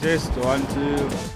Test 1, 2.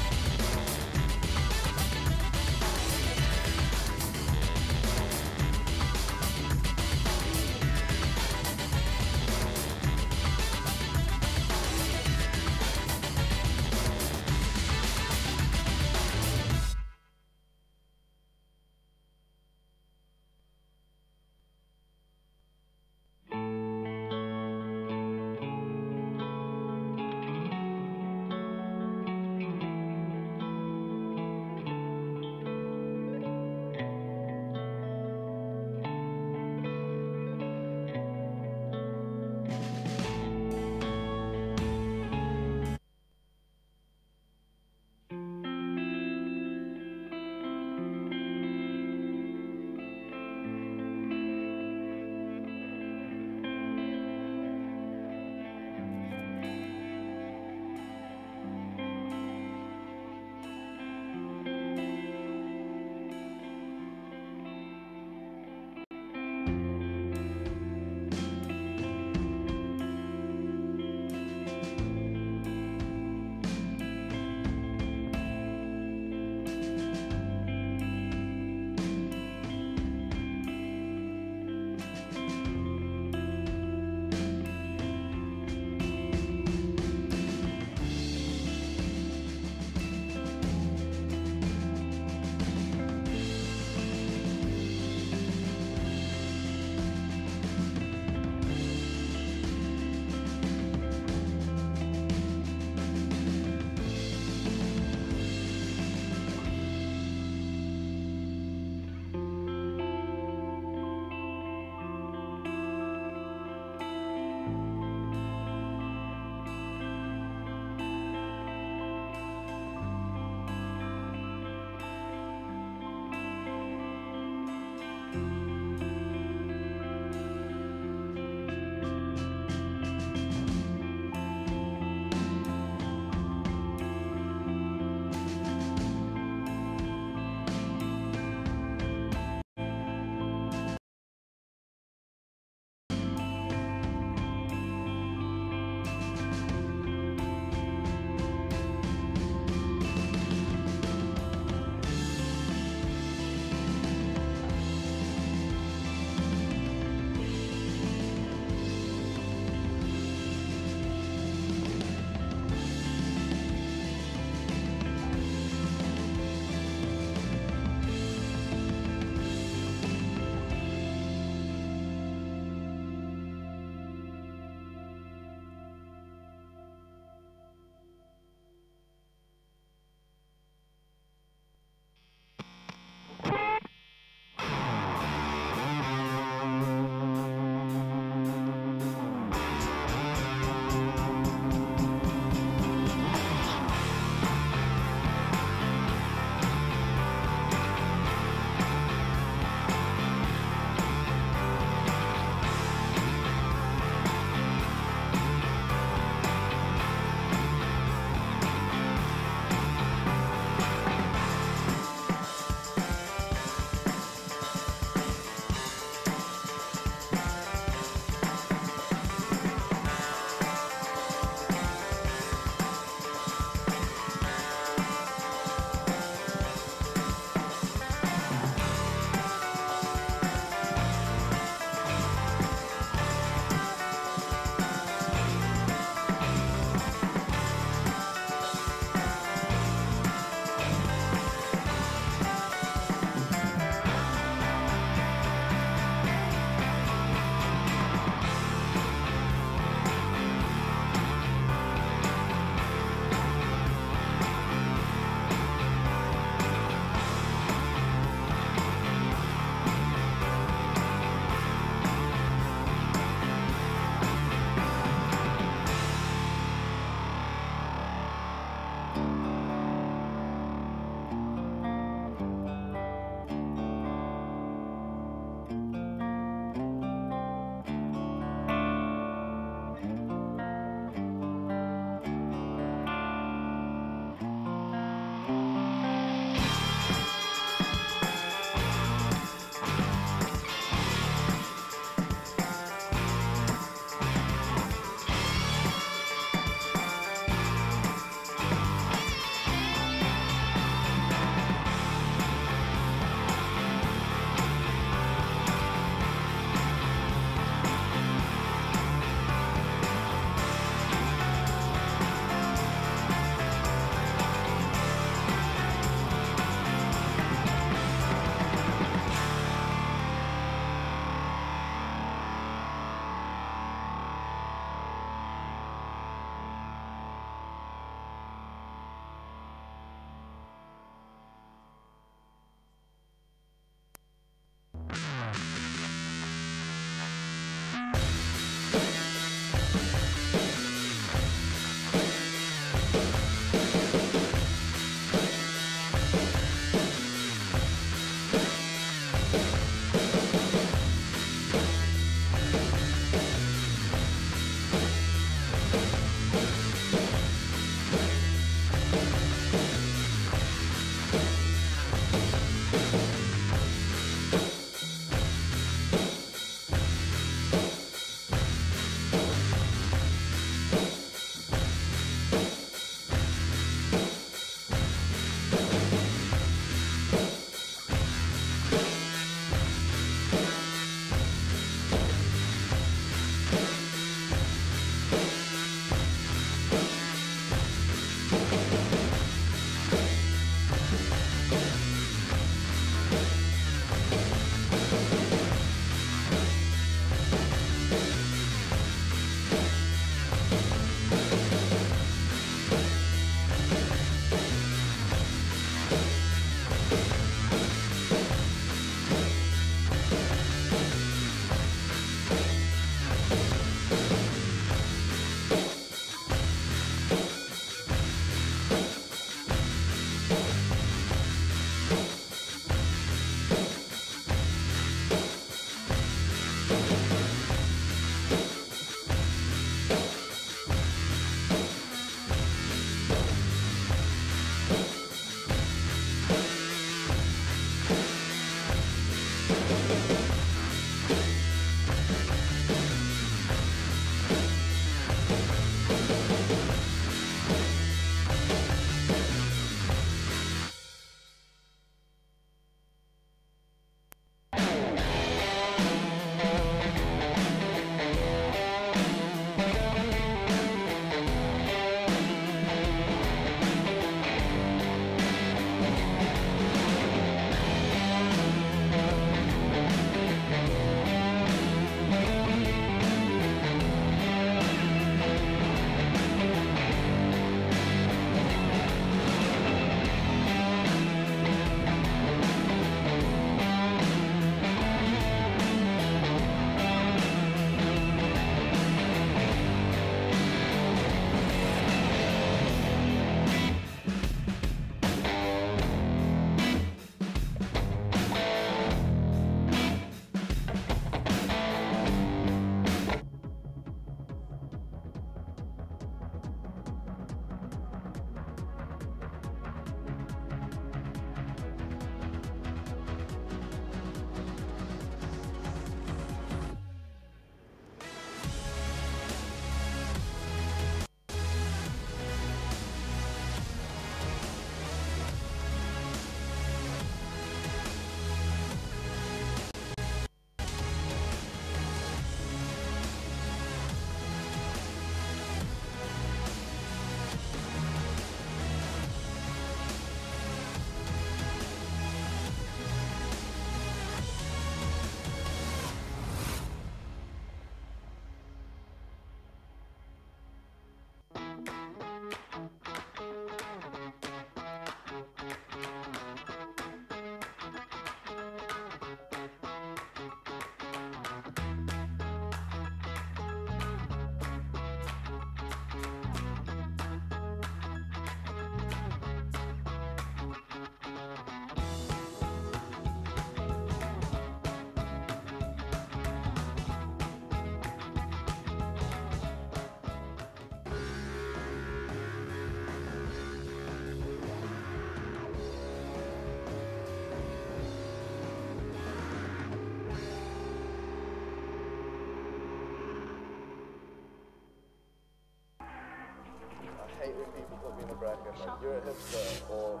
hate when people put me in a bracket like you're a hipster or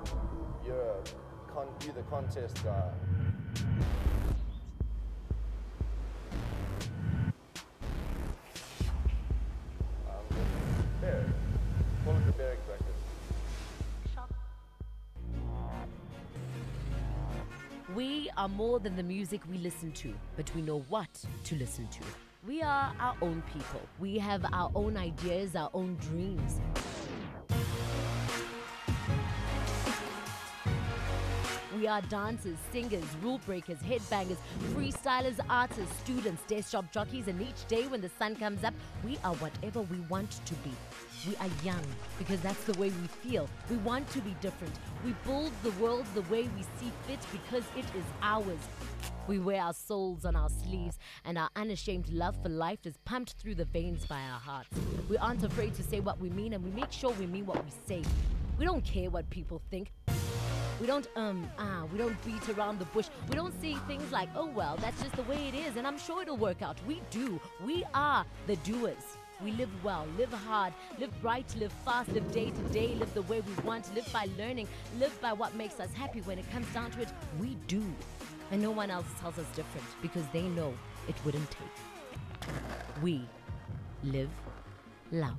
you're the contest guy. Barrack. Call it the Barrack bracket. We are more than the music we listen to, but we know what to listen to. We are our own people. We have our own ideas, our own dreams. We We are dancers, singers, rule breakers, headbangers, freestylers, artists, students, desk job jockeys, and each day when the sun comes up, we are whatever we want to be. We are young because that's the way we feel. We want to be different. We build the world the way we see fit because it is ours. We wear our souls on our sleeves, and our unashamed love for life is pumped through the veins by our hearts. We aren't afraid to say what we mean, and we make sure we mean what we say. We don't care what people think. We don't we don't beat around the bush. We don't say things like, oh well, that's just the way it is, and I'm sure it'll work out. We do. We are the doers. We live well, live hard, live bright, live fast, live day to day, live the way we want, live by learning, live by what makes us happy. When it comes down to it, we do. And no one else tells us different because they know it wouldn't take. We live loud.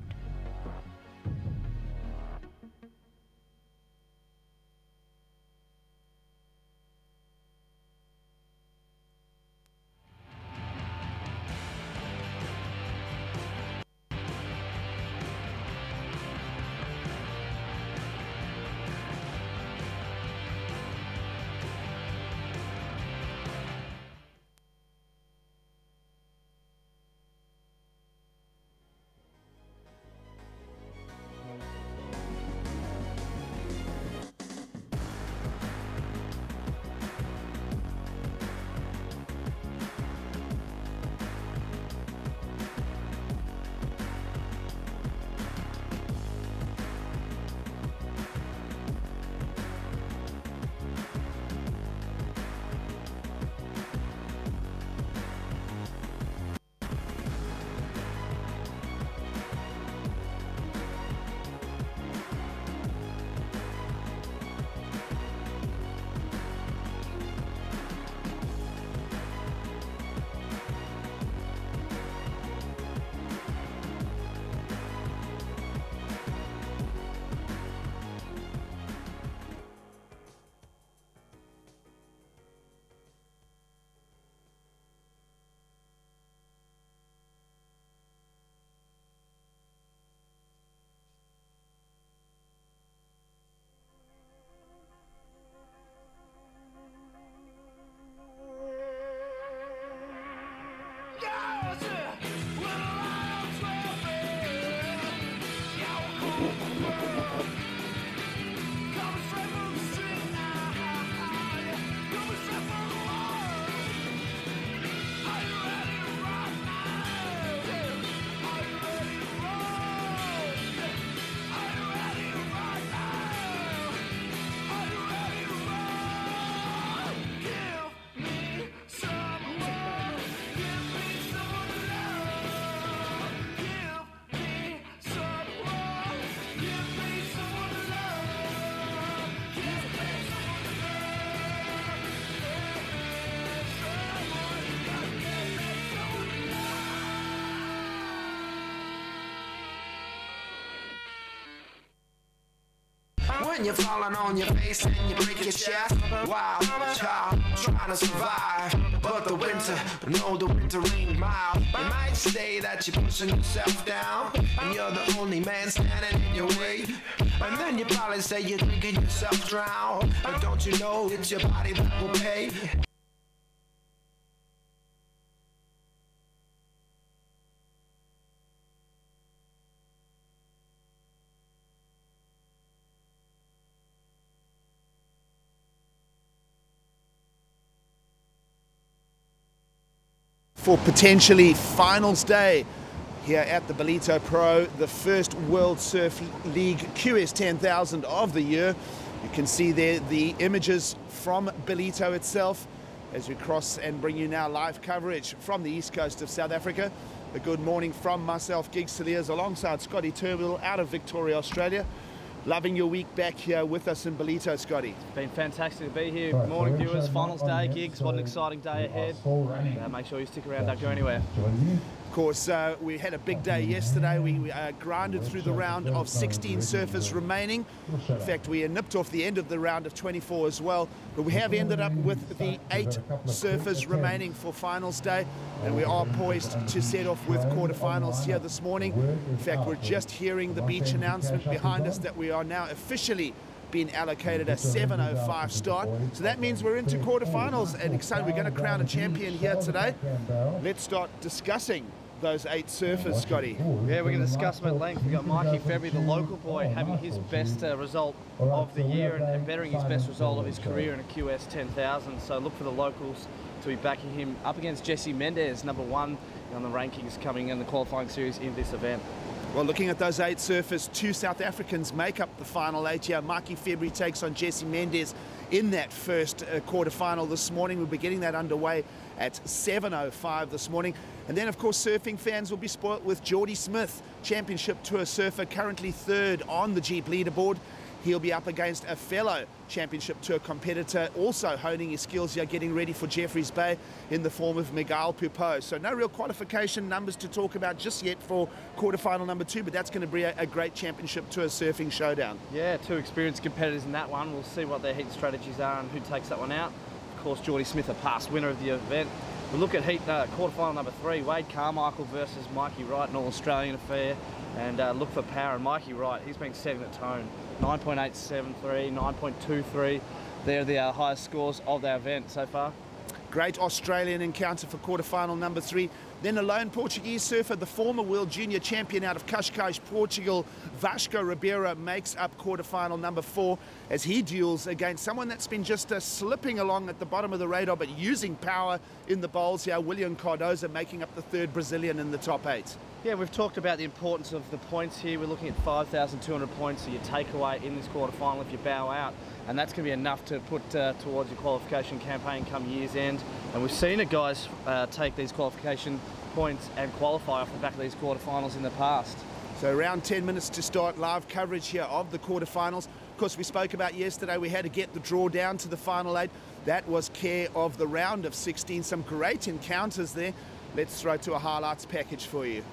When you're falling on your face and you break your chest, wow, child, trying to survive. But the winter, no, the winter ain't mild. You might say that you're pushing yourself down, and you're the only man standing in your way. And then you probably say you're drinking yourself drown. But don't you know it's your body that will pay? For potentially finals day here at the Ballito Pro, the first World Surf League QS 10,000 of the year. You can see there the images from Ballito itself as we cross and bring you now live coverage from the east coast of South Africa. A good morning from myself, Gig Saliers, alongside Scotty Turbill out of Victoria, Australia. Loving your week back here with us in Ballito, Scotty. It's been fantastic to be here. Good morning, viewers. Finals day, Gigs. What an exciting day ahead. Make sure you stick around, don't go anywhere. Of course, we had a big day yesterday. We grinded through the round of 16 surfers remaining. In fact, we nipped off the end of the round of 24 as well. But we have ended up with the 8 surfers remaining for finals day. And we are poised to set off with quarterfinals here this morning. In fact, we're just hearing the beach announcement behind us that we are now officially been allocated a 7:05 start. So that means we're into quarterfinals, and excited. We're going to crown a champion here today. Let's start discussing those 8 surfers, Scotty. Yeah, we're going to discuss them at length. We've got Mikey February, the local boy, having his best result of the year and bettering his best result of his career in a QS 10,000. So look for the locals to be backing him up against Jesse Mendez, #1 on the rankings coming in the qualifying series in this event. Well, looking at those 8 surfers, 2 South Africans make up the final 8 here. Mikey February takes on Jesse Mendez in that first quarterfinal this morning. We'll be getting that underway at 7:05 this morning. And then, of course, surfing fans will be spoilt with Geordie Smith, Championship Tour surfer, currently 3rd on the Jeep leaderboard. He'll be up against a fellow Championship Tour competitor, also honing his skills here, getting ready for Jeffreys Bay in the form of Miguel Pupo. So no real qualification numbers to talk about just yet for quarterfinal number 2, but that's going to be a great Championship Tour surfing showdown. Yeah, 2 experienced competitors in that one. We'll see what their heat strategies are and who takes that one out. Of course, Geordie Smith, a past winner of the event. We'll look at heat quarterfinal number 3, Wade Carmichael versus Mikey Wright, an All-Australian affair, and look for power. And Mikey Wright, he's been setting the tone. 9.873, 9.23. They're the highest scores of the event so far. Great Australian encounter for quarterfinal number 3. Then a lone Portuguese surfer, the former World Junior Champion out of Cascais, Portugal, Vasco Ribeiro, makes up quarterfinal number 4 as he duels against someone that's been just slipping along at the bottom of the radar but using power in the bowls here. William Cardoza making up the 3rd Brazilian in the top 8. Yeah, we've talked about the importance of the points here. We're looking at 5,200 points, so your takeaway in this quarterfinal if you bow out, and that's going to be enough to put towards your qualification campaign come year's end. And we've seen it, guys, take these qualification points and qualify off the back of these quarterfinals in the past. So around 10 minutes to start live coverage here of the quarterfinals. Of course, we spoke about yesterday, we had to get the draw down to the final 8. That was care of the round of 16. Some great encounters there. Let's throw to a highlights package for you.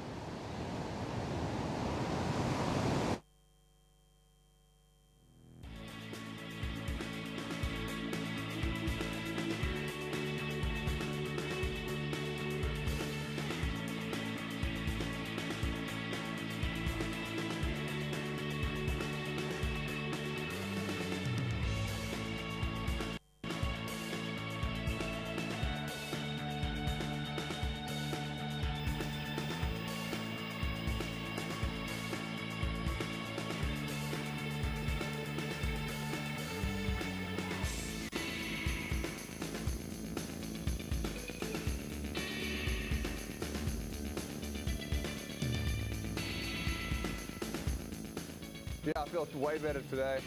Yeah, I feel way better today.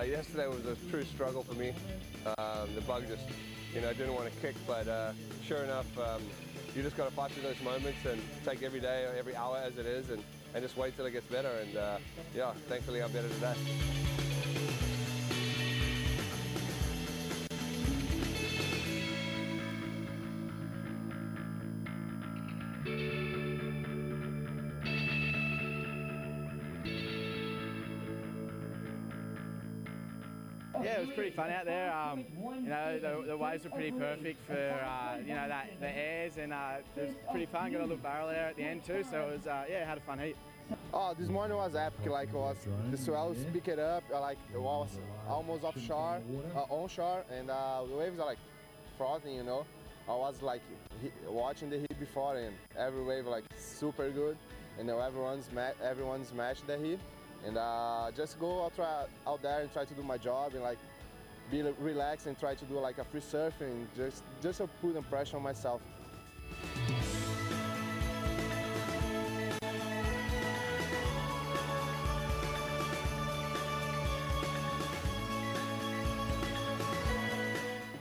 Yesterday was a true struggle for me. The bug just, didn't want to kick, but sure enough, you just got to fight through those moments and take every day or every hour as it is and just wait till it gets better. And yeah, thankfully I'm better today. Yeah, it was pretty fun out there. The waves were pretty perfect for the airs, and it was pretty fun. Got a little barrel there at the end too, so it was yeah, had a fun heat. Oh, this morning was epic. The swells pick it up. It was almost offshore, onshore, and the waves are frothing. I was watching the heat before, and every wave super good, and everyone's matched the heat. And just go out there and try to do my job and be relaxed and try to do a free surfing, just to put the pressure on myself.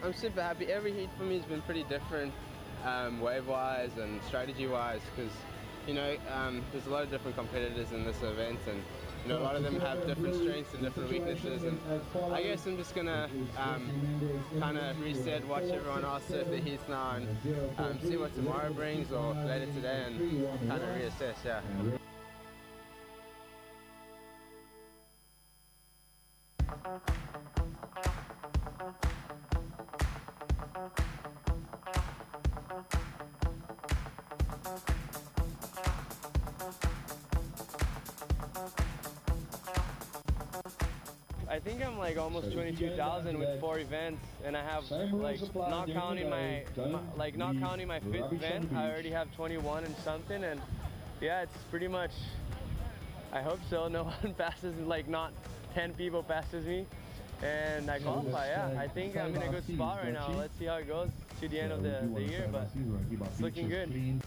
I'm super happy. Every heat for me has been pretty different, wave-wise and strategy-wise, because there's a lot of different competitors in this event, and a lot of them have different strengths and different weaknesses, and I guess I'm just gonna kind of reset, watch everyone else surf the heats now, and see what tomorrow brings or later today, and kind of reassess. Yeah. I think I'm like almost 22,000 with 4 events, and I have like not counting my fifth event, I already have 21 and something, and yeah, it's pretty much. I hope so. No one passes, like not 10 people passes me, and I qualify. Yeah, I think I'm in a good spot right now. Let's see how it goes to the end of the year, but it's looking good.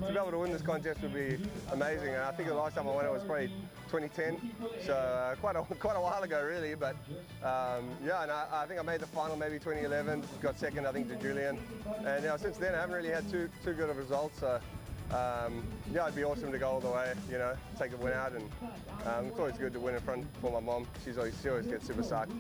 To be able to win this contest would be amazing, and I think the last time I won it was probably 2010, so quite a while ago really. But yeah, and I think I made the final maybe 2011, got second I think to Julian, and since then I haven't really had too good of results. So yeah, it'd be awesome to go all the way, take a win out, and it's always good to win in front for my mom. She always gets super psyched.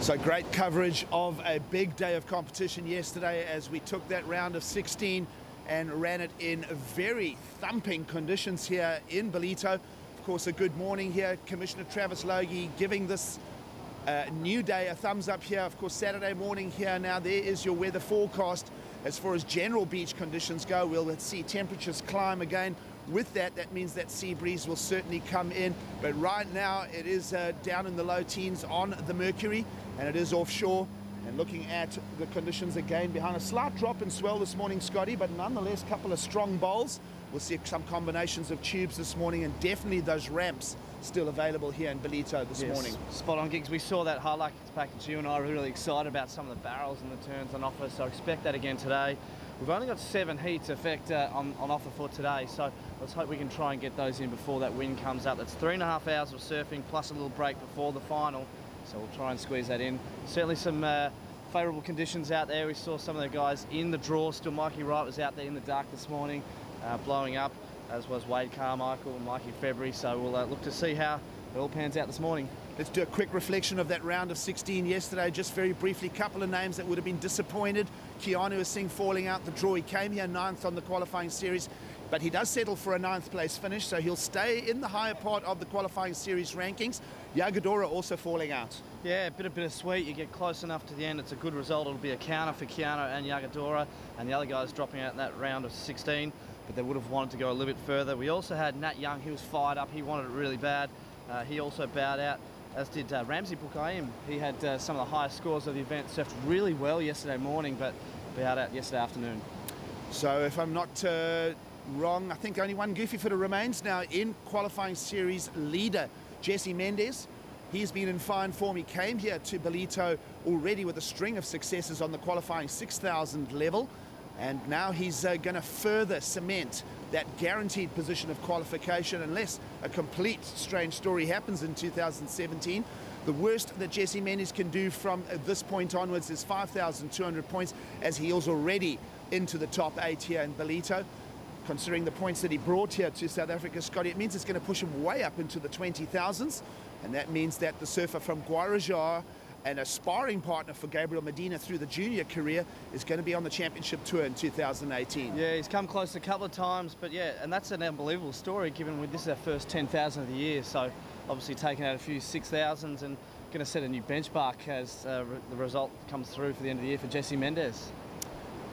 So great coverage of a big day of competition yesterday as we took that round of 16 and ran it in very thumping conditions here in Ballito. Of course, a good morning here. Commissioner Travis Logie giving this new day a thumbs up here. Of course, Saturday morning here now, there is your weather forecast. As far as general beach conditions go, we'll see temperatures climb again. With that, that means that sea breeze will certainly come in. But right now, it is down in the low teens on the mercury, and it is offshore. And looking at the conditions again, behind a slight drop in swell this morning, Scotty, but nonetheless, a couple of strong bowls. We'll see some combinations of tubes this morning, and definitely those ramps still available here in Ballito this morning. Spot on, Gigs. We saw that highlights package. You and I are really excited about some of the barrels and the turns on offer, so expect that again today. We've only got 7 heats on offer for today, so let's hope we can try and get those in before that wind comes up. That's 3.5 hours of surfing plus a little break before the final, so we'll try and squeeze that in. Certainly some favourable conditions out there. We saw some of the guys in the draw still. Mikey Wright was out there in the dark this morning, blowing up, as was Wade Carmichael and Mikey February, so we'll look to see how it all pans out this morning. Let's do a quick reflection of that round of 16 yesterday. Just very briefly, a couple of names that would have been disappointed. Keanu Singh falling out the draw. He came here 9th on the qualifying series, but he does settle for a 9th place finish, so he'll stay in the higher part of the qualifying series rankings. Yagadora also falling out. Yeah, a bit of sweet. You get close enough to the end, it's a good result. It'll be a counter for Keanu and Yagadora, and the other guys dropping out in that round of 16, but they would have wanted to go a little bit further. We also had Nat Young. He was fired up. He wanted it really bad. He also bowed out, as did Ramsey Bukaim. He had some of the highest scores of the event, surfed really well yesterday morning, but bowed out yesterday afternoon. So if I'm not wrong, I think only one goofy footer remains now in qualifying series leader, Jesse Mendes. He's been in fine form. He came here to Ballito already with a string of successes on the qualifying 6,000 level, and now he's going to further cement that guaranteed position of qualification unless a complete strange story happens in 2017. The worst that Jesse Mendes can do from this point onwards is 5,200 points, as he is already into the top 8 here in Ballito. Considering the points that he brought here to South Africa, Scotty, it means it's going to push him way up into the 20,000s, and that means that the surfer from Guarajar and a sparring partner for Gabriel Medina through the junior career is going to be on the championship tour in 2018. Yeah, he's come close a couple of times, but yeah, and that's an unbelievable story given this is our first 10,000 of the year, so obviously taking out a few 6,000s and going to set a new benchmark as the result comes through for the end of the year for Jesse Mendes.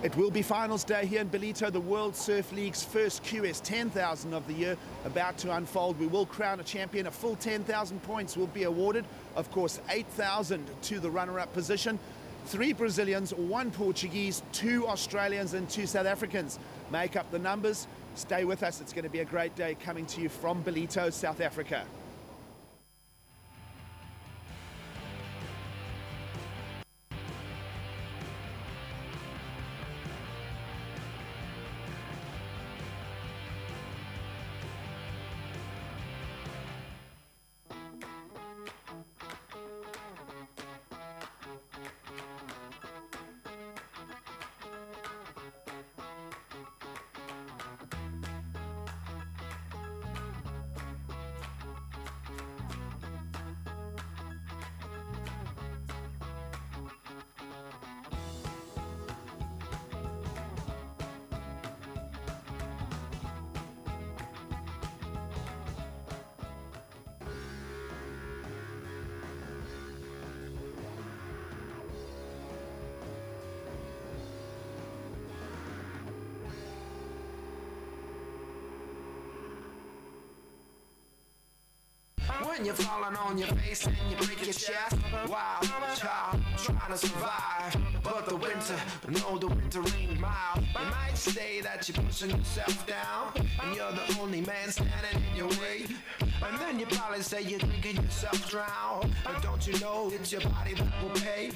It will be finals day here in Ballito, the World Surf League's first QS 10,000 of the year about to unfold. We will crown a champion. A full 10,000 points will be awarded. Of course, 8,000 to the runner-up position. 3 Brazilians, 1 Portuguese, 2 Australians and 2 South Africans make up the numbers. Stay with us. It's going to be a great day coming to you from Ballito, South Africa. When you're falling on your face and you break your chest, wow, child, trying to survive. But the winter, no, the winter ain't mild. You might say that you're pushing yourself down, and you're the only man standing in your way. And then you probably say you're drinking yourself drown. But don't you know it's your body that will pay?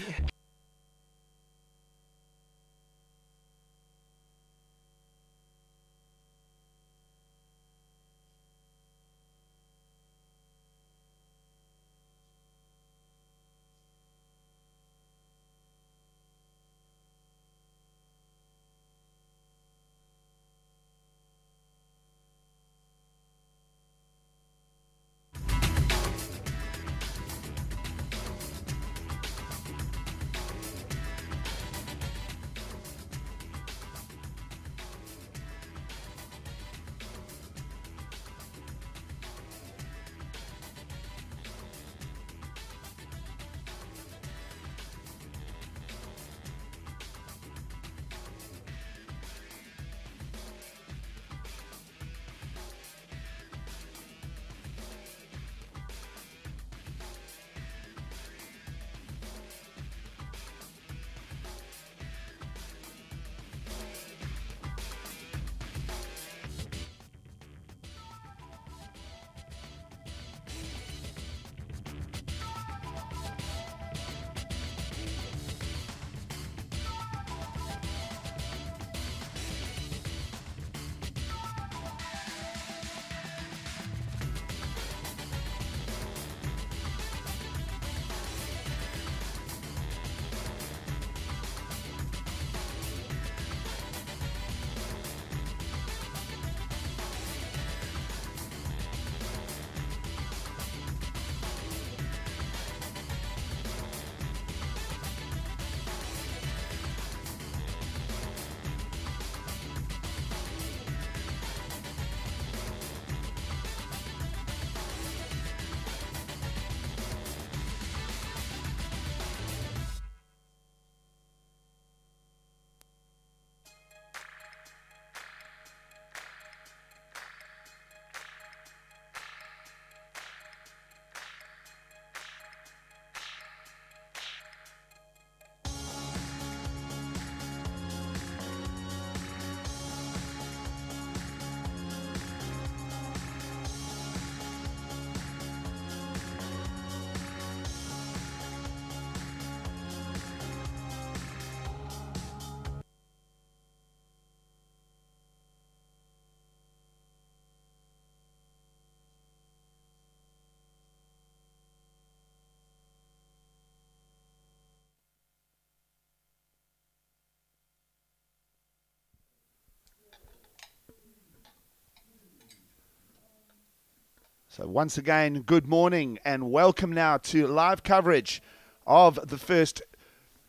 So once again, good morning and welcome now to live coverage of the first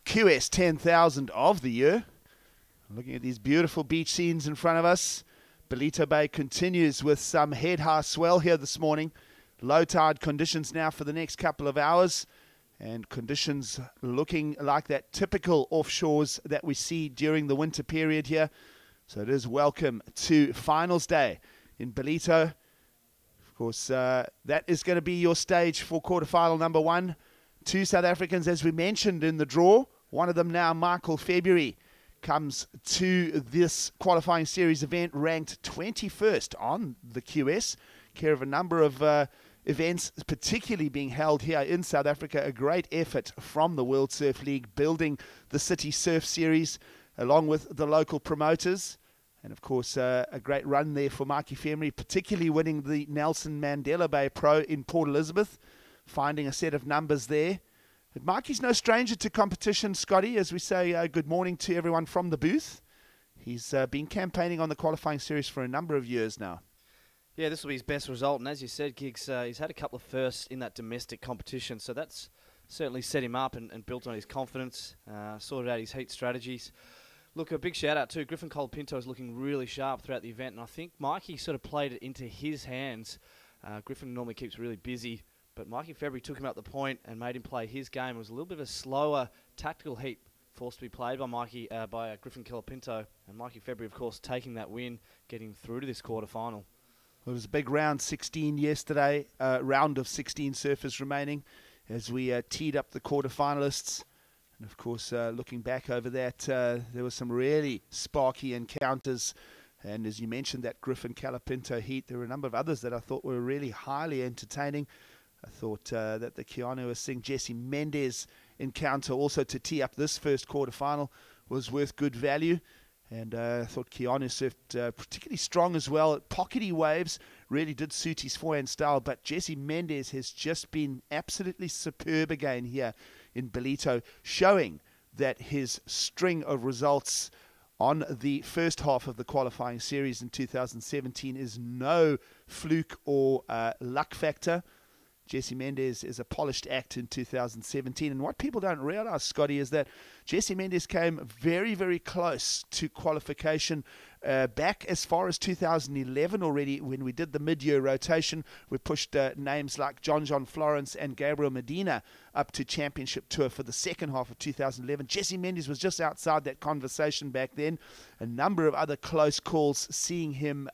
QS 10,000 of the year. Looking at these beautiful beach scenes in front of us. Ballito Bay continues with some head-high swell here this morning. Low tide conditions now for the next couple of hours. And conditions looking like that typical offshores that we see during the winter period here. So it is welcome to finals day in Ballito. Of course, that is going to be your stage for quarterfinal number 1. 2 South Africans, as we mentioned in the draw. One of them now, Michael February, comes to this qualifying series event ranked 21st on the QS, care of a number of events, particularly being held here in South Africa. A great effort from the World Surf League, building the City Surf Series along with the local promoters. And of course, a great run there for Mikey February, particularly winning the Nelson Mandela Bay Pro in Port Elizabeth, finding a set of numbers there. But Mikey's no stranger to competition, Scotty, as we say good morning to everyone from the booth. He's been campaigning on the qualifying series for a number of years now. Yeah, this will be his best result, and as you said, Giggs, he's had a couple of firsts in that domestic competition, so that's certainly set him up and built on his confidence, sorted out his heat strategies. Look, a big shout-out too. Griffin Colapinto is looking really sharp throughout the event, and I think Mikey sort of played it into his hands. Griffin normally keeps really busy, but Mikey February took him up the point and made him play his game. It was a little bit of a slower tactical heat forced to be played by Griffin Colapinto, and Mikey February, of course, taking that win, getting through to this quarterfinal. Well, it was a big round 16 yesterday, round of 16 surfers remaining as we teed up the quarterfinalists. And of course, looking back over that, there were some really sparky encounters. And as you mentioned, that Griffin Colapinto heat, there were a number of others that I thought were really highly entertaining. I thought that the Keanu Singh Jesse Mendez encounter also to tee up this first quarterfinal was worth good value. And I thought Keanu surfed particularly strong as well. Pockety waves really did suit his forehand style. But Jesse Mendez has just been absolutely superb again here in Ballito, showing that his string of results on the first half of the qualifying series in 2017 is no fluke or luck factor. Jesse Mendez is a polished act in 2017. And what people don't realize, Scotty, is that Jesse Mendez came very, very close to qualification back as far as 2011 already when we did the mid-year rotation. We pushed names like John Florence and Gabriel Medina up to championship tour for the second half of 2011. Jesse Mendez was just outside that conversation back then. A number of other close calls seeing him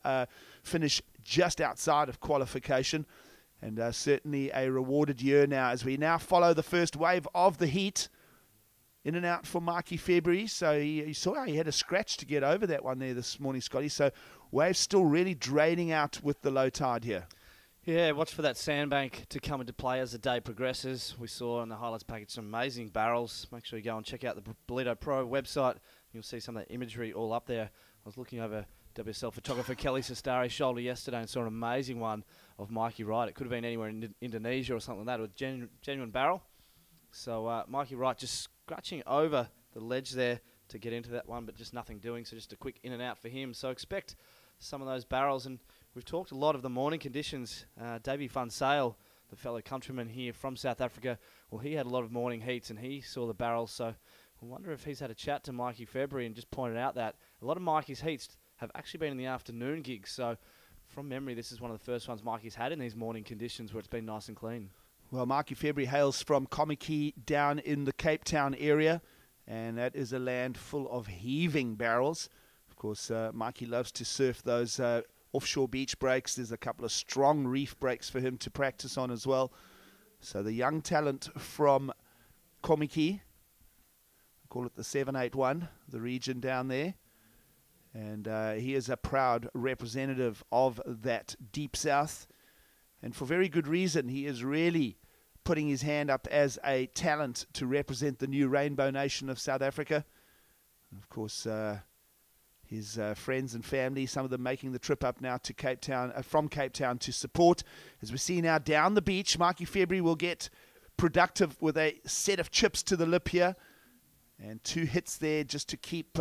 finish just outside of qualification. And certainly a rewarded year now as we now follow the first wave of the heat. In and out for Mikey February. So you saw how he had a scratch to get over that one there this morning, Scotty. So waves still really draining out with the low tide here. Yeah, watch for that sandbank to come into play as the day progresses. We saw in the highlights package some amazing barrels. Make sure you go and check out the Ballito Pro website. You'll see some of that imagery all up there. I was looking over WSL photographer Kelly Sestari's shoulder yesterday and saw an amazing one of Mikey Wright. It could have been anywhere in Indonesia or something like that, with genuine barrel. So Mikey Wright just scratching over the ledge there to get into that one, but just nothing doing. So just a quick in and out for him. So expect some of those barrels. And we've talked a lot of the morning conditions. Davey Van Sale, the fellow countryman here from South Africa, well, he had a lot of morning heats and he saw the barrels. So I wonder if he's had a chat to Mikey February and just pointed out that a lot of Mikey's heats have actually been in the afternoon gigs. So from memory, this is one of the first ones Mikey's had in these morning conditions where it's been nice and clean. Well, Mikey February hails from Komiki down in the Cape Town area, and that is a land full of heaving barrels. Of course, Mikey loves to surf those offshore beach breaks. There's a couple of strong reef breaks for him to practice on as well. So the young talent from Komiki, call it the 781, the region down there. And he is a proud representative of that deep south. And for very good reason. He is really putting his hand up as a talent to represent the new rainbow nation of South Africa. And of course, his friends and family, some of them making the trip up now to Cape Town, from Cape Town to support. As we see now down the beach, Mikey February will get productive with a set of chips to the lip here. And 2 hits there just to keep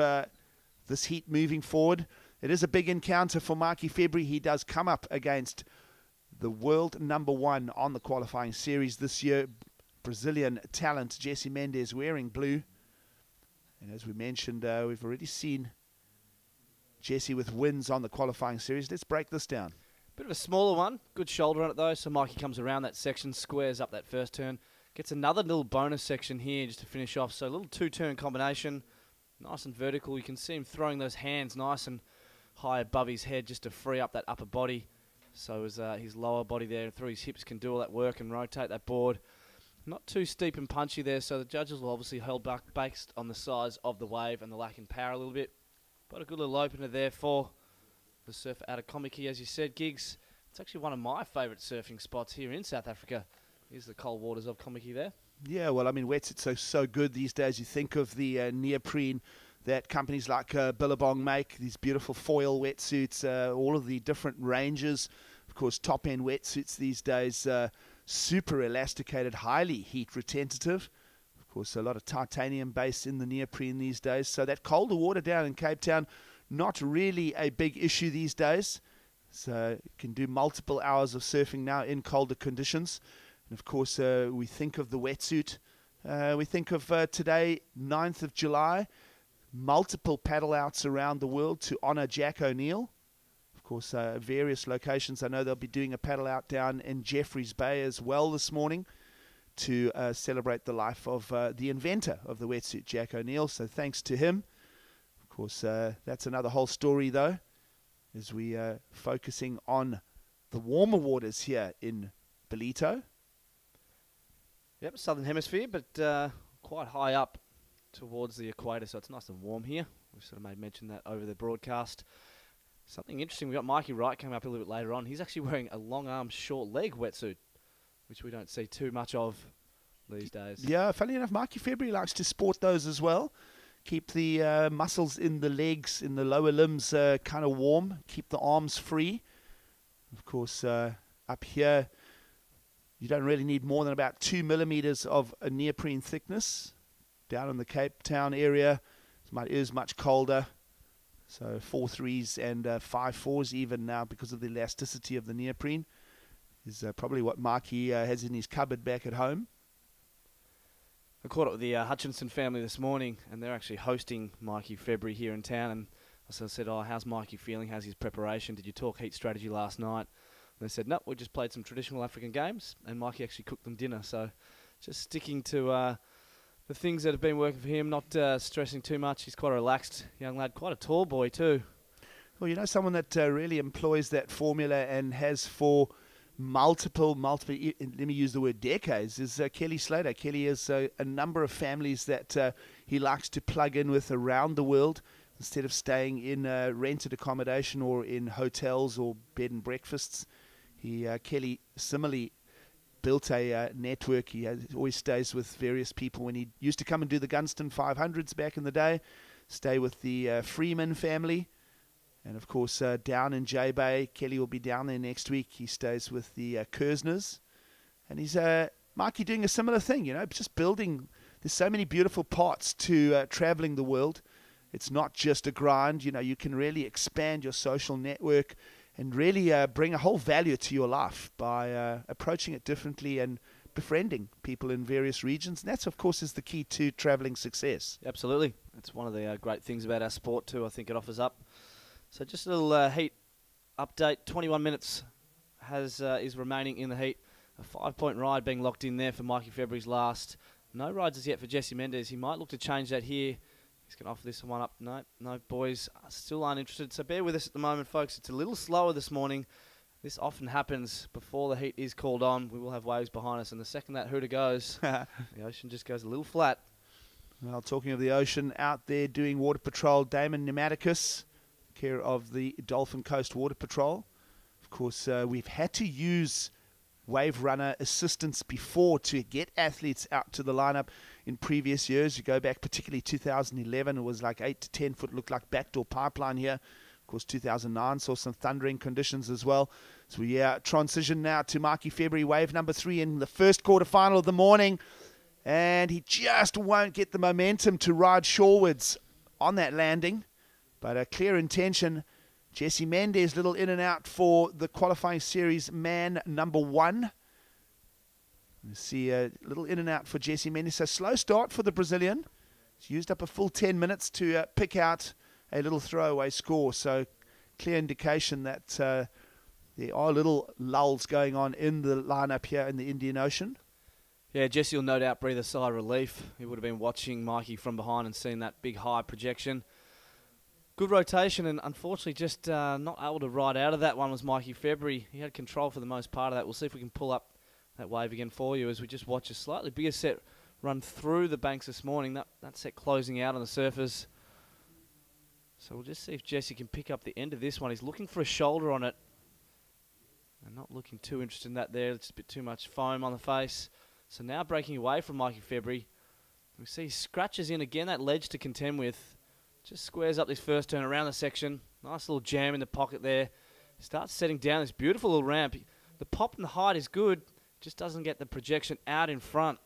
this heat moving forward. It is a big encounter for Mikey February. He does come up against the world #1 on the qualifying series this year, Brazilian talent Jesse Mendez, wearing blue. And as we mentioned, we've already seen Jesse with wins on the qualifying series. Let's break this down. Bit of a smaller one. Good shoulder on it though, so Mikey comes around that section, squares up that first turn. Gets another little bonus section here just to finish off. So a little 2-turn combination. Nice and vertical. You can see him throwing those hands nice and high above his head just to free up that upper body. So his lower body there through his hips can do all that work and rotate that board. Not too steep and punchy there, so the judges will obviously hold back based on the size of the wave and the lack in power a little bit. But a good little opener there for the surf out of Komiki, as you said, Gigs. It's actually one of my favourite surfing spots here in South Africa. Here's the cold waters of Komiki there. Yeah, well, I mean, wetsuits are so good these days. You think of the neoprene that companies like Billabong make, these beautiful foil wetsuits, all of the different ranges. Of course, top-end wetsuits these days, super elasticated, highly heat retentive. Of course, a lot of titanium base in the neoprene these days. So that colder water down in Cape Town, not really a big issue these days. So you can do multiple hours of surfing now in colder conditions. And of course, we think of the wetsuit. We think of today, 9th of July, multiple paddle outs around the world to honor Jack O'Neill. Of course, various locations. I know they'll be doing a paddle out down in Jeffreys Bay as well this morning to celebrate the life of the inventor of the wetsuit, Jack O'Neill. So thanks to him. Of course, that's another whole story, though, as we focusing on the warmer waters here in Ballito. Yep, southern hemisphere, but quite high up towards the equator, so it's nice and warm here. We sort of made mention that over the broadcast. Something interesting, we got Mikey Wright coming up a little bit later on. He's actually wearing a long arm, short leg wetsuit, which we don't see too much of these days. Yeah, funny enough, Mikey February likes to sport those as well. Keep the muscles in the legs, in the lower limbs kind of warm. Keep the arms free. Of course, up here, you don't really need more than about 2 millimeters of a neoprene thickness. Down in the Cape Town area, it is much colder. So 4.3s and 5.4s even now because of the elasticity of the neoprene is probably what Marky has in his cupboard back at home. I caught up with the Hutchinson family this morning, and they're actually hosting Mikey February here in town. And I sort of said, "Oh, how's Mikey feeling? How's his preparation? Did you talk heat strategy last night?" And they said, "No, we just played some traditional African games, and Mikey actually cooked them dinner." So just sticking to the things that have been working for him, not stressing too much. He's quite a relaxed young lad, quite a tall boy too. Well, you know, someone that really employs that formula and has for multiple, let me use the word decades, is Kelly Slater. Kelly has a number of families that he likes to plug in with around the world instead of staying in rented accommodation or in hotels or bed and breakfasts. Kelly similarly built a network. He always stays with various people. When he used to come and do the Gunston 500s back in the day, stay with the Freeman family. And of course, down in J Bay, Kelly will be down there next week. He stays with the Kersners. And he's, Mikey, doing a similar thing, you know, just building. There's so many beautiful parts to traveling the world. It's not just a grind. You know, you can really expand your social network and really bring a whole value to your life by approaching it differently and befriending people in various regions. And that's, of course, is the key to traveling success. Absolutely. That's one of the great things about our sport, too. I think it offers up. So just a little heat update. 21 minutes is remaining in the heat. A 5-point ride being locked in there for Mikey February's last. No rides as yet for Jesse Mendes. He might look to change that here. He's going to offer this one up. No, boys still aren't interested. So bear with us at the moment, folks. It's a little slower this morning. This often happens before the heat is called on. We will have waves behind us, and the second that hooter goes, the ocean just goes a little flat. Well, talking of the ocean, out there doing water patrol, Damon Pneumaticus, care of the Dolphin Coast Water Patrol. Of course, we've had to use wave runner assistance before to get athletes out to the lineup in previous years. You go back, particularly 2011, it was like 8 to 10 foot, looked like backdoor pipeline here. Of course, 2009 saw some thundering conditions as well. So we transition now to Mikey February, wave number 3 in the first quarterfinal of the morning. And he just won't get the momentum to ride shorewards on that landing. But a clear intention. Jesse Mendes, little in and out for the qualifying series man number 1. You see a little in and out for Jesse Mendes. So slow start for the Brazilian. He's used up a full 10 minutes to pick out a little throwaway score. So clear indication that there are little lulls going on in the lineup here in the Indian Ocean. Yeah, Jesse will no doubt breathe a sigh of relief. He would have been watching Mikey from behind and seen that big high projection. Good rotation, and unfortunately just not able to ride out of that one was Mikey February. He had control for the most part of that. We'll see if we can pull up that wave again for you as we just watch a slightly bigger set run through the banks this morning. That set closing out on the surface. So we'll just see if Jesse can pick up the end of this one. He's looking for a shoulder on it. And not looking too interested in that there. It's a bit too much foam on the face. So now breaking away from Mikey February. We see he scratches in again that ledge to contend with. Just squares up this first turn around the section. Nice little jam in the pocket there. Starts setting down this beautiful little ramp. The pop and the height is good. Just doesn't get the projection out in front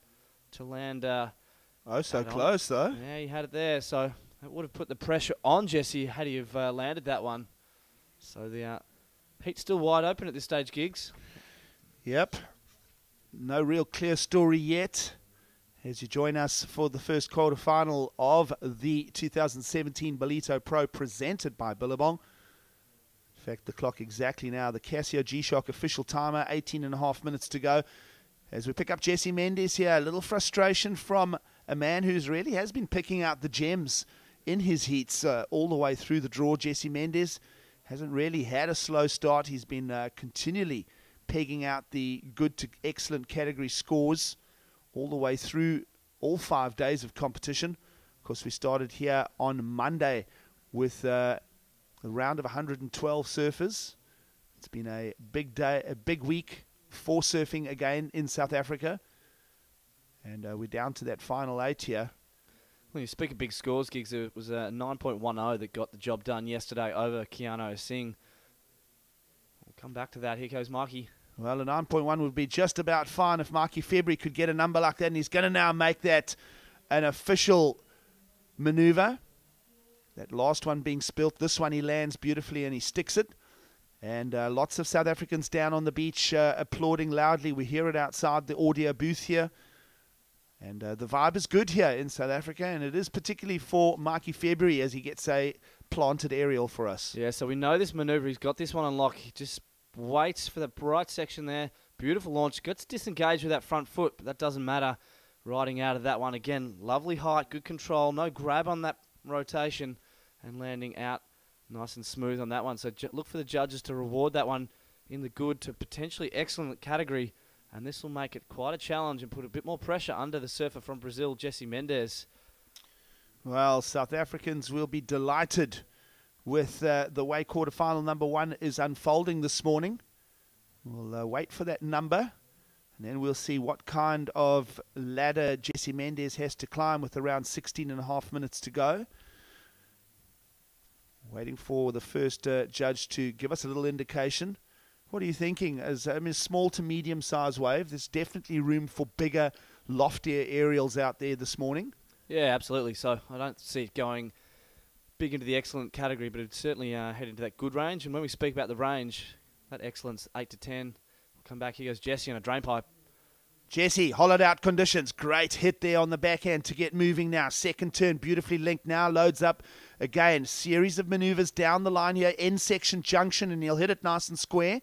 to land. Oh, so close though. Yeah, he had it there. So that would have put the pressure on Jesse had he have landed that one. So the heat's still wide open at this stage, Giggs. Yep. No real clear story yet. As you join us for the first quarterfinal of the 2017 Ballito Pro presented by Billabong. In fact, the clock exactly now, the Casio G-Shock official timer, 18.5 minutes to go. As we pick up Jesse Mendes here, a little frustration from a man who's really has been picking out the gems in his heats all the way through the draw. Jesse Mendes hasn't really had a slow start. He's been continually pegging out the good to excellent category scores all the way through all 5 days of competition. Of course, we started here on Monday with a round of 112 surfers. It's been a big day, a big week for surfing again in South Africa. And we're down to that final 8 here. When you speak of big scores, Giggs, it was a 9.10 that got the job done yesterday over Keanu Singh. We'll come back to that. Here goes Mikey. Well, a 9.1 would be just about fine if Mikey February could get a number like that, and he's going to now make that an official maneuver. That last one being spilt. This one he lands beautifully and he sticks it. And lots of South Africans down on the beach applauding loudly. We hear it outside the audio booth here. And the vibe is good here in South Africa, and it is particularly for Mikey February as he gets a planted aerial for us. Yeah, so we know this maneuver. He's got this one on lock. He just waits for the bright section there. Beautiful launch. Gets disengaged with that front foot, but that doesn't matter. Riding out of that one again. Lovely height, good control. No grab on that rotation and landing out nice and smooth on that one. So look for the judges to reward that one in the good to potentially excellent category. And this will make it quite a challenge and put a bit more pressure under the surfer from Brazil, Jesse Mendes. Well, South Africans will be delighted with the way quarterfinal number 1 is unfolding this morning. We'll wait for that number, and then we'll see what kind of ladder Jesse Mendes has to climb with around 16.5 minutes to go. Waiting for the first judge to give us a little indication. What are you thinking? As I mean, small to medium size wave. There's definitely room for bigger, loftier aerials out there this morning. Yeah, absolutely. So I don't see it going big into the excellent category, but it'd certainly head into that good range. And when we speak about the range, that excellence 8 to 10. We'll come back. Here goes Jesse on a drain pipe. Jesse, hollowed out conditions. Great hit there on the backhand to get moving now. Second turn, beautifully linked now. Loads up again. Series of maneuvers down the line here. End section junction, and he'll hit it nice and square.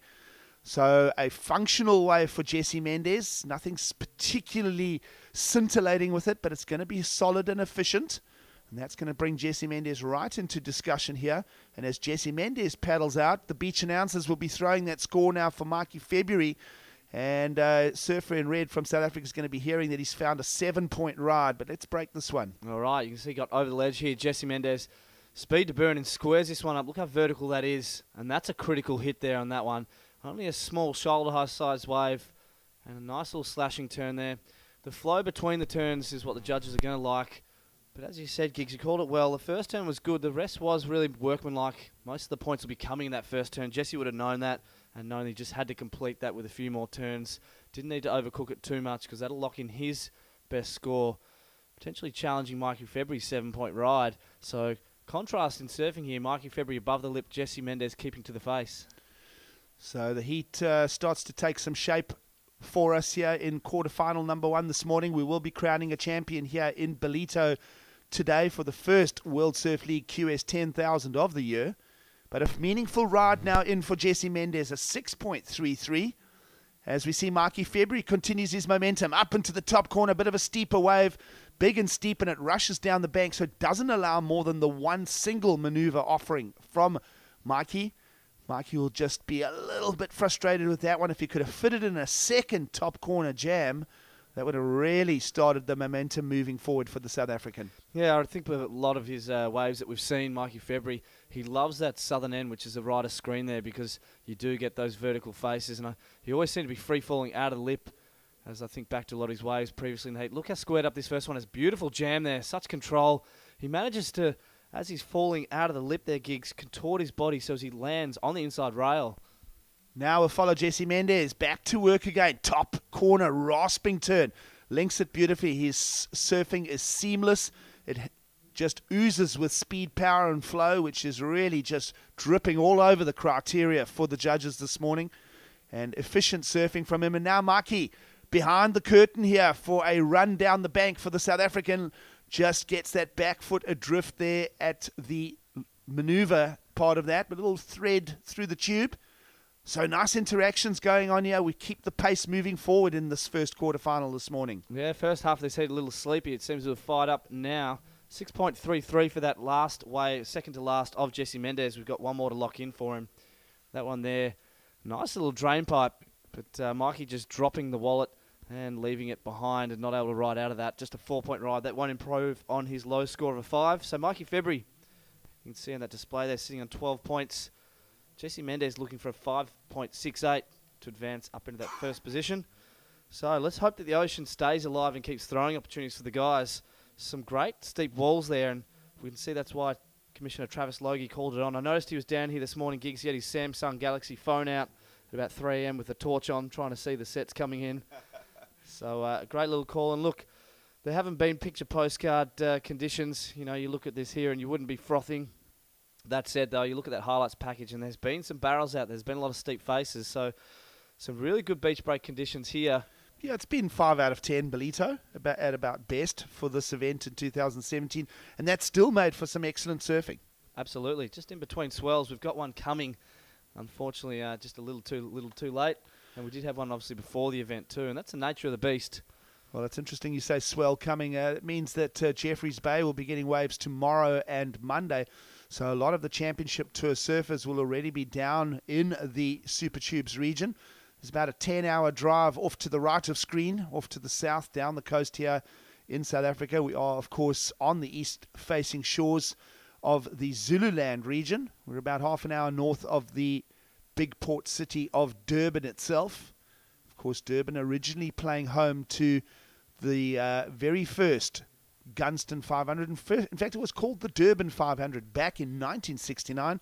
So a functional wave for Jesse Mendes. Nothing's particularly scintillating with it, but it's going to be solid and efficient. And that's going to bring Jesse Mendes right into discussion here. And as Jesse Mendes paddles out, the beach announcers will be throwing that score now for Mikey February. And Surfer in Red from South Africa is going to be hearing that he's found a 7-point ride. But let's break this one. All right, you can see he got over the ledge here. Jesse Mendes, speed to burn and squares this one up. Look how vertical that is. And that's a critical hit there on that one. Only a small shoulder-high size wave and a nice little slashing turn there. The flow between the turns is what the judges are going to like. But as you said, Giggs, you called it well. The first turn was good. The rest was really workmanlike. Most of the points will be coming in that first turn. Jesse would have known that and known he just had to complete that with a few more turns. Didn't need to overcook it too much because that'll lock in his best score. Potentially challenging Mikey February's 7-point ride. So contrast in surfing here. Mikey February above the lip. Jesse Mendes keeping to the face. So the heat starts to take some shape for us here in quarterfinal number 1 this morning. We will be crowning a champion here in Ballito today for the first World Surf League QS 10,000 of the year. But a meaningful ride now in for Jesse Mendes, a 6.33. As we see Mikey February continues his momentum up into the top corner, a bit of a steeper wave, big and steep, and it rushes down the bank, so it doesn't allow more than the one single maneuver offering from Mikey. Mikey will just be a little bit frustrated with that one. If he could have fitted in a second top corner jam, that would have really started the momentum moving forward for the South African. Yeah, I think with a lot of his waves that we've seen, Mikey February, he loves that southern end, which is the right of screen there, because you do get those vertical faces. And he always seemed to be free-falling out of the lip, as I think back to a lot of his waves previously in the heat. Look how squared up this first one is. Beautiful jam there, such control. He manages to, as he's falling out of the lip there, Giggs, contort his body so as he lands on the inside rail. Now we'll follow Jesse Mendes. Back to work again. Top corner, rasping turn. Links it beautifully. His surfing is seamless. It just oozes with speed, power, and flow, which is really just dripping all over the criteria for the judges this morning. And efficient surfing from him. And now Mikey, behind the curtain here for a run down the bank for the South African. Just gets that back foot adrift there at the maneuver part of that. But a little thread through the tube. So nice interactions going on here. We keep the pace moving forward in this first quarterfinal this morning. Yeah, first half of this heat a little sleepy. It seems to have fired up now. 6.33 for that last wave, second to last of Jesse Mendes. We've got one more to lock in for him. That one there, nice little drain pipe. But Mikey just dropping the wallet and leaving it behind and not able to ride out of that. Just a 4-point ride. That won't improve on his low score of a 5. So Mikey February, you can see on that display there, sitting on 12 points. Jesse Mendes looking for a 5.68 to advance up into that first position. So let's hope that the ocean stays alive and keeps throwing opportunities for the guys. Some great steep walls there, and we can see that's why Commissioner Travis Logie called it on. I noticed he was down here this morning, Giggs. He had his Samsung Galaxy phone out at about 3 a.m. with a torch on, trying to see the sets coming in. So a great little call. And look, there haven't been picture postcard conditions. You know, you look at this here and you wouldn't be frothing. That said, though, you look at that highlights package and there's been some barrels out. There's been a lot of steep faces. So some really good beach break conditions here. Yeah, it's been 5 out of 10, Ballito, at about best for this event in 2017. And that's still made for some excellent surfing. Absolutely. Just in between swells, we've got one coming. Unfortunately, just a little too late. And we did have one, obviously, before the event, too. And that's the nature of the beast. Well, it's interesting you say swell coming. It means that Jeffreys Bay will be getting waves tomorrow and Monday. So a lot of the championship tour surfers will already be down in the Super Tubes region. There's about a 10-hour drive off to the right of screen, off to the south, down the coast here in South Africa. We are, of course, on the east-facing shores of the Zululand region. We're about half an hour north of the big port city of Durban itself. Of course, Durban originally playing home to the very first Gunston 500. In fact, it was called the Durban 500 back in 1969,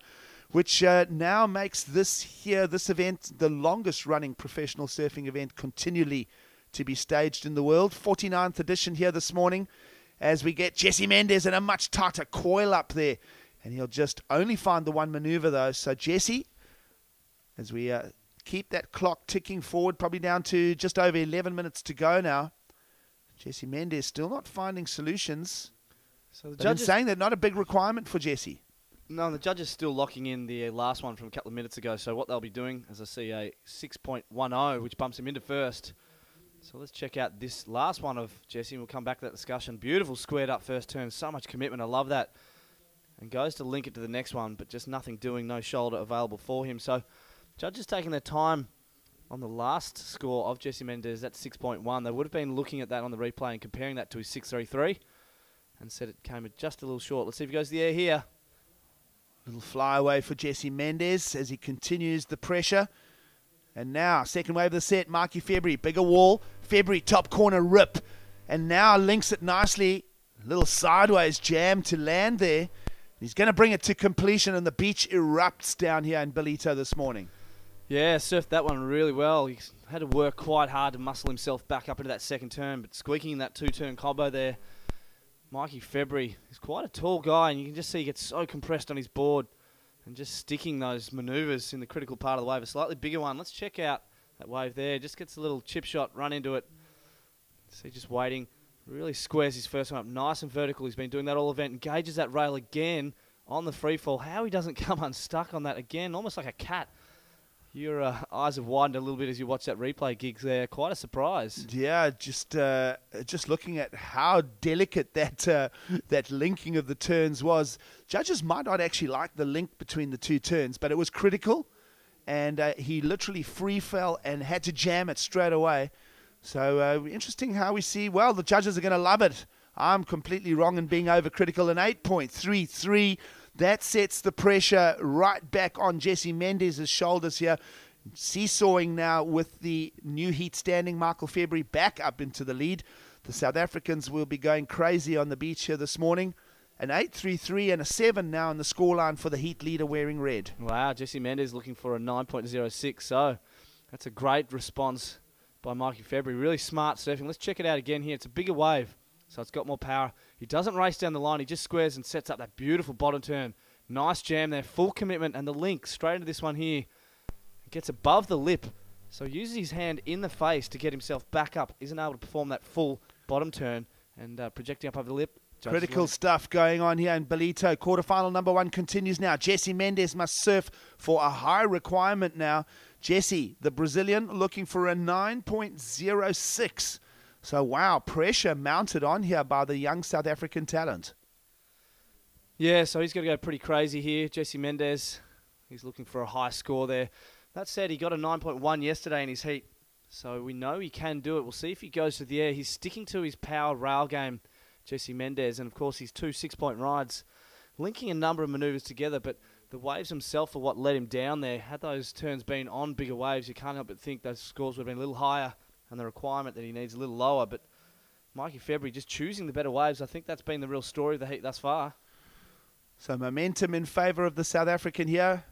which now makes this event the longest running professional surfing event continually to be staged in the world. 49th edition here this morning as we get Jesse Mendes in a much tighter coil up there. And he'll just only find the one maneuver though. So Jesse, as we keep that clock ticking forward, probably down to just over 11 minutes to go now. Jesse Mendes still not finding solutions. So the judge saying that not a big requirement for Jesse. No, the judge is still locking in the last one from a couple of minutes ago. So what they'll be doing, as I see, a 6.10, which bumps him into first. So let's check out this last one of Jesse, and we'll come back to that discussion. Beautiful squared up first turn. So much commitment. I love that. And goes to link it to the next one, but just nothing doing. No shoulder available for him. So judges taking their time on the last score of Jesse Mendes, that's 6.1. They would have been looking at that on the replay and comparing that to his 6.33 and said it came just a little short. Let's see if he goes to the air here. Little flyaway for Jesse Mendes as he continues the pressure. And now, second wave of the set, Mikey February, bigger wall. February, top corner rip. And now links it nicely. A little sideways jam to land there. He's going to bring it to completion, and the beach erupts down here in Ballito this morning. Yeah, surfed that one really well. He had to work quite hard to muscle himself back up into that second turn, but squeaking in that two-turn combo there. Mikey February is quite a tall guy, and you can just see he gets so compressed on his board and just sticking those manoeuvres in the critical part of the wave. A slightly bigger one. Let's check out that wave there. Just gets a little chip shot, run into it. See, just waiting. Really squares his first one up nice and vertical. He's been doing that all event. Engages that rail again on the free fall. How he doesn't come unstuck on that again, almost like a cat. Your eyes have widened a little bit as you watch that replay, Gigs there. Quite a surprise. Yeah, just looking at how delicate that linking of the turns was. Judges might not actually like the link between the two turns, but it was critical. and he literally free fell and had to jam it straight away. So interesting how we see, well, the judges are going to love it. I'm completely wrong in being overcritical. An 8.33. That sets the pressure right back on Jesse Mendes' shoulders here. Seesawing now with the new heat standing. Michael February back up into the lead. The South Africans will be going crazy on the beach here this morning. An 8.33 and a 7 now in the scoreline for the heat leader wearing red. Wow, Jesse Mendes looking for a 9.06. So that's a great response by Mikey February. Really smart surfing. Let's check it out again here. It's a bigger wave, so it's got more power. He doesn't race down the line. He just squares and sets up that beautiful bottom turn. Nice jam there. Full commitment, and the link straight into this one here. He gets above the lip, so uses his hand in the face to get himself back up. Isn't able to perform that full bottom turn and projecting up over the lip. Critical stuff going on here in Ballito. Quarterfinal number 1 continues now. Jesse Mendes must surf for a high requirement now. Jesse, the Brazilian, looking for a 9.06. So, wow, pressure mounted on here by the young South African talent. Yeah, so he's got to go pretty crazy here. Jesse Mendes, he's looking for a high score there. That said, he got a 9.1 yesterday in his heat, so we know he can do it. We'll see if he goes to the air. He's sticking to his power rail game, Jesse Mendes, and of course his 2 6-point rides, linking a number of manoeuvres together, but the waves themselves are what let him down there. Had those turns been on bigger waves, you can't help but think those scores would have been a little higher and the requirement that he needs a little lower, but Mikey February just choosing the better waves. I think that's been the real story of the heat thus far. So momentum in favour of the South African here.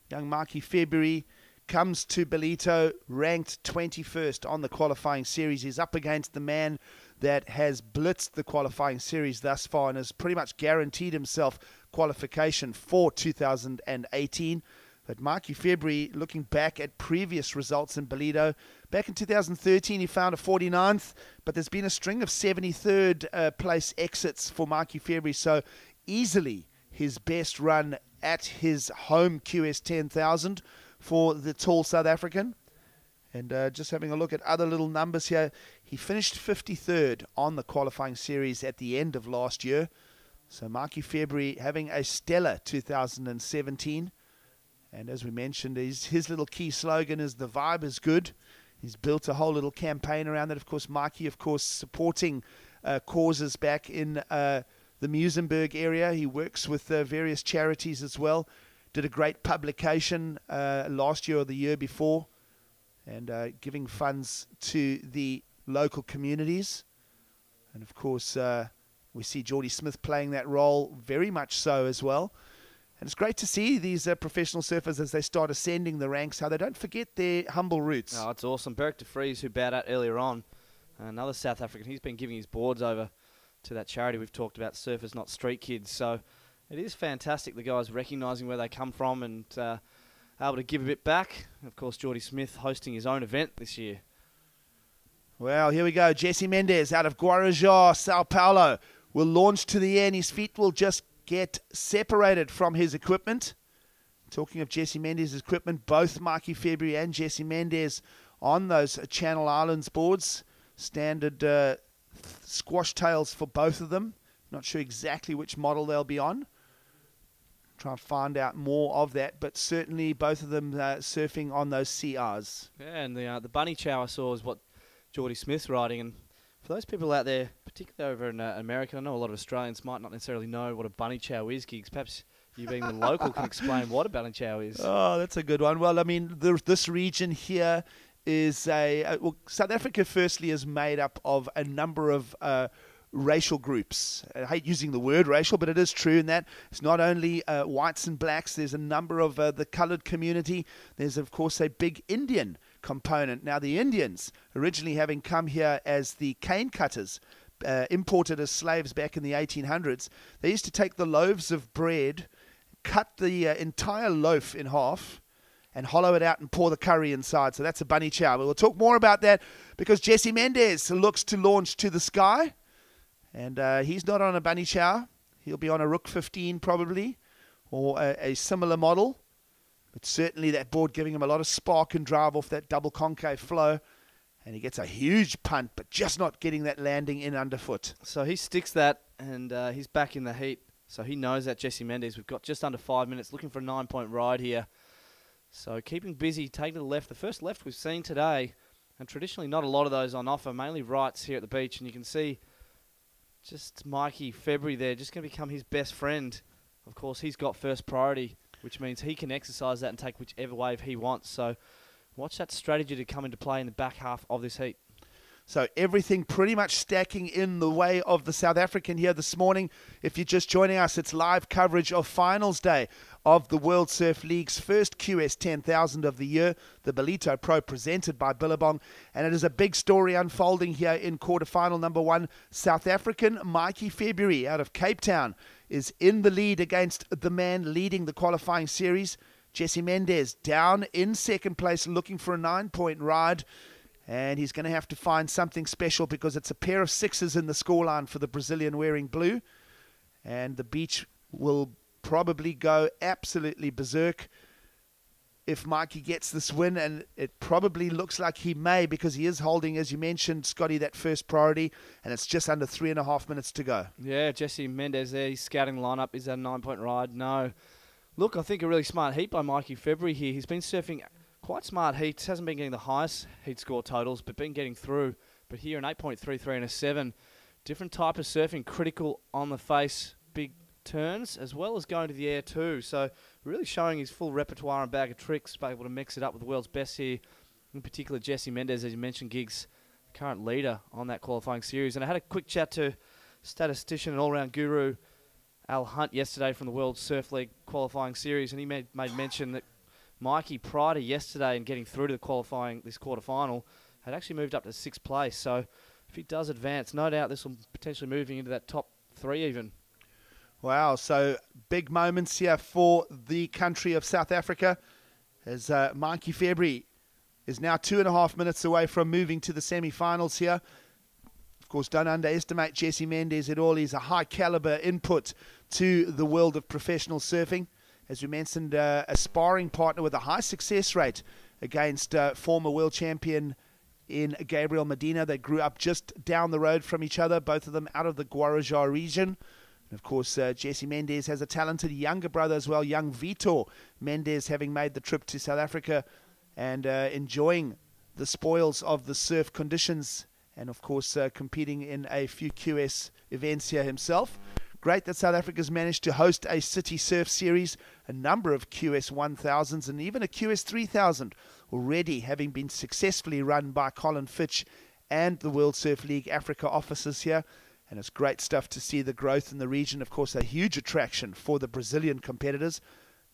Young Mikey February comes to Ballito ranked 21st on the qualifying series. He's up against the man that has blitzed the qualifying series thus far and has pretty much guaranteed himself qualification for 2018. But Mikey February, looking back at previous results in Ballito, back in 2013 he found a 49th, but there's been a string of 73rd place exits for Mikey February, so easily his best run at his home QS 10,000 for the tall South African. And just having a look at other little numbers here, he finished 53rd on the qualifying series at the end of last year. So Mikey February having a stellar 2017. And as we mentioned, his little key slogan is the vibe is good. He's built a whole little campaign around that. Of course, Mikey, of course, supporting causes back in the Muizenberg area. He works with various charities as well. Did a great publication last year or the year before, and giving funds to the local communities. And of course, we see Jordy Smith playing that role very much so as well. And it's great to see these professional surfers as they start ascending the ranks, how they don't forget their humble roots. Oh, it's awesome. Beric de Vries, who bowed out earlier on, another South African, he's been giving his boards over to that charity we've talked about, Surfers Not Street Kids. So it is fantastic, the guys recognising where they come from and able to give a bit back. Of course, Jordy Smith hosting his own event this year. Well, here we go. Jesse Mendes out of Guarujá, Sao Paulo, will launch to the air and his feet will just get separated from his equipment. Talking of Jesse Mendes' equipment, both Mikey February and Jesse Mendes on those Channel Islands boards. Standard squash tails for both of them. Not sure exactly which model they'll be on. Try and find out more of that, but certainly both of them surfing on those CRs. Yeah, and the bunny chow I saw is what Jordy Smith's riding, and for those people out there, particularly over in America, I know a lot of Australians might not necessarily know what a bunny chow is, Gigs. Perhaps you being the local can explain what a bunny chow is. Oh, that's a good one. Well, I mean, this region here is well, South Africa firstly is made up of a number of racial groups. I hate using the word racial, but it is true in that it's not only whites and blacks. There's a number of the coloured community. There's, of course, a big Indian component. Now, the Indians, originally having come here as the cane cutters, imported as slaves back in the 1800s, they used to take the loaves of bread, cut the entire loaf in half, and hollow it out and pour the curry inside. So that's a bunny chow. But we'll talk more about that because Jesse Mendes looks to launch to the sky. And he's not on a bunny chow. He'll be on a Rook 15 probably, or a similar model. But certainly that board giving him a lot of spark and drive off that double concave flow. And he gets a huge punt, but just not getting that landing in underfoot. So he sticks that, and he's back in the heat. So he knows that Jesse Mendes. We've got just under 5 minutes, looking for a 9-point ride here. So keeping busy, taking to the left. The first left we've seen today, and traditionally not a lot of those on offer, mainly rights here at the beach. And you can see just Mikey February there, just going to become his best friend. Of course, he's got first priority, which means he can exercise that and take whichever wave he wants. So watch that strategy to come into play in the back half of this heat. So everything pretty much stacking in the way of the South African here this morning. If you're just joining us, it's live coverage of finals day of the World Surf League's first QS 10,000 of the year, the Ballito Pro, presented by Billabong. And it is a big story unfolding here in quarterfinal number 1. South African Mikey February out of Cape Town is in the lead against the man leading the qualifying series, Jesse Mendes, down in second place looking for a 9-point ride. And he's going to have to find something special because it's a pair of sixes in the scoreline for the Brazilian wearing blue. And the beach will probably go absolutely berserk if Mikey gets this win. And it probably looks like he may, because he is holding, as you mentioned, Scotty, that first priority. And it's just under 3.5 minutes to go. Yeah, Jesse Mendes there. He's scouting the lineup. Is that a 9-point ride? No. Look, I think a really smart heat by Mikey February here. He's been surfing quite smart heats, hasn't been getting the highest heat score totals, but been getting through. But here an 8.33 and a 7. Different type of surfing, critical on the face, big turns, as well as going to the air too. So really showing his full repertoire and bag of tricks, but able to mix it up with the world's best here. In particular, Jesse Mendes, as you mentioned, Giggs, current leader on that qualifying series. And I had a quick chat to statistician and all-round guru Al Hunt yesterday from the World Surf League qualifying series, and he made mention that Mikey, prior to yesterday and getting through to the this quarterfinal, had actually moved up to 6th place. So if he does advance, no doubt this will potentially moving into that top 3 even. Wow, so big moments here for the country of South Africa, as Mikey February is now 2.5 minutes away from moving to the semi-finals here. Of course, don't underestimate Jesse Mendes at all. He's a high-caliber input to the world of professional surfing. As we mentioned, a sparring partner with a high success rate against former world champion in Gabriel Medina. They grew up just down the road from each other, both of them out of the Guarujá region. And of course, Jesse Mendes has a talented younger brother as well, young Vitor Mendes, having made the trip to South Africa and enjoying the spoils of the surf conditions, and of course competing in a few QS events here himself. Great that South Africa's managed to host a City Surf Series, a number of QS 1000s and even a QS 3000 already having been successfully run by Colin Fitch and the World Surf League Africa offices here. And it's great stuff to see the growth in the region. Of course, a huge attraction for the Brazilian competitors.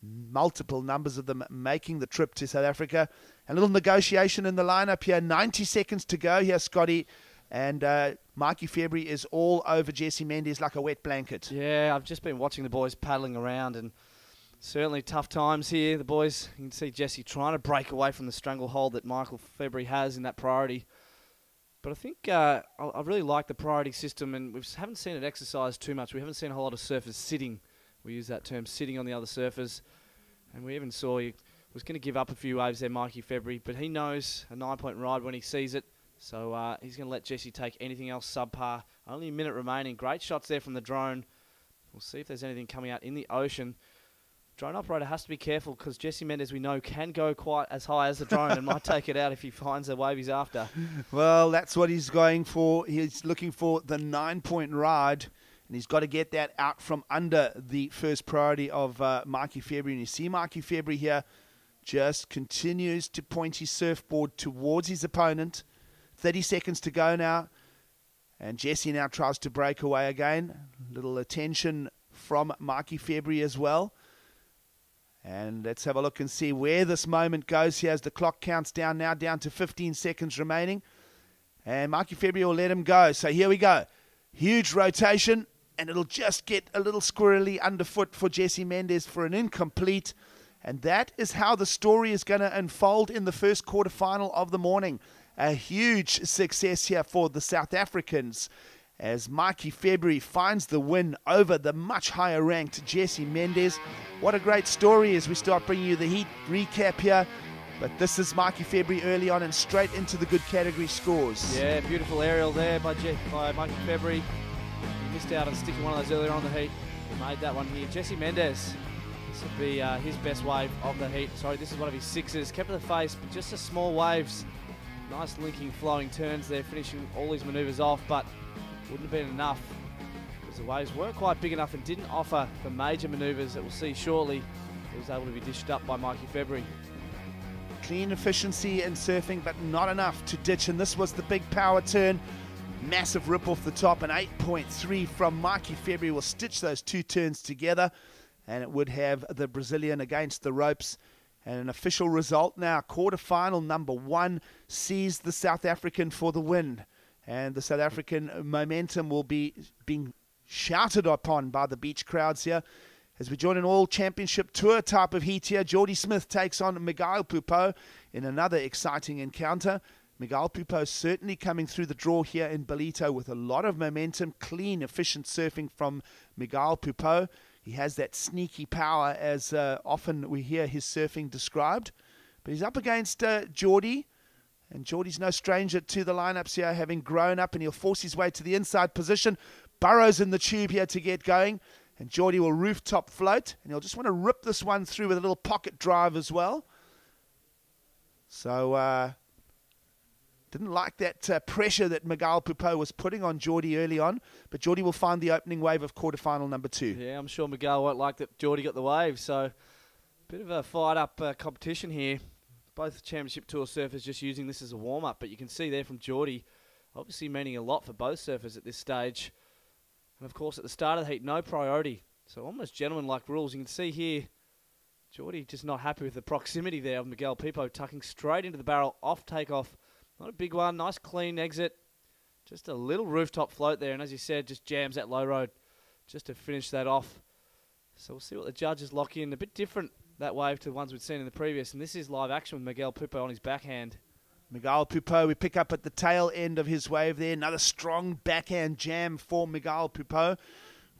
Multiple numbers of them making the trip to South Africa. A little negotiation in the lineup here. 90 seconds to go here, Scotty. And Mikey February is all over Jesse Mendes like a wet blanket. Yeah, I've just been watching the boys paddling around, and certainly tough times here. The boys, you can see Jesse trying to break away from the stranglehold that Michael February has in that priority. But I think I really like the priority system, and we haven't seen it exercised too much. We haven't seen a whole lot of surfers sitting. We use that term, sitting on the other surfers. And we even saw he was going to give up a few waves there, Mikey February, but he knows a 9-point ride when he sees it. So he's going to let Jesse take anything else subpar. Only a minute remaining. Great shots there from the drone. We'll see if there's anything coming out in the ocean. Drone operator has to be careful because Jesse Mendes, we know, can go quite as high as the drone and might take it out if he finds the wave he's after. Well, that's what he's going for. He's looking for the 9-point ride, and he's got to get that out from under the first priority of Mikey February. And you see Mikey February here just continues to point his surfboard towards his opponent. 30 seconds to go now, and Jesse now tries to break away again. Little attention from Mikey February as well. And let's have a look and see where this moment goes here as the clock counts down now, down to 15 seconds remaining. And Mikey February will let him go. So here we go. Huge rotation, and it'll just get a little squirrely underfoot for Jesse Mendes for an incomplete. And that is how the story is going to unfold in the first quarterfinal of the morning. A huge success here for the South Africans as Mikey February finds the win over the much higher ranked Jesse Mendes. What a great story as we start bringing you the heat recap here. But this is Mikey February early on and straight into the good category scores. Yeah, beautiful aerial there by Mikey February. He missed out on sticking one of those earlier on the heat. He made that one here. Jesse Mendes This will be his best wave of the heat. Sorry, this is one of his sixes. Kept to the face, but just a small waves. Nice linking, flowing turns there, finishing all his manoeuvres off, but wouldn't have been enough because the waves weren't quite big enough and didn't offer the major manoeuvres that we'll see shortly. It was able to be dished up by Mikey February. Clean efficiency in surfing, but not enough to ditch, and this was the big power turn. Massive rip off the top, and 8.3 from Mikey February will stitch those two turns together, and it would have the Brazilian against the ropes. And an official result now, quarterfinal number 1 sees the South African for the win. And the South African momentum will be being shouted upon by the beach crowds here. As we join an all-championship tour type of heat here, Jordy Smith takes on Miguel Pupo in another exciting encounter. Miguel Pupo certainly coming through the draw here in Ballito with a lot of momentum, clean, efficient surfing from Miguel Pupo. He has that sneaky power, as often we hear his surfing described. But he's up against Jordy, and Jordy's no stranger to the lineups here, having grown up, and he'll force his way to the inside position. Burrows in the tube here to get going, and Jordy will rooftop float, and he'll just want to rip this one through with a little pocket drive as well. So, didn't like that pressure that Miguel Pupo was putting on Jordy early on, but Jordy will find the opening wave of quarterfinal number 2. Yeah, I'm sure Miguel won't like that Jordy got the wave, so bit of a fired-up competition here. Both Championship Tour surfers just using this as a warm-up, but you can see there from Jordy, obviously meaning a lot for both surfers at this stage. And, of course, at the start of the heat, no priority. So almost gentleman-like rules. You can see here, Jordy just not happy with the proximity there of Miguel Pupo, tucking straight into the barrel, off takeoff. Not a big one, nice clean exit. Just a little rooftop float there, and as you said, just jams that low road just to finish that off. So we'll see what the judges lock in. A bit different, that wave, to the ones we'd seen in the previous, and this is live action with Miguel Pupo on his backhand. Miguel Pupo, we pick up at the tail end of his wave there. Another strong backhand jam for Miguel Pupo.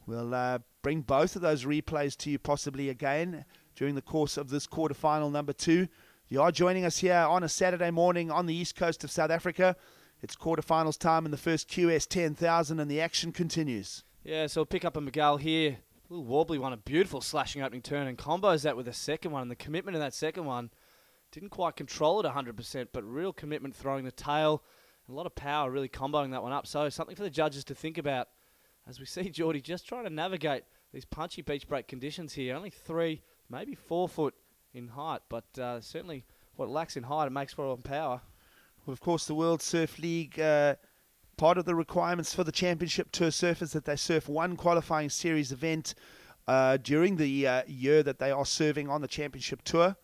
We'll bring both of those replays to you possibly again during the course of this quarterfinal number 2. You are joining us here on a Saturday morning on the east coast of South Africa. It's quarterfinals time in the first QS 10,000, and the action continues. Yeah, so we'll pick up a Miguel here. A little wobbly one, a beautiful slashing opening turn, and combos that with the second one. And the commitment in that second one, didn't quite control it 100%, but real commitment throwing the tail. A lot of power really comboing that one up. So something for the judges to think about as we see Jordy just trying to navigate these punchy beach break conditions here. Only 3, maybe 4 foot in height, but certainly what it lacks in height, it makes for on power. Well, of course, the World Surf League, part of the requirements for the Championship Tour surfers that they surf one qualifying series event during the year that they are serving on the Championship Tour.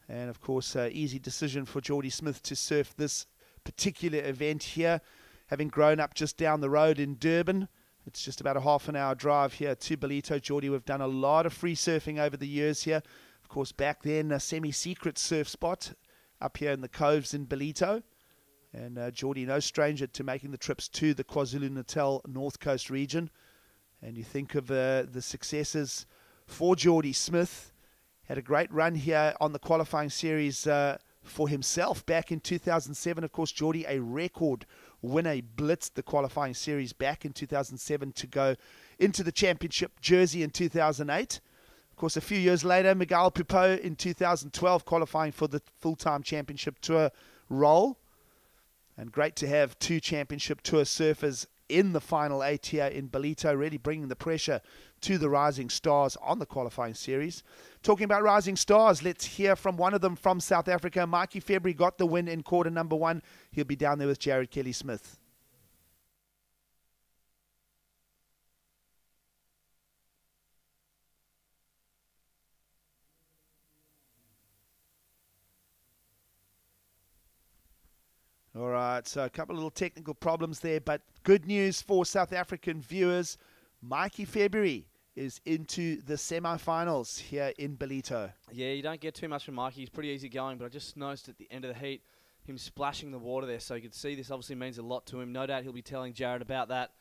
And, of course, easy decision for Jordy Smith to surf this particular event here. Having grown up just down the road in Durban, it's just about a half-an-hour drive here to Ballito. Jordy, we've done a lot of free surfing over the years here. Of course, back then, a semi-secret surf spot up here in the coves in Ballito. And Jordy, no stranger to making the trips to the KwaZulu-Natal North Coast region. And you think of the successes for Jordy Smith. Had a great run here on the qualifying series for himself back in 2007. Of course, Jordy, a record winner. He blitzed the qualifying series back in 2007 to go into the championship jersey in 2008. Of course, a few years later, Miguel Pupo in 2012 qualifying for the full-time Championship Tour role. And great to have 2 Championship Tour surfers in the final 8 here in Ballito, really bringing the pressure to the rising stars on the qualifying series. Talking about rising stars, let's hear from one of them from South Africa. Mikey February got the win in quarter number 1. He'll be down there with Jared Kelly-Smith. All right, so a couple of little technical problems there, but good news for South African viewers. Mikey February is into the semi-finals here in Ballito. Yeah, you don't get too much from Mikey. He's pretty easy going, but I just noticed at the end of the heat, him splashing the water there, so you can see this obviously means a lot to him. No doubt he'll be telling Jared about that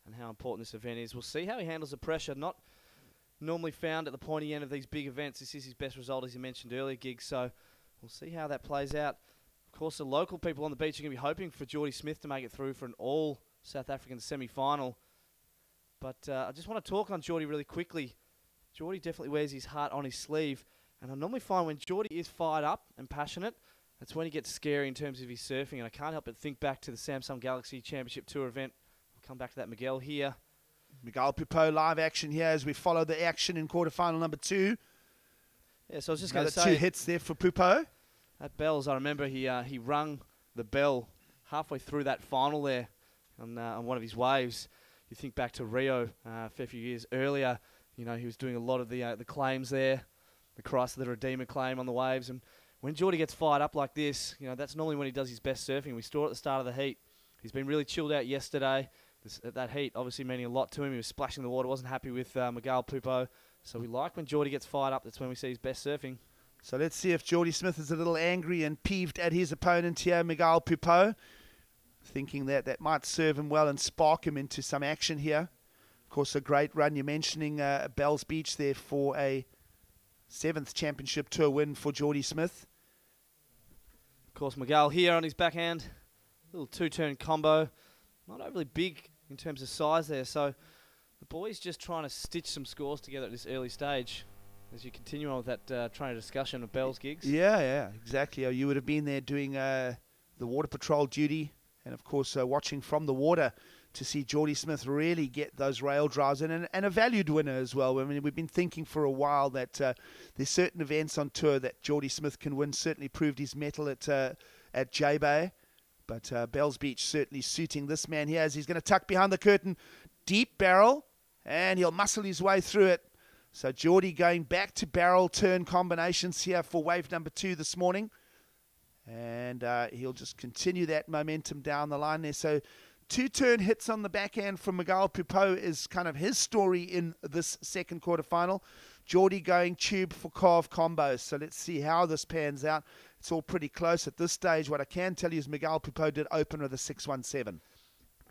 and how important this event is. We'll see how he handles the pressure. Not normally found at the pointy end of these big events. This is his best result, as you mentioned earlier, Gig, so we'll see how that plays out. Of course, the local people on the beach are going to be hoping for Jordy Smith to make it through for an all-South African semi-final. But I just want to talk on Jordy really quickly. Geordie definitely wears his heart on his sleeve. And I normally find when Geordie is fired up and passionate, that's when he gets scary in terms of his surfing. And I can't help but think back to the Samsung Galaxy Championship Tour event. We'll come back to that Miguel here. Miguel Pupo live action here as we follow the action in quarterfinal number 2. Yeah, so I was just going to say, 2 hits there for Pupo. At Bells, I remember he rung the bell halfway through that final there on one of his waves. You think back to Rio a fair few years earlier. You know, he was doing a lot of the claims there, the Christ of the Redeemer claim on the waves. And when Geordie gets fired up like this, you know, that's normally when he does his best surfing. We saw it at the start of the heat. He's been really chilled out yesterday. That heat obviously meaning a lot to him. He was splashing the water, wasn't happy with Miguel Pupo. So we like when Geordie gets fired up. That's when we see his best surfing. So let's see if Geordie Smith is a little angry and peeved at his opponent here, Miguel Pupo, thinking that might serve him well and spark him into some action here. Of course, a great run. You're mentioning Bells Beach there for a 7th championship tour win for Geordie Smith. Of course, Miguel here on his backhand. Little 2-turn combo. Not overly big in terms of size there. So the boys just trying to stitch some scores together at this early stage as you continue on with that trainer discussion of Bell's gigs. Yeah, exactly. You would have been there doing the water patrol duty and, of course, watching from the water to see Geordie Smith really get those rail drives in, and a valued winner as well. I mean, we've been thinking for a while that there's certain events on tour that Geordie Smith can win. Certainly proved his mettle at J-Bay. But Bells Beach certainly suiting this man here as he's going to tuck behind the curtain. Deep barrel, and he'll muscle his way through it. So Geordie going back to barrel turn combinations here for wave number 2 this morning. And he'll just continue that momentum down the line there. So 2-turn hits on the backhand from Miguel Pupo is kind of his story in this second quarterfinal. Geordie going tube for carve combos. So let's see how this pans out. It's all pretty close at this stage. What I can tell you is Miguel Pupo did open with a 6-1-7.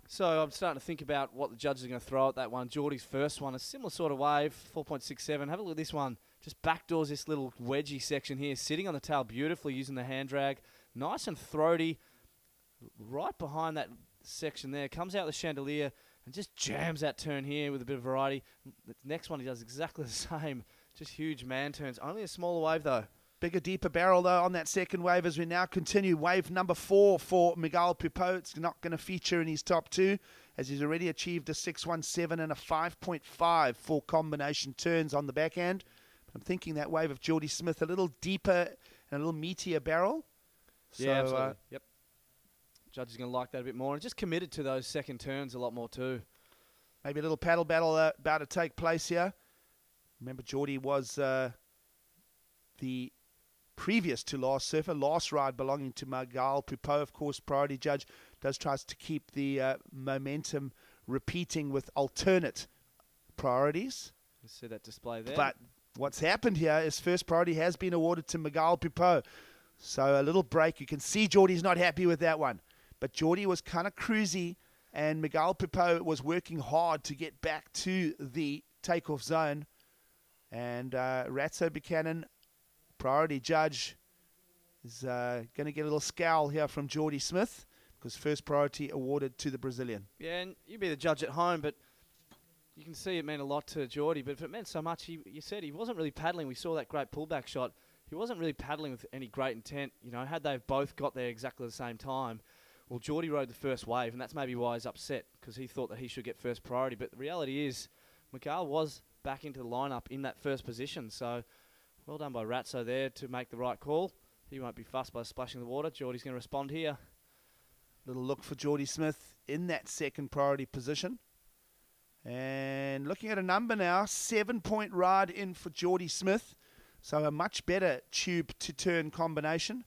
So I'm starting to think about what the judges are going to throw at that one. Geordie's first one, a similar sort of wave, 4.67. Have a look at this one. Just backdoors this little wedgie section here, sitting on the tail beautifully using the hand drag. Nice and throaty. Right behind that section there. Comes out the chandelier and just jams that turn here with a bit of variety. The next one he does exactly the same. Just huge man turns. Only a smaller wave though. Bigger, deeper barrel, though, on that second wave as we now continue. Wave number 4 for Miguel Pupo. It's not going to feature in his top 2 as he's already achieved a 6.17 and a 5.5 for combination turns on the backhand. I'm thinking that wave of Geordie Smith a little deeper and a little meatier barrel. Yeah, absolutely. Yep. Judge is going to like that a bit more. And just committed to those second turns a lot more too. Maybe a little paddle battle about to take place here. Remember, Geordie was the previous to last surfer, last ride belonging to Miguel Pupo. Of course, priority judge tries to keep the momentum repeating with alternate priorities. You see that display there. But what's happened here is first priority has been awarded to Miguel Pupo. So a little break. You can see Geordie's not happy with that one. But Geordie was kind of cruisy, and Miguel Pupo was working hard to get back to the takeoff zone. And Ratso Buchanan, priority judge, is going to get a little scowl here from Geordie Smith because first priority awarded to the Brazilian. Yeah, and you be the judge at home, but you can see it meant a lot to Geordie. But if it meant so much, you said he wasn't really paddling. We saw that great pullback shot. He wasn't really paddling with any great intent. You know, had they both got there exactly the same time, well, Geordie rode the first wave, and that's maybe why he's upset because he thought that he should get first priority. But the reality is, Miguel was back into the lineup in that first position. So well done by Ratso there to make the right call. He won't be fussed by splashing the water. Geordie's going to respond here. Little look for Geordie Smith in that second priority position. And looking at a number now, 7-point ride in for Geordie Smith. So a much better tube to turn combination.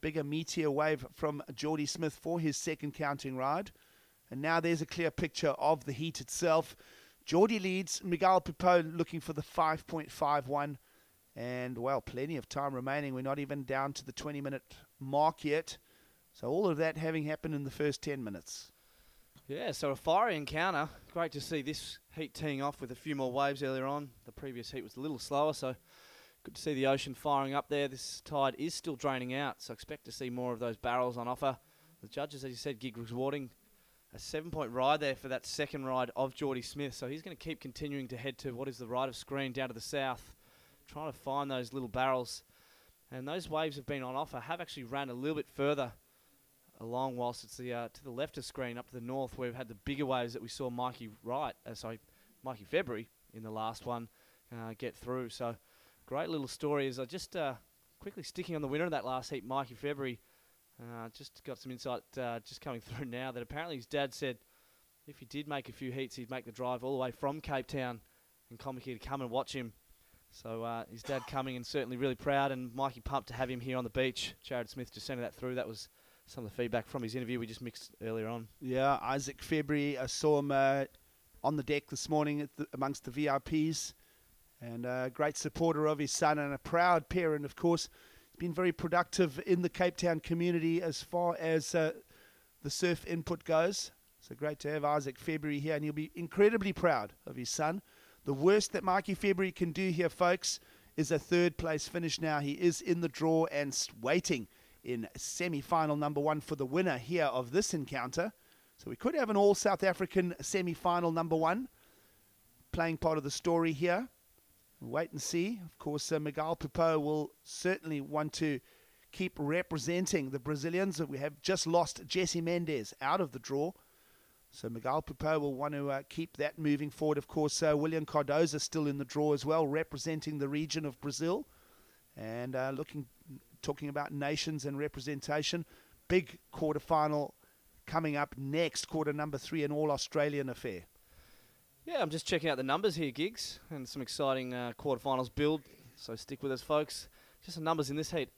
Bigger meteor wave from Geordie Smith for his second counting ride. And now there's a clear picture of the heat itself. Geordie leads, Miguel Pupo looking for the 5.51. And, well, plenty of time remaining. We're not even down to the 20-minute mark yet. So all of that having happened in the first 10 minutes. Yeah, so a fiery encounter. Great to see this heat teeing off with a few more waves earlier on. The previous heat was a little slower, so good to see the ocean firing up there. This tide is still draining out, so expect to see more of those barrels on offer. The judges, as you said, gig rewarding. a 7-point ride there for that second ride of Geordie Smith. So he's going to keep continuing to head to what is the right of screen down to the south, trying to find those little barrels. And those waves have been on offer, have actually ran a little bit further along, whilst it's the to the left of screen up to the north, where we've had the bigger waves that we saw Mikey February in the last one get through. So great little story. As I just quickly sticking on the winner of that last heat, Mikey February, just got some insight just coming through now that apparently his dad said if he did make a few heats, he'd make the drive all the way from Cape Town and Comicare to come and watch him. So his dad coming and certainly really proud, and Mikey pumped to have him here on the beach. Jared Smith just sending that through. That was some of the feedback from his interview we just mixed earlier on. Yeah, Isaac February, I saw him on the deck this morning amongst the VIPs, and a great supporter of his son and a proud parent, of course. He's been very productive in the Cape Town community as far as the surf input goes. So great to have Isaac February here, and he'll be incredibly proud of his son. The worst that Mikey February can do here, folks, is a third place finish now. He is in the draw and waiting in semi-final number 1 for the winner here of this encounter. So we could have an all South African semi-final number 1 playing part of the story here. We'll wait and see. Of course, Miguel Pupo will certainly want to keep representing the Brazilians. We have just lost Jesse Mendes out of the draw. So Miguel Pupo will want to keep that moving forward. Of course, William Cardoza still in the draw as well, representing the region of Brazil. And talking about nations and representation, big quarterfinal coming up next, quarter number 3, an all-Australian affair. Yeah, I'm just checking out the numbers here, Gigs, and some exciting quarterfinals build. So stick with us, folks. Just the numbers in this heat.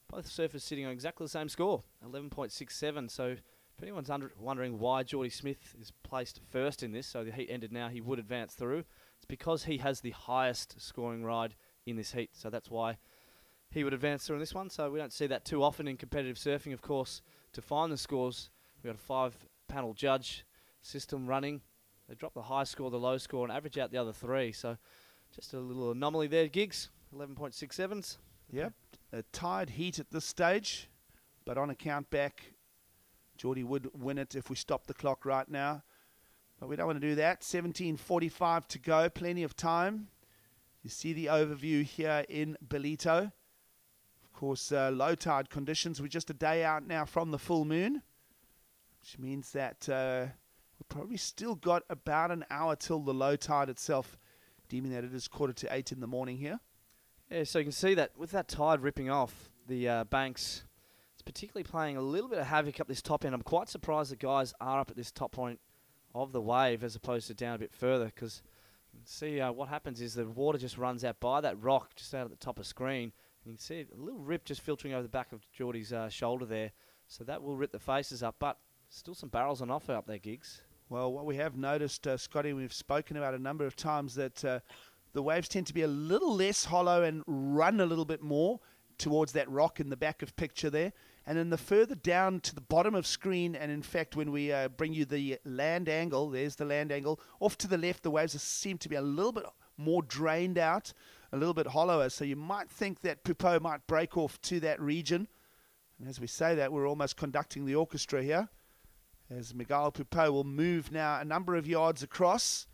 Both surfers sitting on exactly the same score, 11.67. So if anyone's wondering why Geordie Smith is placed first in this, so the heat ended now, he would advance through. It's because he has the highest scoring ride in this heat. So that's why he would advance through in this one. So we don't see that too often in competitive surfing, of course. To find the scores, we've got a 5-panel judge system running. They drop the high score, the low score, and average out the other 3. So just a little anomaly there, Gigs. 11.67s. Yep, a tied heat at this stage, but on a count back, Geordie would win it if we stop the clock right now. But we don't want to do that. 17:45 to go, plenty of time. You see the overview here in Ballito. Of course, low tide conditions. We're just a day out now from the full moon, which means that we've probably still got about an hour till the low tide itself, deeming that it is 7:45 in the morning here. Yeah, so you can see that with that tide ripping off the banks, it's particularly playing a little bit of havoc up this top end. I'm quite surprised the guys are up at this top point of the wave as opposed to down a bit further, because you can see what happens is the water just runs out by that rock just out at the top of screen. And you can see a little rip just filtering over the back of Geordie's shoulder there. So that will rip the faces up, but still some barrels on offer up there, Gigs. Well, what we have noticed, Scotty, we've spoken about a number of times that the waves tend to be a little less hollow and run a little bit more towards that rock in the back of picture there. And then the further down to the bottom of screen, and in fact when we bring you the land angle, there's the land angle, off to the left the waves seem to be a little bit more drained out, a little bit hollower. So you might think that Pupo might break off to that region. And as we say that, we're almost conducting the orchestra here, as Miguel Pupo will move now a number of yards across.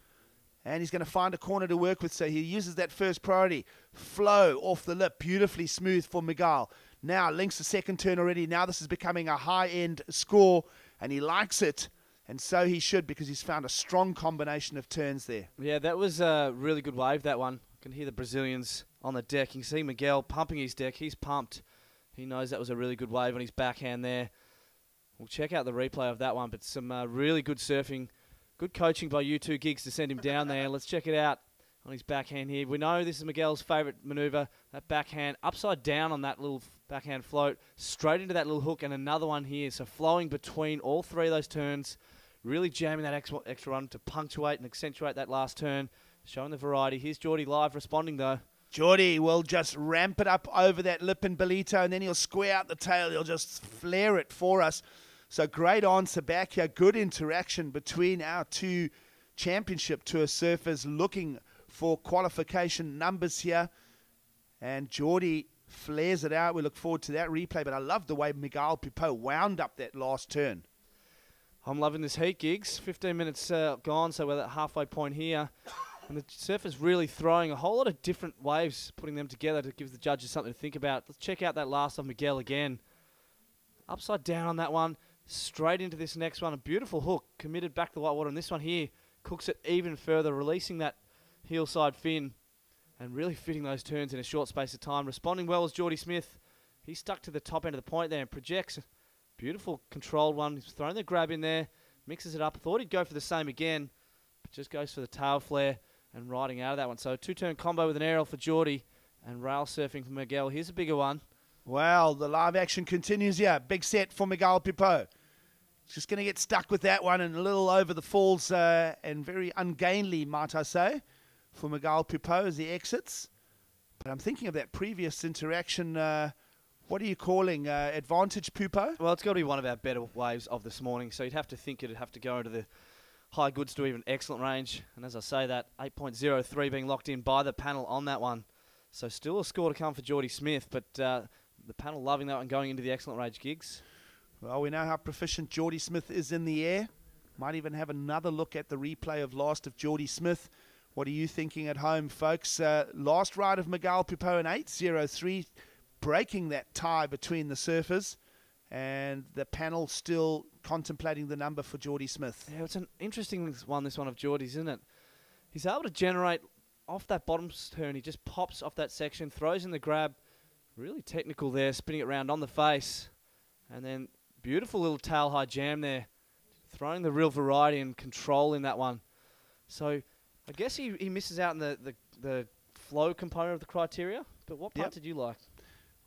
And he's going to find a corner to work with, so he uses that first priority. Flow off the lip, beautifully smooth for Miguel. Now links the second turn already. Now this is becoming a high-end score, and he likes it. And so he should, because he's found a strong combination of turns there. Yeah, that was a really good wave, that one. You can hear the Brazilians on the deck. You can see Miguel pumping his deck. He's pumped. He knows that was a really good wave on his backhand there. We'll check out the replay of that one, but some really good surfing. Good coaching by you two, Gigs, to send him down there. Let's check it out on his backhand here. We know this is Miguel's favourite manoeuvre, that backhand upside down on that little backhand float, straight into that little hook, and another one here. So flowing between all 3 of those turns, really jamming that extra run to punctuate and accentuate that last turn, showing the variety. Here's Geordie live responding, though. Geordie will just ramp it up over that lip in Ballito, and then he'll square out the tail. He'll just flare it for us. So great answer back here. Good interaction between our 2 championship tour surfers looking for qualification numbers here. And Geordie flares it out. We look forward to that replay. But I love the way Miguel Pupo wound up that last turn. I'm loving this heat, Gigs. 15 minutes gone, so we're at the halfway point here. And the surf is really throwing a whole lot of different waves, putting them together to give the judges something to think about. Let's check out that last of Miguel again. Upside down on that one, straight into this next one. A beautiful hook, committed back to the white water. And this one here cooks it even further, releasing that heel side fin and really fitting those turns in a short space of time. Responding well as Geordie Smith. He's stuck to the top end of the point there and projects. Beautiful controlled one. He's thrown the grab in there, mixes it up. Thought he'd go for the same again, but just goes for the tail flare and riding out of that one. So a two-turn combo with an aerial for Geordie and rail surfing for Miguel. Here's a bigger one. Well, the live action continues here. Big set for Miguel Pipo. Just going to get stuck with that one and a little over the falls and very ungainly, might I say, for Miguel Pipo as he exits. But I'm thinking of that previous interaction. What are you calling? Advantage Pupo? Well, it's got to be one of our better waves of this morning, so you'd have to think it'd have to go into the high goods to even excellent range. And as I say that, 8.03 being locked in by the panel on that one. So still a score to come for Geordie Smith, but the panel loving that one going into the excellent range, Gigs. Well, we know how proficient Geordie Smith is in the air. Might even have another look at the replay of last of Geordie Smith. What are you thinking at home, folks? Last ride of Miguel Pipo in 8.03, breaking that tie between the surfers, and the panel still contemplating the number for Geordie Smith. Yeah, it's an interesting one, this one of Geordie's, isn't it? He's able to generate off that bottom turn. He just pops off that section, throws in the grab. Really technical there, spinning it around on the face. And then beautiful little tail high jam there. Throwing the real variety and control in that one. So I guess he misses out in the flow component of the criteria. But what part did you like?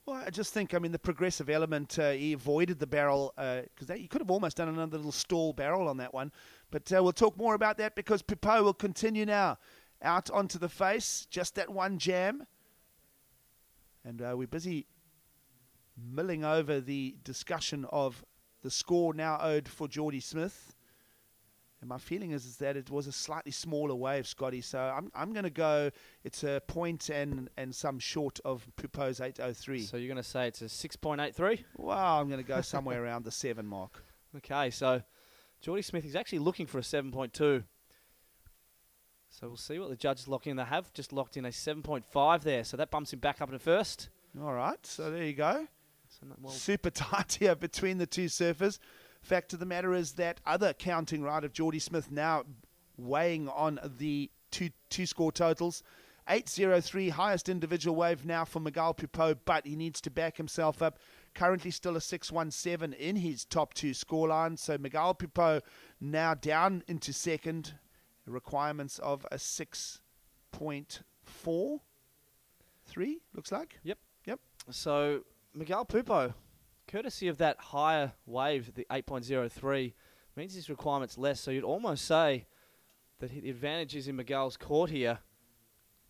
Well, I just think, I mean, the progressive element, he avoided the barrel, because he could have almost done another little stall barrel on that one. But we'll talk more about that because Pipo will continue now out onto the face, just that one jam. And we're busy milling over the discussion of the score now owed for Geordie Smith. And my feeling is that it was a slightly smaller wave, Scotty. So I'm going to go, it's a point and some short of Pipo's 8.03. So you're going to say it's a 6.83? Well, I'm going to go somewhere around the 7 mark. Okay, so Geordie Smith is actually looking for a 7.2. So we'll see what the judges lock in. They have just locked in a 7.5 there. So that bumps him back up to first. All right, so there you go. So super tight here between the two surfers. Fact of the matter is that other counting right of Geordie Smith now weighing on the two score totals. 8.03, highest individual wave now for Miguel Pipo, but he needs to back himself up. Currently still a 6.17 in his top two scoreline. So Miguel Pipo now down into second. Requirements of a 6.43, looks like. Yep. Yep. So Miguel Pipo, courtesy of that higher wave, the 8.03, means his requirement's less. So you'd almost say that the advantage is in Miguel's court here.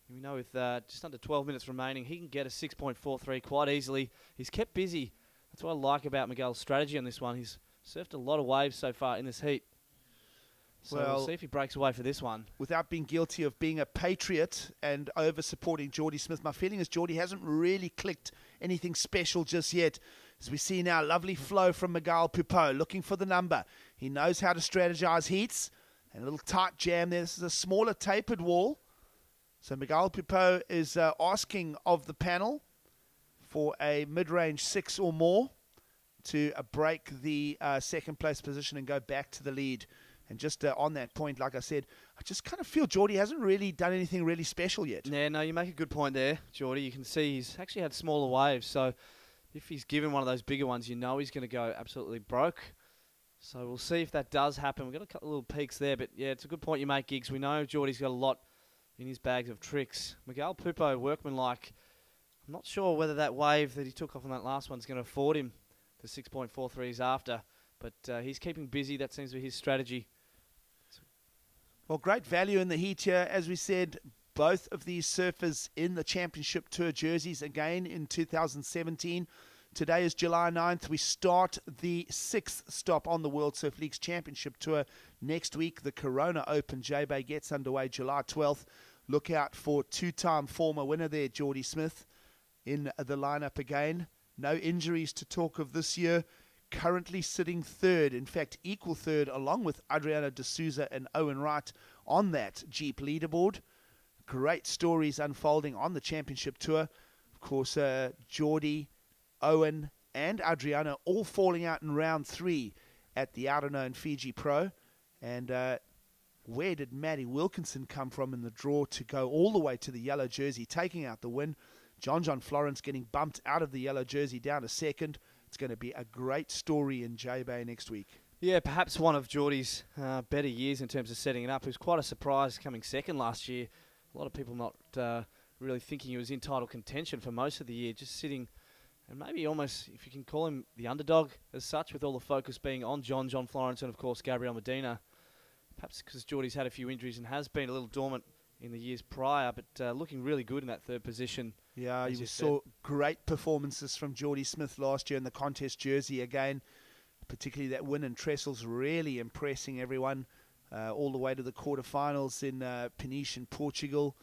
We know with just under 12 minutes remaining, he can get a 6.43 quite easily. He's kept busy. That's what I like about Miguel's strategy on this one. He's surfed a lot of waves so far in this heat. So we'll see if he breaks away for this one. Without being guilty of being a patriot and over-supporting Geordie Smith, my feeling is Geordie hasn't really clicked anything special just yet. As we see now, lovely flow from Miguel Pipo, looking for the number. He knows how to strategize heats. And a little tight jam there. This is a smaller tapered wall. So Miguel Pipo is asking of the panel for a mid-range 6 or more to break the second place position and go back to the lead. And just on that point, like I said, I just kind of feel Geordie hasn't really done anything really special yet. Yeah, no, you make a good point there, Geordie. You can see he's actually had smaller waves. So if he's given one of those bigger ones, you know he's going to go absolutely broke. So we'll see if that does happen. We've got a couple of little peaks there. But, yeah, it's a good point you make, Giggs. We know Geordie's got a lot in his bags of tricks. Miguel Pipo, workmanlike. I'm not sure whether that wave that he took off on that last one is going to afford him the 6.43s after. But he's keeping busy. That seems to be his strategy. Well, great value in the heat here. As we said, both of these surfers in the Championship Tour jerseys again in 2017. Today is July 9th. We start the 6th stop on the World Surf League's Championship Tour. Next week, the Corona Open J-Bay gets underway July 12th. Look out for two-time former winner there, Geordie Smith, in the lineup again. No injuries to talk of this year. currently sitting third, in fact, equal third, along with Adriano D'Souza and Owen Wright on that Jeep leaderboard. Great stories unfolding on the championship tour. Of course, Geordie, Owen, and Adriano all falling out in round 3 at the outer-known Fiji Pro. And where did Maddie Wilkinson come from in the draw to go all the way to the yellow jersey, taking out the win? John Florence getting bumped out of the yellow jersey down to second. It's going to be a great story in J-Bay next week. Yeah, perhaps one of Geordie's better years in terms of setting it up. It was quite a surprise coming second last year. A lot of people not really thinking he was in title contention for most of the year, just sitting, and maybe almost, if you can call him the underdog as such, with all the focus being on John Florence and, of course, Gabriel Medina. Perhaps because Geordie's had a few injuries and has been a little dormant in the years prior, but looking really good in that third position. Yeah, you saw great performances from Geordie Smith last year in the contest jersey again, particularly that win in Trestles, really impressing everyone all the way to the quarterfinals in Peniche in Portugal.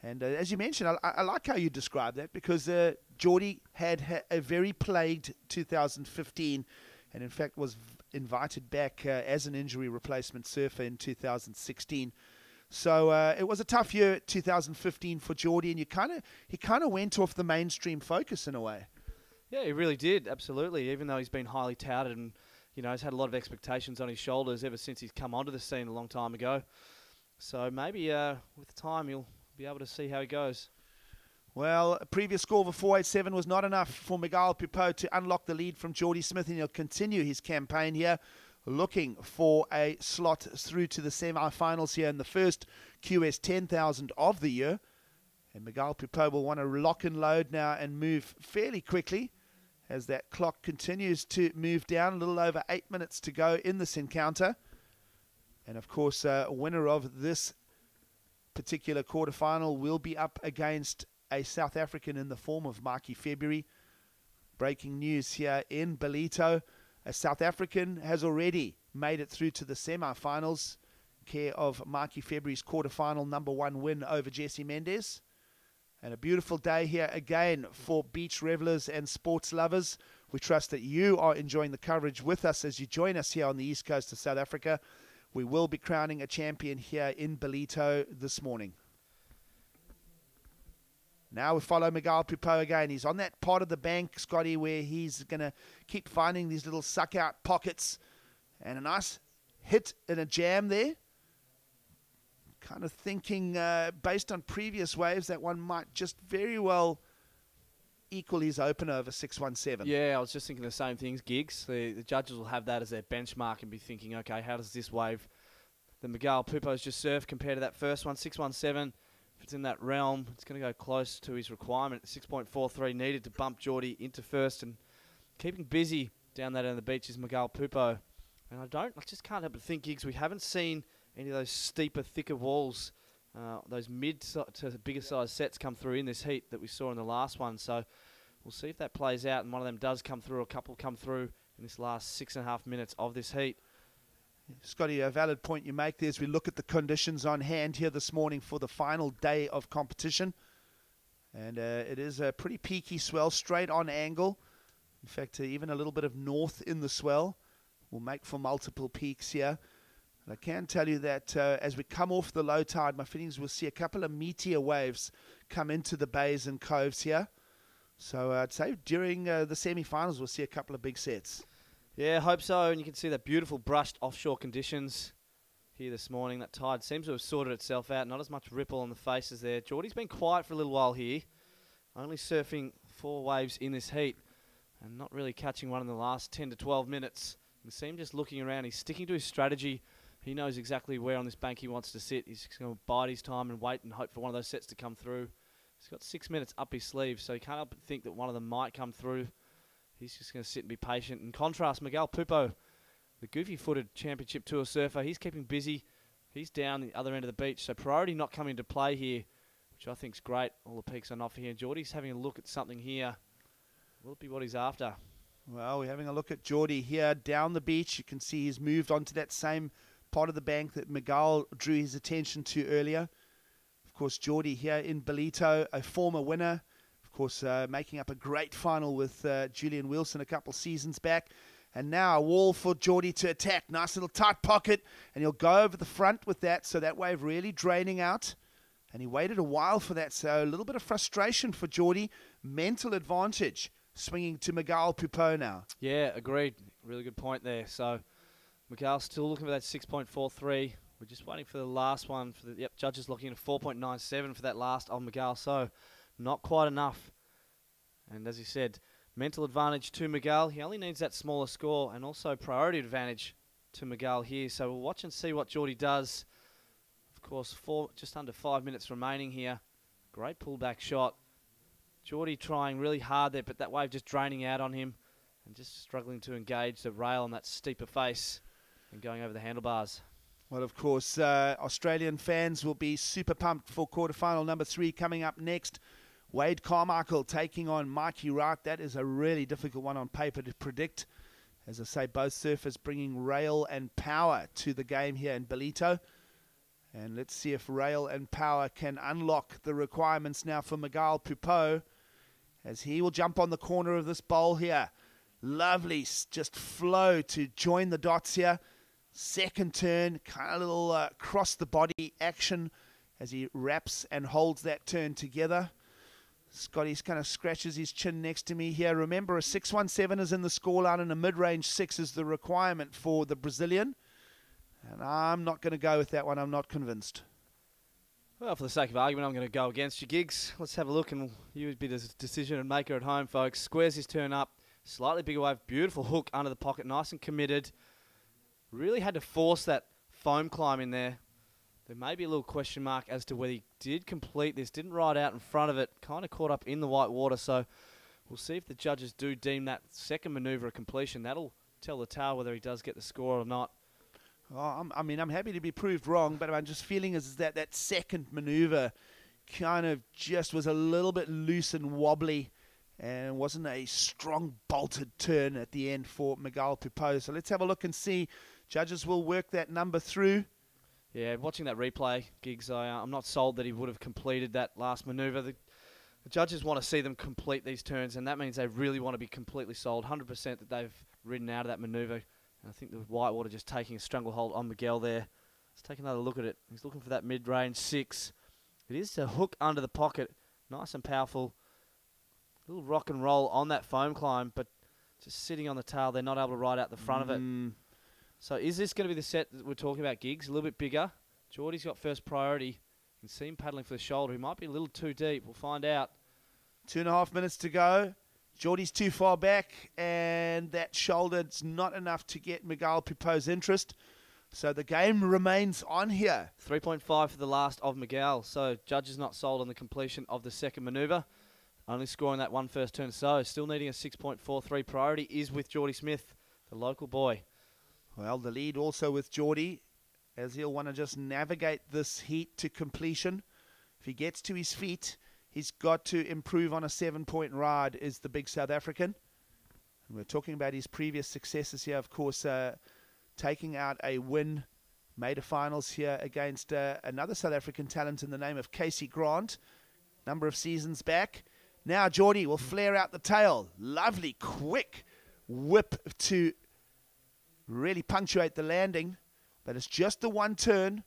And as you mentioned, I like how you describe that, because Geordie had a very plagued 2015 and in fact was invited back as an injury replacement surfer in 2016. So it was a tough year, 2015 for Geordie, and he kind of went off the mainstream focus in a way. Yeah, he really did, absolutely. Even though he's been highly touted and he's had a lot of expectations on his shoulders ever since he's come onto the scene a long time ago. So maybe with time you'll be able to see how he goes. Well, a previous score of a 487 was not enough for Miguel Pipot to unlock the lead from Geordie Smith, and he'll continue his campaign here, looking for a slot through to the semi-finals here in the first QS 10,000 of the year. And Miguel Pipot will want to lock and load now and move fairly quickly as that clock continues to move down. A little over 8 minutes to go in this encounter. And of course, a winner of this particular quarterfinal will be up against a South African in the form of Marky February. Breaking news here in Ballito. A South African has already made it through to the semi-finals, care of Marky February's quarterfinal #1 win over Jesse Mendes. And a beautiful day here again for beach revelers and sports lovers. We trust that you are enjoying the coverage with us as you join us here on the east coast of South Africa. We will be crowning a champion here in Ballito this morning. Now we follow Miguel Pipot again. He's on that part of the bank, Scotty, where he's going to keep finding these little suck-out pockets. And a nice hit and a jam there. Kind of thinking, based on previous waves, that one might just very well equal his opener over 617. Yeah, I was just thinking the same things, Gigs. The judges will have that as their benchmark and be thinking, okay, how does this wave that Miguel Pipot's just surfed compare to that first one, 617? If it's in that realm, it's going to go close to his requirement. 6.43 needed to bump Geordie into first, and keeping busy down that end of the beach is Miguel Pipot. And I just can't help but think, Gigs, we haven't seen any of those steeper, thicker walls, those mid to bigger size sets come through in this heat that we saw in the last one. So we'll see if that plays out and one of them does come through, or a couple come through in this last 6.5 minutes of this heat. Scotty, a valid point you make there as we look at the conditions on hand here this morning for the final day of competition. And it is a pretty peaky swell, straight on angle. In fact, even a little bit of north in the swell will make for multiple peaks here. And I can tell you that as we come off the low tide, my feelings will see a couple of meteor waves come into the bays and coves here. So I'd say during the semi-finals, we'll see a couple of big sets. Yeah, I hope so. And you can see that beautiful brushed offshore conditions here this morning. That tide seems to have sorted itself out. Not as much ripple on the faces there. Geordie's been quiet for a little while here. Only surfing 4 waves in this heat and not really catching one in the last 10 to 12 minutes. You can see him just looking around. He's sticking to his strategy. He knows exactly where on this bank he wants to sit. He's just going to bide his time and wait and hope for one of those sets to come through. He's got 6 minutes up his sleeve, so you can't help but think that one of them might come through. He's just going to sit and be patient. In contrast, Miguel Pipot, the goofy-footed championship tour surfer, he's keeping busy. He's down the other end of the beach, so priority not coming into play here, which I think is great. All the peaks on offer here. Geordie's having a look at something here. Will it be what he's after? Well, we're having a look at Geordie here down the beach. You can see he's moved onto that same part of the bank that Miguel drew his attention to earlier. Of course, Geordie here in Ballito, a former winner. Of course, making up a great final with Julian Wilson a couple seasons back. And now a wall for Geordie to attack. Nice little tight pocket. And he'll go over the front with that. So that wave really draining out. And he waited a while for that. So a little bit of frustration for Geordie. Mental advantage. Swinging to Miguel Pupo now. Yeah, agreed. Really good point there. So Miguel still looking for that 6.43. We're just waiting for the last one. For the judges looking at 4.97 for that last on Miguel. So not quite enough. And as he said, mental advantage to Miguel. He only needs that smaller score, and also priority advantage to Miguel here. So we'll watch and see what Geordie does. Of course, just under 5 minutes remaining here. Great pullback shot. Geordie trying really hard there, but that wave just draining out on him and just struggling to engage the rail on that steeper face and going over the handlebars. Well, of course, Australian fans will be super pumped for quarterfinal number 3 coming up next. Wade Carmichael taking on Mikey Wright. That is a really difficult one on paper to predict. As I say, both surfers bringing rail and power to the game here in Ballito. And let's see if rail and power can unlock the requirements now for Miguel Pupo, as he will jump on the corner of this bowl here. Lovely, just flow to join the dots here. Second turn, kind of little cross the body action as he wraps and holds that turn together. Scotty's kind of scratches his chin next to me here. Remember, a 6.17 is in the scoreline and a mid-range 6 is the requirement for the Brazilian. And I'm not going to go with that one. I'm not convinced. Well, for the sake of argument, I'm going to go against you, Giggs. Let's have a look, and you would be the decision maker at home, folks. Squares his turn up. Slightly bigger wave. Beautiful hook under the pocket. Nice and committed. Really had to force that foam climb in there. There may be a little question mark as to whether he did complete this. Didn't ride out in front of it. Kind of caught up in the white water. So we'll see if the judges do deem that second manoeuvre a completion. That'll tell the tale whether he does get the score or not. Oh, I'm happy to be proved wrong, but I'm just feeling is that second manoeuvre kind of just was a little bit loose and wobbly, and wasn't a strong bolted turn at the end for Miguel Pupo. So let's have a look and see. Judges will work that number through. Yeah, watching that replay, Giggs, I'm not sold that he would have completed that last manoeuvre. The judges want to see them complete these turns, and that means they really want to be completely sold, 100% that they've ridden out of that manoeuvre. And I think the whitewater just taking a stranglehold on Miguel there. Let's take another look at it. He's looking for that mid-range 6. It is a hook under the pocket, nice and powerful. Little rock and roll on that foam climb, but just sitting on the tail, they're not able to ride out the front of it. So is this going to be the set that we're talking about, Giggs? A little bit bigger. Geordie's got first priority. You can see him paddling for the shoulder. He might be a little too deep. We'll find out. 2.5 minutes to go. Geordie's too far back, and that shoulder's not enough to get Miguel Pupo's interest. So the game remains on here. 3.5 for the last of Miguel. So judges not sold on the completion of the second manoeuvre. Only scoring that one first turn. So still needing a 6.43 priority is with Geordie Smith, the local boy. Well, the lead also with Geordie, as he'll want to just navigate this heat to completion. If he gets to his feet, he's got to improve on a 7-point ride, is the big South African. And we're talking about his previous successes here, of course, taking out a win, made a finals here against another South African talent in the name of Casey Grant, number of seasons back. Now Geordie will flare out the tail. Lovely, quick whip to really punctuate the landing, but it's just the one turn.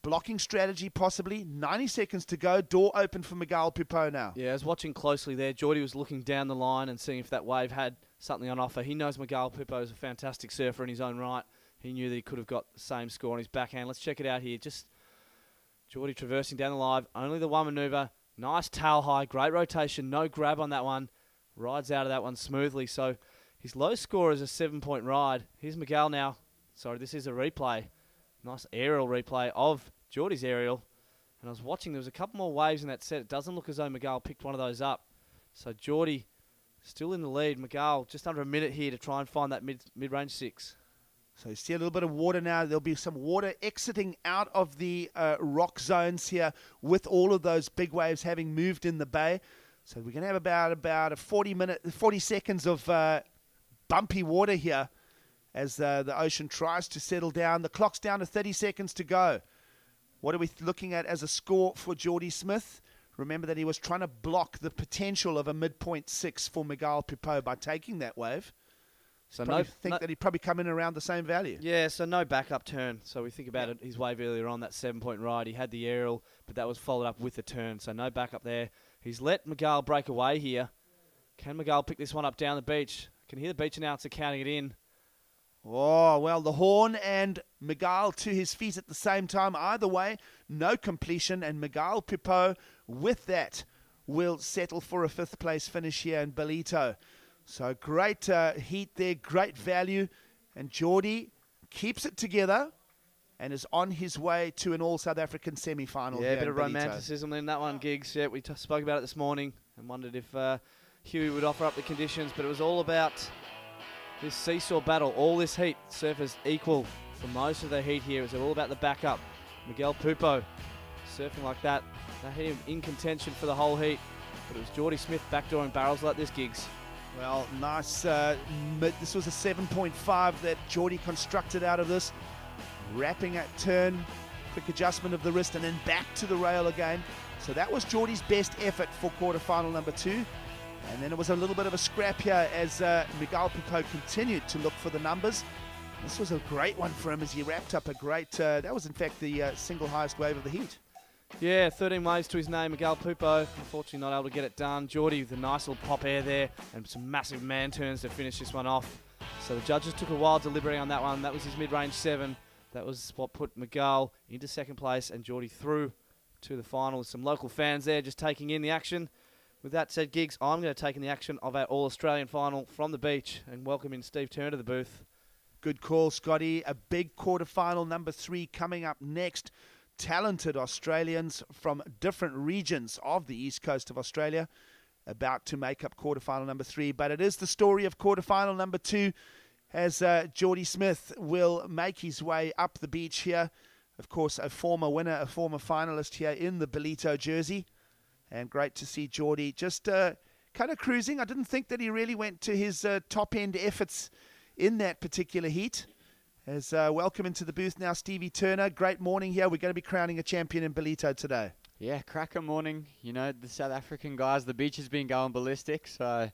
Blocking strategy possibly. 90 seconds to go. Door open for Miguel Pupo now. Yeah, I was watching closely there. Geordie was looking down the line and seeing if that wave had something on offer. He knows Miguel Pupo is a fantastic surfer in his own right. He knew that he could have got the same score on his backhand. Let's check it out here. Just Geordie traversing down the line. Only the one manoeuvre. Nice tail high. Great rotation. No grab on that one. Rides out of that one smoothly. So his low score is a 7-point ride. Here's Miguel now. Sorry, this is a replay. Nice aerial replay of Geordie's aerial. And I was watching, there was a couple more waves in that set. It doesn't look as though Miguel picked one of those up. So Geordie still in the lead. Miguel just under a minute here to try and find that mid-range 6. So you see a little bit of water now. There'll be some water exiting out of the rock zones here with all of those big waves having moved in the bay. So we're going to have about a 40 seconds of bumpy water here as the ocean tries to settle down. The clock's down to 30 seconds to go. What are we looking at as a score for Geordie Smith? Remember that he was trying to block the potential of a midpoint 6 for Miguel Pupo by taking that wave. So think that he'd probably come in around the same value. Yeah, so no backup turn. So we think about it, his wave earlier on, that 7-point ride. He had the aerial, but that was followed up with the turn. So no backup there. He's let Miguel break away here. Can Miguel pick this one up down the beach? Can hear the beach announcer counting it in. Oh, well, the horn and Miguel to his feet at the same time. Either way, no completion. And Miguel Pipo, with that, will settle for a 5th place finish here in Ballito. So great heat there, great value. And Geordie keeps it together and is on his way to an all-South African semi-final. Yeah, here a bit in of Ballito. romanticism in that one, Giggs. Yeah, we spoke about it this morning and wondered if Huey would offer up the conditions, but it was all about this seesaw battle. All this heat, surfers equal for most of the heat here. It was all about the backup. Miguel Pupo surfing like that. That hit him in contention for the whole heat, but it was Geordie Smith backdooring barrels like this, Giggs. Well, nice. This was a 7.5 that Geordie constructed out of this. Wrapping at turn, quick adjustment of the wrist, and then back to the rail again. So that was Geordie's best effort for quarterfinal number 2. And then it was a little bit of a scrap here as Miguel Pipo continued to look for the numbers. This was a great one for him as he wrapped up a great, that was in fact the single highest wave of the heat. Yeah, 13 waves to his name, Miguel Pupo. Unfortunately not able to get it done. Geordie with a nice little pop air there and some massive man turns to finish this one off. So the judges took a while deliberating on that one. That was his mid-range 7. That was what put Miguel into 2nd place and Geordie through to the final. Some local fans there just taking in the action. With that said, Giggs, I'm going to take in the action of our All-Australian final from the beach and welcome in Steve Turner to the booth. Good call, Scotty. A big quarterfinal number 3 coming up next. Talented Australians from different regions of the east coast of Australia about to make up quarterfinal number 3. But it is the story of quarterfinal number 2 as Geordie Smith will make his way up the beach here. Of course, a former winner, a former finalist here in the Ballito jersey. And great to see Geordie just kind of cruising. I didn't think that he really went to his top-end efforts in that particular heat. As welcome into the booth now, Stevie Turner. Great morning here. We're going to be crowning a champion in Ballito today. Yeah, cracker morning. You know, the South African guys, the beach has been going ballistic. So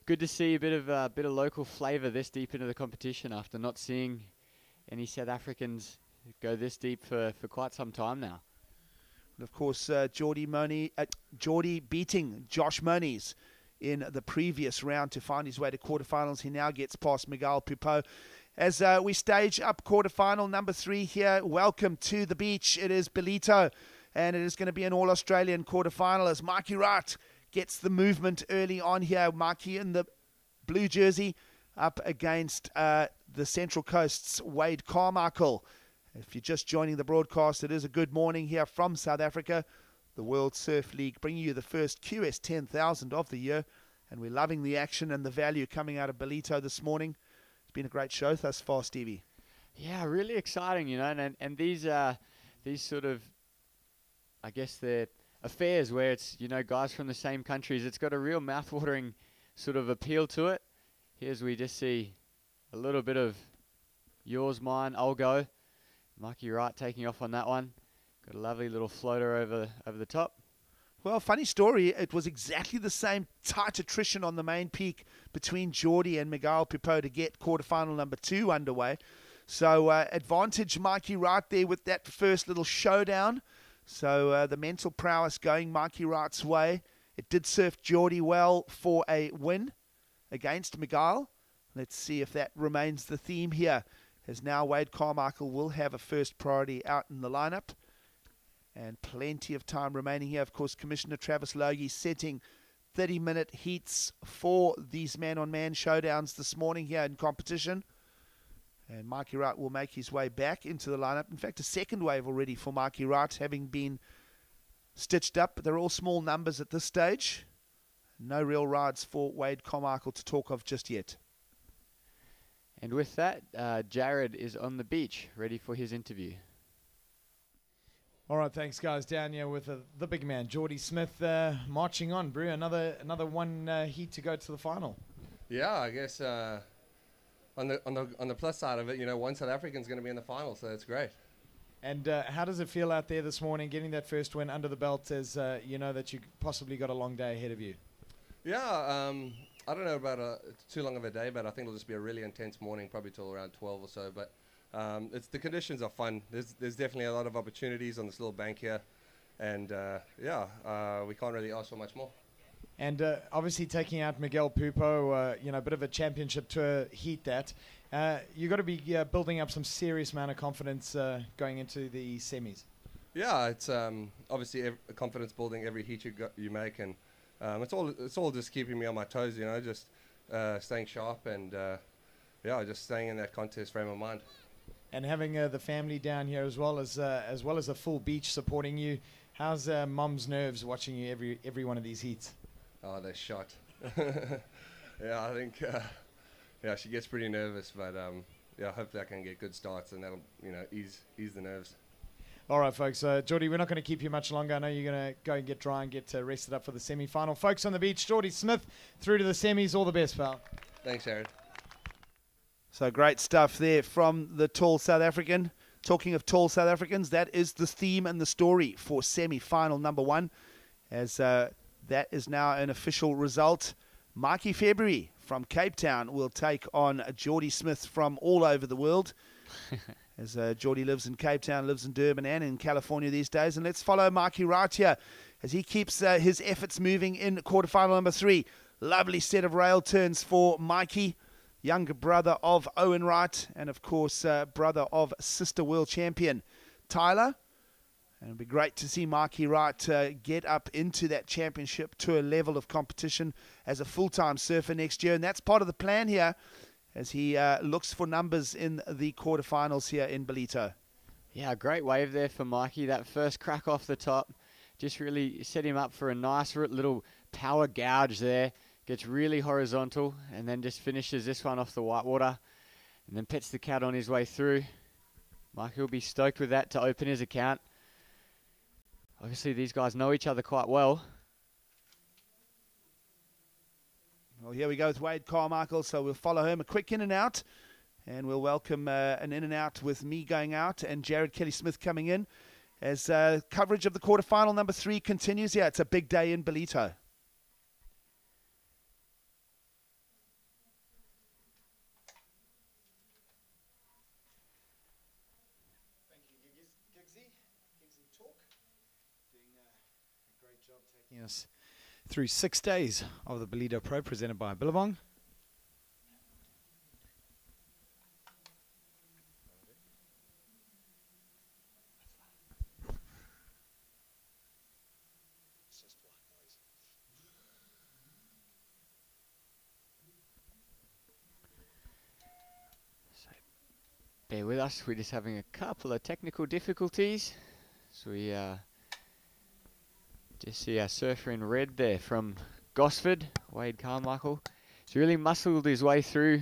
good to see a bit of local flavour this deep into the competition after not seeing any South Africans go this deep for quite some time now. And of course, Geordie beating Josh Moniz in the previous round to find his way to quarterfinals. He now gets past Miguel Pupo. As we stage up quarterfinal number 3 here, welcome to the beach. It is Ballito, and it is going to be an All-Australian quarterfinal as Mikey Wright gets the movement early on here. Mikey in the blue jersey up against the Central Coast's Wade Carmichael. If you're just joining the broadcast, it is a good morning here from South Africa. The World Surf League bringing you the first QS 10,000 of the year, and we're loving the action and the value coming out of Ballito this morning. Been a great show thus far, Stevie. Yeah, really exciting, you know, and these sort of, I guess they're affairs where it's, you know, guys from the same countries. It's got a real mouth-watering sort of appeal to it. Here's we just see a little bit of yours, mine, I'll go. Mikey Wright taking off on that one. Got a lovely little floater over the top. Well, funny story, it was exactly the same tight attrition on the main peak between Geordie and Miguel Pupo to get quarterfinal number 2 underway. So advantage Mikey Wright there with that first little showdown. So the mental prowess going Mikey Wright's way. It did surf Geordie well for a win against Miguel. Let's see if that remains the theme here, as now Wade Carmichael will have a first priority out in the lineup. And plenty of time remaining here. Of course, Commissioner Travis Logie setting 30-minute heats for these man-on-man showdowns this morning here in competition. And Mikey Wright will make his way back into the lineup. In fact, a second wave already for Mikey Wright, having been stitched up. But they're all small numbers at this stage. No real rides for Wade Carmichael to talk of just yet. And with that, Jared is on the beach, ready for his interview. All right, thanks, guys. Down here with the big man, Geordie Smith, marching on. Brew, another one heat to go to the final. Yeah, I guess on the plus side of it, you know, one South African's going to be in the final, so that's great. And how does it feel out there this morning, getting that first win under the belt, as you know that you possibly got a long day ahead of you? Yeah, I don't know about too long of a day, but I think it'll just be a really intense morning, probably till around 12 or so. But it's the conditions are fun. There's definitely a lot of opportunities on this little bank here, and we can't really ask for much more. And obviously taking out Miguel Pupo, you know, a bit of a championship tour heat that. You got to be building up some serious amount of confidence going into the semis. Yeah, it's obviously confidence building every heat you make, and it's all just keeping me on my toes, you know, just staying sharp and just staying in that contest frame of mind. And having the family down here as well as a full beach supporting you. How's Mum's nerves watching you every one of these heats? Oh, they're shot. Yeah, I think she gets pretty nervous, but hopefully I can get good starts and that'll ease the nerves. All right, folks. Geordie, we're not going to keep you much longer. I know you're going to go and get dry and get rested up for the semi-final. Folks on the beach, Geordie Smith through to the semis. All the best, pal. Thanks, Jared. So great stuff there from the tall South African. Talking of tall South Africans, that is the theme and the story for semi-final number 1, as that is now an official result. Mikey February from Cape Town will take on Geordie Smith from all over the world. As Geordie lives in Cape Town, lives in Durban and in California these days. And let's follow Mikey right here as he keeps his efforts moving in quarterfinal number 3. Lovely set of rail turns for Mikey, younger brother of Owen Wright, and of course brother of sister world champion Tyler. And it'll be great to see Mikey Wright get up into that championship tour level of competition as a full-time surfer next year. And that's part of the plan here, as he looks for numbers in the quarterfinals here in Ballito. Yeah, great wave there for Mikey. That first crack off the top just really set him up for a nice little power gouge there. Gets really horizontal and then just finishes this one off the whitewater and then pets the cat on his way through. Mikey will be stoked with that to open his account. Obviously, these guys know each other quite well. Well, here we go with Wade Carmichael, so we'll follow him a quick in and out, and we'll welcome an in and out with me going out and Jared Kelly-Smith coming in as coverage of the quarterfinal number 3 continues. Yeah, it's a big day in Ballito. Thank you, Giggsy Talk. Doing a great job taking us through 6 days of the Ballito Pro presented by Billabong. So bear with us, we're just having a couple of technical difficulties. So we just see our surfer in red there from Gosford, Wade Carmichael. He's really muscled his way through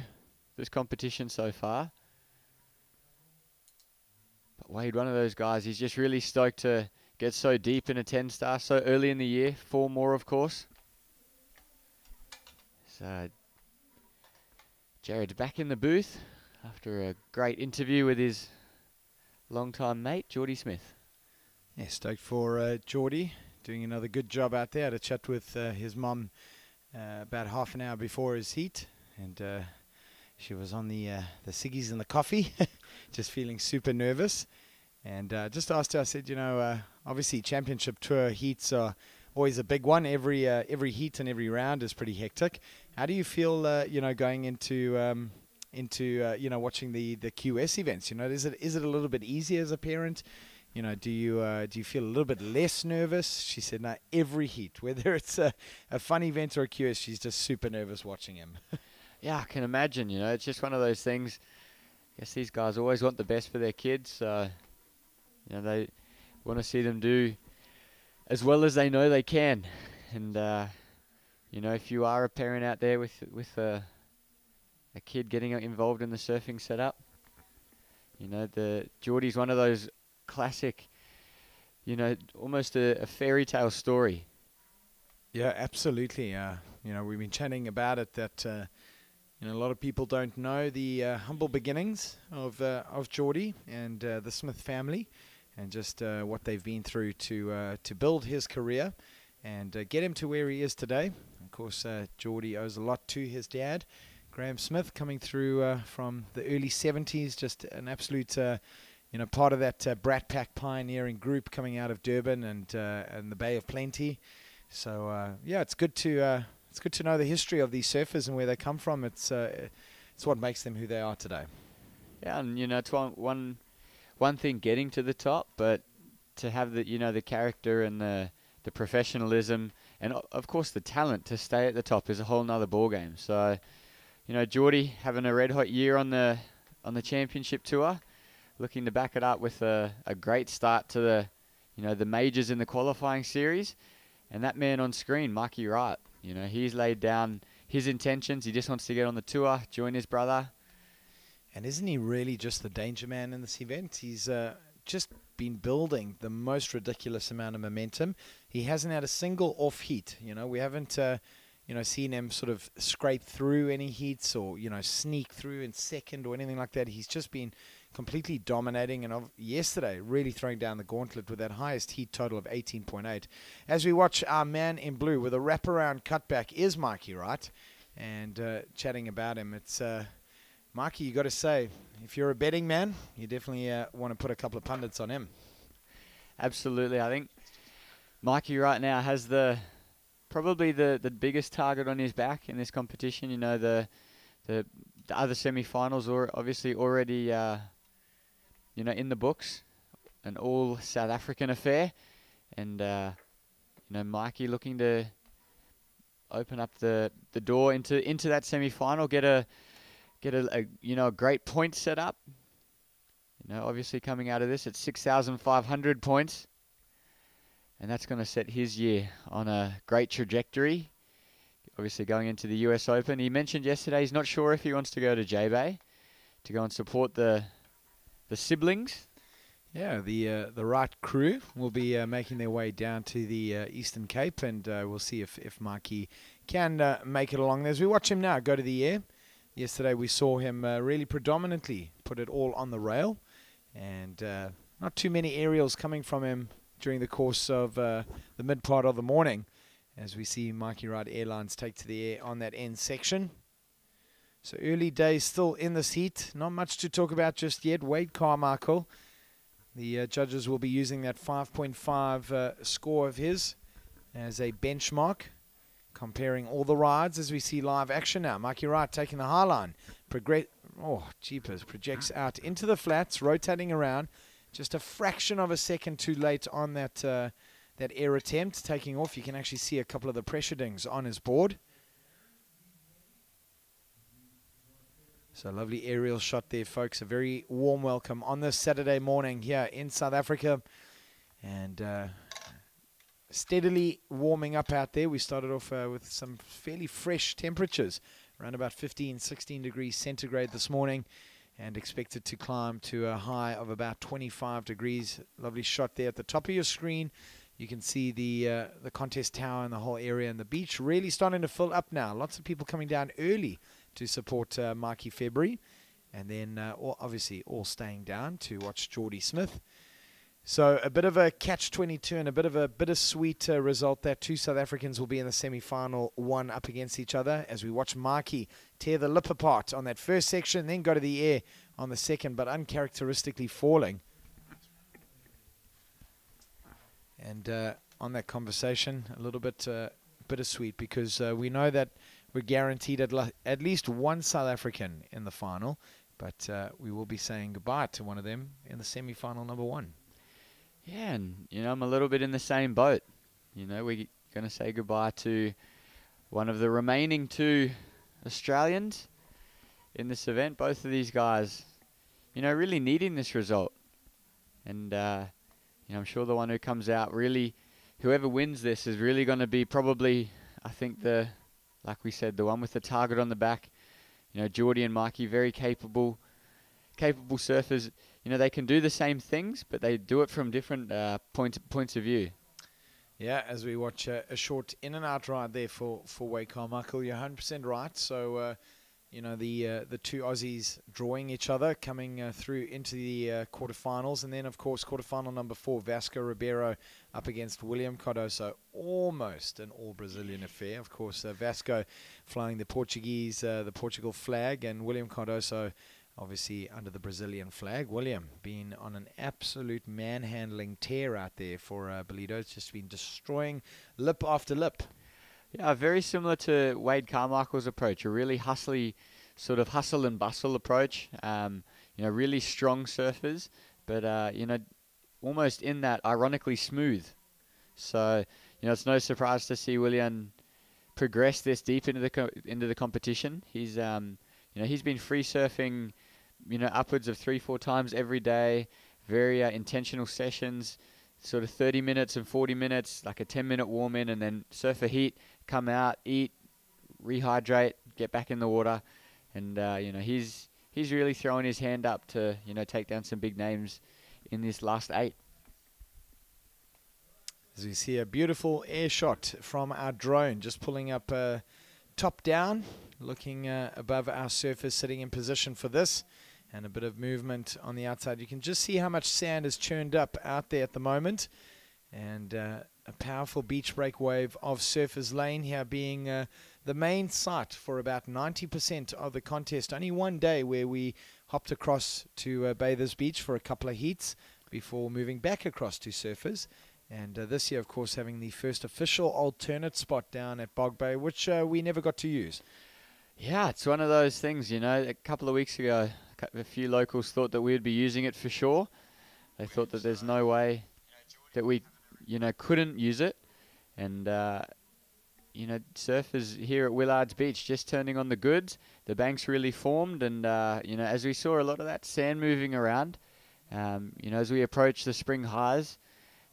this competition so far. But Wade, one of those guys, he's just really stoked to get so deep in a 10-star so early in the year. 4 more, of course. So Jared's back in the booth after a great interview with his longtime mate, Geordie Smith. Yeah, stoked for Geordie. Doing another good job out there. I had a chat with his mum about half an hour before his heat, and she was on the ciggies and the coffee, just feeling super nervous. And just asked her, I said, obviously championship tour heats are always a big one. Every heat and every round is pretty hectic. How do you feel, going into watching the QS events? Is it a little bit easier as a parent? Do you feel a little bit less nervous? She said, no, every heat, whether it's a fun event or a QS, she's just super nervous watching him. Yeah, I can imagine, it's just one of those things. I guess these guys always want the best for their kids. They want to see them do as well as they know they can. And, if you are a parent out there with a kid getting involved in the surfing setup, the Geordie's one of those classic, almost a fairy tale story. Yeah, absolutely. We've been chatting about it that a lot of people don't know the humble beginnings of Geordie and the Smith family, and just what they've been through to build his career and get him to where he is today. Of course, Geordie owes a lot to his dad, Graham Smith, coming through from the early 70s, just an absolute, part of that Brat Pack pioneering group coming out of Durban and the Bay of Plenty. So it's good to know the history of these surfers and where they come from. It's what makes them who they are today. Yeah, and it's one thing getting to the top, but to have the character and the professionalism and of course the talent to stay at the top is a whole nother ball game. So Geordie having a red hot year on the championship tour, looking to back it up with a great start to the majors in the qualifying series. And that man on screen, Mikey Wright, he's laid down his intentions. He just wants to get on the tour, join his brother. And isn't he really just the danger man in this event? He's just been building the most ridiculous amount of momentum. He hasn't had a single off heat. We haven't seen him sort of scrape through any heats or sneak through in second or anything like that. He's just been completely dominating, and yesterday really throwing down the gauntlet with that highest heat total of 18.8. As we watch our man in blue with a wraparound cutback is Mikey Wright, and chatting about him, it's Mikey, you got to say, if you're a betting man, you definitely want to put a couple of pundits on him. Absolutely. I think Mikey right now has probably the biggest target on his back in this competition. The other semi-finals are obviously already in the books, an all South African affair, and Mikey looking to open up the door into that semi-final, get a great point set up. Obviously coming out of this at 6,500 points, and that's going to set his year on a great trajectory. Obviously going into the US Open. He mentioned yesterday he's not sure if he wants to go to J-Bay to go and support the siblings. Yeah, the Wright crew will be making their way down to the Eastern Cape, and we'll see if Mikey can make it along. As we watch him now go to the air, yesterday we saw him really predominantly put it all on the rail, and not too many aerials coming from him during the course of the mid part of the morning, as we see Mikey Wright Airlines take to the air on that end section. So early days still in this heat. Not much to talk about just yet. Wade Carmichael, the judges will be using that 5.5 score of his as a benchmark, comparing all the rides as we see live action now. Mikey Wright taking the high line. Projects out into the flats, rotating around. Just a fraction of a second too late on that air attempt. Taking off, you can actually see a couple of the pressure dings on his board. So lovely aerial shot there, folks. A very warm welcome on this Saturday morning here in South Africa. And steadily warming up out there. We started off with some fairly fresh temperatures, around about 15, 16 degrees centigrade this morning, and expected to climb to a high of about 25 degrees. Lovely shot there at the top of your screen. You can see the contest tower and the whole area, and the beach really starting to fill up now. Lots of people coming down early to support Mikey February, and then obviously all staying down to watch Geordie Smith. So a bit of a catch-22 and a bit of a bittersweet result that two South Africans will be in the semi-final, one up against each other, as we watch Mikey tear the lip apart on that first section, then go to the air on the second, but uncharacteristically falling. And on that conversation, a little bit bittersweet, because we know that we're guaranteed at least one South African in the final, but we will be saying goodbye to one of them in the semi-final number one. Yeah, and I'm a little bit in the same boat. We're going to say goodbye to one of the remaining two Australians in this event. Both of these guys, really needing this result. And, I'm sure the one who comes out really, whoever wins this is really going to be probably, I think, like we said, the one with the target on the back. Geordie and Mikey, very capable surfers. They can do the same things, but they do it from different points of view. Yeah, as we watch a short in and out ride there for Wade Carmichael, you're 100% right. So you know, the two Aussies drawing each other, coming through into the quarterfinals. And then, of course, quarterfinal number 4, Vasco Ribeiro up against William Cardoso. Almost an all-Brazilian affair. Of course, Vasco flying the Portugal flag, and William Cardoso obviously under the Brazilian flag. William being on an absolute manhandling tear out there for Ballito. It's just been destroying lip after lip. Yeah, very similar to Wade Carmichael's approach, a really hustly, sort of hustle and bustle approach. You know, really strong surfers, but you know, almost in that ironically smooth. So, you know, it's no surprise to see William progress this deep into the competition. He's you know, he's been free surfing, you know, upwards of 3-4 times every day. Very intentional sessions, sort of 30 minutes and 40 minutes, like a 10-minute warm in, and then surf a heat, come out, eat, rehydrate, get back in the water, and you know, he's really throwing his hand up to, you know, take down some big names in this last 8. As we see a beautiful air shot from our drone, just pulling up top down, looking above our surfers sitting in position for this, and a bit of movement on the outside. You can just see how much sand is churned up out there at the moment, and a powerful beach break wave of Surfers Lane here being the main site for about 90% of the contest. Only one day where we hopped across to Bathers Beach for a couple of heats before moving back across to Surfers. And this year, of course, having the first official alternate spot down at Bog Bay, which we never got to use. Yeah, it's one of those things, you know. A couple of weeks ago, a few locals thought that we'd be using it for sure. They thought that there's no way that we, you know, couldn't use it. And, you know, surfers here at Willard's Beach just turning on the goods. The bank's really formed, and, you know, as we saw a lot of that sand moving around, you know, as we approach the spring highs,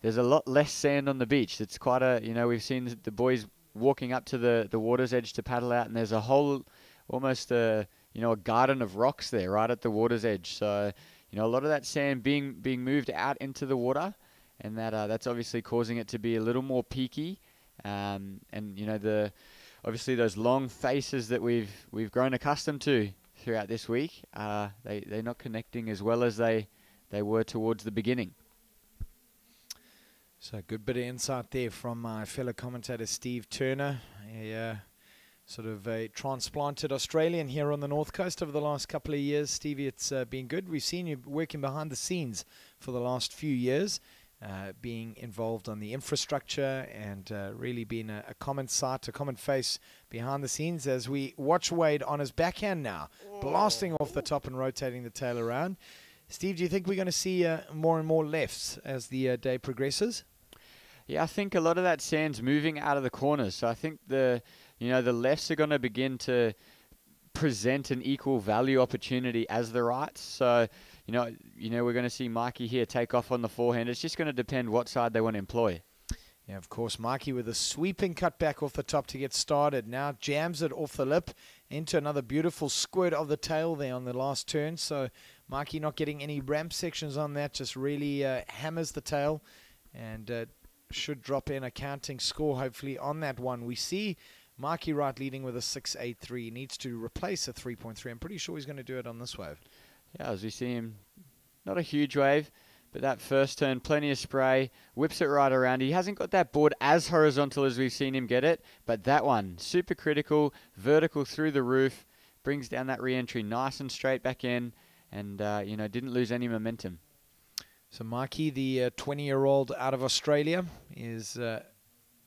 there's a lot less sand on the beach. It's quite a, you know, we've seen the boys walking up to the water's edge to paddle out, and there's a whole, almost a, you know, a garden of rocks there right at the water's edge. So, you know, a lot of that sand being moved out into the water, and that's obviously causing it to be a little more peaky. And you know, obviously those long faces that we've grown accustomed to throughout this week, they're not connecting as well as they were towards the beginning. So a good bit of insight there from my fellow commentator Steve Turner, a sort of a transplanted Australian here on the North Coast over the last couple of years. Stevie, it's been good. We've seen you working behind the scenes for the last few years, being involved on the infrastructure, and really being a common sight, a common face behind the scenes as we watch Wade on his backhand now, blasting off the top and rotating the tail around. Steve, do you think we're going to see more and more lefts as the day progresses? Yeah, I think a lot of that sand's moving out of the corners. So I think the lefts are going to begin to present an equal value opportunity as the rights. So, you know, we're going to see Mikey here take off on the forehand. It's just going to depend what side they want to employ. Yeah, of course, Mikey with a sweeping cutback off the top to get started. Now jams it off the lip into another beautiful squirt of the tail there on the last turn. So Mikey not getting any ramp sections on that, just really hammers the tail, and should drop in a counting score hopefully on that one. We see Mikey Wright leading with a 6.83. Needs to replace a 3.3. I'm pretty sure he's going to do it on this wave. Yeah, as we see him, not a huge wave, but that first turn, plenty of spray, whips it right around. He hasn't got that board as horizontal as we've seen him get it, but that one, super critical, vertical through the roof, brings down that re-entry nice and straight back in, and, you know, didn't lose any momentum. So Mikey, the 20-year-old out of Australia, is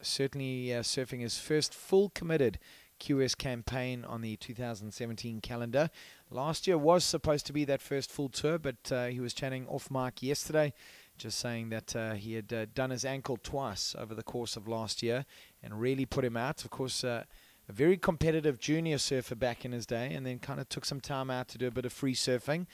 certainly surfing his first full committed QS campaign on the 2017 calendar. Last year was supposed to be that first full tour, but he was chatting off mic yesterday, just saying that he had done his ankle twice over the course of last year and really put him out. Of course, a very competitive junior surfer back in his day, and then kind of took some time out to do a bit of free surfing.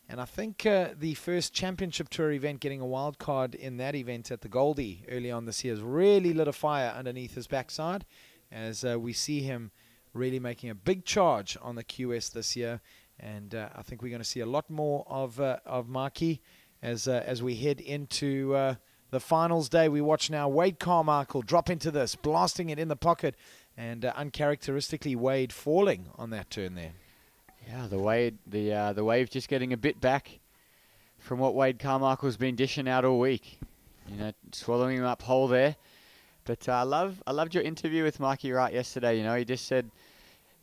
And I think the first championship tour event, getting a wild card in that event at the Goldie early on this year, has really lit a fire underneath his backside, as we see him really making a big charge on the QS this year. And I think we're going to see a lot more of Mikey as we head into the finals day. We watch now Wade Carmichael drop into this, blasting it in the pocket, and uncharacteristically Wade falling on that turn there. Yeah, the wave just getting a bit back from what Wade Carmichael's been dishing out all week. You know, swallowing him up whole there. But I loved your interview with Mikey Wright yesterday. You know, he just said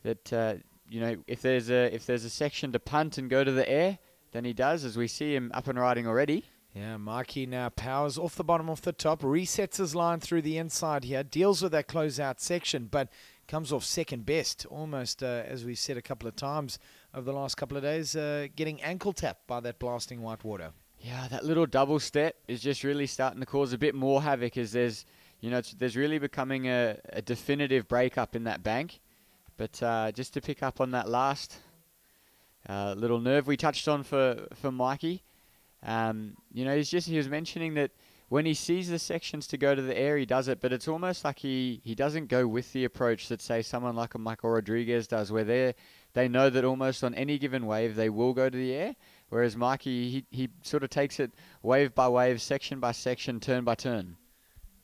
that you know, if there's a section to punt and go to the air, then he does, as we see him up and riding already. Yeah, Mikey now powers off the bottom, off the top, resets his line through the inside here, deals with that closeout section, but comes off second best, almost, as we said a couple of times over the last couple of days, getting ankle tapped by that blasting white water. Yeah, that little double step is just really starting to cause a bit more havoc, as there's really becoming a definitive breakup in that bank. But just to pick up on that last little nerve we touched on for Mikey, you know, he was mentioning that when he sees the sections to go to the air, he does it, but it's almost like he doesn't go with the approach that, say, someone like a Michael Rodriguez does, where they know that almost on any given wave they will go to the air, whereas Mikey, he sort of takes it wave by wave, section by section, turn by turn.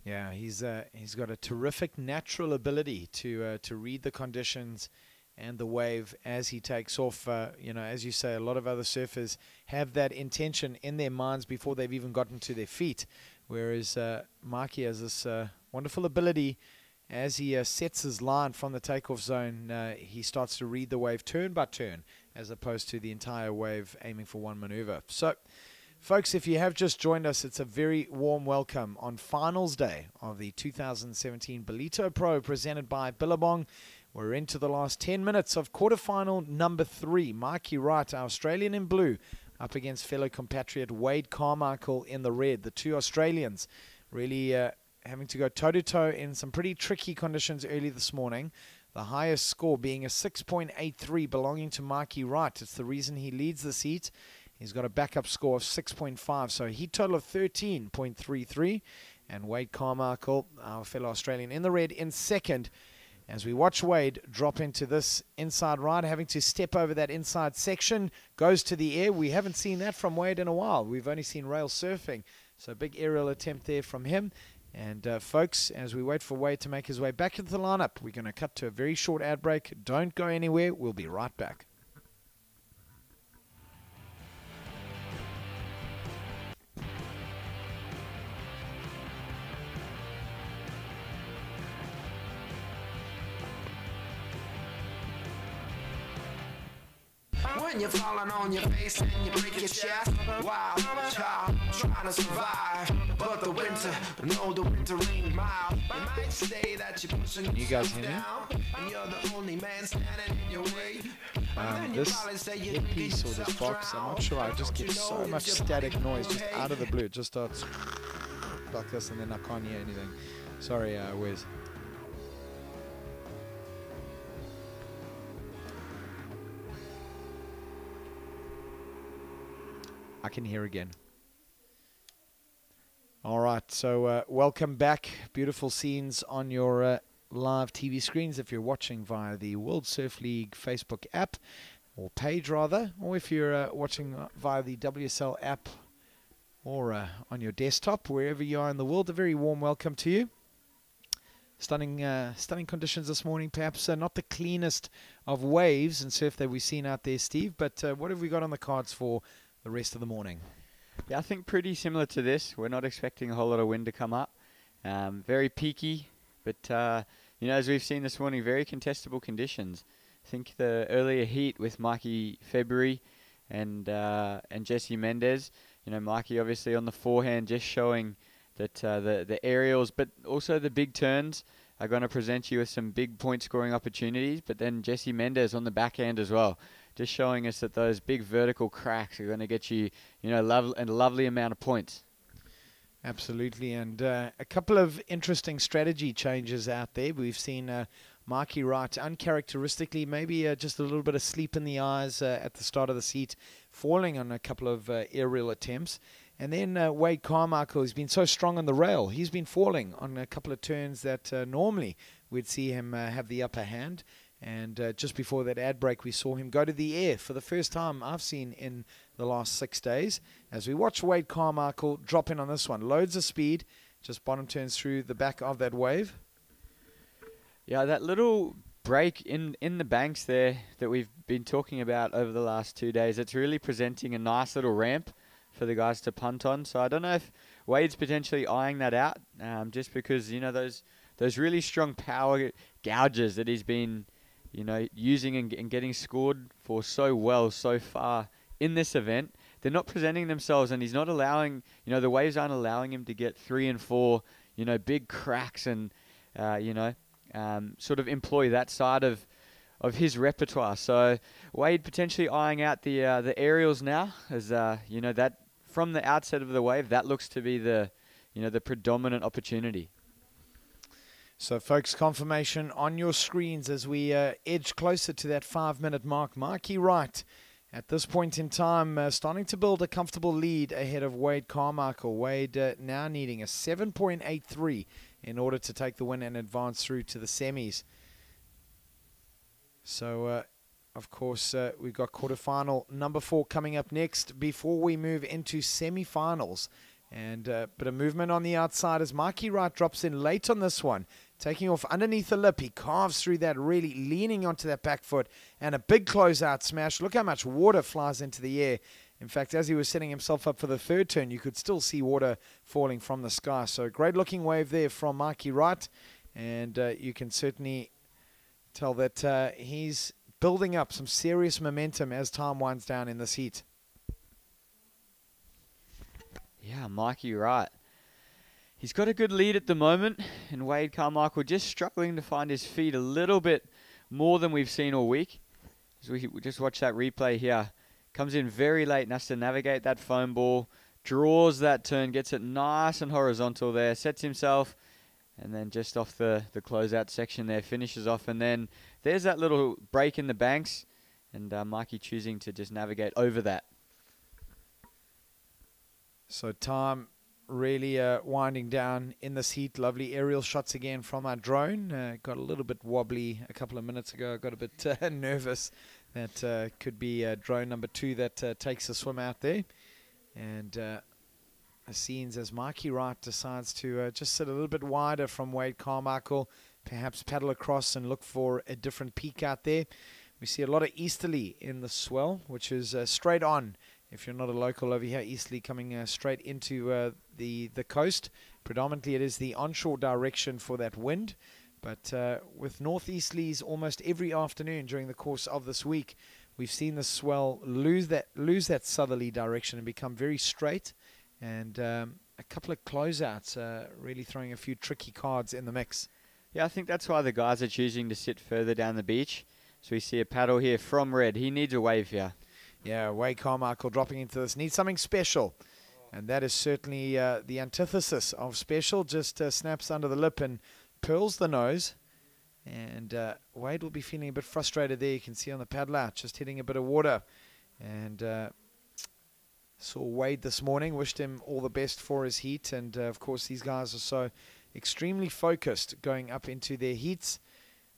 Yeah, he's got a terrific natural ability to read the conditions and the wave as he takes off. You know, as you say, a lot of other surfers have that intention in their minds before they've even gotten to their feet, whereas Mikey has this wonderful ability. As he sets his line from the takeoff zone, he starts to read the wave turn by turn, as opposed to the entire wave aiming for one maneuver. So, folks, if you have just joined us, it's a very warm welcome on finals day of the 2017 Ballito Pro presented by Billabong. We're into the last 10 minutes of quarterfinal number 3. Mikey Wright, our Australian in blue, up against fellow compatriot Wade Carmichael in the red. The two Australians really having to go toe-to-toe in some pretty tricky conditions early this morning. The highest score being a 6.83 belonging to Mikey Wright. It's the reason he leads this heat. He's got a backup score of 6.5, so a heat total of 13.33. And Wade Carmichael, our fellow Australian in the red, in second. As we watch Wade drop into this inside ride, having to step over that inside section, goes to the air. We haven't seen that from Wade in a while. We've only seen rail surfing. So big aerial attempt there from him. And folks, as we wait for Wade to make his way back into the lineup, we're going to cut to a very short ad break. Don't go anywhere. We'll be right back. When you're falling on your face and you break your chest, wow, child, trying to survive. But the winter, no, the winter ain't mild. It might say that you're pushing you guys hear me? down, and you're the only man standing in your way. This headpiece or this box, I'm not sure, I just get so much static noise just out of the blue. It just starts like this and then I can't hear anything. Sorry, Wes. I can hear again. All right, so welcome back. Beautiful scenes on your live TV screens if you're watching via the World Surf League Facebook app, or page rather, or if you're watching via the WSL app or on your desktop, wherever you are in the world. A very warm welcome to you. Stunning conditions this morning. Perhaps not the cleanest of waves and surf that we've seen out there, Steve, but what have we got on the cards for the rest of the morning? Yeah, I think pretty similar to this. We're not expecting a whole lot of wind to come up. Very peaky, but you know, as we've seen this morning, very contestable conditions. I think the earlier heat with Mikey February and Jesse Mendez. You know, Mikey obviously on the forehand, just showing that the aerials, but also the big turns are going to present you with some big point scoring opportunities. But then Jesse Mendez on the backhand as well, just showing us that those big vertical cracks are going to get you, you know, a lovely amount of points. Absolutely, and a couple of interesting strategy changes out there. We've seen Mikey Wright uncharacteristically, maybe just a little bit of sleep in the eyes at the start of the heat, falling on a couple of aerial attempts. And then Wade Carmichael has been so strong on the rail. He's been falling on a couple of turns that normally we'd see him have the upper hand. And just before that ad break, we saw him go to the air for the first time I've seen in the last 6 days. As we watch Wade Carmichael drop in on this one. Loads of speed, just bottom turns through the back of that wave. Yeah, that little break in the banks there that we've been talking about over the last 2 days, it's really presenting a nice little ramp for the guys to punt on. So I don't know if Wade's potentially eyeing that out, just because, you know, those really strong power gouges that he's been, you know, using and getting scored for so well so far in this event, they're not presenting themselves, and he's not allowing, you know, the waves aren't allowing him to get 3 and 4, you know, big cracks and, you know, sort of employ that side of his repertoire. So Wade potentially eyeing out the aerials now, as you know, that from the outset of the wave, that looks to be the, you know, the predominant opportunity. So, folks, confirmation on your screens as we edge closer to that 5-minute mark. Marky Wright, at this point in time, starting to build a comfortable lead ahead of Wade Carmichael. Wade now needing a 7.83 in order to take the win and advance through to the semis. So, of course, we've got quarterfinal number 4 coming up next before we move into semifinals. And a bit of movement on the outside as Marky Wright drops in late on this one. Taking off underneath the lip, he carves through that, really leaning onto that back foot, and a big closeout smash. Look how much water flies into the air. In fact, as he was setting himself up for the third turn, you could still see water falling from the sky. So great looking wave there from Marky Wright, and you can certainly tell that he's building up some serious momentum as time winds down in this heat. Yeah, Marky Wright. He's got a good lead at the moment, and Wade Carmichael just struggling to find his feet a little bit more than we've seen all week. As we just watch that replay here. Comes in very late and has to navigate that foam ball, draws that turn, gets it nice and horizontal there, sets himself, and then just off the closeout section there, finishes off. And then there's that little break in the banks, and Mikey choosing to just navigate over that. So time really winding down in this heat. Lovely aerial shots again from our drone. Got a little bit wobbly a couple of minutes ago. Got a bit nervous that could be drone number 2 that takes a swim out there. And the scenes as Marky Wright decides to just sit a little bit wider from Wade Carmichael, perhaps paddle across and look for a different peak out there. We see a lot of easterly in the swell, which is straight on. If you're not a local over here, easterly coming straight into the coast. Predominantly it is the onshore direction for that wind. But with northeasterlies almost every afternoon during the course of this week, we've seen the swell lose that southerly direction and become very straight. And a couple of closeouts really throwing a few tricky cards in the mix. Yeah, I think that's why the guys are choosing to sit further down the beach. So we see a paddle here from Red. He needs a wave here. Yeah, Wade Carmichael dropping into this. Needs something special. And that is certainly the antithesis of special. Just snaps under the lip and pearls the nose. And Wade will be feeling a bit frustrated there. You can see on the paddle out, just hitting a bit of water. And saw Wade this morning. Wished him all the best for his heat. And, of course, these guys are so extremely focused going up into their heats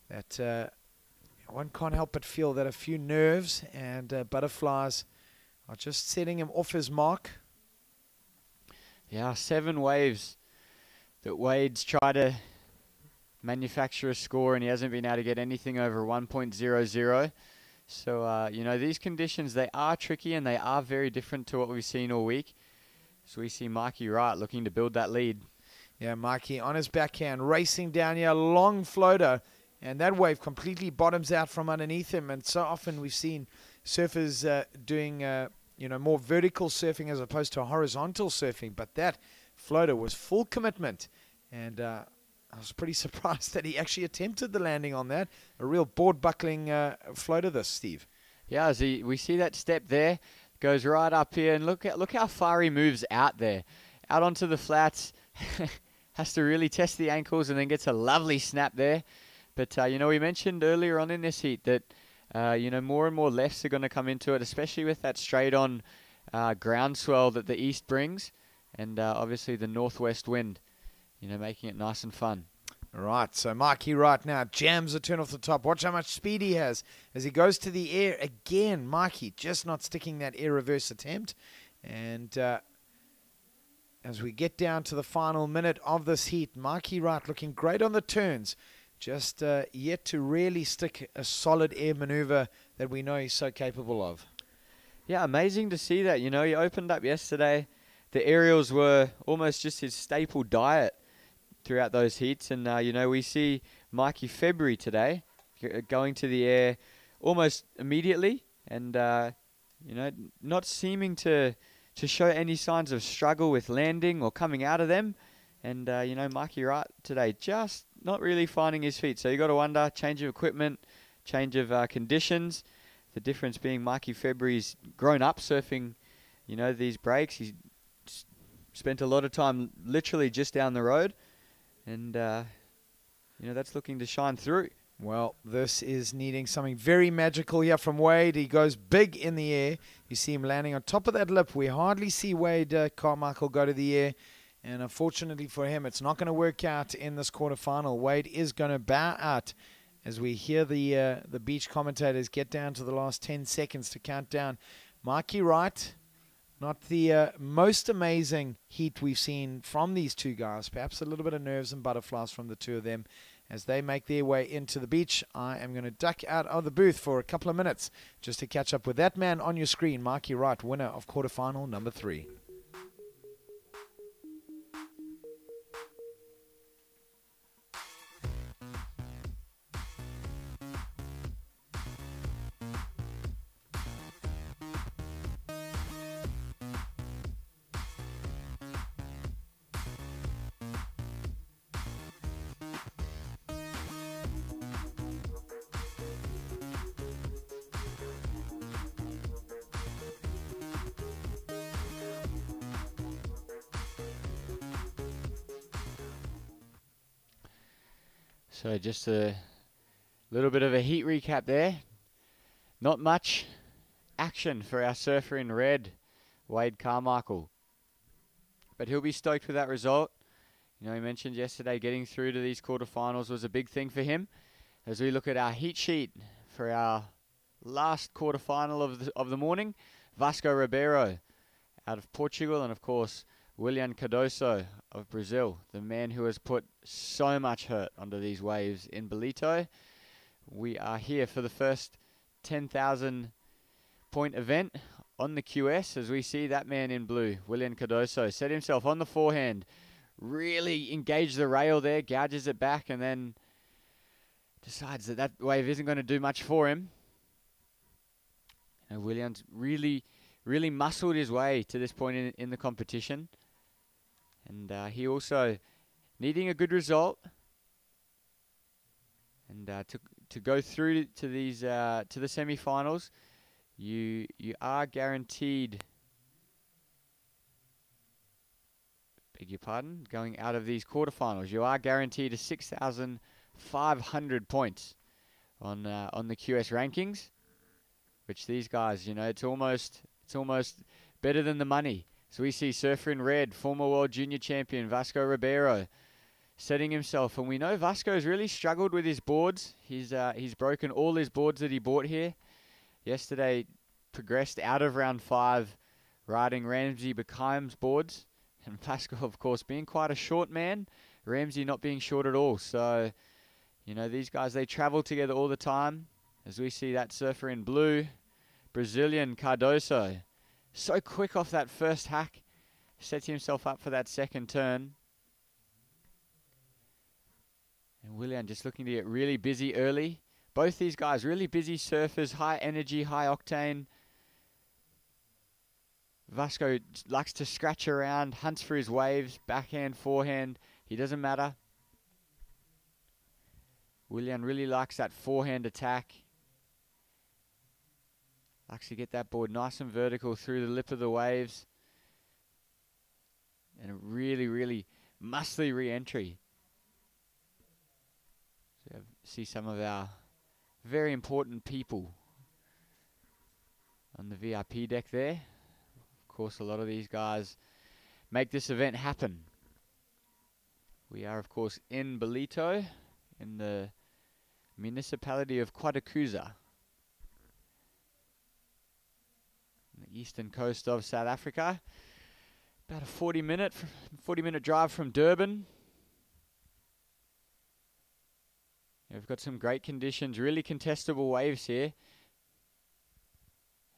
that one can't help but feel that a few nerves and butterflies are just setting him off his mark. Yeah, 7 waves that Wade's tried to manufacture a score, and he hasn't been able to get anything over 1.00. So, you know, these conditions, they are tricky and they are very different to what we've seen all week. So we see Mikey Wright looking to build that lead. Yeah, Mikey on his backhand, racing down here, long floater. And that wave completely bottoms out from underneath him. And so often we've seen surfers doing, you know, more vertical surfing as opposed to horizontal surfing. But that floater was full commitment. And I was pretty surprised that he actually attempted the landing on that. A real board buckling floater this, Steve. Yeah, as we see that step there. Goes right up here. And look how far he moves out there. Out onto the flats. Has to really test the ankles and then gets a lovely snap there. But, you know, we mentioned earlier on in this heat that, you know, more and more lefts are going to come into it, especially with that straight-on ground swell that the east brings. And, obviously, the northwest wind, you know, making it nice and fun. All right, so Marky right now jams the turn off the top. Watch how much speed he has as he goes to the air. Again, Marky just not sticking that air reverse attempt. And as we get down to the final minute of this heat, Marky Wright looking great on the turns. just yet to really stick a solid air maneuver that we know he's so capable of. Yeah, amazing to see that. You know, he opened up yesterday. The aerials were almost just his staple diet throughout those heats. And, you know, we see Mikey February today going to the air almost immediately and, you know, not seeming to show any signs of struggle with landing or coming out of them. And, you know, Mikey Wright today just not really finding his feet. So you got to wonder, change of equipment, change of conditions. The difference being Mikey February's grown up surfing, you know, these breaks. He's spent a lot of time literally just down the road. And, you know, that's looking to shine through. Well, this is needing something very magical here from Wade. He goes big in the air. You see him landing on top of that lip. We hardly see Wade Carmichael go to the air. And unfortunately for him, it's not going to work out in this quarterfinal. Wade is going to bow out as we hear the beach commentators get down to the last 10 seconds to count down. Mikey Wright, not the most amazing heat we've seen from these two guys. Perhaps a little bit of nerves and butterflies from the two of them as they make their way into the beach. I am going to duck out of the booth for a couple of minutes just to catch up with that man on your screen, Mikey Wright, winner of quarterfinal number 3. So just a little bit of a heat recap there. Not much action for our surfer in red, Wade Carmichael. But he'll be stoked with that result. You know, he mentioned yesterday getting through to these quarterfinals was a big thing for him. As we look at our heat sheet for our last quarterfinal of the morning, Vasco Ribeiro out of Portugal, and of course Willian Cardoso of Brazil, the man who has put so much hurt onto these waves in Ballito. We are here for the first 10,000 point event on the QS as we see that man in blue, Willian Cardoso, set himself on the forehand, really engage the rail there, gouges it back, and then decides that that wave isn't going to do much for him. You know, Willian's really muscled his way to this point in the competition. And he also needing a good result. And to go through to these to the semi-finals, you are guaranteed, beg your pardon, going out of these quarterfinals, you are guaranteed a 6,500 points on the QS rankings, which these guys, you know, it's almost better than the money. So we see surfer in red, former world junior champion Vasco Ribeiro, setting himself, and we know Vasco's really struggled with his boards. He's broken all his boards that he bought here. Yesterday, progressed out of round 5, riding Ramsey Bakheim's boards, and Vasco, of course, being quite a short man, Ramsey not being short at all. So, you know, these guys, they travel together all the time. As we see that surfer in blue, Brazilian Cardoso, so quick off that first hack, sets himself up for that second turn. And Willian just looking to get really busy early. Both these guys, really busy surfers, high energy, high octane. Vasco likes to scratch around, hunts for his waves, backhand, forehand, he doesn't matter. Willian really likes that forehand attack. Likes to get that board nice and vertical through the lip of the waves. And a really muscly re-entry. So see some of our very important people on the VIP deck there. Of course, a lot of these guys make this event happen. We are, of course, in Ballito, in the municipality of Quarterfinal, the eastern coast of South Africa. About a 40-minute drive from Durban. We've got some great conditions, really contestable waves here.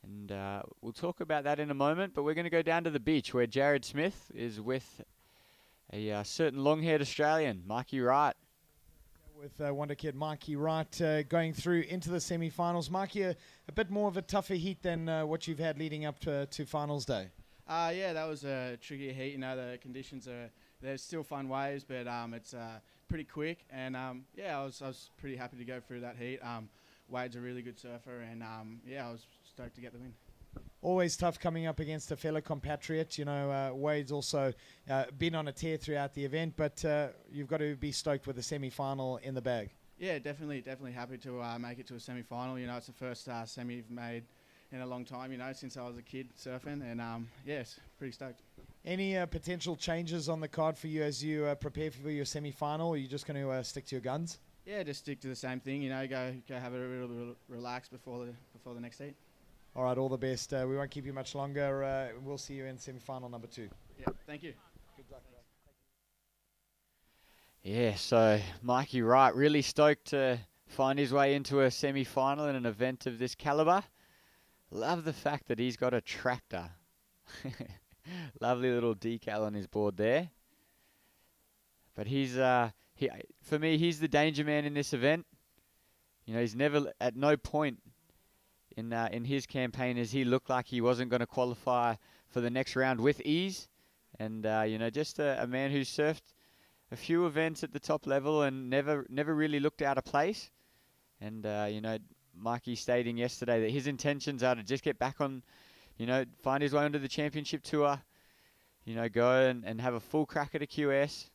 And we'll talk about that in a moment, but we're going to go down to the beach where Jared Smith is with a certain long-haired Australian, Mikey Wright. With Wonder Kid Mikey Wright going through into the semi-finals. Mikey, a bit more of a tougher heat than what you've had leading up to finals day. Yeah, that was a tricky heat. You know, the conditions there's still fun waves, but it's pretty quick. And yeah, I was pretty happy to go through that heat. Wade's a really good surfer, and yeah, I was stoked to get the win. Always tough coming up against a fellow compatriot. You know, Wade's also been on a tear throughout the event, but you've got to be stoked with the semi-final in the bag. Yeah, definitely happy to make it to a semi-final. You know, it's the first semi we've made in a long time, you know, since I was a kid surfing, and yes, pretty stoked. Any potential changes on the card for you as you prepare for your semi-final, or are you just going to stick to your guns? Yeah, just stick to the same thing, you know, go have a little relax before the next heat. All right, all the best. We won't keep you much longer. We'll see you in semi-final number 2. Yeah, thank you. Good luck. Yeah, so Mikey Wright really stoked to find his way into a semi-final in an event of this caliber. Love the fact that he's got a tractor. Lovely little decal on his board there. But he's for me, he's the danger man in this event. You know, he's never, at no point in his campaign as he looked like he wasn't going to qualify for the next round with ease. And you know, just a man who surfed a few events at the top level and never really looked out of place. And you know, Mikey stating yesterday that his intentions are to just get back on, you know, find his way onto the championship tour, you know, go and have a full crack at a QS.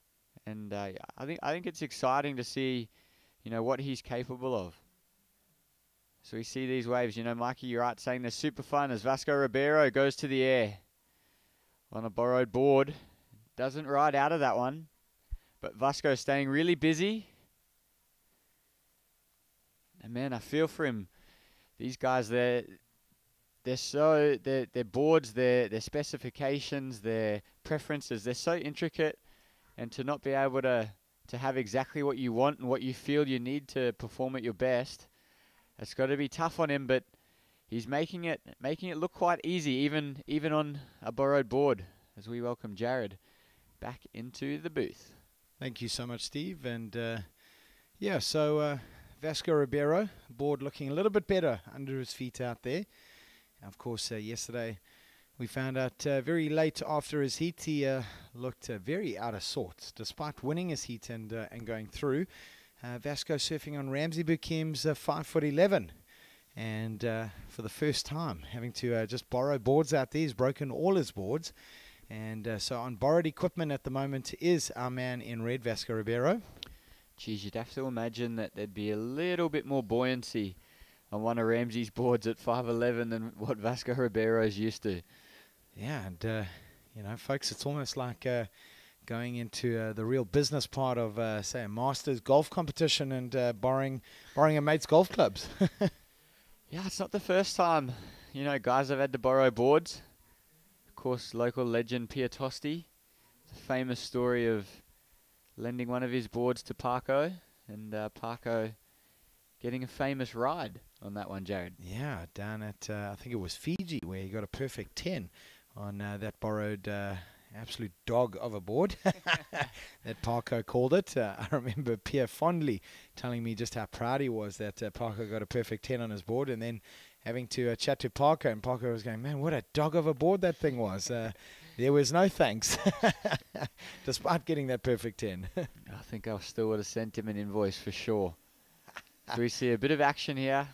And I think it's exciting to see, you know, what he's capable of. So we see these waves, you know, Mikey, you're right saying they're super fun as Vasco Ribeiro goes to the air on a borrowed board. Doesn't ride out of that one, but Vasco staying really busy. And man, I feel for him. These guys, their boards, their specifications, their preferences, they're so intricate, and to not be able to have exactly what you want and what you feel you need to perform at your best, it's got to be tough on him. But he's making it look quite easy, even on a borrowed board. As we welcome Jared back into the booth. Thank you so much, Steve. And yeah, so Vasco Ribeiro, board looking a little bit better under his feet out there. Of course, yesterday we found out very late after his heat he looked very out of sorts, despite winning his heat and going through. Vasco surfing on Ramsey Bukim's 5'11", and for the first time having to just borrow boards out there. He's broken all his boards, and so on borrowed equipment at the moment is our man in red, Vasco Ribeiro. Geez, you'd have to imagine that there'd be a little bit more buoyancy on one of Ramsey's boards at 5'11" than what Vasco Ribeiro's used to. Yeah, and you know, folks, it's almost like going into the real business part of, say, a Masters golf competition and borrowing a mate's golf clubs. Yeah, it's not the first time, you know, guys have had to borrow boards. Of course, local legend Pia Tosti, it's a famous story of lending one of his boards to Parko, and Parko getting a famous ride on that one, Jared. Yeah, down at, I think it was Fiji, where he got a perfect 10 on that borrowed absolute dog of a board that Parko called it. I remember Pierre fondly telling me just how proud he was that Parko got a perfect 10 on his board, and then having to chat to Parko, and Parko was going, man, what a dog of a board that thing was. There was no thanks, despite getting that perfect 10. I think I still would have sent him an invoice for sure. So we see a bit of action here.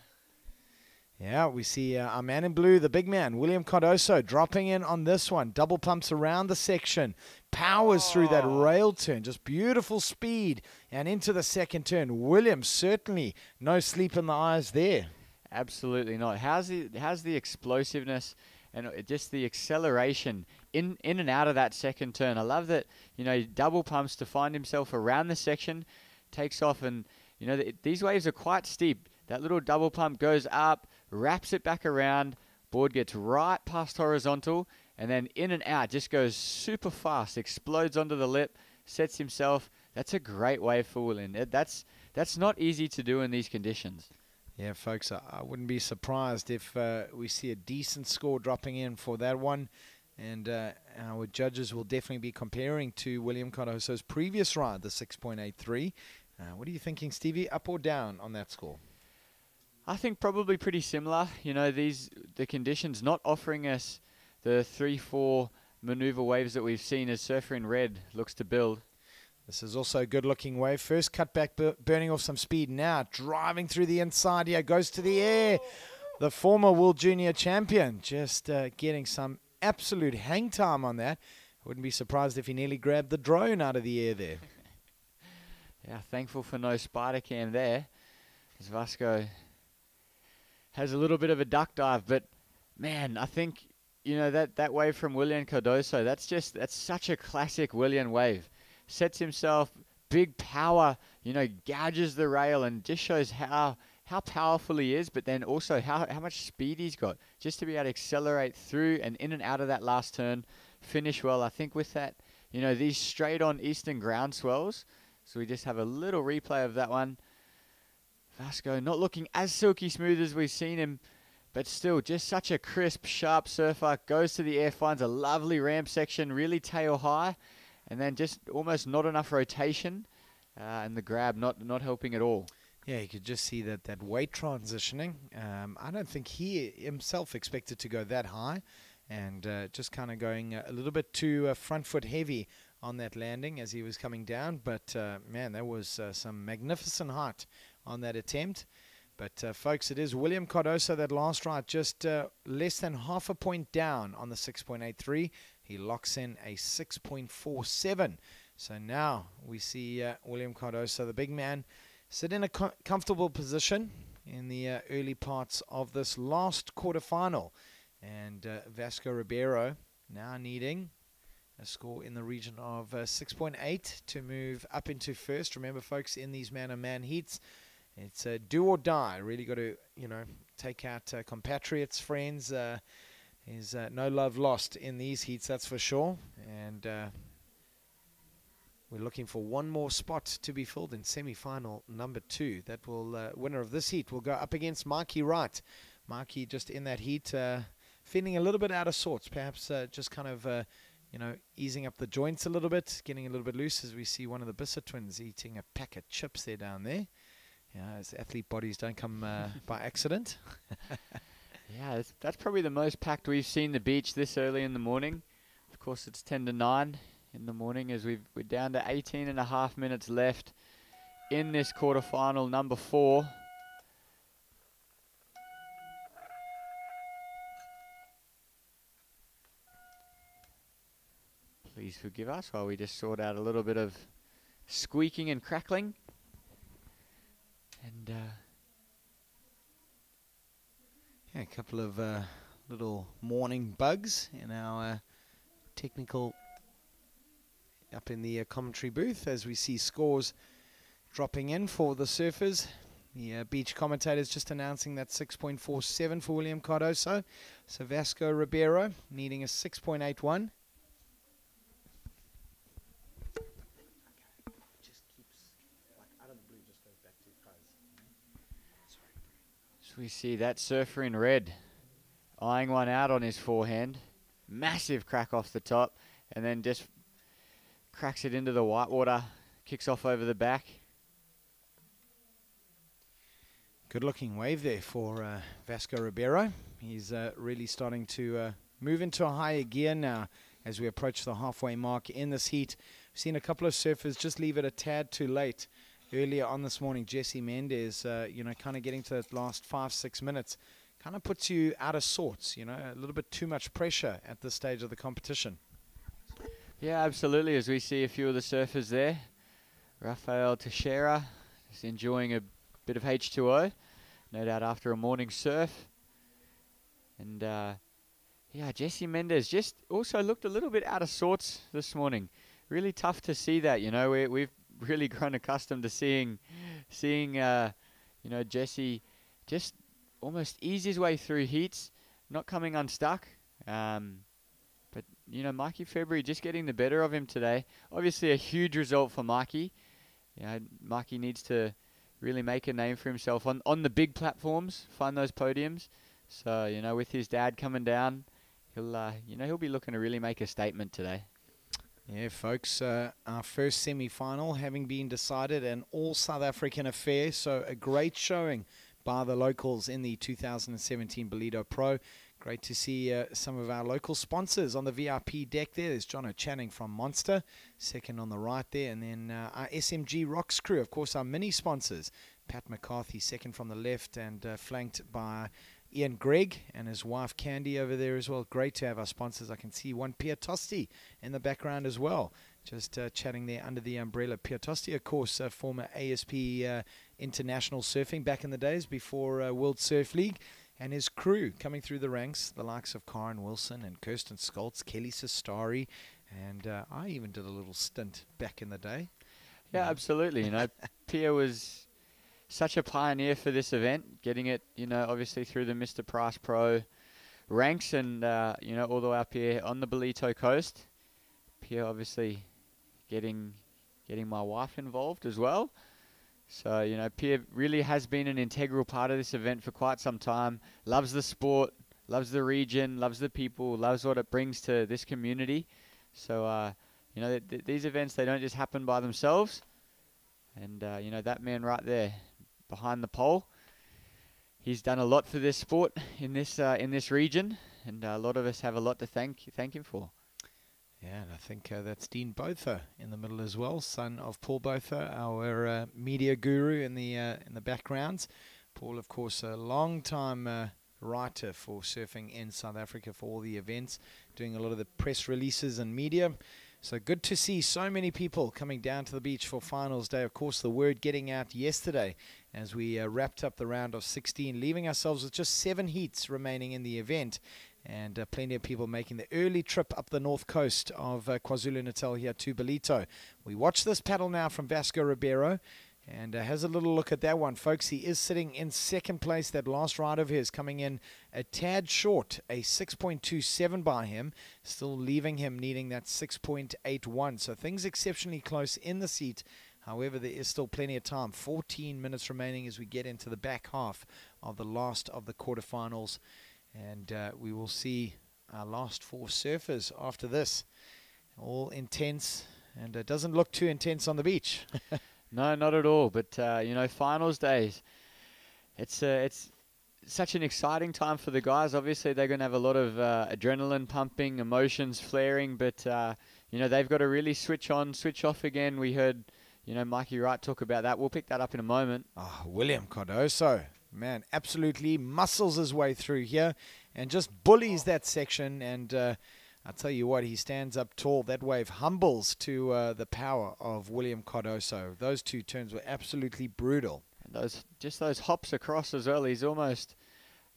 Yeah, we see our man in blue, the big man, William Cardoso, dropping in on this one. Double pumps around the section. Powers through that rail turn. Just beautiful speed. And into the second turn. William, certainly no sleep in the eyes there. Absolutely not. How's the explosiveness and just the acceleration in and out of that second turn? I love that, you know, he double pumps to find himself around the section, takes off, and, you know, these waves are quite steep. That little double pump goes up, wraps it back around, board gets right past horizontal, and then in and out, just goes super fast, explodes onto the lip, sets himself, That's a great wave for Willian. That's not easy to do in these conditions. Yeah, folks, I wouldn't be surprised if we see a decent score dropping in for that one. And our judges will definitely be comparing to William Cardoso's previous ride, the 6.83. What are you thinking, Stevie? Up or down on that score? I think probably pretty similar. You know, the conditions not offering us the 3-4 maneuver waves that we've seen as Surfer in Red looks to build. This is also a good-looking wave. First cutback, burning off some speed. Now driving through the inside here, goes to the air. The former World Junior champion just getting some absolute hang time on that. Wouldn't be surprised if he nearly grabbed the drone out of the air there. Yeah, thankful for no spider cam there, as Vasco has a little bit of a duck dive. But man, I think, you know, that wave from Willian Cardoso, that's such a classic Willian wave. Sets himself, big power, you know, gouges the rail and just shows how powerful he is, but then also how much speed he's got just to be able to accelerate through and in and out of that last turn, finish well. I think with that, you know, these straight on eastern ground swells, so we just have a little replay of that one. Vasco not looking as silky smooth as we've seen him, but still just such a crisp, sharp surfer. Goes to the air, finds a lovely ramp section, really tail high, and then just almost not enough rotation, and the grab not helping at all. Yeah, you could just see that weight transitioning. I don't think he himself expected to go that high, and just kind of going a little bit too front foot heavy on that landing as he was coming down. But man, that was some magnificent height on that attempt. But folks, it is William Cardoso, that last ride, just less than half a point down on the 6.83. He locks in a 6.47. So now we see William Cardoso, the big man, sit in a comfortable position in the early parts of this last quarterfinal. And Vasco Ribeiro now needing a score in the region of 6.8 to move up into first. Remember, folks, in these man-on-man heats, it's do or die. Really got to, you know, take out compatriots, friends. There's no love lost in these heats, that's for sure. And we're looking for one more spot to be filled in semi-final number 2. That will winner of this heat will go up against Mikey Wright. Mikey just in that heat, feeling a little bit out of sorts, perhaps just kind of you know, easing up the joints a little bit, getting a little bit loose, as we see one of the Bissett twins eating a pack of chips there down there. Yeah, as athlete bodies don't come by accident. Yeah, that's probably the most packed we've seen the beach this early in the morning. Of course, it's 10 to 9 in the morning as we're down to 18 and a half minutes left in this quarterfinal number 4. Please forgive us while we just sort out a little bit of squeaking and crackling. And yeah, a couple of little morning bugs in our technical up in the commentary booth as we see scores dropping in for the surfers. The beach commentators just announcing that 6.47 for William Cardoso. So Vasco Ribeiro needing a 6.81. So we see that surfer in red eyeing one out on his forehand. Massive crack off the top, and then just cracks it into the whitewater, kicks off over the back. Good looking wave there for Vasco Ribeiro. He's really starting to move into a higher gear now as we approach the halfway mark in this heat. We've seen a couple of surfers just leave it a tad too late. Earlier on this morning, Jesse Mendes, you know, kind of getting to that last 5-6 minutes, kind of puts you out of sorts, you know, a little bit too much pressure at this stage of the competition. Yeah, absolutely, as we see a few of the surfers there. Rafael Teixeira just enjoying a bit of H2O, no doubt after a morning surf. And yeah, Jesse Mendes just also looked a little bit out of sorts this morning. Really tough to see that, you know, we've really grown accustomed to seeing you know, Jesse just almost ease his way through heats, not coming unstuck. But, you know, Mikey February just getting the better of him today. Obviously a huge result for Mikey. you know, Mikey needs to really make a name for himself on the big platforms, find those podiums. So, you know, with his dad coming down, he'll be looking to really make a statement today. Yeah, folks, our first semi-final having been decided, an all-South African affair, so a great showing by the locals in the 2017 Ballito Pro. Great to see some of our local sponsors on the VIP deck there. There's Jono Channing from Monster, second on the right there, and then our SMG Rocks crew, of course, our mini sponsors. Pat McCarthy, second from the left, and flanked by Ian Gregg and his wife Candy over there as well. Great to have our sponsors. I can see one Pia Tosti in the background as well, just chatting there under the umbrella. Pia Tosti, of course, former ASP international surfing back in the days before World Surf League, and his crew coming through the ranks, the likes of Karen Wilson and Kirsten Skoltz, Kelly Sestari, and I even did a little stint back in the day. Yeah, absolutely. You know, Pia was such a pioneer for this event, getting it, you know, obviously through the Mr. Price Pro ranks, and you know, all the way up here on the Ballito coast. Pia obviously getting my wife involved as well. So, you know, Pia really has been an integral part of this event for quite some time. Loves the sport, loves the region, loves the people, loves what it brings to this community. So, you know, these events, they don't just happen by themselves. And, you know, that man right there behind the pole, he's done a lot for this sport in this region, and a lot of us have a lot to thank him for. Yeah, and I think that's Dean Botha in the middle as well, son of Paul Botha, our media guru in the backgrounds. Paul, of course, a long-time writer for surfing in South Africa for all the events, doing a lot of the press releases and media. So good to see so many people coming down to the beach for finals day. Of course, the word getting out yesterday as we wrapped up the round of 16, leaving ourselves with just 7 heats remaining in the event. And plenty of people making the early trip up the north coast of KwaZulu-Natal here to Ballito. We watch this paddle now from Vasco Ribeiro, and has a little look at that one, folks. He is sitting in second place. That last ride of his coming in a tad short, a 6.27 by him, still leaving him needing that 6.81. So things exceptionally close in the seat. However, there is still plenty of time. 14 minutes remaining as we get into the back half of the last of the quarterfinals. And we will see our last 4 surfers after this. All intense, and it doesn't look too intense on the beach. No, not at all. But, you know, finals days, it's such an exciting time for the guys. Obviously, they're going to have a lot of adrenaline pumping, emotions flaring. But, you know, they've got to really switch on, switch off again. We heard, you know, Mikey Wright talk about that. We'll pick that up in a moment. Oh, William Cardoso. Man, absolutely muscles his way through here and just bullies that section. And I'll tell you what, he stands up tall. That wave humbles to the power of William Cardoso. Those 2 turns were absolutely brutal. And those hops across as well. He's almost,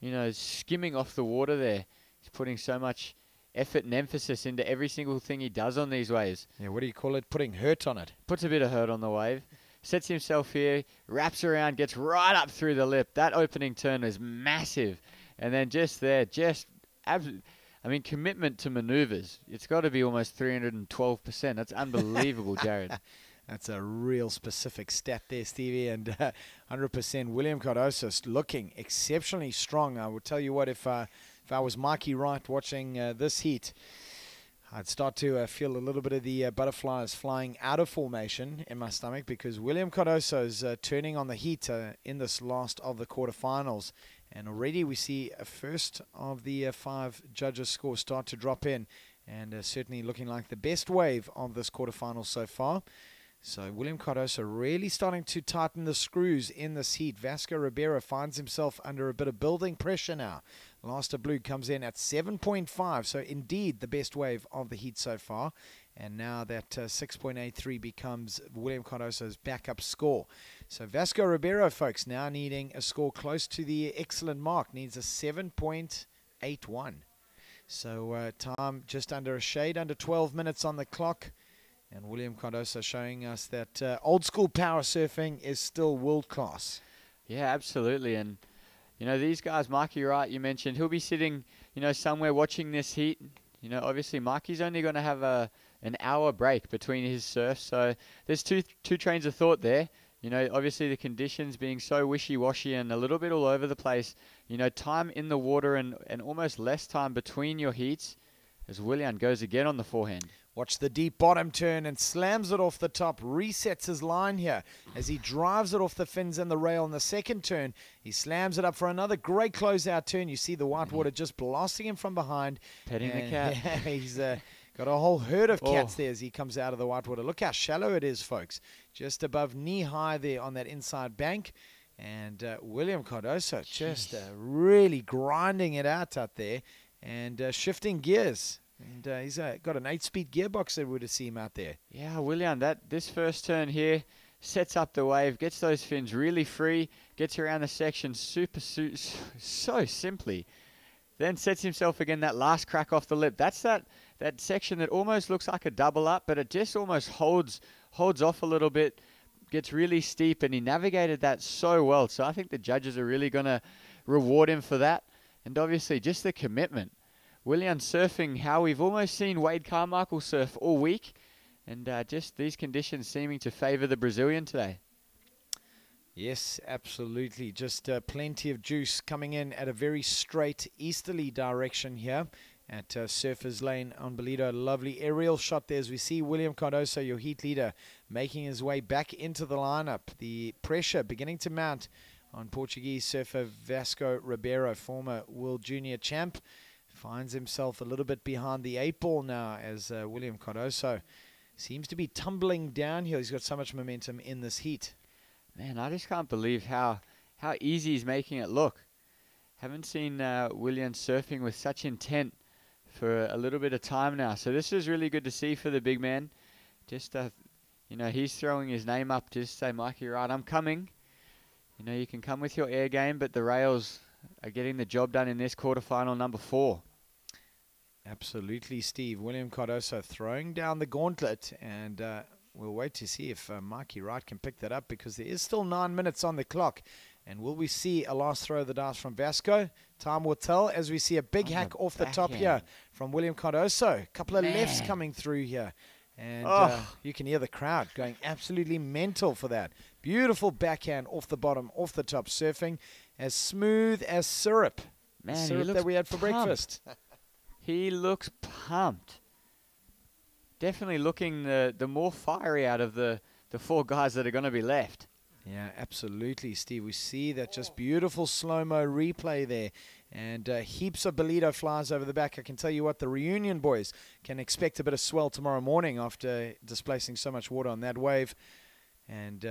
you know, skimming off the water there. He's putting so much effort and emphasis into every single thing he does on these waves. Yeah, what do you call it? Putting hurt on it. Puts a bit of hurt on the wave. Sets himself here, wraps around, gets right up through the lip. That opening turn is massive. And then just there, I mean, commitment to maneuvers. It's got to be almost 312%. That's unbelievable, Jared. That's a real specific stat there, Stevie. And 100% William Cardoso looking exceptionally strong. I would tell you what, if I was Mikey Wright watching this heat, I'd start to feel a little bit of the butterflies flying out of formation in my stomach, because William Cardoso's turning on the heat in this last of the quarterfinals. And already we see a first of the 5 judges' scores start to drop in, and certainly looking like the best wave of this quarterfinal so far. So William Cardoso really starting to tighten the screws in this heat. Vasco Ribeiro finds himself under a bit of building pressure now. Last of Blue comes in at 7.5, so indeed the best wave of the heat so far. And now that 6.83 becomes William Cardoso's backup score. So Vasco Ribeiro, folks, now needing a score close to the excellent mark. Needs a 7.81. So time just under a shade, under 12 minutes on the clock. And William Cardoso showing us that old school power surfing is still world class. Yeah, absolutely. And, you know, these guys, Mikey Wright, you mentioned, he'll be sitting, you know, somewhere watching this heat. You know, obviously Mikey's only going to have an an hour break between his surfs. So there's two trains of thought there. You know, obviously the conditions being so wishy-washy and a little bit all over the place. You know, time in the water and almost less time between your heats as Willian goes again on the forehand. Watch the deep bottom turn and slams it off the top, resets his line here as he drives it off the fins and the rail in the second turn. He slams it up for another great closeout turn. You see the whitewater just blasting him from behind. Petting the cat. Yeah, he's got a whole herd of cats there as he comes out of the whitewater. Look how shallow it is, folks. Just above knee high there on that inside bank. And William Cardoso just really grinding it out there and shifting gears. And he's got an 8-speed gearbox that would have seen him out there. Yeah, Willian, this first turn here sets up the wave, gets those fins really free, gets around the section so simply. Then sets himself again that last crack off the lip. That's that section that almost looks like a double up, but it just almost holds off a little bit, gets really steep, and he navigated that so well. So I think the judges are really going to reward him for that. And obviously just the commitment. Willian surfing how we've almost seen Wade Carmichael surf all week, and just these conditions seeming to favour the Brazilian today. Yes, absolutely. Just plenty of juice coming in at a very straight easterly direction here at Surfers Lane on Ballito. Lovely aerial shot there as we see William Cardoso, your heat leader, making his way back into the lineup. The pressure beginning to mount on Portuguese surfer Vasco Ribeiro, former World Junior champ. Finds himself a little bit behind the 8 ball now as William Cardoso seems to be tumbling down here. He's got so much momentum in this heat. Man, I just can't believe how easy he's making it look. Haven't seen William surfing with such intent for a little bit of time now. So this is really good to see for the big man. Just, you know, he's throwing his name up to say, Mikey Wright, I'm coming. You know, you can come with your air game, but the rails are getting the job done in this quarterfinal number 4. Absolutely, Steve. William Cardoso throwing down the gauntlet, and we'll wait to see if Mikey Wright can pick that up because there is still 9 minutes on the clock. And will we see a last throw of the dice from Vasco? Time will tell as we see a big hack off the top here from William Cardoso. A couple of lefts coming through here. And you can hear the crowd going absolutely mental for that. Beautiful backhand off the bottom, off the top, surfing as smooth as syrup. Man, syrup that we had for breakfast. He looks pumped. Definitely looking the more fiery out of the 4 guys that are going to be left. Yeah, absolutely, Steve. We see that just beautiful slow-mo replay there. And heaps of Ballito flies over the back. I can tell you what, the reunion boys can expect a bit of swell tomorrow morning after displacing so much water on that wave. And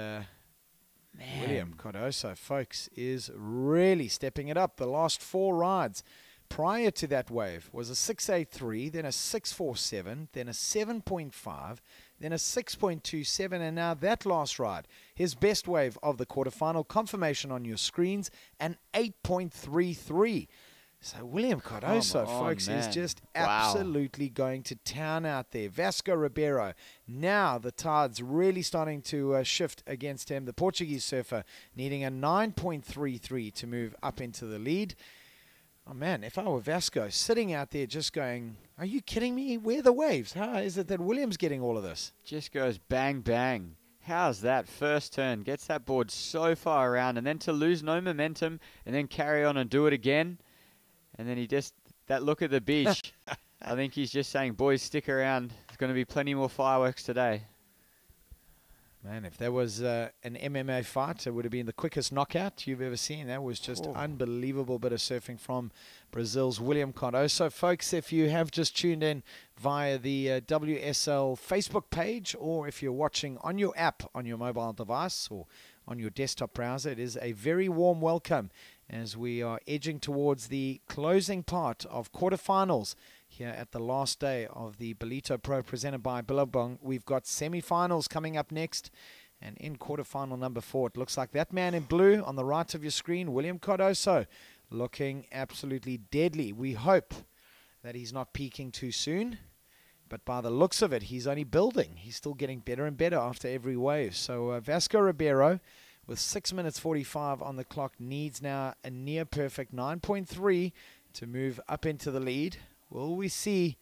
William Cardoso, folks, is really stepping it up. The last 4 rides prior to that wave was a 6.83, then a 6.47, then a 7.5, then a 6.27, and now that last ride, his best wave of the quarterfinal, confirmation on your screens, an 8.33. So William Cardoso, folks, is just absolutely going to town out there. Vasco Ribeiro, now the tide's really starting to shift against him. The Portuguese surfer needing a 9.33 to move up into the lead. Oh, man, if I were Vasco, sitting out there just going, are you kidding me? Where are the waves? How is it that William's getting all of this? Just goes bang, bang. How's that first turn? Gets that board so far around, and then to lose no momentum, and then carry on and do it again. And then he just, that look at the beach, I think he's just saying, boys, stick around. There's going to be plenty more fireworks today. Man, if there was an MMA fight, it would have been the quickest knockout you've ever seen. That was just unbelievable bit of surfing from Brazil's William Cardoso. Folks, if you have just tuned in via the WSL Facebook page, or if you're watching on your app, on your mobile device, or on your desktop browser, it is a very warm welcome as we are edging towards the closing part of quarterfinals here at the last day of the Ballito Pro presented by Billabong. We've got semifinals coming up next, and in quarterfinal number 4, it looks like that man in blue on the right of your screen, William Cardoso, looking absolutely deadly. We hope that he's not peaking too soon, but by the looks of it, he's only building. He's still getting better and better after every wave. So Vasco Ribeiro, with 6 minutes 45 on the clock, needs now a near perfect 9.3 to move up into the lead. Will we see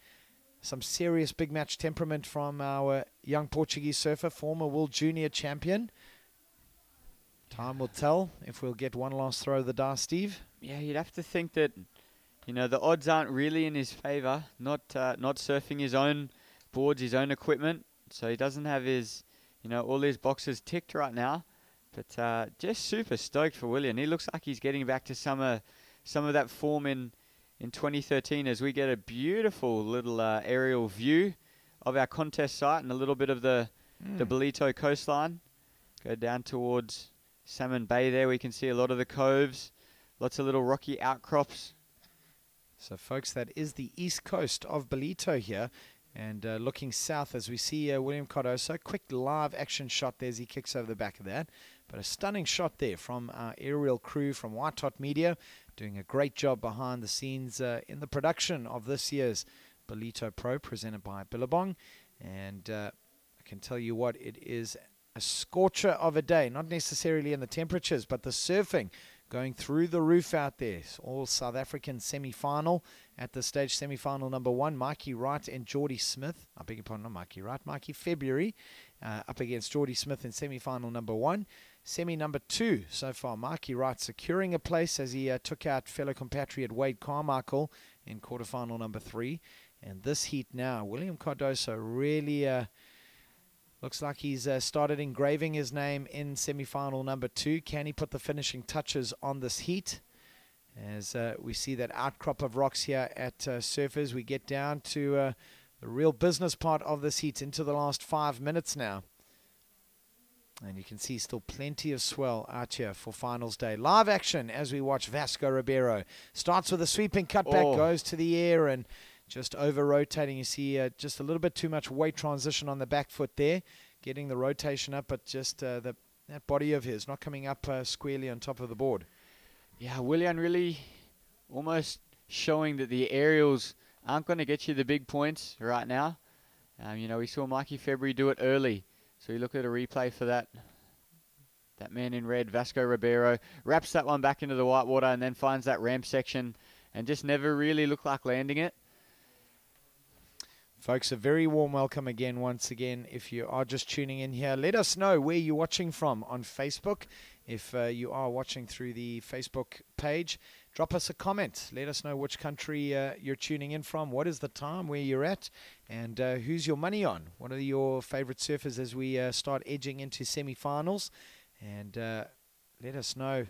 some serious big match temperament from our young Portuguese surfer, former World Junior champion. Time will tell if we'll get one last throw of the dice, Steve. Yeah, you'd have to think that, you know, the odds aren't really in his favour. Not surfing his own boards, his own equipment. So he doesn't have his, you know, all his boxes ticked right now. But just super stoked for William. He looks like he's getting back to some of that form in 2013, as we get a beautiful little aerial view of our contest site and a little bit of the Ballito coastline. Go down towards Salmon Bay there. We can see a lot of the coves, lots of little rocky outcrops. So, folks, that is the east coast of Ballito here. And looking south as we see William Cardoso. Quick live action shot there as he kicks over the back of that. But a stunning shot there from our aerial crew from White Hot Media, doing a great job behind the scenes in the production of this year's Ballito Pro, presented by Billabong. And I can tell you what, it is a scorcher of a day, not necessarily in the temperatures, but the surfing going through the roof out there. It's all South African semi-final at this stage. Semi-final number 1, Mikey Wright and Geordie Smith. I beg your pardon, not Mikey Wright, Mikey February up against Geordie Smith in semi-final number 1. Semi number 2 so far, Mikey Wright securing a place as he took out fellow compatriot Wade Carmichael in quarterfinal number 3. And this heat now, William Cardoso really looks like he's started engraving his name in semi-final number 2. Can he put the finishing touches on this heat? As we see that outcrop of rocks here at Surfers, we get down to the real business part of this heat into the last 5 minutes now. And you can see still plenty of swell out here for finals day. Live action as we watch Vasco Ribeiro. Starts with a sweeping cutback, goes to the air and just over-rotating. You see just a little bit too much weight transition on the back foot there. Getting the rotation up, but just that body of his not coming up squarely on top of the board. Yeah, William really almost showing that the aerials aren't going to get you the big points right now. You know, we saw Mikey February do it early. So you look at a replay for that. That man in red, Vasco Ribeiro, wraps that one back into the white water and then finds that ramp section and just never really looked like landing it. Folks, a very warm welcome again, once again. If you are just tuning in here, let us know where you're watching from on Facebook. If you are watching through the Facebook page, drop us a comment. Let us know which country you're tuning in from, what is the time, where you're at, and who's your money on. What are your favorite surfers as we start edging into semi-finals? And let us know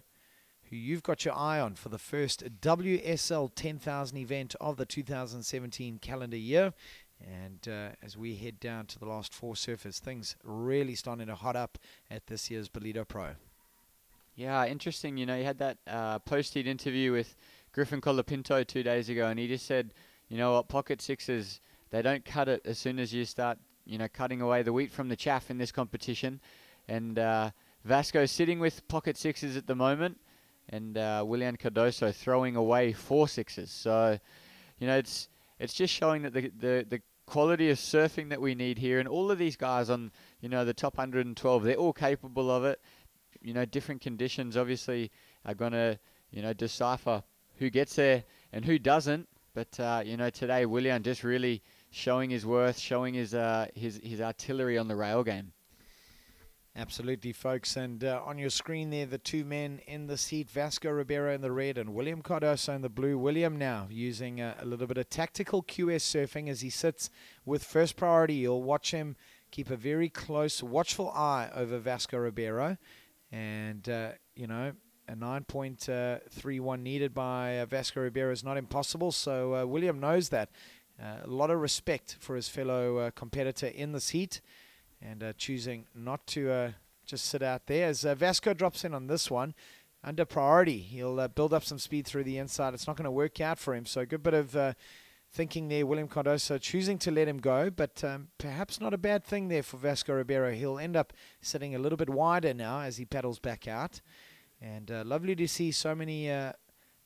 who you've got your eye on for the first WSL 10,000 event of the 2017 calendar year. And as we head down to the last 4 surfers, things really starting to hot up at this year's Ballito Pro. Yeah, interesting. You know, you had that post-heat interview with Griffin Colapinto 2 days ago, and he just said, you know what, pocket sixes, they don't cut it as soon as you start, you know, cutting away the wheat from the chaff in this competition. And Vasco sitting with pocket sixes at the moment, and William Cardoso throwing away 4 sixes. So, you know, it's just showing that the quality of surfing that we need here, and all of these guys on, you know, the top 112, they're all capable of it. You know, different conditions obviously are going to, you know, decipher who gets there and who doesn't. But, you know, today William just really showing his worth, showing his artillery on the rail game. Absolutely, folks. And on your screen there, the 2 men in the seat, Vasco Ribeiro in the red and William Cardoso in the blue. William now using a little bit of tactical QS surfing as he sits with first priority. You'll watch him keep a very close, watchful eye over Vasco Ribeiro. And, you know, a 9.31 needed by Vasco Ribeiro is not impossible. So William knows that. A lot of respect for his fellow competitor in this heat. And choosing not to just sit out there. As Vasco drops in on this one, under priority, he'll build up some speed through the inside. It's not going to work out for him. So a good bit of thinking there. William Cardoso choosing to let him go, but perhaps not a bad thing there for Vasco Ribeiro. He'll end up sitting a little bit wider now as he paddles back out. And lovely to see so many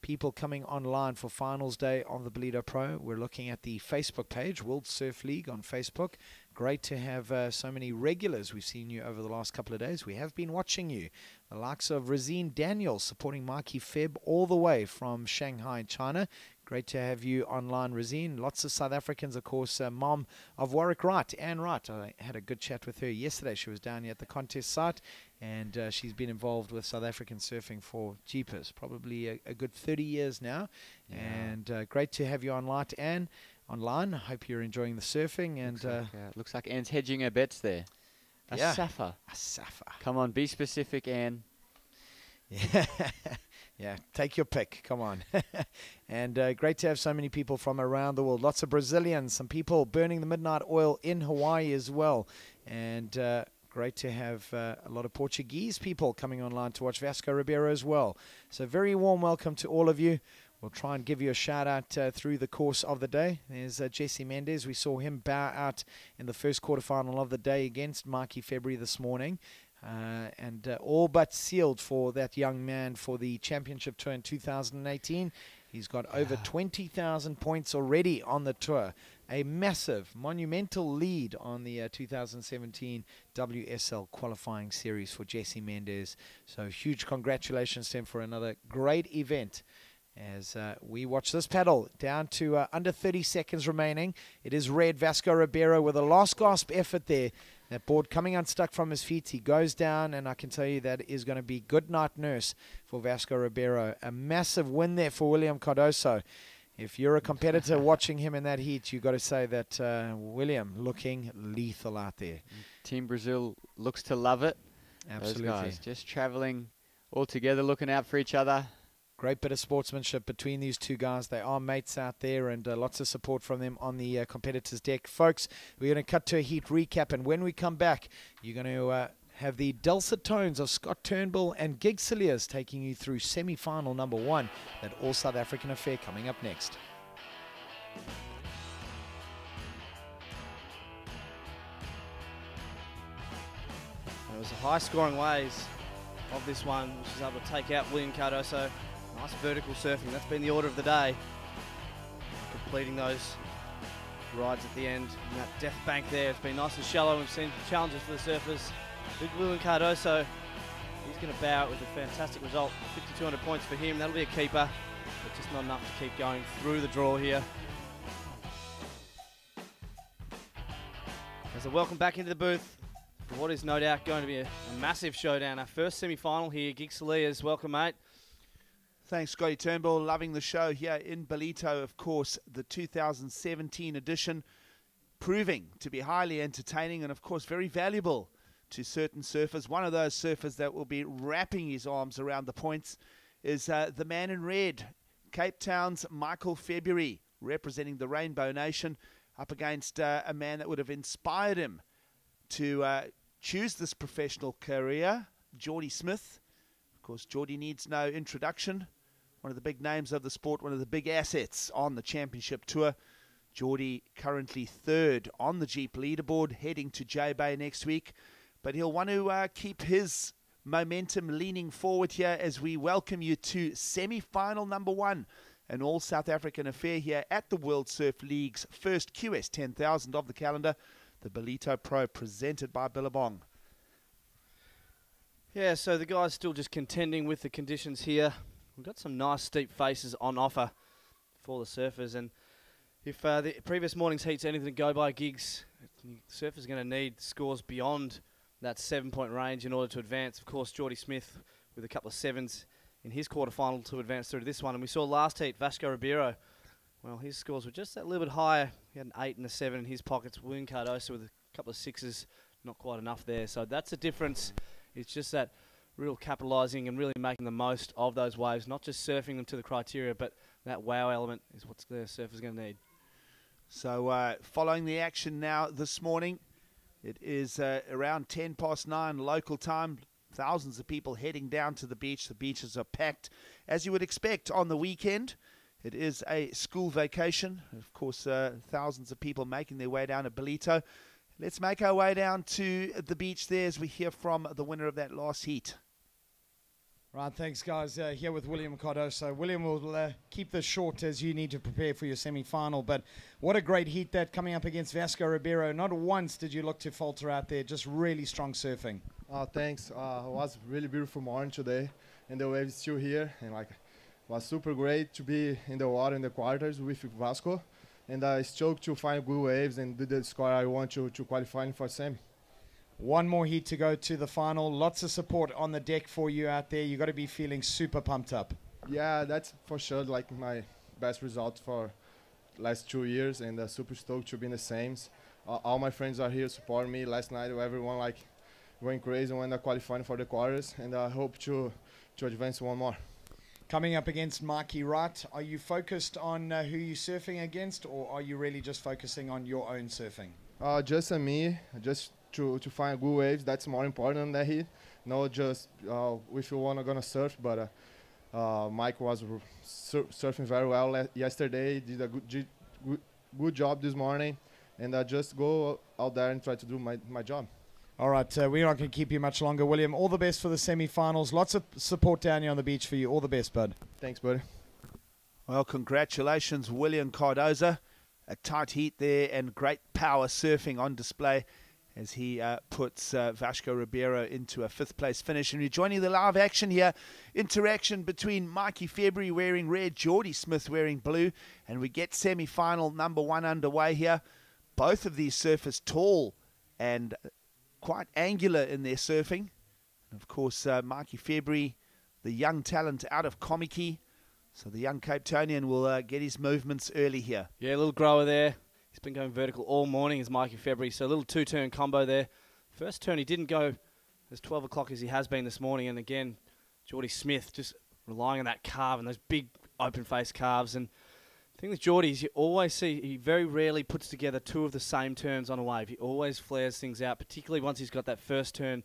people coming online for finals day on the Ballito Pro. We're looking at the Facebook page, World Surf League on Facebook. Great to have so many regulars. We've seen you over the last couple of days. We have been watching you. The likes of Razine Daniels supporting Mikey Feb all the way from Shanghai, China. Great to have you online, Rosine. Lots of South Africans, of course. Mom of Warwick Wright, Anne Wright. I had a good chat with her yesterday. She was down here at the contest site, and she's been involved with South African surfing for jeepers, probably a good 30 years now. Yeah. And great to have you online, Anne. I hope you're enjoying the surfing. And looks like Anne's hedging her bets there. A Safa. A Safa. Come on, be specific, Anne. Yeah. Yeah, take your pick. Come on. And great to have so many people from around the world. Lots of Brazilians, some people burning the midnight oil in Hawaii as well. And great to have a lot of Portuguese people coming online to watch Vasco Ribeiro as well. So very warm welcome to all of you. We'll try and give you a shout out through the course of the day. There's Jesse Mendes. We saw him bow out in the first quarterfinal of the day against Mikey February this morning. And all but sealed for that young man for the championship tour in 2018. He's got over 20,000 points already on the tour. A massive, monumental lead on the 2017 WSL qualifying series for Jesse Mendes. So huge congratulations to him for another great event. As we watch this paddle down to under 30 seconds remaining. It is red. Vasco Ribeiro with a last gasp effort there. That board coming unstuck from his feet. He goes down, and I can tell you that is going to be good night nurse for Vasco Ribeiro. A massive win there for William Cardoso. If you're a competitor watching him in that heat, you've got to say that William looking lethal out there. Team Brazil looks to love it. Absolutely. Those guys just traveling all together, looking out for each other. Great bit of sportsmanship between these two guys. They are mates out there, and lots of support from them on the competitors' deck. Folks, we're going to cut to a heat recap, and when we come back, you're going to have the dulcet tones of Scott Turnbull and Gig Cilliers taking you through semi-final number 1, that all-South African affair coming up next. It was a high-scoring ways of this one, which is able to take out William Cardoso. Nice vertical surfing. That's been the order of the day. Completing those rides at the end. And that depth bank there, it's been nice and shallow. We've seen challenges for the surfers. Big William Cardoso, he's going to bow it with a fantastic result. 5,200 points for him. That'll be a keeper, but just not enough to keep going through the draw here. As a welcome back into the booth for what is no doubt going to be a massive showdown. Our first semi-final here. Gig Cilliers, welcome, mate. Thanks, Scotty Turnbull. Loving the show here in Ballito, of course, the 2017 edition, proving to be highly entertaining and, of course, very valuable to certain surfers. One of those surfers that will be wrapping his arms around the points is the man in red, Cape Town's Michael February, representing the Rainbow Nation, up against a man that would have inspired him to choose this professional career, Geordie Smith. Of course, Geordie needs no introduction. One of the big names of the sport, one of the big assets on the championship tour. Geordie currently 3rd on the Jeep leaderboard, heading to J-Bay next week. But he'll want to keep his momentum leaning forward here as we welcome you to semi-final number 1. An all-South African affair here at the World Surf League's first QS 10,000 of the calendar. The Ballito Pro presented by Billabong. Yeah, so the guys still just contending with the conditions here. We've got some nice steep faces on offer for the surfers, and if the previous morning's heats anything to go by, Gigs, the surfers are going to need scores beyond that 7-point range in order to advance. Of course, Geordie Smith with a couple of 7s in his quarterfinal to advance through to this one. And we saw last heat, Vasco Ribeiro. Well, his scores were just that little bit higher. He had an 8 and a 7 in his pockets. William Cardoso with a couple of 6s, not quite enough there. So that's the difference. It's just that real capitalising and really making the most of those waves, not just surfing them to the criteria, but that wow element is what the surfer's going to need. So following the action now this morning, it is around 9:10 local time. Thousands of people heading down to the beach. The beaches are packed, as you would expect on the weekend. It is a school vacation. Of course, thousands of people making their way down to Ballito. Let's make our way down to the beach there as we hear from the winner of that last heat. Right, thanks, guys. Here with William Cardoso. William, will keep this short as you need to prepare for your semi-final, but what a great heat that coming up against Vasco Ribeiro. Not once did you look to falter out there, just really strong surfing. Thanks. It was really beautiful morning today, and the wave is still here, and like Was super great to be in the water in the quarters with Vasco, and I stoked to find good waves and do the score I want to qualify for semi. One more heat to go to the final. Lots of support on the deck for you out there. You got to be feeling super pumped up. Yeah, that's for sure like my best result for last 2 years, and super stoked to be in the semis. All my friends are here supporting me. Last night, everyone like going crazy when I qualifying for the quarters, and I hope to advance one more. Coming up against Mikey Wright, are you focused on who you're surfing against, or are you really just focusing on your own surfing? Just me, just to find good waves. That's more important than he. Not just if you wanna gonna surf, but Mike was surfing very well yesterday. Did a good job this morning, and I just go out there and try to do my job. All right, we're not going to keep you much longer, William. All the best for the semi-finals. Lots of support down here on the beach for you. All the best, bud. Thanks, buddy. Well, congratulations, William Cardoza. A tight heat there and great power surfing on display as he puts Vasco Ribeiro into a 5th place finish. And rejoining the live action here, interaction between Mikey February wearing red, Geordie Smith wearing blue, and we get semi-final number 1 underway here. Both of these surfers tall and quite angular in their surfing. And of course, Mikey February, the young talent out of Komiki. So the young Cape Townian will get his movements early here. Yeah, a little grower there. He's been going vertical all morning as Mikey February. So a little 2-turn combo there. First turn he didn't go as 12 o'clock as he has been this morning. And again, Geordie Smith just relying on that carve and those big open face carves. And the thing with Geordie is you always see he very rarely puts together 2 of the same turns on a wave. He always flares things out, particularly once he's got that first turn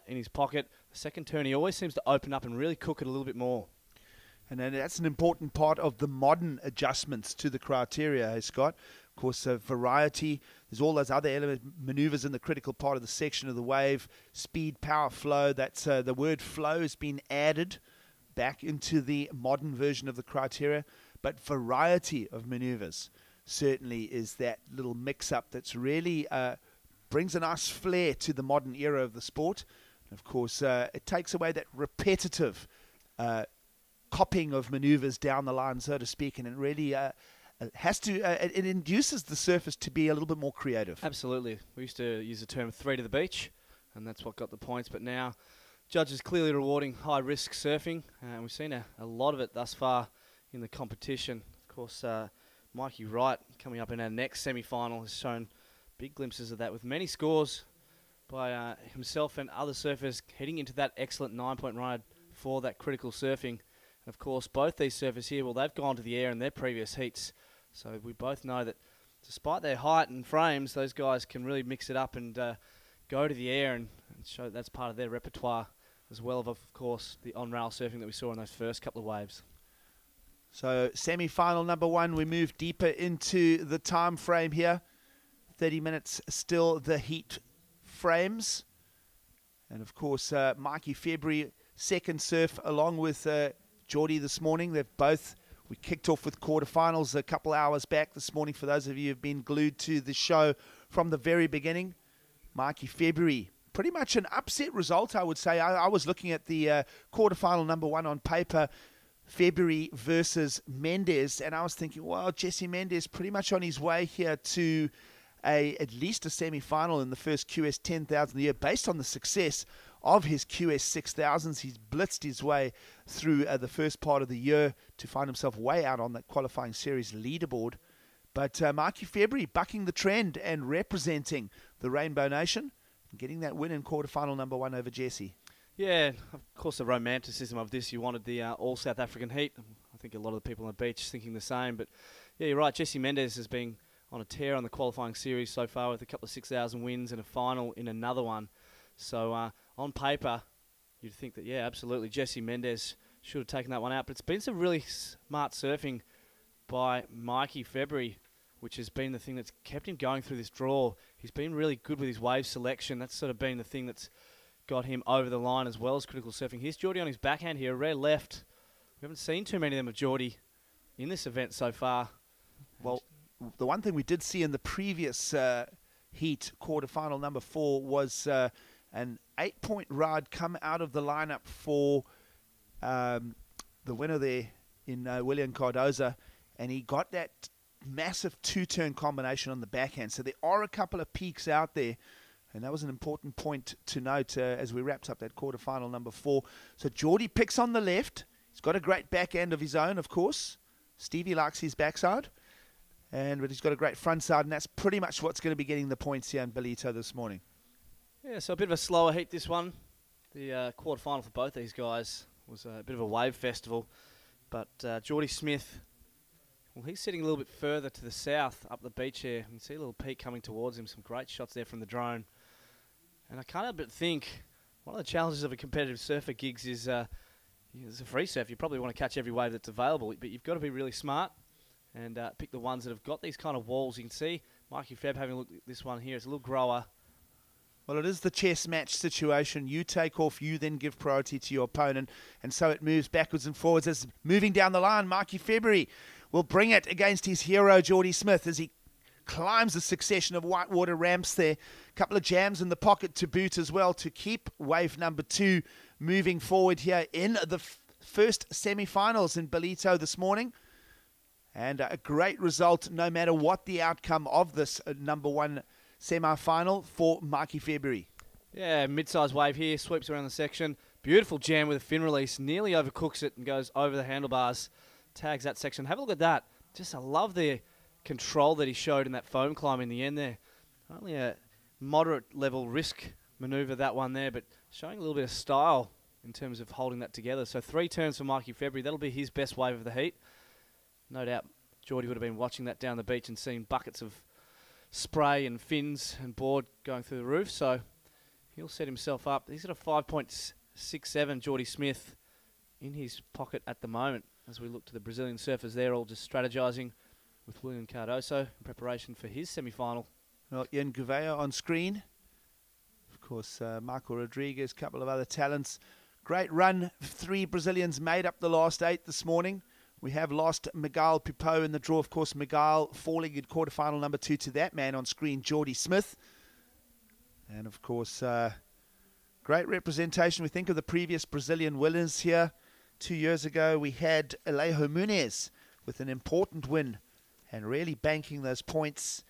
in his pocket. The second turn he always seems to open up and really cook it a little bit more. And then that's an important part of the modern adjustments to the criteria, hey, Scott. Of course, variety. There's all those other maneuvers in the critical part of the section of the wave. Speed, power, flow. That's the word flow has been added back into the modern version of the criteria. But variety of maneuvers certainly is that little mix-up that's really brings a nice flair to the modern era of the sport. And of course, it takes away that repetitive copying of maneuvers down the line, so to speak, and it really has to, it induces the surfers to be a little bit more creative. Absolutely. We used to use the term 3 to the beach, and that's what got the points. But now, judges clearly rewarding high-risk surfing, and we've seen a lot of it thus far in the competition. Of course, Mikey Wright coming up in our next semi-final has shown big glimpses of that with many scores by himself and other surfers heading into that excellent 9-point ride for that critical surfing. And of course, both these surfers here, well, they've gone to the air in their previous heats. So we both know that despite their height and frames, those guys can really mix it up and go to the air and show that that's part of their repertoire, as well of course, the on-rail surfing that we saw in those first couple of waves. So semi-final number 1, we move deeper into the time frame here. 30 minutes still the heat frames. And of course, Mikey February, second surf along with Geordie this morning. We kicked off with quarterfinals a couple hours back this morning for those of you who have been glued to the show from the very beginning. Mikey February, pretty much an upset result, I would say. I was looking at the quarterfinal number 1 on paper, February versus Mendes, and I was thinking, well, Jesse Mendes pretty much on his way here to at least a semi-final in the first QS 10,000 of the year based on the success of his QS 6000s. He's blitzed his way through the first part of the year to find himself way out on that qualifying series leaderboard. But Mikey February bucking the trend and representing the Rainbow Nation and getting that win in quarterfinal number 1 over Jesse. Yeah, of course, the romanticism of this, you wanted the all-South African heat. I think a lot of the people on the beach thinking the same. But yeah, you're right, Jesse Mendes has been on a tear on the qualifying series so far with a couple of 6,000 wins and a final in another one. So on paper, you'd think that, yeah, absolutely, Jesse Mendes should have taken that one out. But it's been some really smart surfing by Mikey February, which has been the thing that's kept him going through this draw. He's been really good with his wave selection. That's sort of been the thing that's got him over the line as well as critical surfing. Here's Geordie on his backhand here, a rare left. We haven't seen too many of them of Geordie in this event so far. Well, the one thing we did see in the previous heat, quarterfinal number 4, was an 8-point ride come out of the lineup for the winner there, in William Cardoza, and he got that massive two-turn combination on the backhand. So there are a couple of peaks out there, and that was an important point to note as we wrapped up that quarterfinal number 4. So Geordie picks on the left. He's got a great backhand of his own, of course. Stevie likes his backside, but he's got a great front side, and that's pretty much what's going to be getting the points here in Ballito this morning. Yeah, so a bit of a slower heat this one. The quarterfinal for both these guys was a bit of a wave festival, but Geordie Smith, well, he's sitting a little bit further to the south up the beach here. You can see a little peak coming towards him, some great shots there from the drone. And I can't help but think one of the challenges of a competitive surfer gigs is as a free surf, you probably want to catch every wave that's available, but you've got to be really smart and pick the ones that have got these kind of walls. You can see Mikey Febb having a look at this one here. It's a little grower. Well, it is the chess match situation. You take off, you then give priority to your opponent, and so it moves backwards and forwards. As moving down the line, Mikey February will bring it against his hero, Geordie Smith, as he climbs a succession of whitewater ramps there. A couple of jams in the pocket to boot as well to keep wave number 2 moving forward here in the first semi-finals in Ballito this morning. And a great result no matter what the outcome of this number 1 semi-final for Mikey February. Yeah, mid-sized wave here, sweeps around the section. Beautiful jam with a fin release, nearly overcooks it and goes over the handlebars. Tags that section. Have a look at that. Just I love the control that he showed in that foam climb in the end there. Only a moderate level risk maneuver, that one there, but showing a little bit of style in terms of holding that together. So 3 turns for Mikey February. That'll be his best wave of the heat. No doubt Geordie would have been watching that down the beach and seen buckets of spray and fins and board going through the roof. So he'll set himself up. He's got a 5.67 Geordie Smith in his pocket at the moment as we look to the Brazilian surfers there, all just strategizing with William Cardoso in preparation for his semi-final. Well, Ian Gouveia on screen. Of course, Michael Rodriguez, a couple of other talents. Great run. 3 Brazilians made up the last 8 this morning. We have lost Miguel Pipo in the draw. Of course, Miguel falling in quarterfinal number 2 to that man on screen, Geordie Smith. And, of course, great representation. We think of the previous Brazilian winners here. 2 years ago, we had Alejo Muniz with an important win and really banking those points.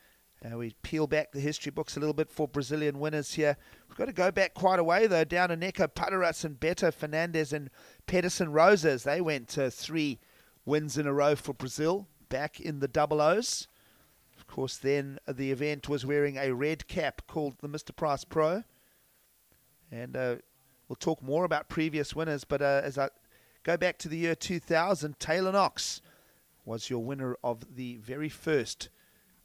We peel back the history books a little bit for Brazilian winners here. We've got to go back quite a way, though, down to Neco Padaras and Beto Fernandes and Pedersen Rosas. They went to 3 wins in a row for Brazil back in the double O's. Of course, then the event was wearing a red cap called the Mr. Price Pro. And we'll talk more about previous winners, but as I go back to the year 2000, Taylor Knox was your winner of the very first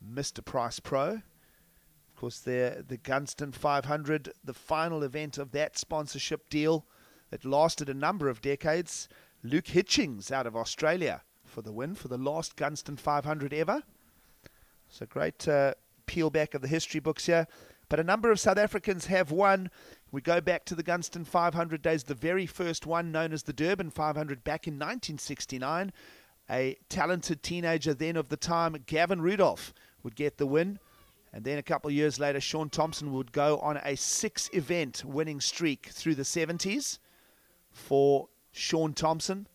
Mr. Price Pro. Of course, the Gunston 500, the final event of that sponsorship deal that lasted a number of decades. Luke Hitchings out of Australia for the win for the last Gunston 500 ever. So great peel back of the history books here. But a number of South Africans have won. We go back to the Gunston 500 days, the very first one known as the Durban 500 back in 1969. A talented teenager then of the time, Gavin Rudolph, would get the win. And then a couple of years later, Sean Thompson would go on a 6-event winning streak through the 70s for Sean Thompson.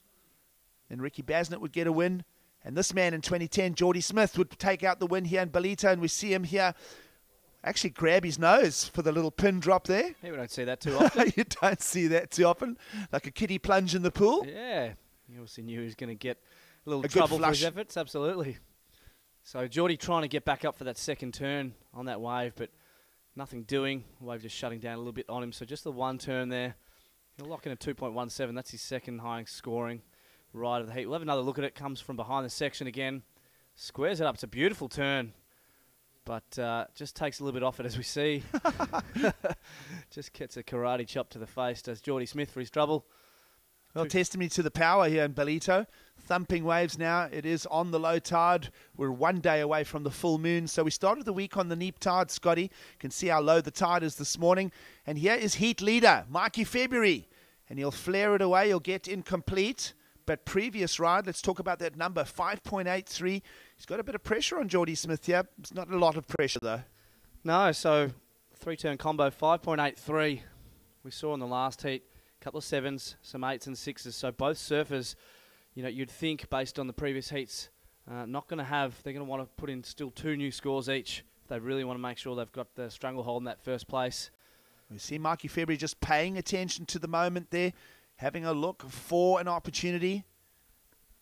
Then Ricky Basnett would get a win. And this man in 2010, Geordie Smith, would take out the win here in Ballito. And we see him here actually grab his nose for the little pin drop there. Yeah, we don't see that too often. You don't see that too often. Like a kiddie plunge in the pool. Yeah. You obviously knew he was going to get a little trouble for his efforts. Absolutely. So Geordie trying to get back up for that second turn on that wave, but nothing doing. Wave just shutting down a little bit on him. So just the one turn there. He'll lock in a 2.17. That's his second highest scoring ride of the heat. We'll have another look at it. Comes from behind the section again. Squares it up. It's a beautiful turn. But just takes a little bit off it, as we see. Just gets a karate chop to the face. Does Geordie Smith for his trouble. Well, testimony to the power here in Ballito. Thumping waves now. It is on the low tide. We're 1 day away from the full moon. So we started the week on the neap tide, Scotty. You can see how low the tide is this morning. And here is heat leader, Mikey February. And he'll flare it away. He'll get incomplete. But previous ride, let's talk about that number, 5.83. He's got a bit of pressure on Geordie Smith here. It's not a lot of pressure, though. No, so 3-turn combo, 5.83. We saw in the last heat. Couple of 7s, some 8s and 6s. So both surfers, you know, you'd think based on the previous heats, they're going to want to put in still 2 new scores each if they really want to make sure they've got the stranglehold in that first place. We see Mikey February just paying attention to the moment there, having a look for an opportunity.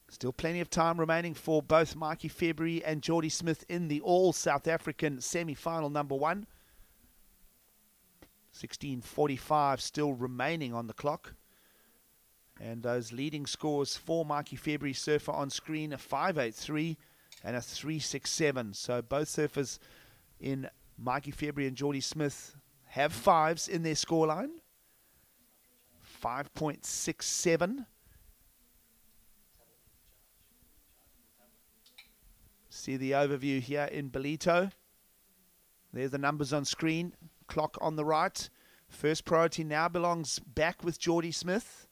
Still plenty of time remaining for both Mikey February and Geordie Smith in the all-South African semi-final number 1. 16:45 still remaining on the clock. And those leading scores for Mikey February surfer on screen, a 5.83 and a 3.67. So both surfers in Mikey February and Geordie Smith have 5s in their scoreline. 5.67. See the overview here in Ballito. There's the numbers on screen. Clock on the right. First priority now belongs back with Geordie Smith.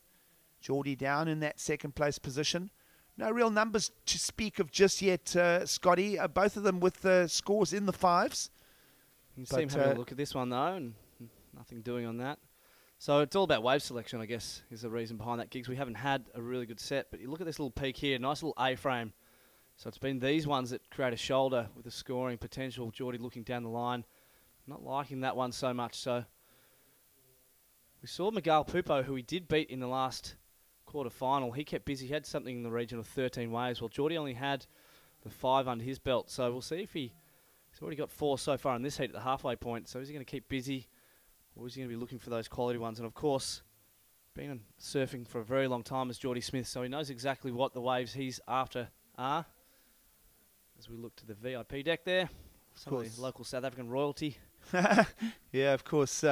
Geordie down in that second place position. No real numbers to speak of just yet, Scotty. Both of them with scores in the 5s. You can see him having a look at this one though, and nothing doing on that. So it's all about wave selection, I guess, is the reason behind that, Gigs. We haven't had a really good set, but you look at this little peak here, nice little A-frame. So it's been these ones that create a shoulder with the scoring potential. Geordie looking down the line. Not liking that one so much. So we saw Miguel Pupo, who he did beat in the last quarter-final. He kept busy. He had something in the region of 13 waves. Well, Geordie only had the 5 under his belt. So we'll see if he's already got 4 so far in this heat at the halfway point. So is he going to keep busy, or is he going to be looking for those quality ones? And, of course, been surfing for a very long time as Geordie Smith, so he knows exactly what the waves he's after are. As we look to the VIP deck there, some of the local South African royalty. Yeah, of course.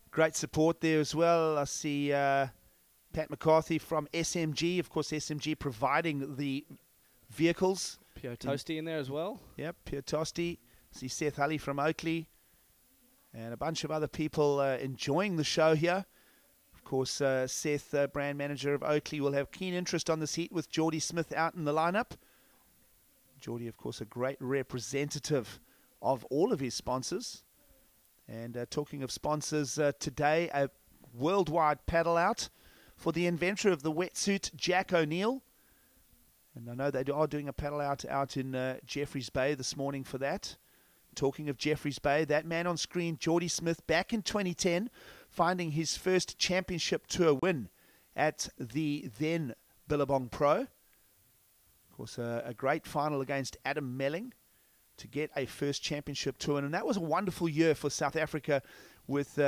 Great support there as well. I see Pat McCarthy from SMG. Of course, SMG providing the vehicles. Pio Toasty in there as well. Yep, Pio Toasty. I see Seth Hulley from Oakley. And a bunch of other people enjoying the show here. Of course, Seth, brand manager of Oakley, will have keen interest on this heat with Geordie Smith out in the lineup. Geordie, of course, a great representative of all of his sponsors. And talking of sponsors, today a worldwide paddle out for the inventor of the wetsuit, Jack O'Neill. And I know they are doing a paddle out in Jeffreys Bay this morning for that. Talking of Jeffreys Bay, that man on screen, Geordie Smith, back in 2010, finding his first championship tour win at the then Billabong Pro. Of course, a great final against Adam Melling to get a first championship tour. And that was a wonderful year for South Africa with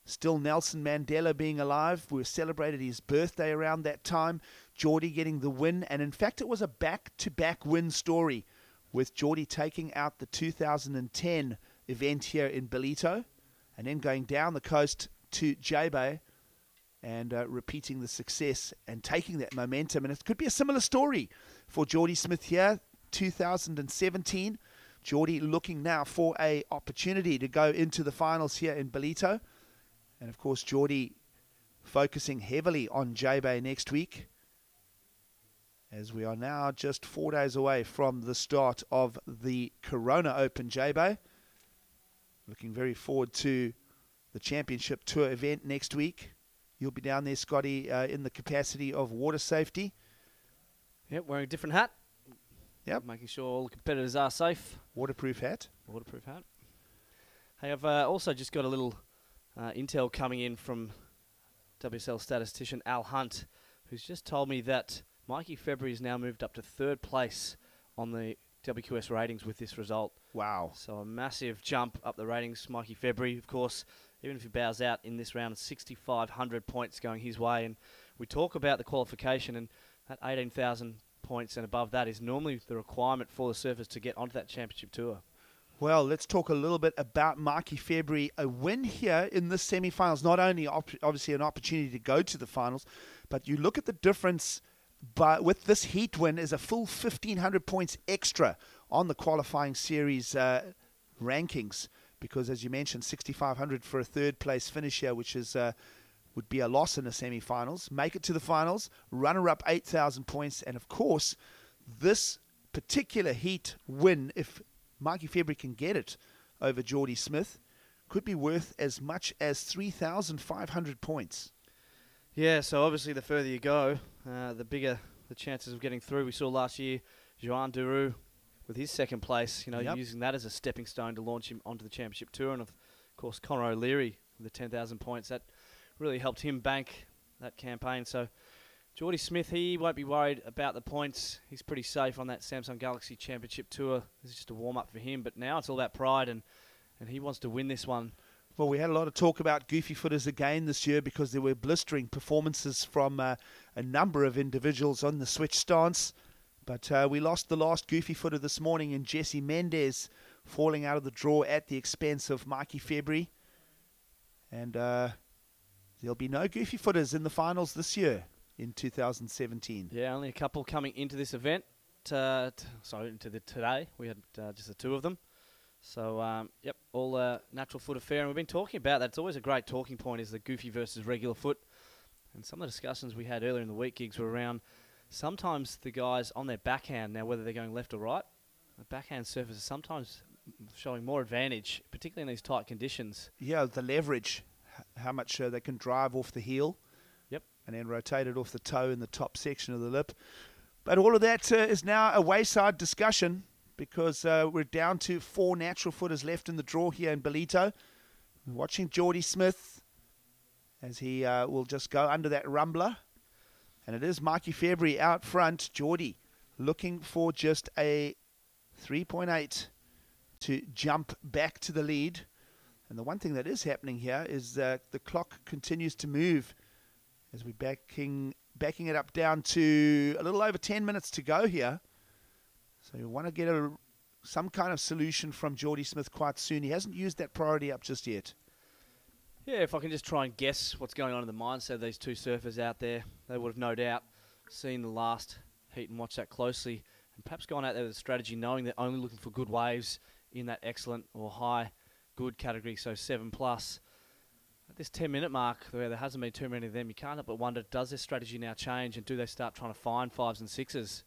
still Nelson Mandela being alive. We celebrated his birthday around that time. Geordie getting the win. And in fact, it was a back-to-back win story with Geordie taking out the 2010 event here in Ballito and then going down the coast to J-Bay and repeating the success and taking that momentum. And it could be a similar story for Geordie Smith here, 2017. Geordie looking now for an opportunity to go into the finals here in Ballito. And, of course, Geordie focusing heavily on J-Bay next week, as we are now just 4 days away from the start of the Corona Open J-Bay. Looking very forward to the championship tour event next week. You'll be down there, Scotty, in the capacity of water safety. Yep, wearing a different hat. Yep. Making sure all the competitors are safe. Waterproof hat. Waterproof hat. Hey, I've also just got a little intel coming in from WSL statistician Al Hunt, who's just told me that Mikey February has now moved up to 3rd place on the WQS ratings with this result. Wow. So a massive jump up the ratings. Mikey February, of course, even if he bows out in this round, 6,500 points going his way. And we talk about the qualification, and that 18,000 points and above that is normally the requirement for the surfers to get onto that championship tour. Well, let's talk a little bit about Mikey February. A win here in the semi-finals, not only obviously an opportunity to go to the finals, but you look at the difference with this heat win is a full 1,500 points extra on the qualifying series rankings, because as you mentioned, 6,500 for a 3rd place finish here, which is would be a loss in the semi-finals. Make it to the finals, runner-up 8,000 points, and of course, this particular heat win, if Mikey February can get it over Geordie Smith, could be worth as much as 3,500 points. Yeah, so obviously the further you go, the bigger the chances of getting through. We saw last year Joan Duru with his second place, using that as a stepping stone to launch him onto the championship tour. And of course, Conor O'Leary with the 10,000 points. That really helped him bank that campaign. So Geordie Smith, he won't be worried about the points. He's pretty safe on that Samsung Galaxy Championship tour. This is just a warm-up for him. But now it's all about pride, and he wants to win this one. Well, we had a lot of talk about goofy footers again this year because there were blistering performances from a number of individuals on the switch stance. But we lost the last goofy footer this morning in Jesse Mendez, falling out of the draw at the expense of Mikey February. And there'll be no goofy footers in the finals this year in 2017. Yeah, only a couple coming into this event. Into today. We had just the two of them. So, yep, all natural foot affair. And we've been talking about that. It's always a great talking point, is the goofy versus regular foot. And some of the discussions we had earlier in the week, Gigs, were around sometimes the guys on their backhand, now whether they're going left or right, the backhand surface is sometimes showing more advantage, particularly in these tight conditions. Yeah, the leverage, how much they can drive off the heel. Yep. And then rotate it off the toe in the top section of the lip. But all of that is now a wayside discussion, because we're down to 4 natural footers left in the draw here in Ballito. We're watching Geordie Smith as he will just go under that rumbler. And it is Mikey February out front. Geordie looking for just a 3.8 to jump back to the lead. And the one thing that is happening here is that the clock continues to move as we're backing it up down to a little over 10 minutes to go here. So you want to get some kind of solution from Geordie Smith quite soon. He hasn't used that priority up just yet. Yeah, if I can just try and guess what's going on in the mindset of these two surfers out there, they would have no doubt seen the last heat and watched that closely, and perhaps gone out there with a strategy knowing they're only looking for good waves in that excellent or high good category, so 7+. At this 10-minute mark, where there hasn't been too many of them, you can't help but wonder, does this strategy now change, and do they start trying to find 5s and 6s?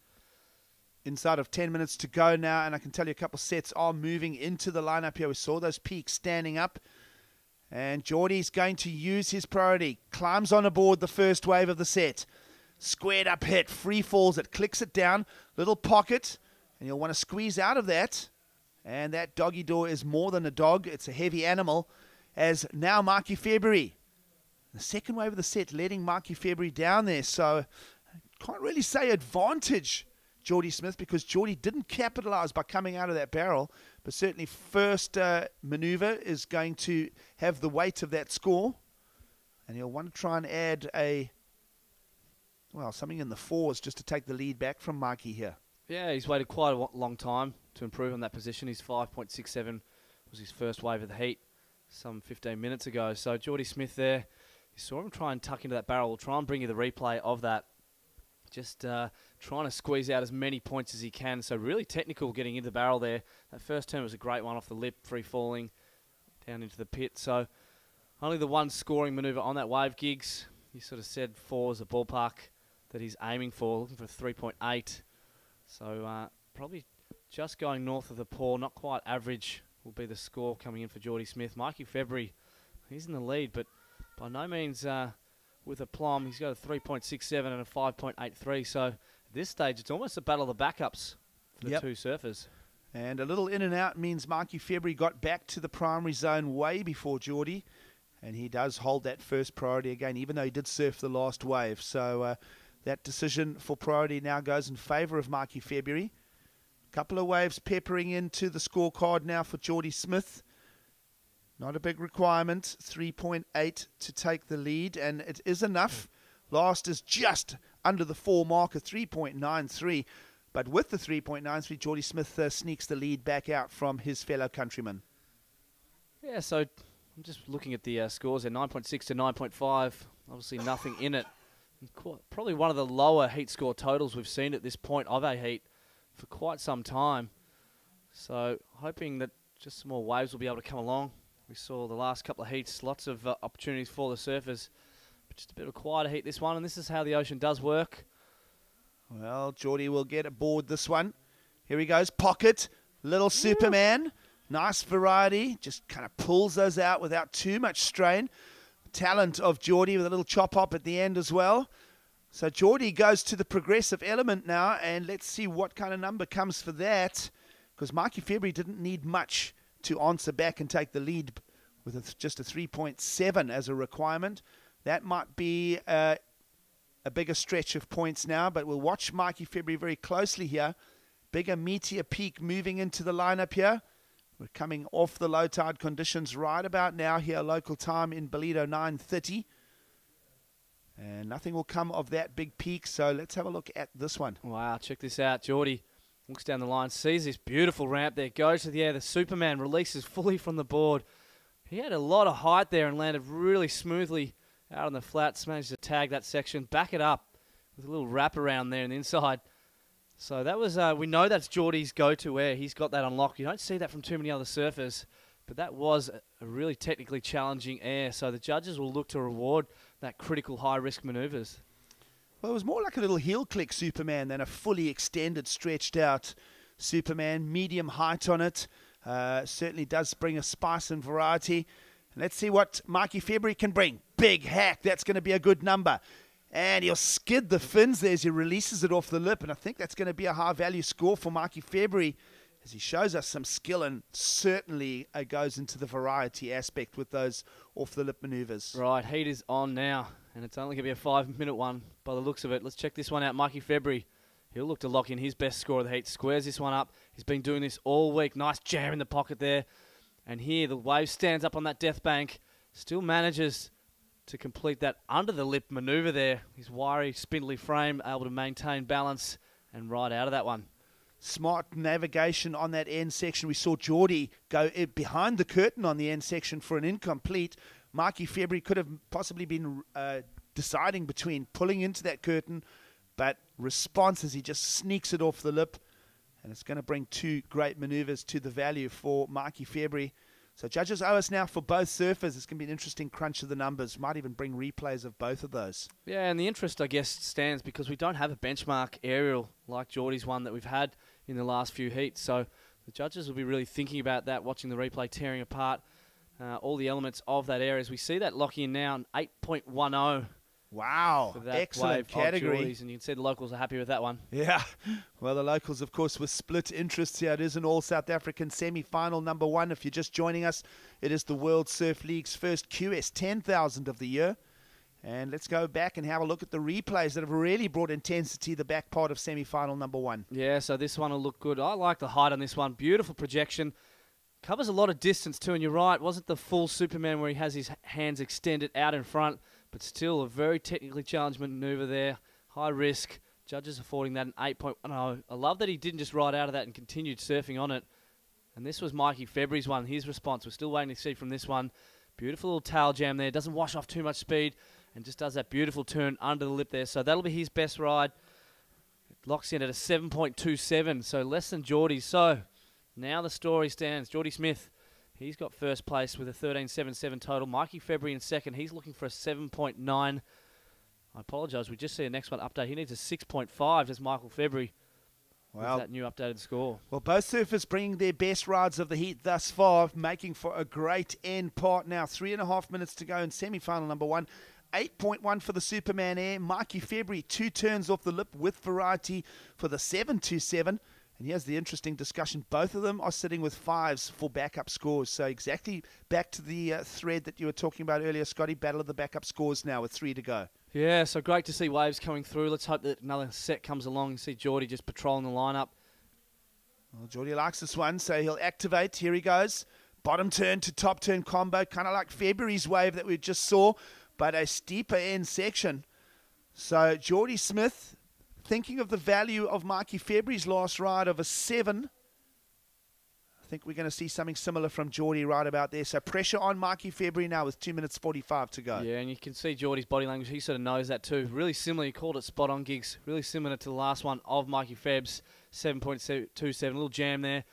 Inside of 10 minutes to go now, and I can tell you a couple sets are moving into the lineup here. We saw those peaks standing up. And Geordie's going to use his priority. Climbs on aboard the first wave of the set. Squared up hit. Free falls it. Clicks it down. Little pocket. And you'll want to squeeze out of that. And that doggy door is more than a dog. It's a heavy animal. As now Mikey February. The second wave of the set letting Mikey February down there. So can't really say advantage Geordie Smith, because Geordie didn't capitalize by coming out of that barrel, but certainly first maneuver is going to have the weight of that score, and he'll want to try and add something in the 4s just to take the lead back from Mikey here. Yeah, he's waited quite a long time to improve on that position. His 5.67 was his first wave of the heat some 15 minutes ago. So Geordie Smith there, you saw him try and tuck into that barrel. We'll try and bring you the replay of that. Just trying to squeeze out as many points as he can. So really technical getting into the barrel there. That first turn was a great one off the lip, free falling down into the pit. So only the one scoring manoeuvre on that wave, Gigs. You sort of said 4 is the ballpark that he's aiming for, looking for 3.8. So probably just going north of the paw, not quite average will be the score coming in for Geordie Smith. Mikey February, he's in the lead, but by no means with a plum. He's got a 3.67 and a 5.83. So at this stage, it's almost a battle of the backups for the two surfers. And a little in and out means Mikey February got back to the primary zone way before Geordie. And he does hold that first priority again, even though he did surf the last wave. So that decision for priority now goes in favour of Mikey February. A couple of waves peppering into the scorecard now for Geordie Smith. Not a big requirement, 3.8 to take the lead, and it is enough. Last is just under the 4 marker, 3.93. But with the 3.93, Geordie Smith sneaks the lead back out from his fellow countryman. Yeah, so I'm just looking at the scores there, 9.6 to 9.5. Obviously nothing in it. Probably one of the lower heat score totals we've seen at this point of a heat for quite some time. So hoping that just some more waves will be able to come along. We saw the last couple of heats, lots of opportunities for the surfers. But just a bit of a quieter heat this one, and this is how the ocean does work. Well, Geordie will get aboard this one. Here he goes, pocket, little Superman. Nice variety, just kind of pulls those out without too much strain. Talent of Geordie with a little chop hop at the end as well. So Geordie goes to the progressive element now, and let's see what kind of number comes for that, because Mikey February didn't need much to answer back and take the lead with just a 3.7 as a requirement. That might be a bigger stretch of points now, but we'll watch Mikey February very closely here. Bigger, meteor peak moving into the lineup here. We're coming off the low tide conditions right about now here, local time in Ballito, 9:30. And nothing will come of that big peak, so let's have a look at this one. Wow, check this out. Geordie looks down the line, sees this beautiful ramp there, goes to the air. The Superman releases fully from the board. He had a lot of height there and landed really smoothly out on the flats, managed to tag that section, back it up with a little wrap around there on the inside. So that was, we know that's Geordie's go-to air. He's got that unlocked. You don't see that from too many other surfers, but that was a really technically challenging air. So the judges will look to reward that critical high-risk manoeuvres. Well, it was more like a little heel click Superman than a fully extended, stretched out Superman. Medium height on it. Certainly does bring a spice and variety. And let's see what Mikey February can bring. Big hack. That's going to be a good number. And he'll skid the fins there as he releases it off the lip. And I think that's going to be a high-value score for Mikey February as he shows us some skill and certainly goes into the variety aspect with those off-the-lip maneuvers. Right, heat is on now, and it's only going to be a 5-minute one by the looks of it. Let's check this one out. Mikey February, he'll look to lock in his best score of the heat. Squares this one up. He's been doing this all week. Nice jam in the pocket there. And here, the wave stands up on that death bank. Still manages to complete that under-the-lip manoeuvre there. His wiry, spindly frame able to maintain balance and ride out of that one. Smart navigation on that end section. We saw Geordie go behind the curtain on the end section for an incomplete. Mikey February could have possibly been deciding between pulling into that curtain, but response as he just sneaks it off the lip. And it's going to bring two great maneuvers to the value for Mikey February. So judges owe us now for both surfers. It's going to be an interesting crunch of the numbers. Might even bring replays of both of those. Yeah, and the interest, I guess, stands because we don't have a benchmark aerial like Geordie's one that we've had in the last few heats. So the judges will be really thinking about that, watching the replay, tearing apart all the elements of that area. As we see that lock in now, an 8.10. Wow, excellent category. And you can see the locals are happy with that one. Yeah, well, the locals, of course, with split interests here. It is an all-South African semi-final number one. If you're just joining us, it is the World Surf League's first QS 10,000 of the year. And let's go back and have a look at the replays that have really brought intensity the back part of semi-final number one. Yeah, so this one will look good. I like the height on this one. Beautiful projection. Covers a lot of distance too, and you're right. It wasn't the full Superman where he has his hands extended out in front, but still a very technically challenged maneuver there. High risk. Judges affording that an 8.10. I love that he didn't just ride out of that and continued surfing on it. And this was Mikey February's one. His response. We're still waiting to see from this one. Beautiful little tail jam there. Doesn't wash off too much speed and just does that beautiful turn under the lip there. So that'll be his best ride. It locks in at a 7.27, so less than Geordie's. So now the story stands. Geordie Smith, he's got first place with a 13.77 total. Mikey February in second. He's looking for a 7.9. I apologise. We just see a next one update. He needs a 6.5 as Michael February. Wow. With that new updated score. Well, both surfers bringing their best rides of the heat thus far, making for a great end part now. 3.5 minutes to go in semi-final number one. 8.1 for the Superman Air. Mikey February, 2 turns off the lip with variety for the 7.27. And here's the interesting discussion. Both of them are sitting with 5s for backup scores. So exactly back to the thread that you were talking about earlier, Scotty. Battle of the backup scores now with 3 to go. Yeah, so great to see waves coming through. Let's hope that another set comes along and see Geordie just patrolling the lineup. Well, Geordie likes this one, so he'll activate. Here he goes. Bottom turn to top turn combo, kind of like February's wave that we just saw, but a steeper end section. So Geordie Smith, thinking of the value of Mikey February's last ride of a 7, I think we're going to see something similar from Geordie right about there. So pressure on Mikey February now with 2 minutes 45 to go. Yeah, and you can see Geordie's body language. He sort of knows that too. Really similar. He called it spot on, gigs. Really similar to the last one of Mikey Feb's 7.27. A little jam there.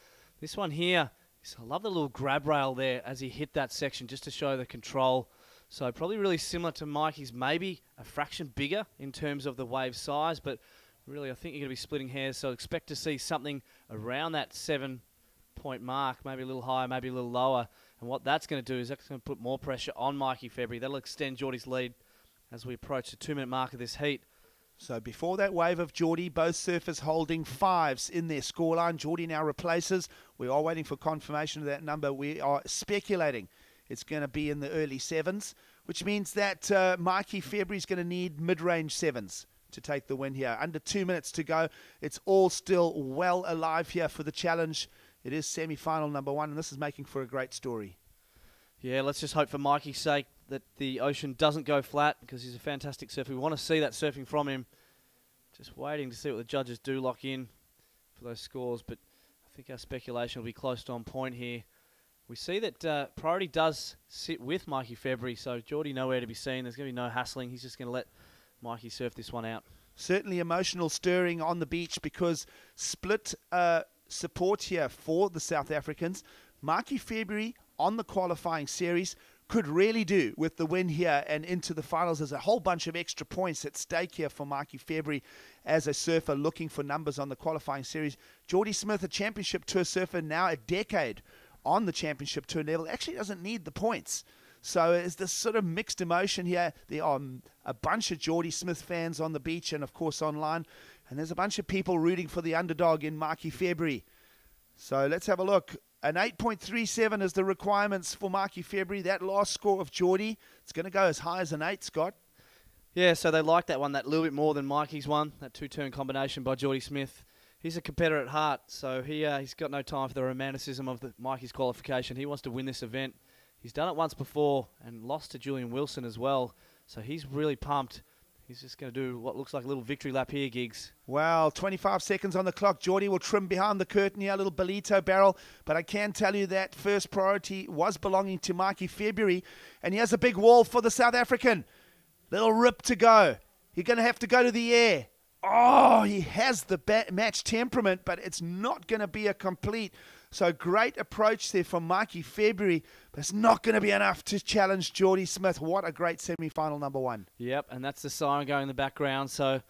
This one here, I love the little grab rail there as he hit that section just to show the control. So probably really similar to Mikey's, maybe a fraction bigger in terms of the wave size, but really I think you're going to be splitting hairs. So expect to see something around that 7-point mark, maybe a little higher, maybe a little lower. And what that's going to do is that's going to put more pressure on Mikey February. That'll extend Geordie's lead as we approach the 2-minute mark of this heat. So before that wave of Geordie, both surfers holding 5s in their scoreline. Geordie now replaces. We are waiting for confirmation of that number. We are speculating it's going to be in the early 7s, which means that Mikey February is going to need mid-range 7s to take the win here. Under 2 minutes to go. It's all still well alive here for the challenge. It is semi-final number 1, and this is making for a great story. Yeah, let's just hope for Mikey's sake that the ocean doesn't go flat, because he's a fantastic surfer. We want to see that surfing from him. Just waiting to see what the judges do lock in for those scores, but I think our speculation will be close to on point here. We see that priority does sit with Mikey February, so Geordie nowhere to be seen. There's going to be no hassling. He's just going to let Mikey surf this one out. Certainly emotional stirring on the beach, because split support here for the South Africans. Mikey February on the qualifying series could really do with the win here and into the finals. There's a whole bunch of extra points at stake here for Mikey February as a surfer looking for numbers on the qualifying series. Geordie Smith, a championship tour surfer, now a decade on the championship tour level, actually doesn't need the points. So it's this sort of mixed emotion here. There are a bunch of Geordie Smith fans on the beach and, of course, online. And there's a bunch of people rooting for the underdog in Mikey February. So let's have a look. An 8.37 is the requirements for Mikey February. That last score of Geordie, it's going to go as high as an 8, Scott. Yeah, so they like that one, that little bit more than Mikey's one, that two-turn combination by Geordie Smith. He's a competitor at heart, so he's got no time for the romanticism of Mikey's qualification. He wants to win this event. He's done it once before and lost to Julian Wilson as well, so he's really pumped. He's just going to do what looks like a little victory lap here, Giggs. Well, 25 seconds on the clock. Geordie will trim behind the curtain here, a little Ballito barrel. But I can tell you that first priority was belonging to Mikey February. And he has a big wall for the South African. Little rip to go. You're going to have to go to the air. Oh, he has the match temperament, but it's not going to be a complete. So great approach there from Mikey February, but it's not going to be enough to challenge Geordie Smith. What a great semi-final number 1. Yep, and that's the siren going in the background. So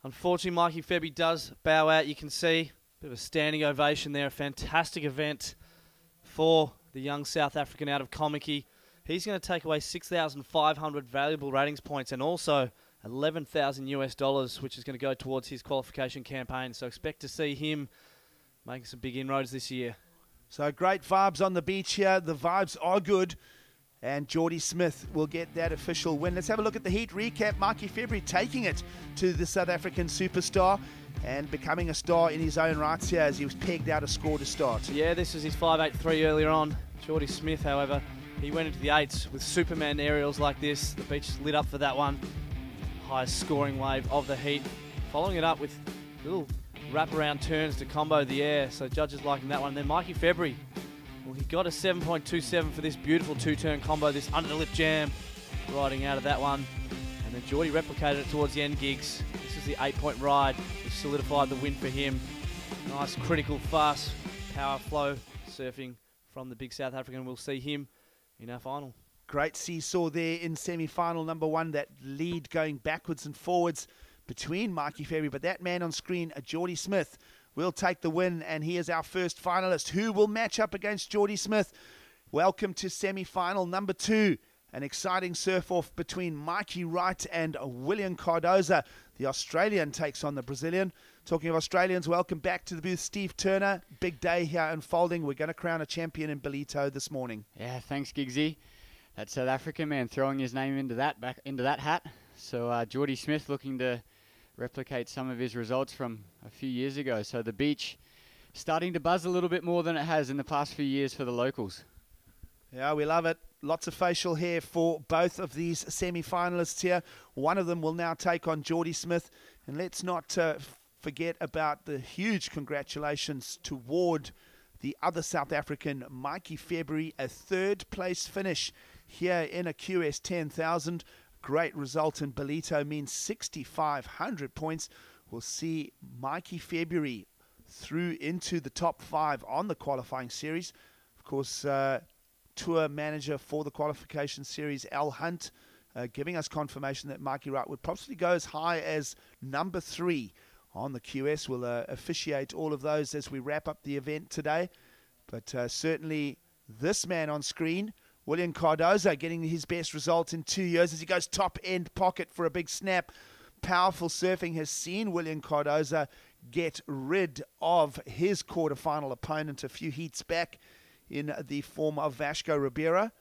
unfortunately, Mikey February does bow out. You can see a bit of a standing ovation there. A fantastic event for the young South African out of Komiki. He's going to take away 6,500 valuable ratings points and also 11,000 US dollars, which is going to go towards his qualification campaign. So expect to see him making some big inroads this year. So great vibes on the beach here. The vibes are good. And Geordie Smith will get that official win. Let's have a look at the heat recap. Mikey February taking it to the South African superstar and becoming a star in his own rights here as he was pegged out a score to start. Yeah, this was his 5.83 earlier on. Geordie Smith, however, he went into the 8s with Superman aerials like this. The beach lit up for that one. Highest scoring wave of the heat. Following it up with little wraparound turns to combo the air, so judges liking that one. And then Mikey February, well, he got a 7.27 for this beautiful two-turn combo, this under the lip jam, riding out of that one. And then Geordie replicated it towards the end, Gigs. This is the 8-point ride, which solidified the win for him. Nice, critical, fast power flow surfing from the big South African. We'll see him in our final. Great seesaw there in semi-final number 1, that lead going backwards and forwards between Mikey February, but that man on screen, Geordie Smith, will take the win, and he is our first finalist. Who will match up against Geordie Smith? Welcome to semi-final number 2. An exciting surf-off between Mikey Wright and William Cardoza. The Australian takes on the Brazilian. Talking of Australians, welcome back to the booth, Steve Turner. Big day here unfolding. We're going to crown a champion in Ballito this morning. Yeah, thanks, Giggsy. That South African man throwing his name into that hat. So Geordie Smith looking to replicate some of his results from a few years ago. So the beach starting to buzz a little bit more than it has in the past few years for the locals. Yeah, we love it. Lots of facial hair for both of these semi-finalists here. One of them will now take on Geordie Smith. And let's not forget about the huge congratulations toward the other South African, Mikey February, a 3rd place finish here in a QS 10,000. Great result in Ballito means 6,500 points. We'll see Mikey February through into the top 5 on the qualifying series. Of course, tour manager for the qualification series, Al Hunt, giving us confirmation that Mikey Wright would possibly go as high as number 3 on the QS. We'll officiate all of those as we wrap up the event today. But certainly this man on screen, William Cardoza, getting his best result in 2 years as he goes top end pocket for a big snap. powerful surfing has seen William Cardoza get rid of his quarterfinal opponent a few heats back in the form of Vasco Ribeiro.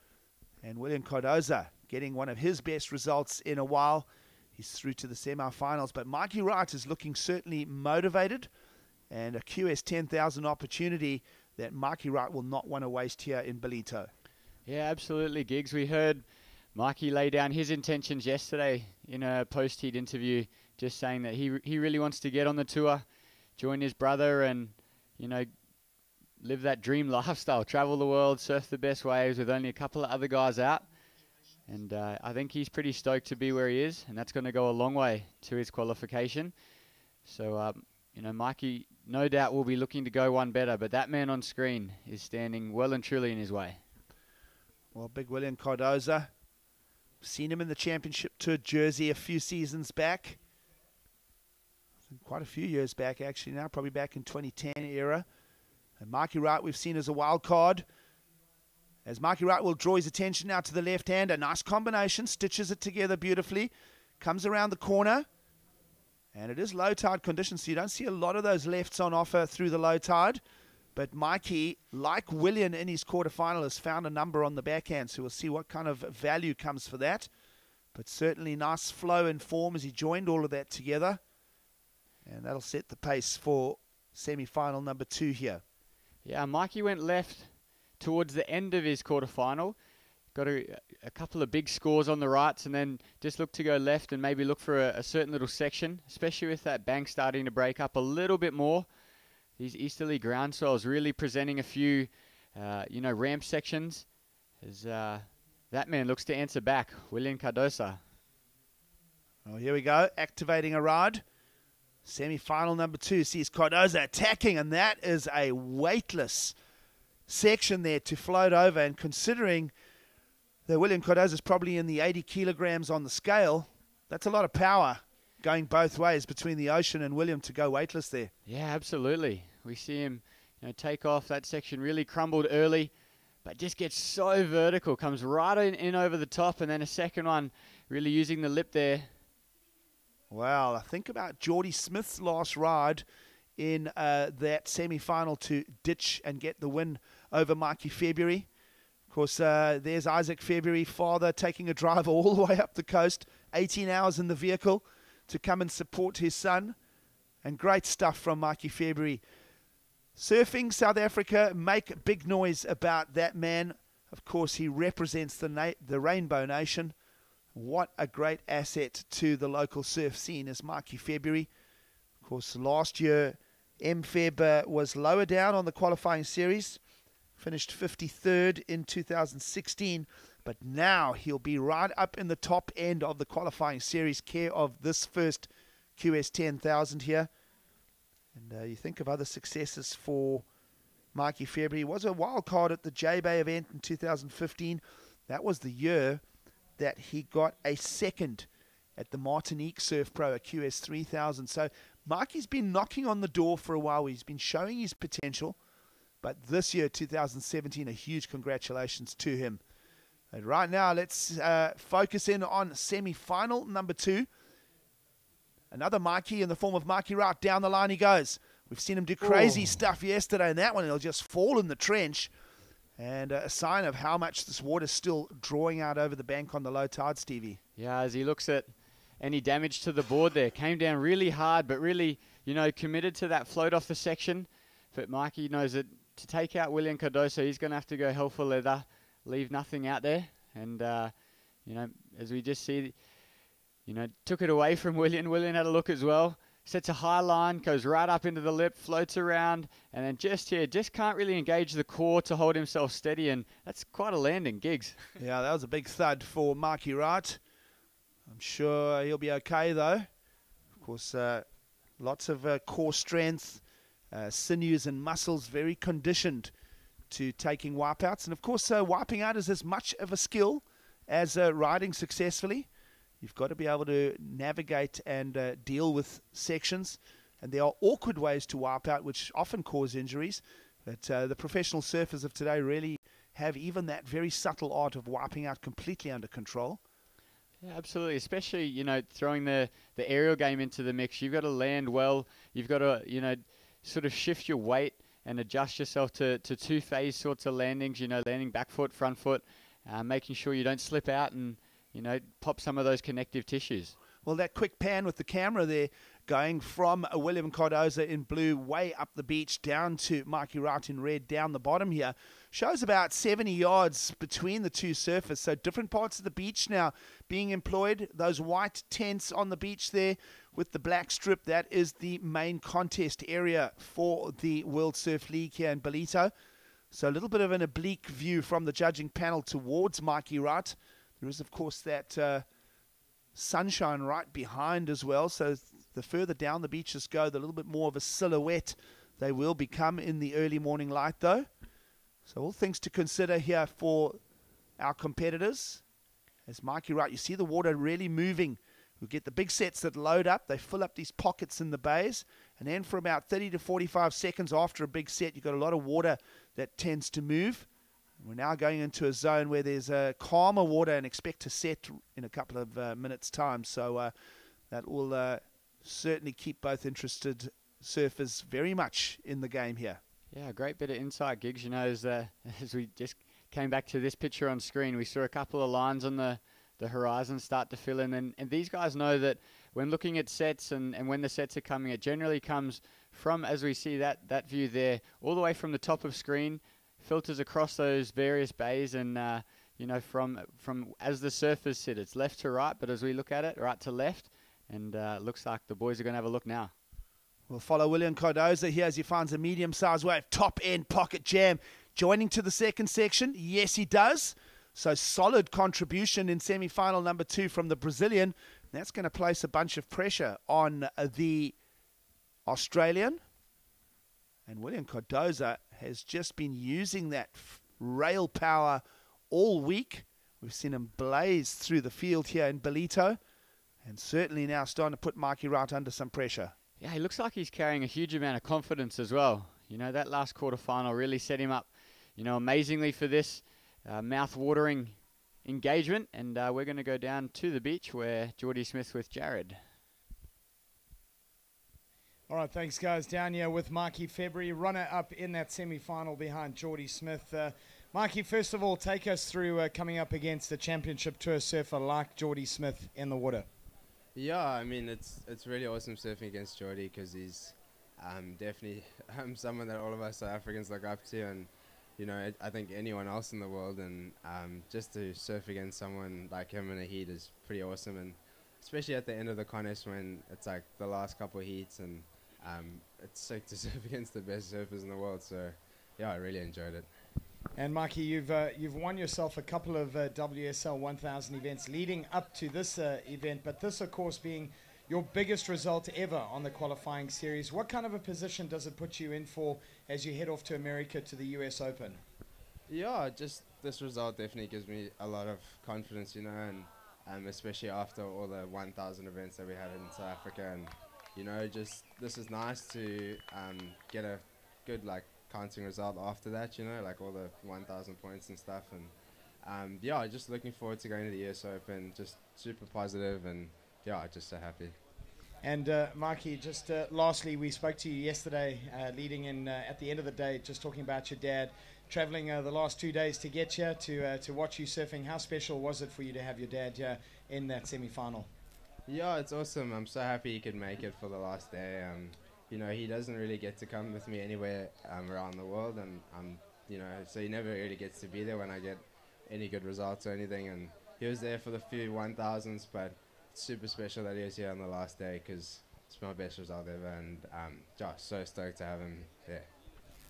And William Cardoza getting one of his best results in a while. He's through to the semi-finals. But Mikey Wright is looking certainly motivated, and a QS 10,000 opportunity that Mikey Wright will not want to waste here in Ballito. Yeah, absolutely, Giggs. We heard Mikey lay down his intentions yesterday in a post-heat interview, just saying that he really wants to get on the tour, join his brother, and, you know, live that dream lifestyle, travel the world, surf the best waves with only a couple of other guys out. And I think he's pretty stoked to be where he is, and that's going to go a long way to his qualification. So, you know, Mikey no doubt will be looking to go one better, but that man on screen is standing well and truly in his way. Well, big William Cardoza. Seen him in the championship tour jersey a few seasons back. Quite a few years back, actually, now, probably back in 2010 era. And Mikey Wright we've seen as a wild card. As Mikey Wright will draw his attention now to the left hand. A nice combination, stitches it together beautifully. Comes around the corner. And it is low tide conditions, so you don't see a lot of those lefts on offer through the low tide. But Mikey, like William in his quarterfinal, has found a number on the backhand, so we'll see what kind of value comes for that. But certainly nice flow and form as he joined all of that together. And that'll set the pace for semi-final number 2 here. Yeah, Mikey went left towards the end of his quarterfinal. Got a couple of big scores on the rights, and then just looked to go left and maybe look for a certain little section, especially with that bank starting to break up a little bit more. These easterly ground swells really presenting a few, you know, ramp sections. As that man looks to answer back, William Cardoza. Well, here we go, activating a rod. Semi-final number 2 sees Cardoza attacking, and that is a weightless section there to float over. And considering that William Cardoza is probably in the 80 kilograms on the scale, that's a lot of power going both ways between the ocean and William to go weightless there. Yeah, absolutely. We see him, you know, take off. That section really crumbled early, but just gets so vertical, comes right in over the top, and then a second one really using the lip there. Well, I think about Geordie Smith's last ride in that semi-final to ditch and get the win over Mikey February. Of course, there's Isaac February, father, taking a drive all the way up the coast, 18 hours in the vehicle to come and support his son. And great stuff from Mikey February. Surfing South Africa, make big noise about that man. Of course, he represents the Rainbow Nation. What a great asset to the local surf scene is Mikey February. Of course, last year, MFeb was lower down on the qualifying series. Finished 53rd in 2016. But now he'll be right up in the top end of the qualifying series, care of this first QS 10,000 here. And you think of other successes for Mikey February. He was a wild card at the J-Bay event in 2015. That was the year that he got a second at the Martinique Surf Pro, a QS 3000. So Mikey's been knocking on the door for a while. He's been showing his potential. But this year, 2017, a huge congratulations to him. And right now, let's focus in on semi-final number 2. Another Mikey in the form of Mikey Wright. Down the line he goes. We've seen him do crazy stuff yesterday. And that one, he'll just fall in the trench. And a sign of how much this water's still drawing out over the bank on the low tide, Stevie. Yeah, as he looks at any damage to the board there. Came down really hard, but really, you know, committed to that float off the section. But Mikey knows that to take out William Cardoza, he's going to have to go hell for leather, leave nothing out there. And, you know, as we just see, you know, took it away from William. William had a look as well. Sets a high line, goes right up into the lip, floats around, and then just here, just can't really engage the core to hold himself steady, and that's quite a landing, Giggs. Yeah, that was a big thud for Mikey Wright. I'm sure he'll be okay, though. Of course, lots of core strength, sinews and muscles, very conditioned to taking wipeouts. And, of course, wiping out is as much of a skill as riding successfully. You've got to be able to navigate and deal with sections. And there are awkward ways to wipe out, which often cause injuries. But the professional surfers of today really have even that very subtle art of wiping out completely under control. Yeah, absolutely. Especially, you know, throwing the aerial game into the mix. You've got to land well. You've got to, you know, sort of shift your weight and adjust yourself to two-phase sorts of landings, you know, landing back foot, front foot, making sure you don't slip out and, you know, pop some of those connective tissues. Well, that quick pan with the camera there, going from William Cardoza in blue way up the beach down to Mikey Wright in red down the bottom here, shows about 70 yards between the two surfers. So different parts of the beach now being employed. Those white tents on the beach there with the black strip, that is the main contest area for the World Surf League here in Ballito. So a little bit of an oblique view from the judging panel towards Mikey Wright. There is, of course, that sunshine right behind as well. So the further down the beaches go, the little bit more of a silhouette they will become in the early morning light, though. So all things to consider here for our competitors. As Mikey Wright, you see the water really moving. We get the big sets that load up. They fill up these pockets in the bays. And then for about 30 to 45 seconds after a big set, you've got a lot of water that tends to move. We're now going into a zone where there's calmer water and expect to set in a couple of minutes' time. So that will certainly keep both interested surfers very much in the game here. Yeah, a great bit of insight, Gigs. You know, as we just came back to this picture on screen, we saw a couple of lines on the horizon start to fill in. And these guys know that when looking at sets and when the sets are coming, it generally comes from, as we see that view there, all the way from the top of screen, filters across those various bays, and you know, from as the surfers sit, it's left to right, but as we look at it, right to left, and looks like the boys are going to have a look now. We'll follow William Cardoza here as he finds a medium-sized wave, top-end pocket jam, joining to the second section. Yes, he does. So solid contribution in semi-final number 2 from the Brazilian. That's going to place a bunch of pressure on the Australian. And William Cardoza has just been using that rail power all week. We've seen him blaze through the field here in Ballito, and certainly now starting to put Mikey Wright under some pressure. Yeah, he looks like he's carrying a huge amount of confidence as well. You know, that last quarterfinal really set him up, you know, amazingly for this mouth-watering engagement. And we're going to go down to the beach where Geordie Smith with Jared. All right, thanks, guys. Down here with Mikey February, runner-up in that semi-final behind Geordie Smith. Mikey, first of all, take us through coming up against the Championship Tour surfer like Geordie Smith in the water. Yeah, I mean, it's really awesome surfing against Geordie because he's definitely someone that all of us South Africans look up to, and you know, I think anyone else in the world, and just to surf against someone like him in a heat is pretty awesome, and especially at the end of the contest when it's like the last couple of heats, and it's sick to surf against the best surfers in the world. So yeah, I really enjoyed it. And Mikey, you've won yourself a couple of WSL 1000 events leading up to this event, but this, of course, being your biggest result ever on the qualifying series. What kind of a position does it put you in for as you head off to America to the US Open? Yeah, just this result definitely gives me a lot of confidence, you know, and especially after all the 1000 events that we had in South Africa, and you know, just this is nice to get a good counting result after that, you know, like all the 1000 points and stuff, and yeah, just looking forward to going to the US Open, just super positive, and yeah, just so happy. And Mikey, just lastly, we spoke to you yesterday leading in at the end of the day, just talking about your dad traveling the last 2 days to get here to watch you surfing. How special was it for you to have your dad here in that semi-final? Yeah, it's awesome. I'm so happy he could make it for the last day. You know, he doesn't really get to come with me anywhere around the world, and you know, so he never really gets to be there when I get any good results or anything. And he was there for the few 1000s, but it's super special that he was here on the last day because it's my best result ever, and just so stoked to have him there.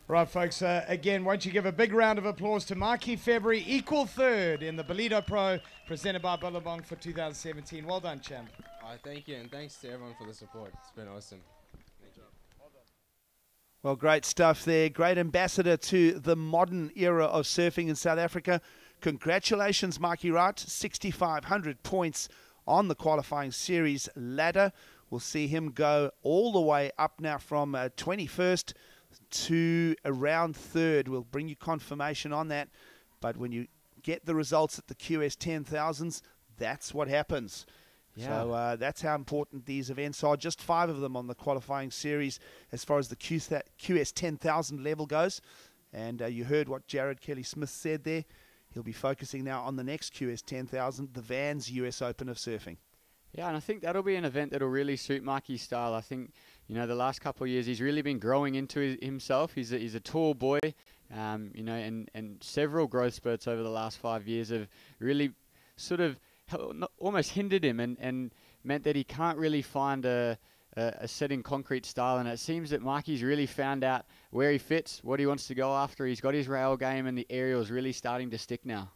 Right, folks, again, won't you give a big round of applause to Mikey February, equal third in the Ballito Pro, presented by Billabong for 2017. Well done, champ. Thank you, and thanks to everyone for the support. It's been awesome. Well, great stuff there. Great ambassador to the modern era of surfing in South Africa. Congratulations, Mikey Wright. 6,500 points on the qualifying series ladder. We'll see him go all the way up now from 21st to around 3rd. We'll bring you confirmation on that. But when you get the results at the QS 10,000s, that's what happens. Yeah. So that's how important these events are. Just 5 of them on the qualifying series as far as the QS 10,000 level goes. And you heard what Jared Kelly-Smith said there. He'll be focusing now on the next QS 10,000, the Vans US Open of Surfing. Yeah, and I think that'll be an event that'll really suit Mikey's style. I think, you know, the last couple of years he's really been growing into himself. He's a tall boy, you know, and several growth spurts over the last 5 years have really sort of almost hindered him and meant that he can't really find a set in concrete style. And it seems that Mikey's really found out where he fits, what he wants to go after. He's got his rail game, and the aerial is really starting to stick now.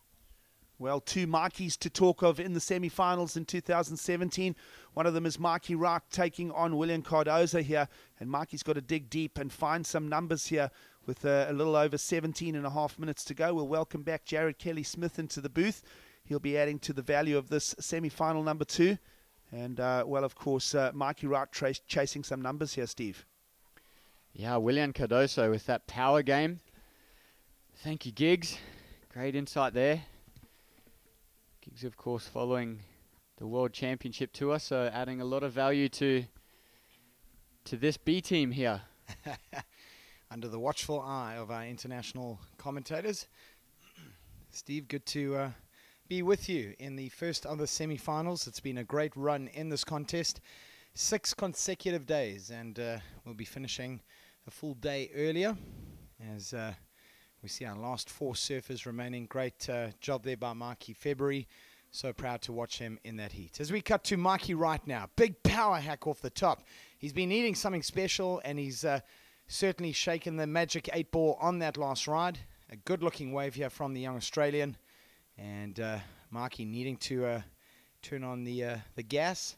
Well, 2 Mikeys to talk of in the semi-finals in 2017. One of them is Mikey Wright taking on William Cardozo here. And Mikey's got to dig deep and find some numbers here with a little over 17 and a half minutes to go. We'll welcome back Jared Kelly-Smith into the booth. He'll be adding to the value of this semi-final number 2. And, well, of course, Mikey Wright chasing some numbers here, Steve. Yeah, William Cardozo with that power game. Thank you, Giggs. Great insight there. Giggs, of course, following the World Championship Tour, so adding a lot of value to this B team here. Under the watchful eye of our international commentators. Steve, good to be with you in the first of the semi-finals. It's been a great run in this contest. 6 consecutive days, and we'll be finishing a full day earlier as we see our last 4 surfers remaining. Great job there by Mikey February. So proud to watch him in that heat. As we cut to Mikey right now, big power hack off the top. He's been needing something special, and he's certainly shaken the magic 8 ball on that last ride. A good-looking wave here from the young Australian, and Mikey needing to turn on the gas,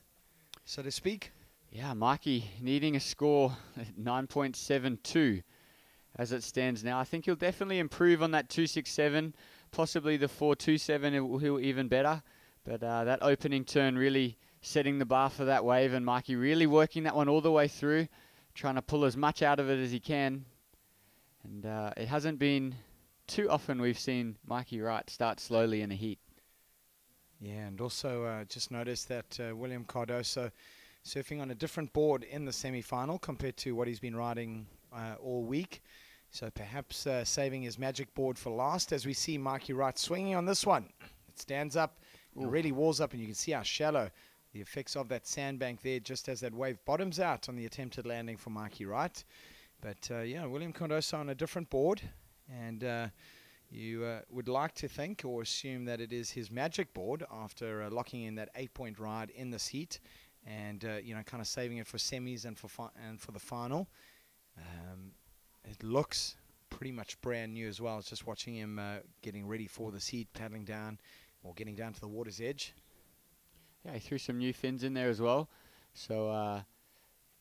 so to speak. Yeah, Mikey needing a score at 9.72 as it stands now. I think he'll definitely improve on that 267. Possibly the 427 he'll even better. But that opening turn really setting the bar for that wave, and Mikey really working that one all the way through, trying to pull as much out of it as he can. And it hasn't been too often we've seen Mikey Wright start slowly in a heat. Yeah, and also just noticed that William Cardozo surfing on a different board in the semi-final compared to what he's been riding all week. So perhaps saving his magic board for last, as we see Mikey Wright swinging on this one. It stands up and really walls up, and you can see how shallow the effects of that sandbank there just as that wave bottoms out on the attempted landing for Mikey Wright. But yeah, William Cardozo on a different board, and you would like to think or assume that it is his magic board after locking in that 8-point ride in this heat, and you know, kind of saving it for semis and for the final. It looks pretty much brand new as well. It's just watching him getting ready for this heat, paddling down or getting down to the water's edge. Yeah, he threw some new fins in there as well. So,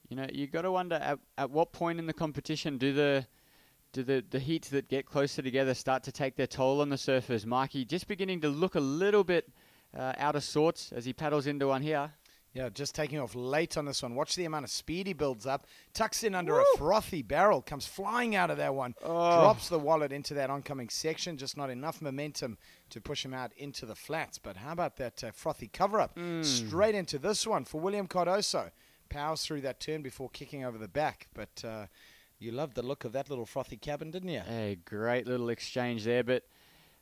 you know, you got to wonder at what point in the competition do the heats that get closer together start to take their toll on the surfers. Mikey just beginning to look a little bit out of sorts as he paddles into one here. Yeah, just taking off late on this one. Watch the amount of speed he builds up. Tucks in under a frothy barrel. Comes flying out of that one. Drops the wallet into that oncoming section. Just not enough momentum to push him out into the flats. But how about that frothy cover-up? Straight into this one for William Cardozo. Powers through that turn before kicking over the back. But you loved the look of that little frothy cabin, didn't you? A great little exchange there. But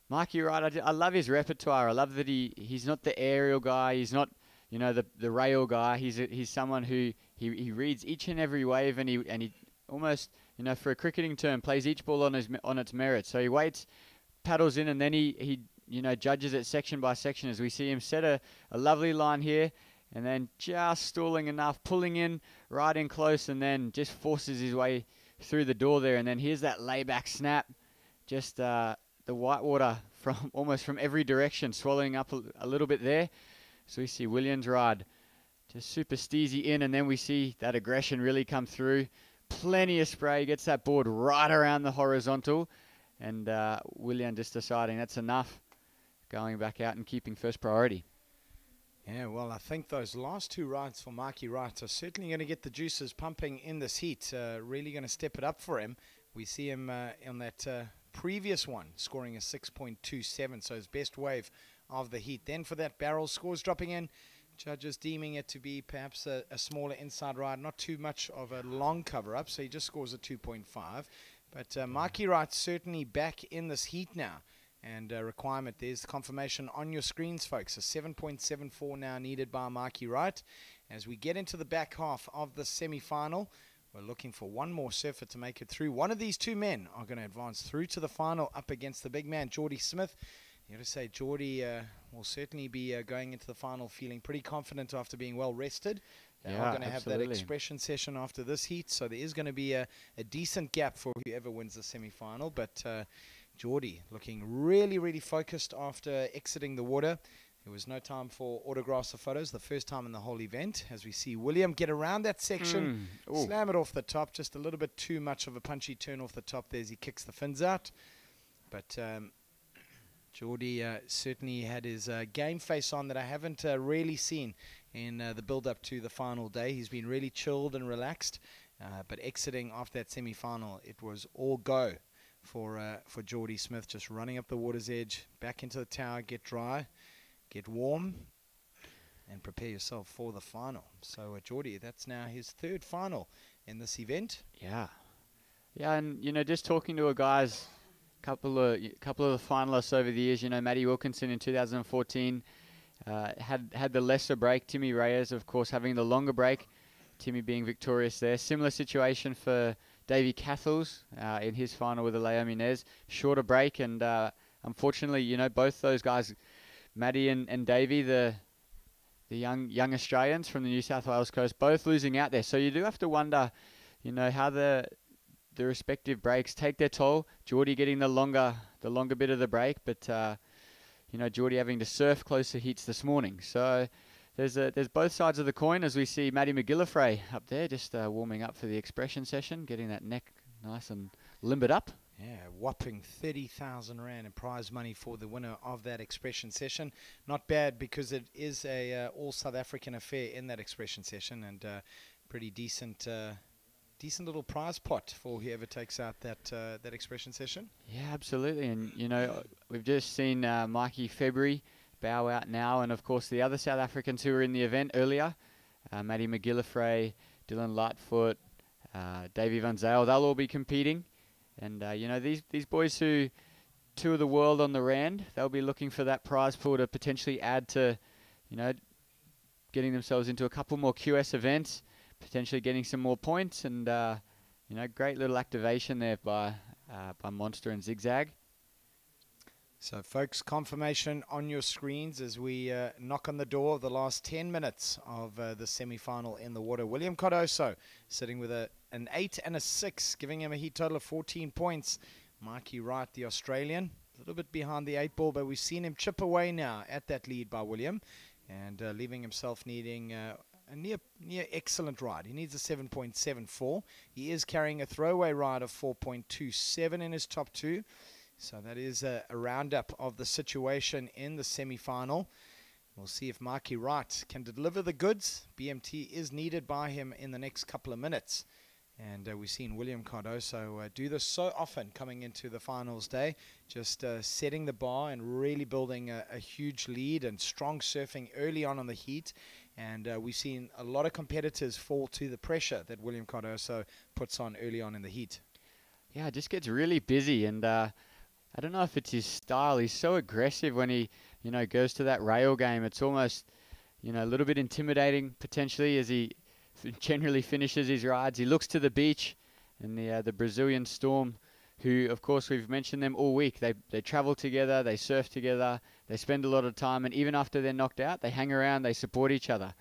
Mikey Wright, I love his repertoire. I love that he's not the aerial guy. He's not, you know, the rail guy. He's someone who he reads each and every wave, and he almost, you know, for a cricketing term, plays each ball on its merits. So he waits, paddles in, and then he you know, judges it section by section, as we see him set a lovely line here, and then just stalling enough, pulling in right in close, and then just forces his way through the door there. And then here's that layback snap, just the whitewater from almost from every direction, swallowing up a little bit there. So we see Williams ride just super steezy in, and then we see that aggression really come through. Plenty of spray, gets that board right around the horizontal, and William just deciding that's enough, going back out and keeping first priority. Yeah, well, I think those last 2 rides for Mikey Wright are certainly going to get the juices pumping in this heat. Really going to step it up for him. We see him on that previous one, scoring a 6.27, so his best wave of the heat. Then for that barrel, scores dropping in, judges deeming it to be perhaps a smaller inside ride, not too much of a long cover-up, so he just scores a 2.5. But Mikey Wright certainly back in this heat now. And requirement, there's the confirmation on your screens, folks. A 7.74 now needed by Mikey Wright. As we get into the back half of the semi-final, we're looking for one more surfer to make it through. One of these two men are going to advance through to the final up against the big man, Geordie Smith. You got to say, Geordie will certainly be going into the final feeling pretty confident after being well rested. They are going to have that expression session after this heat, so there is going to be a decent gap for whoever wins the semi-final. But Geordie looking really, really focused after exiting the water. There was no time for autographs or photos, the first time in the whole event, as we see William get around that section, slam it off the top, just a little bit too much of a punchy turn off the top there as he kicks the fins out. But Geordie certainly had his game face on that I haven't really seen in the build-up to the final day. He's been really chilled and relaxed, but exiting after that semi-final, it was all go for Geordie Smith, just running up the water's edge, back into the tower, get dry, get warm, and prepare yourself for the final. So Geordie, that's now his third final in this event. Yeah, and you know, just talking to a guys, couple of the finalists over the years. You know, Matty Wilkinson in 2014 had the lesser break. Timmy Reyes, of course, having the longer break. Timmy being victorious there. Similar situation for Davey Cathles in his final with the Laomi Nez. Shorter break, and unfortunately, you know, both those guys, Matty and Davey, the young Australians from the New South Wales coast, both losing out there. So you do have to wonder, you know, how the respective breaks take their toll. Geordie getting the longer bit of the break, but you know, Geordie having to surf closer heats this morning. So there's both sides of the coin, as we see Matty McGillivray up there just warming up for the expression session, getting that neck nice and limbered up. Yeah, whopping 30,000 Rand in prize money for the winner of that expression session. Not bad, because it is a all South African affair in that expression session, and pretty decent little prize pot for whoever takes out that expression session. Yeah, absolutely. And you know, we've just seen Mikey February bow out now, and of course the other South Africans who were in the event earlier, Matty McGillivray, Dylan Lightfoot, Davey Van Zyl, they'll all be competing. And you know, these boys who tour the world on the Rand, they'll be looking for that prize pool to potentially add to, you know, getting themselves into a couple more QS events, potentially getting some more points, and you know, great little activation there by Monster and Zigzag. So, folks, confirmation on your screens as we knock on the door of the last 10 minutes of the semi-final in the water. William Cardoso sitting with an 8 and a 6, giving him a heat total of 14 points. Mikey Wright, the Australian, a little bit behind the 8 ball, but we've seen him chip away now at that lead by William, and leaving himself needing a near excellent ride. He needs a 7.74. He is carrying a throwaway ride of 4.27 in his top two. So that is a roundup of the situation in the semi-final. We'll see if Mikey Wright can deliver the goods. BMT is needed by him in the next couple of minutes. And we've seen William Cardoso do this so often coming into the finals day, just setting the bar and really building a huge lead and strong surfing early on the heat. And we've seen a lot of competitors fall to the pressure that William Cardoso puts on early on in the heat. Yeah, it just gets really busy, and I don't know if it's his style. He's so aggressive when he, you know, goes to that rail game. It's almost, you know, a little bit intimidating potentially as he generally finishes his rides. He looks to the beach, and the Brazilian Storm, who, of course, we've mentioned them all week. They travel together, they surf together, they spend a lot of time, and even after they're knocked out, they hang around, they support each other.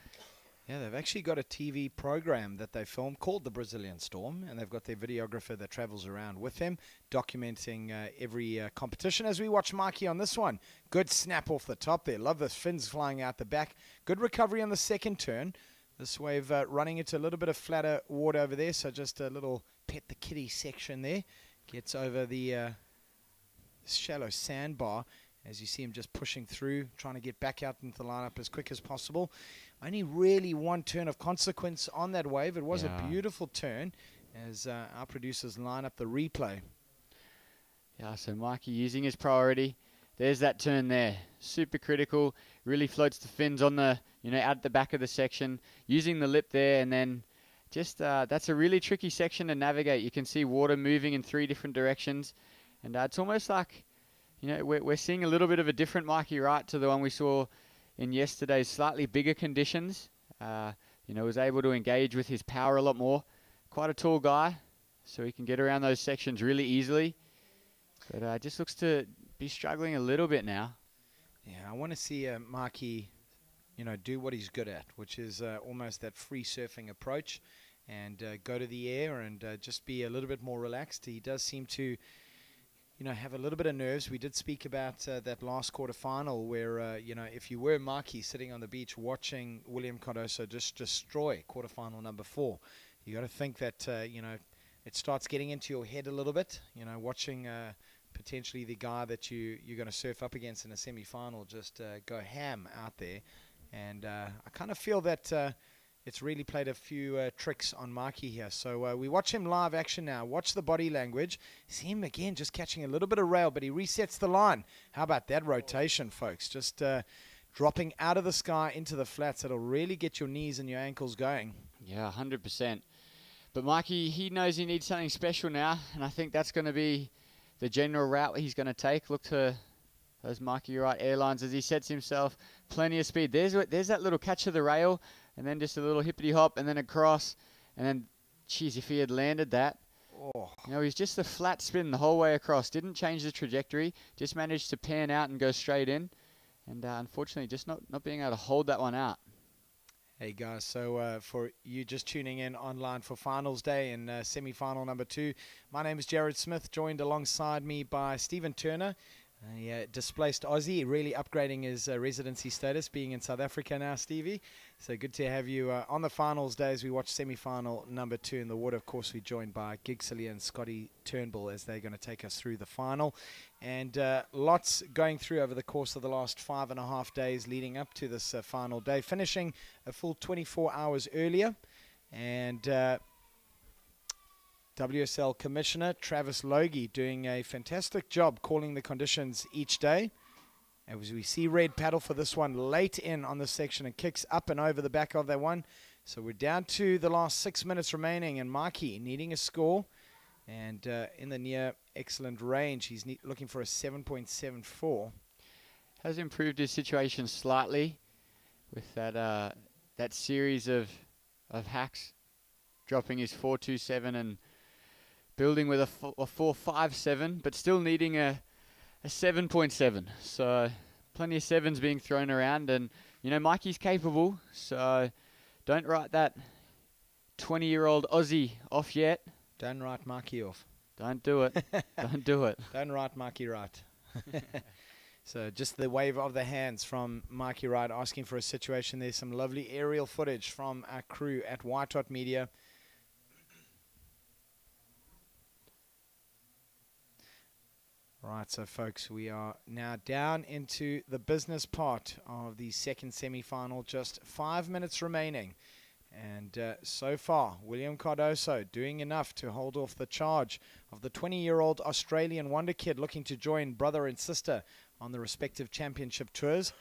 Yeah, they've actually got a TV program that they film called The Brazilian Storm, and they've got their videographer that travels around with them, documenting every competition. As we watch Mikey on this one, good snap off the top there. Love the fins flying out the back. Good recovery on the second turn. This wave running into a little bit of flatter water over there, so just a little pet the kitty section there. Gets over the shallow sandbar, as you see him just pushing through, trying to get back out into the lineup as quick as possible. Only really one turn of consequence on that wave. It was a beautiful turn as our producers line up the replay. Yeah, so Mikey using his priority. There's that turn there. Super critical. Really floats the fins on the, out the back of the section. Using the lip there, and then just, that's a really tricky section to navigate. You can see water moving in 3 different directions. And it's almost like, we're seeing a little bit of a different Mikey Wright to the one we saw in yesterday's slightly bigger conditions. Was able to engage with his power a lot more. Quite a tall guy, so he can get around those sections really easily. But just looks to be struggling a little bit now. Yeah, I want to see Mikey, do what he's good at, which is almost that free surfing approach, and go to the air and just be a little bit more relaxed. He does seem to, have a little bit of nerves. We did speak about that last quarterfinal where, if you were Mikey sitting on the beach watching William Cardoso just destroy quarterfinal number 4, you got to think that, it starts getting into your head a little bit, watching potentially the guy that you're going to surf up against in a semi-final just go ham out there. And I kind of feel that it's really played a few tricks on Mikey here. So we watch him live action now. Watch the body language. See him again just catching a little bit of rail, but he resets the line. How about that rotation, folks? Just dropping out of the sky into the flats. It'll really get your knees and your ankles going. Yeah, 100%. But Mikey, he knows he needs something special now, and I think that's going to be the general route he's going to take. Look to those Mikey Wright airlines as he sets himself. Plenty of speed. There's that little catch of the rail, and then just a little hippity hop, and then across, and then, geez, if he had landed that, he's just a flat spin the whole way across. Didn't change the trajectory, just managed to pan out and go straight in, and unfortunately just not being able to hold that one out. Hey guys, so for you just tuning in online for finals day in semi-final number 2, my name is Jared Smith, joined alongside me by Stephen Turner, a displaced Aussie, really upgrading his residency status, being in South Africa now, Stevie. So good to have you on the finals day as we watch semi-final number 2 in the water. Of course, we're joined by Gig Cillian and Scotty Turnbull as they're going to take us through the final. And lots going through over the course of the last 5.5 days leading up to this final day, finishing a full 24 hours earlier. And WSL Commissioner Travis Logie doing a fantastic job calling the conditions each day. As we see red paddle for this one late in on this section and kicks up and over the back of that one. So we're down to the last 6 minutes remaining, and Mikey needing a score. And in the near excellent range, he's looking for a 7.74. Has improved his situation slightly with that that series of hacks, dropping his 4.27 and building with a 4.57, but still needing a 7.7. So plenty of 7s being thrown around, and Mikey's capable. So don't write that 20-year-old Aussie off yet. Don't write Mikey off. Don't do it. Don't do it. Don't write Mikey right. So just the wave of the hands from Mikey Wright asking for a situation. There's some lovely aerial footage from our crew at White Hot Media. Right, so folks, we are now down into the business part of the second semi-final. Just 5 minutes remaining. And so far, William Cardoso doing enough to hold off the charge of the 20-year-old Australian wonder kid looking to join brother and sister on the respective championship tours.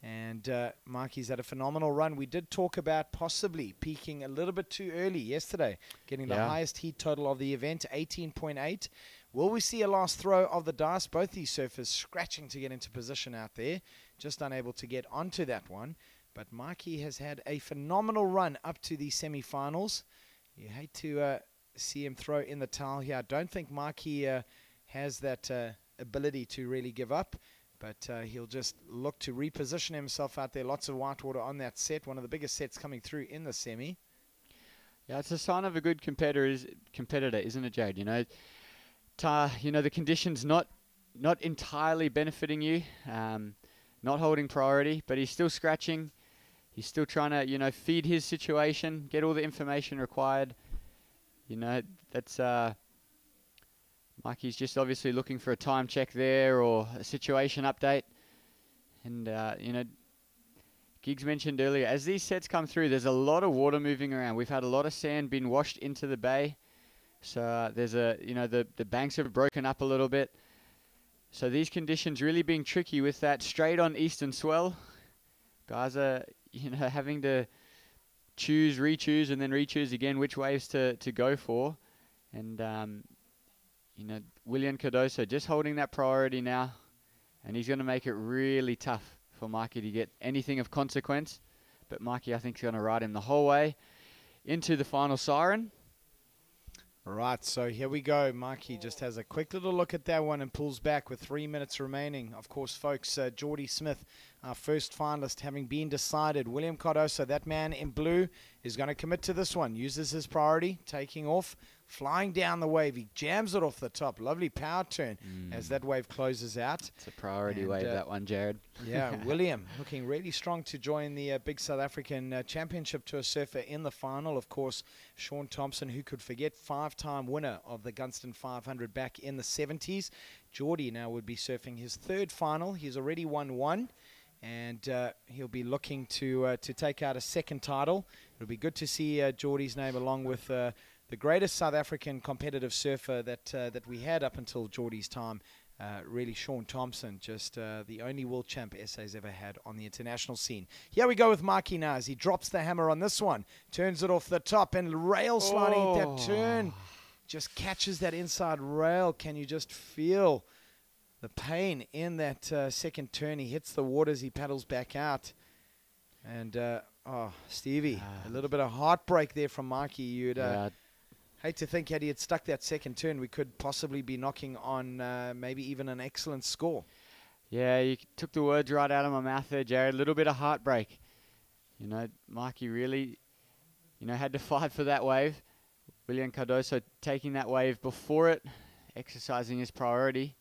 And Mikey's had a phenomenal run. We did talk about possibly peaking a little bit too early yesterday, getting the highest heat total of the event, 18.8. Will we see a last throw of the dice? Both these surfers scratching to get into position out there, just unable to get onto that one. But Mikey has had a phenomenal run up to the semi-finals. You hate to see him throw in the towel here. I don't think Mikey has that ability to really give up, but he'll just look to reposition himself out there. Lots of whitewater on that set, one of the biggest sets coming through in the semi. Yeah, it's a sign of a good competitor, isn't it, Jade? The conditions not entirely benefiting you, not holding priority, but he's still scratching. He's still trying to, feed his situation, get all the information required. That's Mikey's just obviously looking for a time check there or a situation update. And, Giggs mentioned earlier, as these sets come through, there's a lot of water moving around. We've had a lot of sand being washed into the bay. So there's the banks have broken up a little bit. So these conditions really being tricky with that straight on eastern swell. Guys are, having to choose, re-choose, and then re-choose again which waves to go for. And, William Cardoso just holding that priority now. And he's going to make it really tough for Mikey to get anything of consequence. But Mikey, I think, is going to ride him the whole way into the final siren. Right, so here we go. Mikey just has a quick little look at that one and pulls back with 3 minutes remaining. Of course, folks, Geordie Smith, our first finalist, having been decided. William Cardoso, that man in blue, is going to commit to this one. Uses his priority, taking off, flying down the wave. He jams it off the top. Lovely power turn as that wave closes out. It's a priority wave, that one, Jared. Yeah, William looking really strong to join the big South African Championship Tour surfer in the final. Of course, Sean Thompson, who could forget, 5-time winner of the Gunston 500 back in the 70s. Geordie now would be surfing his third final. He's already won one. And he'll be looking to take out a second title. It'll be good to see Geordie's name along with the greatest South African competitive surfer that we had up until Geordie's time. Really, Sean Thompson, just the only world champ SA's ever had on the international scene. Here we go with Mikey now as he drops the hammer on this one. Turns it off the top and rail sliding at that turn. Just catches that inside rail. Can you just feel the pain in that second turn? He hits the water as he paddles back out. And, Stevie, a little bit of heartbreak there from Mikey. You'd hate to think had he had stuck that second turn, we could possibly be knocking on maybe even an excellent score. Yeah, you took the words right out of my mouth there, Jared. A little bit of heartbreak. Mikey really, had to fight for that wave. William Cardoso taking that wave before it, exercising his priority.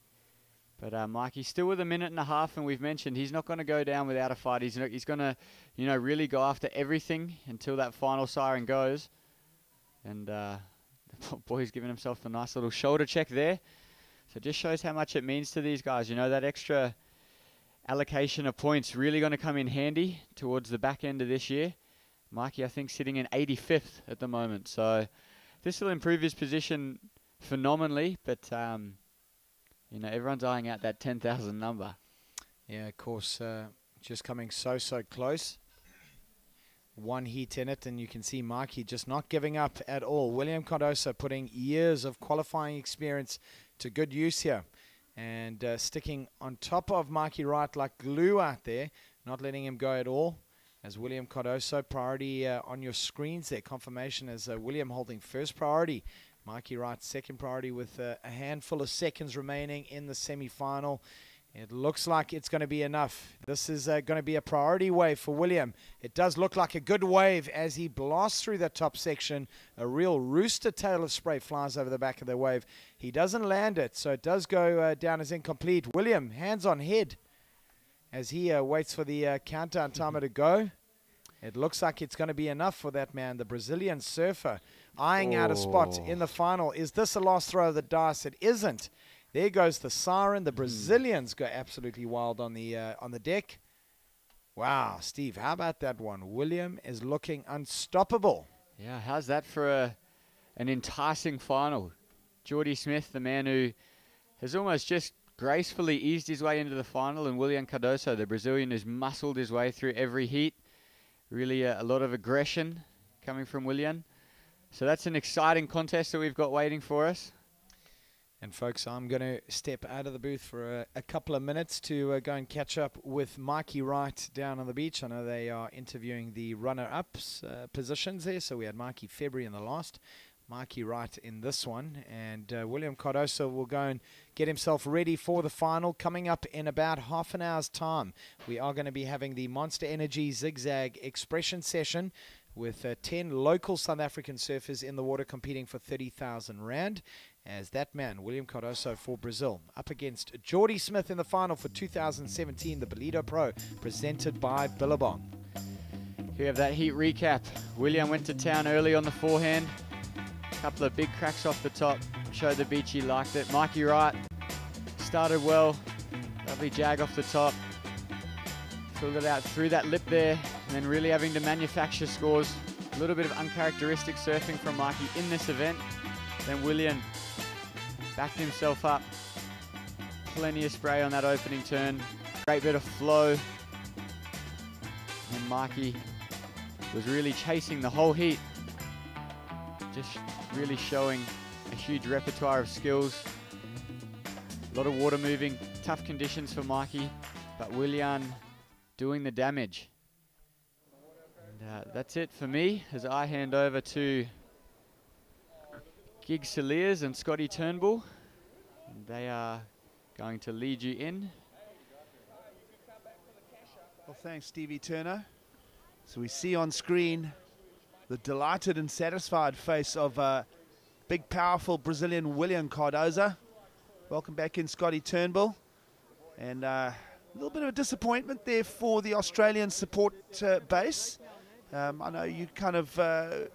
But Mikey's still with a minute and a half, and we've mentioned he's not going to go down without a fight. He's going to, really go after everything until that final siren goes. And the boy's giving himself a nice little shoulder check there. So it just shows how much it means to these guys. That extra allocation of points really going to come in handy towards the back end of this year. Mikey, I think, sitting in 85th at the moment. So this will improve his position phenomenally, but everyone's eyeing out that 10,000 number. Yeah, of course, just coming so close. One heat in it, and you can see Mikey just not giving up at all. William Cardoso putting years of qualifying experience to good use here. And sticking on top of Mikey Wright like glue out there, not letting him go at all. As William Cardoso, priority on your screens there. Confirmation as William holding first priority. Mikey Wright second priority with a handful of seconds remaining in the semi-final. It looks like it's going to be enough. This is going to be a priority wave for William. It does look like a good wave as he blasts through that top section. A real rooster tail of spray flies over the back of the wave. He doesn't land it, so it does go down as incomplete. William, hands on head as he waits for the countdown timer to go. It looks like it's going to be enough for that man, the Brazilian surfer, eyeing out a spot in the final. Is this a last throw of the dice? It isn't. There goes the siren. The Brazilians go absolutely wild on the deck. Wow, Steve, how about that one? William is looking unstoppable. Yeah, how's that for an enticing final? Geordie Smith, the man who has almost just gracefully eased his way into the final, and William Cardoso, the Brazilian who's muscled his way through every heat. Really a lot of aggression coming from William. So that's an exciting contest that we've got waiting for us. And folks, I'm going to step out of the booth for a couple of minutes to go and catch up with Mikey Wright down on the beach. I know they are interviewing the runner-ups positions there. So we had Mikey February in the last, Mikey Wright in this one. And William Cardoso will go and get himself ready for the final. Coming up in about half an hour's time, we are going to be having the Monster Energy Zigzag Expression session with 10 local South African surfers in the water competing for 30,000 Rand. As that man, William Cardoso for Brazil, up against Geordie Smith in the final for 2017, the Ballito Pro, presented by Billabong. Here we have that heat recap. William went to town early on the forehand. A couple of big cracks off the top. Showed the beach he liked it. Mikey Wright started well. Lovely jag off the top. Filled it out through that lip there. And then really having to manufacture scores. A little bit of uncharacteristic surfing from Mikey in this event. Then William backed himself up, Plenty of spray on that opening turn. Great bit of flow. And Mikey was really chasing the whole heat. Just really showing a huge repertoire of skills. A lot of water moving, tough conditions for Mikey, but Willian doing the damage. And that's it for me as I hand over to Gig Saliers and Scotty Turnbull. And they are going to lead you in. Well, thanks, Stevie Turner. So we see on screen the delighted and satisfied face of big, powerful Brazilian Willian Cardoza. Welcome back in, Scotty Turnbull. And a little bit of a disappointment there for the Australian support base. I know you kind of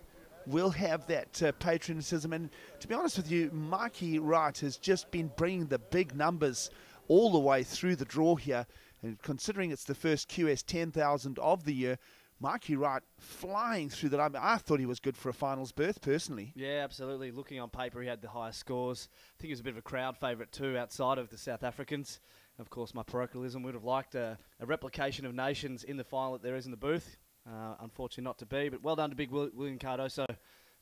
will have that patriotism. And to be honest with you, Mikey Wright has just been bringing the big numbers all the way through the draw here. And considering it's the first QS 10,000 of the year, Mikey Wright flying through that. I mean, I thought he was good for a finals berth, personally. Yeah, absolutely. Looking on paper, he had the highest scores. I think he was a bit of a crowd favourite too, outside of the South Africans. Of course, my parochialism would have liked a replication of nations in the final that there is in the booth. Unfortunately not to be, but well done to big Willian Cardoso.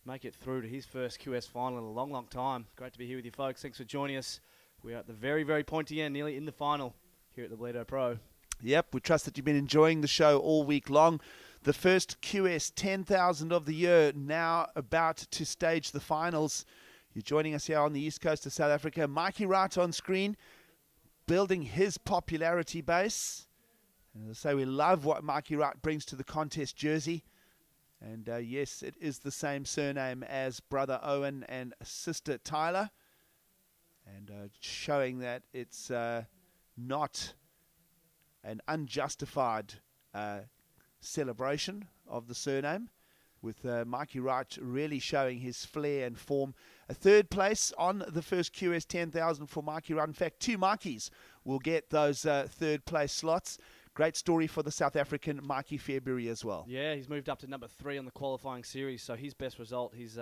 Make it through to his first QS final in a long, long time. Great to be here with you folks. Thanks for joining us. We are at the very, very pointy end, nearly in the final here at the Ballito Pro. Yep, we trust that you've been enjoying the show all week long. The first QS 10,000 of the year now about to stage the finals. You're joining us here on the east coast of South Africa. Mikey Wright on screen, building his popularity base. And as I say, we love what Mikey Wright brings to the contest jersey. And yes, it is the same surname as brother Owen and sister Tyler. And showing that it's not an unjustified celebration of the surname, with Mikey Wright really showing his flair and form. A third place on the first QS 10,000 for Mikey Wright. In fact, two Mikeys will get those third place slots. Great story for the South African Mikey February as well. Yeah, he's moved up to number 3 on the qualifying series, so his best result, he's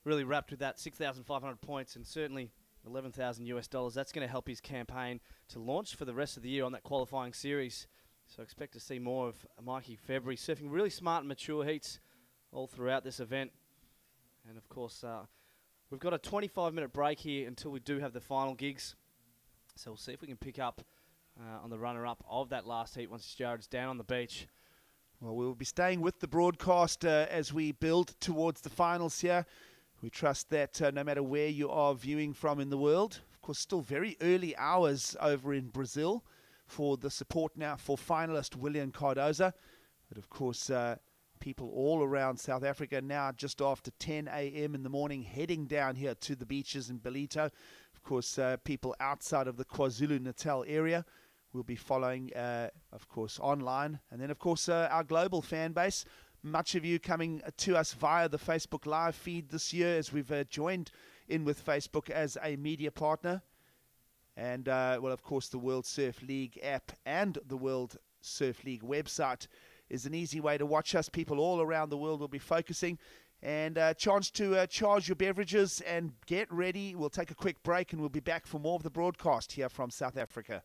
really wrapped with that 6,500 points and certainly $11,000 US. That's going to help his campaign to launch for the rest of the year on that qualifying series. So expect to see more of Mikey February surfing really smart and mature heats all throughout this event. And of course, we've got a 25-minute break here until we do have the final gigs. So we'll see if we can pick up on the runner-up of that last heat once Jared's down on the beach. Well, we'll be staying with the broadcast as we build towards the finals here. We trust that no matter where you are viewing from in the world, of course, still very early hours over in Brazil for the support now for finalist Willian Cardoza. But of course, people all around South Africa now just after 10 a.m. in the morning heading down here to the beaches in Ballito. Of course, people outside of the KwaZulu-Natal area will be following, of course, online. And then, of course, our global fan base. Much of you coming to us via the Facebook Live feed this year as we've joined in with Facebook as a media partner. And, well, of course, the World Surf League app and the World Surf League website is an easy way to watch us. People all around the world will be focusing. And a chance to charge your beverages and get ready. We'll take a quick break and we'll be back for more of the broadcast here from South Africa.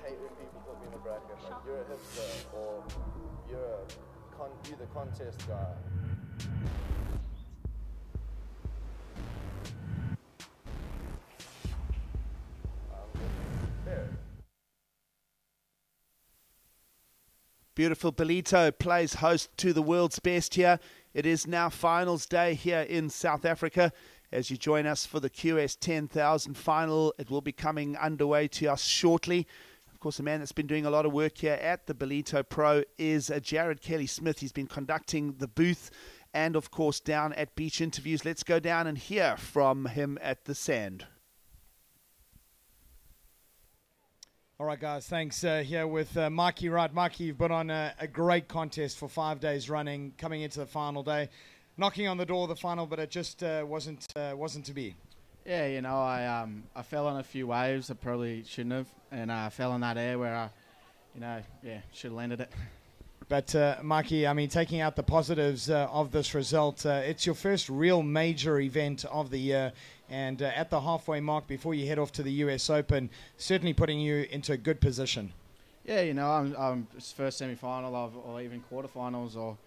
hate when people put me in a bracket. Like, you're a hipster or you're the contest guy. Fair. Beautiful. Ballito plays host to the world's best here. It is now finals day here in South Africa. As you join us for the QS 10,000 final, it will be coming underway to us shortly. Of course, a man that's been doing a lot of work here at the Ballito Pro is Jared Kelly-Smith. He's been conducting the booth and, of course, down at beach interviews. Let's go down and hear from him at the sand. All right, guys, thanks. Here with Mikey Wright. Mikey, you've been on a great contest for 5 days running, coming into the final day, knocking on the door of the final, but it just wasn't to be. Yeah, you know, I fell on a few waves I probably shouldn't have, and I fell in that air where I, should have landed it. But, Mikey, I mean, taking out the positives of this result, it's your first real major event of the year, and at the halfway mark before you head off to the US Open, certainly putting you into a good position. Yeah, you know, I'm first semi-final or even quarterfinals or,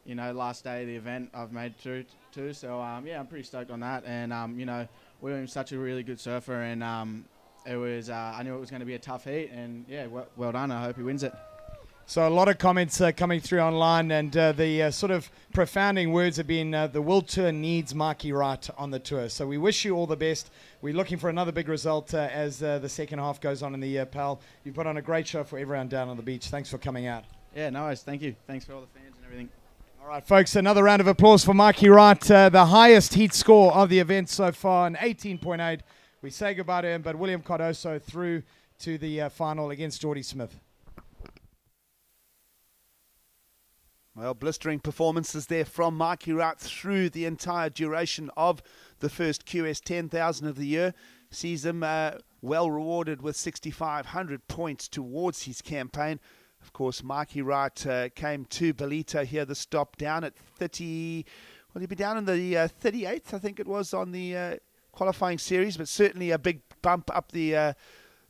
last day of the event I've made through too. So, yeah, I'm pretty stoked on that. And, William's such a really good surfer, and it was I knew it was going to be a tough heat, and, yeah, well done. I hope he wins it. So a lot of comments coming through online, and the sort of profounding words have been the World Tour needs Mikey Wright on the tour. So we wish you all the best. We're looking for another big result as the second half goes on in the year, pal. You've put on a great show for everyone down on the beach. Thanks for coming out. Yeah, no worries. Thank you. Thanks for all the fans and everything. All right, folks, another round of applause for Mikey Wright, the highest heat score of the event so far, an 18.8. We say goodbye to him, but William Cardoso through to the final against Jordy Smith. Well, blistering performances there from Mikey Wright through the entire duration of the first QS 10,000 of the year. Sees him well rewarded with 6,500 points towards his campaign. Of course, Mikey Wright came to Ballito here, the stop down at 30. Well, he'd be down in the 38th, I think it was, on the qualifying series, but certainly a big bump up the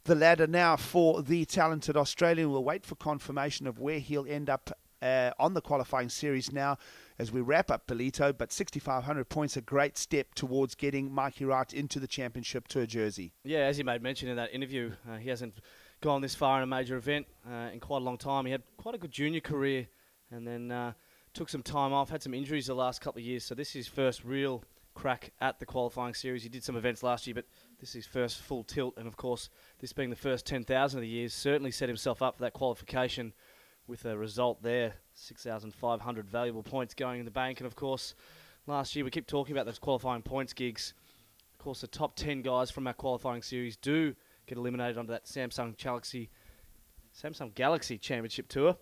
ladder now for the talented Australian. We'll wait for confirmation of where he'll end up on the qualifying series now as we wrap up Ballito, but 6,500 points, a great step towards getting Mikey Wright into the championship tour jersey. Yeah, as he made mention in that interview, he hasn't gone this far in a major event in quite a long time. He had quite a good junior career and then took some time off, had some injuries the last couple of years, so this is his first real crack at the qualifying series. He did some events last year, but this is his first full tilt, and of course, this being the first 10,000 of the year, certainly set himself up for that qualification with a result there, 6,500 valuable points going in the bank. And of course, last year we keep talking about those qualifying points gigs. Of course, the top 10 guys from our qualifying series do get eliminated onto that Samsung Galaxy Championship Tour.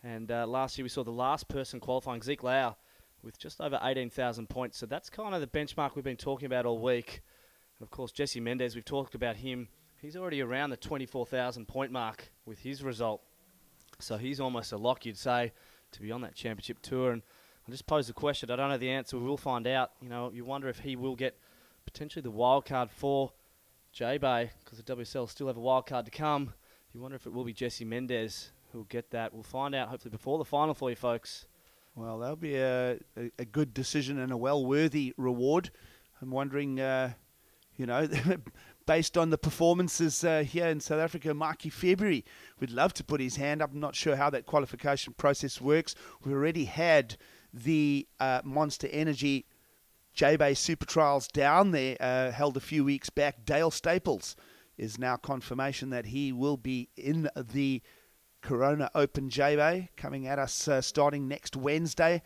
And last year we saw the last person qualifying, Zeke Lau, with just over 18,000 points. So that's kind of the benchmark we've been talking about all week. And of course, Jesse Mendez, we've talked about him. He's already around the 24,000 point mark with his result. So he's almost a lock, you'd say, to be on that championship tour. And I'll just pose the question. I don't know the answer. We will find out. You wonder if he will get potentially the wild card for J-Bay, because the WSL still have a wild card to come. You wonder if it will be Jesse Mendez who will get that. We'll find out hopefully before the final for you folks. Well, that'll be a good decision and a well-worthy reward. I'm wondering, based on the performances here in South Africa, Mikey February would love to put his hand up. I'm not sure how that qualification process works. We already had the Monster Energy J-Bay Super Trials down there, held a few weeks back. Dale Staples is now confirmation that he will be in the Corona Open J-Bay, coming at us starting next Wednesday.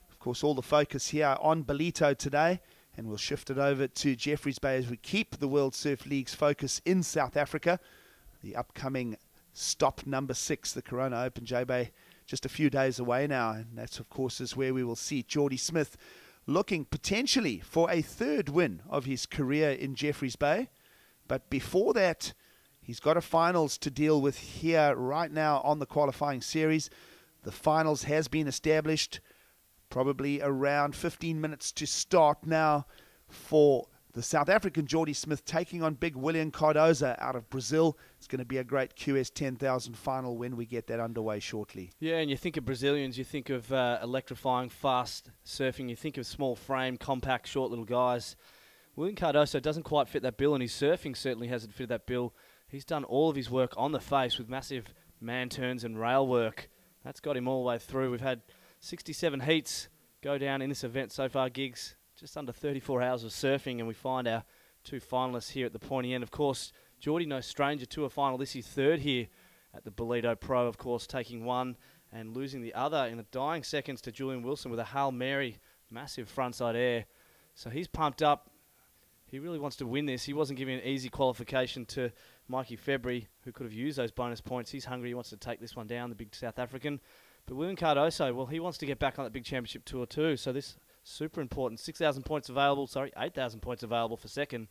Of course, all the focus here on Ballito today. And we'll shift it over to Jeffreys Bay as we keep the World Surf League's focus in South Africa. The upcoming stop number 6, the Corona Open J-Bay, just a few days away now. And that's, of course, is where we will see Jordy Smith looking potentially for a third win of his career in Jeffreys Bay. But before that, he's got a finals to deal with here right now on the qualifying series. The finals has been established. Probably around 15 minutes to start now for The South African Jordy Smith taking on big William Cardoza out of Brazil. It's going to be a great QS 10,000 final when we get that underway shortly. Yeah, and you think of Brazilians, you think of electrifying, fast surfing, you think of small frame, compact, short little guys. William Cardoso doesn't quite fit that bill, and his surfing certainly hasn't fitted that bill. He's done all of his work on the face with massive man turns and rail work. That's got him all the way through. We've had 67 heats go down in this event so far, Gigs. Just under 34 hours of surfing, and we find our two finalists here at the pointy end. Of course, Jordy, no stranger to a final. This is third here at the Ballito Pro, of course, taking one and losing the other in the dying seconds to Julian Wilson with a Hail Mary, massive frontside air. So he's pumped up. He really wants to win this. He wasn't giving an easy qualification to Mikey February, who could have used those bonus points. He's hungry. He wants to take this one down, the big South African. But William Cardoso, well, he wants to get back on that big championship tour too. So this super important. 6,000 points available, 8,000 points available for second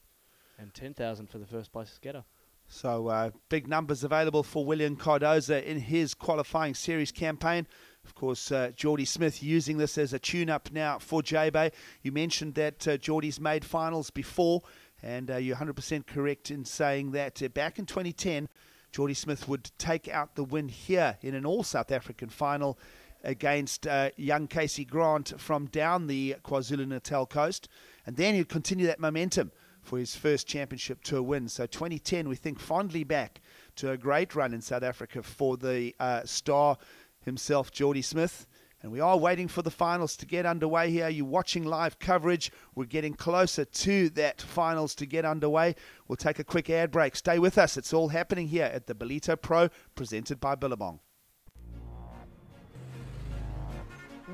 and 10,000 for the first place getter. So big numbers available for William Cardoza in his qualifying series campaign. Of course, Jordy Smith using this as a tune-up now for J-Bay. You mentioned that Jordy's made finals before, and you're 100% correct in saying that back in 2010, Jordy Smith would take out the win here in an all-South African final against young Casey Grant from down the KwaZulu-Natal coast. And then he'd continue that momentum for his first championship tour win. So 2010, we think fondly back to a great run in South Africa for the star himself, Jordy Smith. And we are waiting for the finals to get underway here. You're watching live coverage. We're getting closer to that finals to get underway. We'll take a quick ad break. Stay with us. It's all happening here at the Ballito Pro, presented by Billabong.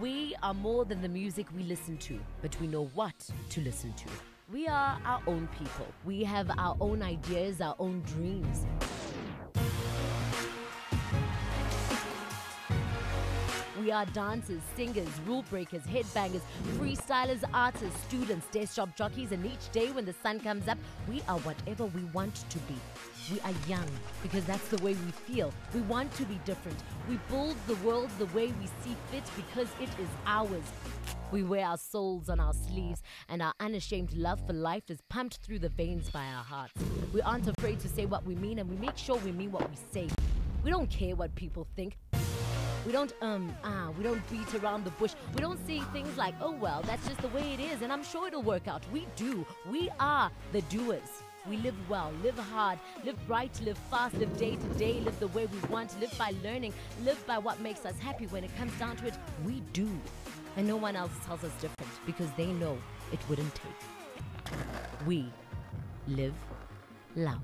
We are more than the music we listen to, but we know what to listen to. We are our own people. We have our own ideas, our own dreams. We are dancers, singers, rule breakers, headbangers, freestylers, artists, students, desk job jockeys, and each day when the sun comes up, we are whatever we want to be. We are young because that's the way we feel. We want to be different. We build the world the way we see fit because it is ours. We wear our souls on our sleeves, and our unashamed love for life is pumped through the veins by our hearts. We aren't afraid to say what we mean, and we make sure we mean what we say. We don't care what people think. We don't we don't beat around the bush. We don't say things like, oh well, that's just the way it is and I'm sure it'll work out. We do. We are the doers. We live well, live hard, live bright, live fast, live day to day, live the way we want, live by learning, live by what makes us happy. When it comes down to it, we do. And no one else tells us different because they know it wouldn't take. We live loud.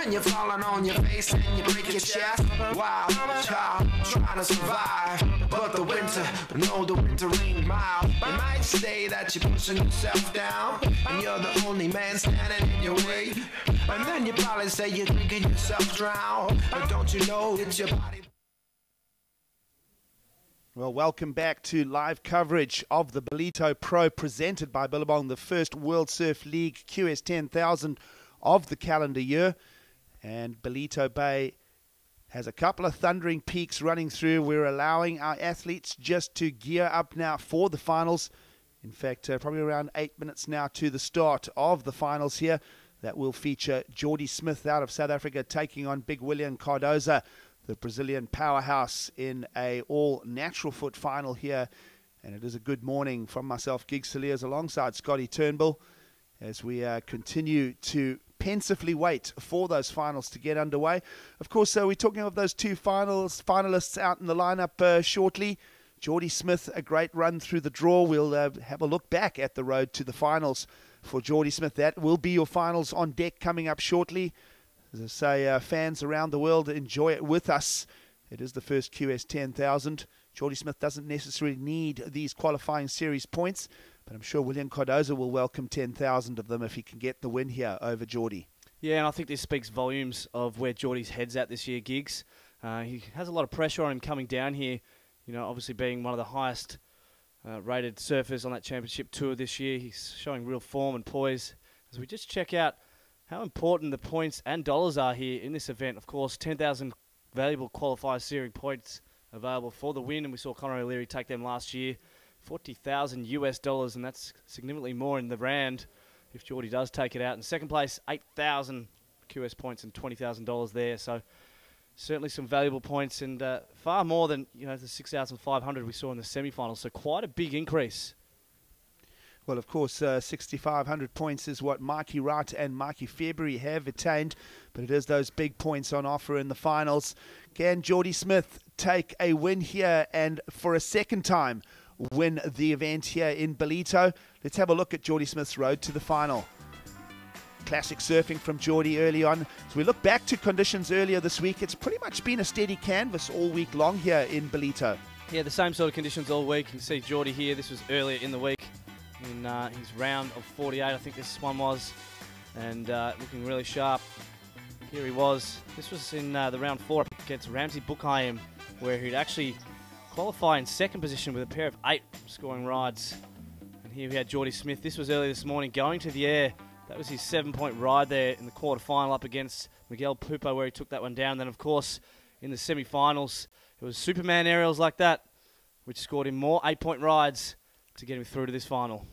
When you're falling on your face and you break your chest, wild child trying to survive. But the winter, no, the winter ain't mild. You might say that you're pushing yourself down, and you're the only man standing in your way. And then you probably say you're drinking yourself drown. But don't you know it's your body? Well, welcome back to live coverage of the Ballito Pro presented by Billabong, the first World Surf League QS 10,000 of the calendar year. And Ballito Bay has a couple of thundering peaks running through. We're allowing our athletes just to gear up now for the finals. In fact, probably around 8 minutes now to the start of the finals here. That will feature Jordy Smith out of South Africa taking on Big William Cardoza, the Brazilian powerhouse, in a all-natural foot final here. And it is a good morning from myself, Gig Saliers, alongside Scotty Turnbull, as we continue to pensively wait for those finals to get underway. Of course, we're talking of those two finalists out in the lineup shortly. Jordy Smith, a great run through the draw. We'll have a look back at the road to the finals for Jordy Smith. That will be your finals on deck coming up shortly. As I say, fans around the world, enjoy it with us. It is the first QS 10,000. Jordy Smith doesn't necessarily need these qualifying series points, but I'm sure William Cardoza will welcome 10,000 of them if he can get the win here over Jordy. Yeah, and I think this speaks volumes of where Jordy's head's at this year, Gigs. He has a lot of pressure on him coming down here, you know, obviously being one of the highest rated surfers on that championship tour this year. He's showing real form and poise. As we just check out how important the points and dollars are here in this event. Of course, 10,000 valuable qualifier series points available for the win, and we saw Conor O'Leary take them last year. $40,000 US, and that's significantly more in the rand if Jordy does take it out. In second place, 8,000 QS points and $20,000 there. So certainly some valuable points, and far more than, you know, the 6,500 we saw in the semi-finals. So quite a big increase. Well, of course, 6,500 points is what Mikey Wright and Mikey February have attained, but it is those big points on offer in the finals. Can Jordy Smith take a win here and for a second time win the event here in Ballito? Let's have a look at Jordy Smith's road to the final. Classic surfing from Jordy early on. So we look back to conditions earlier this week. It's pretty much been a steady canvas all week long here in Ballito. Yeah, the same sort of conditions all week. You can see Jordy here. This was earlier in the week in his round of 48, I think this one was, and looking really sharp. Here he was. This was in the round 4 against Ramsey Buchheim, where he'd actually qualify in second position with a pair of 8 scoring rides. And here we had Jordy Smith. This was early this morning, going to the air. That was his 7-point ride there in the quarterfinal up against Miguel Pupo, where he took that one down. And then, of course, in the semi-finals, it was Superman aerials like that, which scored him more 8-point rides to get him through to this final.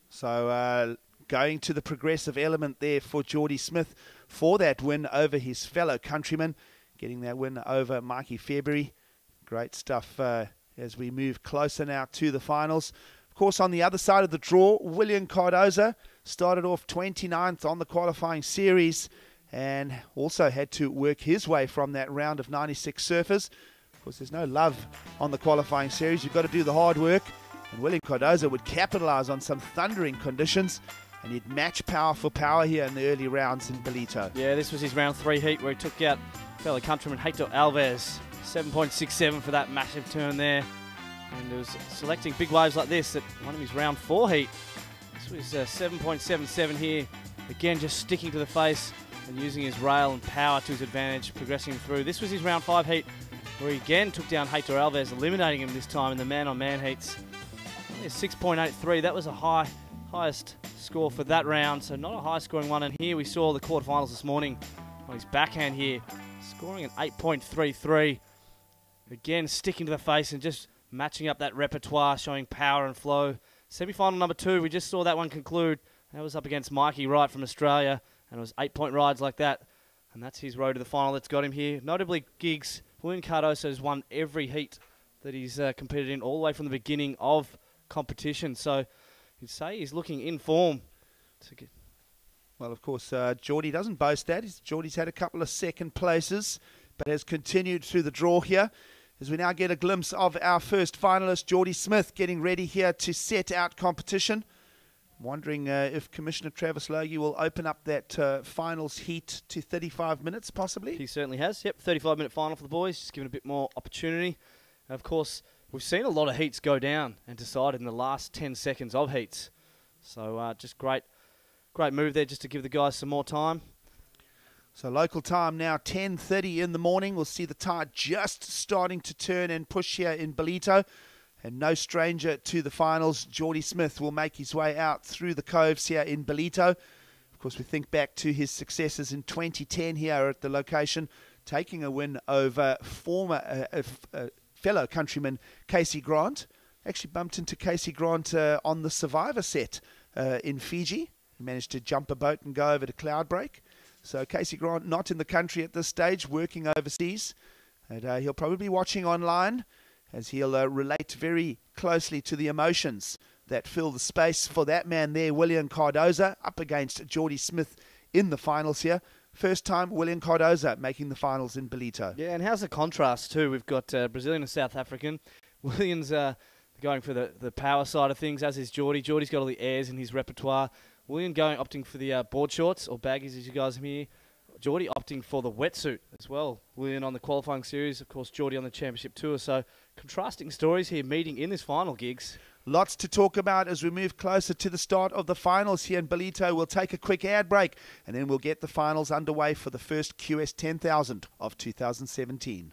So going to the progressive element there for Jordy Smith for that win over his fellow countryman, getting that win over Mikey February. Great stuff as we move closer now to the finals. Of course, on the other side of the draw, William Cardoza started off 29th on the qualifying series and also had to work his way from that round of 96 surfers. Of course, there's no love on the qualifying series. You've got to do the hard work. And William Cardoza would capitalize on some thundering conditions, and he'd match power for power here in the early rounds in Ballito. Yeah, this was his round 3 heat where he took out fellow countryman Heitor Alves. 7.67 for that massive turn there. And it was selecting big waves like this at one of his round 4 heat. This was 7.77 here. Again, just sticking to the face and using his rail and power to his advantage, progressing through. This was his round 5 heat, where he again took down Heitor Alves, eliminating him this time in the man-on-man heats. 6.83, that was a highest score for that round, so not a high-scoring one. And here we saw the quarterfinals this morning on his backhand here, scoring an 8.33. Again, sticking to the face and just matching up that repertoire, showing power and flow. Semi-final number 2, we just saw that one conclude. That was up against Mikey Wright from Australia, and it was 8-point rides like that. And that's his road to the final that's got him here. Notably, Gigs, William Cardoza has won every heat that he's competed in all the way from the beginning of competition. So you'd say he's looking in form. Well, of course, Jordy doesn't boast that. Jordy's had a couple of second places, but has continued through the draw here. As we now get a glimpse of our first finalist, Jordy Smith, getting ready here to set out competition. Wondering if Commissioner Travis Logie will open up that finals heat to 35 minutes, possibly? He certainly has. Yep, 35-minute final for the boys, just giving a bit more opportunity. And of course, we've seen a lot of heats go down and decided in the last 10 seconds of heats. So just great move there just to give the guys some more time. So local time now, 10:30 in the morning. We'll see the tide just starting to turn and push here in Ballito. And no stranger to the finals, Geordie Smith will make his way out through the coves here in Ballito. Of course, we think back to his successes in 2010 here at the location, taking a win over former fellow countryman Casey Grant. Actually bumped into Casey Grant on the Survivor set in Fiji. He managed to jump a boat and go over to Cloudbreak. So Casey Grant not in the country at this stage, working overseas. And he'll probably be watching online as he'll relate very closely to the emotions that fill the space for that man there, William Cardoza, up against Geordie Smith in the finals here. First time William Cardoza making the finals in Ballito. Yeah, and how's the contrast too? We've got Brazilian and South African. William's going for the power side of things, as is Geordie. Geordie's got all the airs in his repertoire. William opting for the board shorts, or baggies as you guys hear. Geordie opting for the wetsuit as well. William on the qualifying series, of course Geordie on the championship tour. So contrasting stories here meeting in this final, Gigs. Lots to talk about as we move closer to the start of the finals here in Ballito. We'll take a quick ad break and then we'll get the finals underway for the first QS 10,000 of 2017.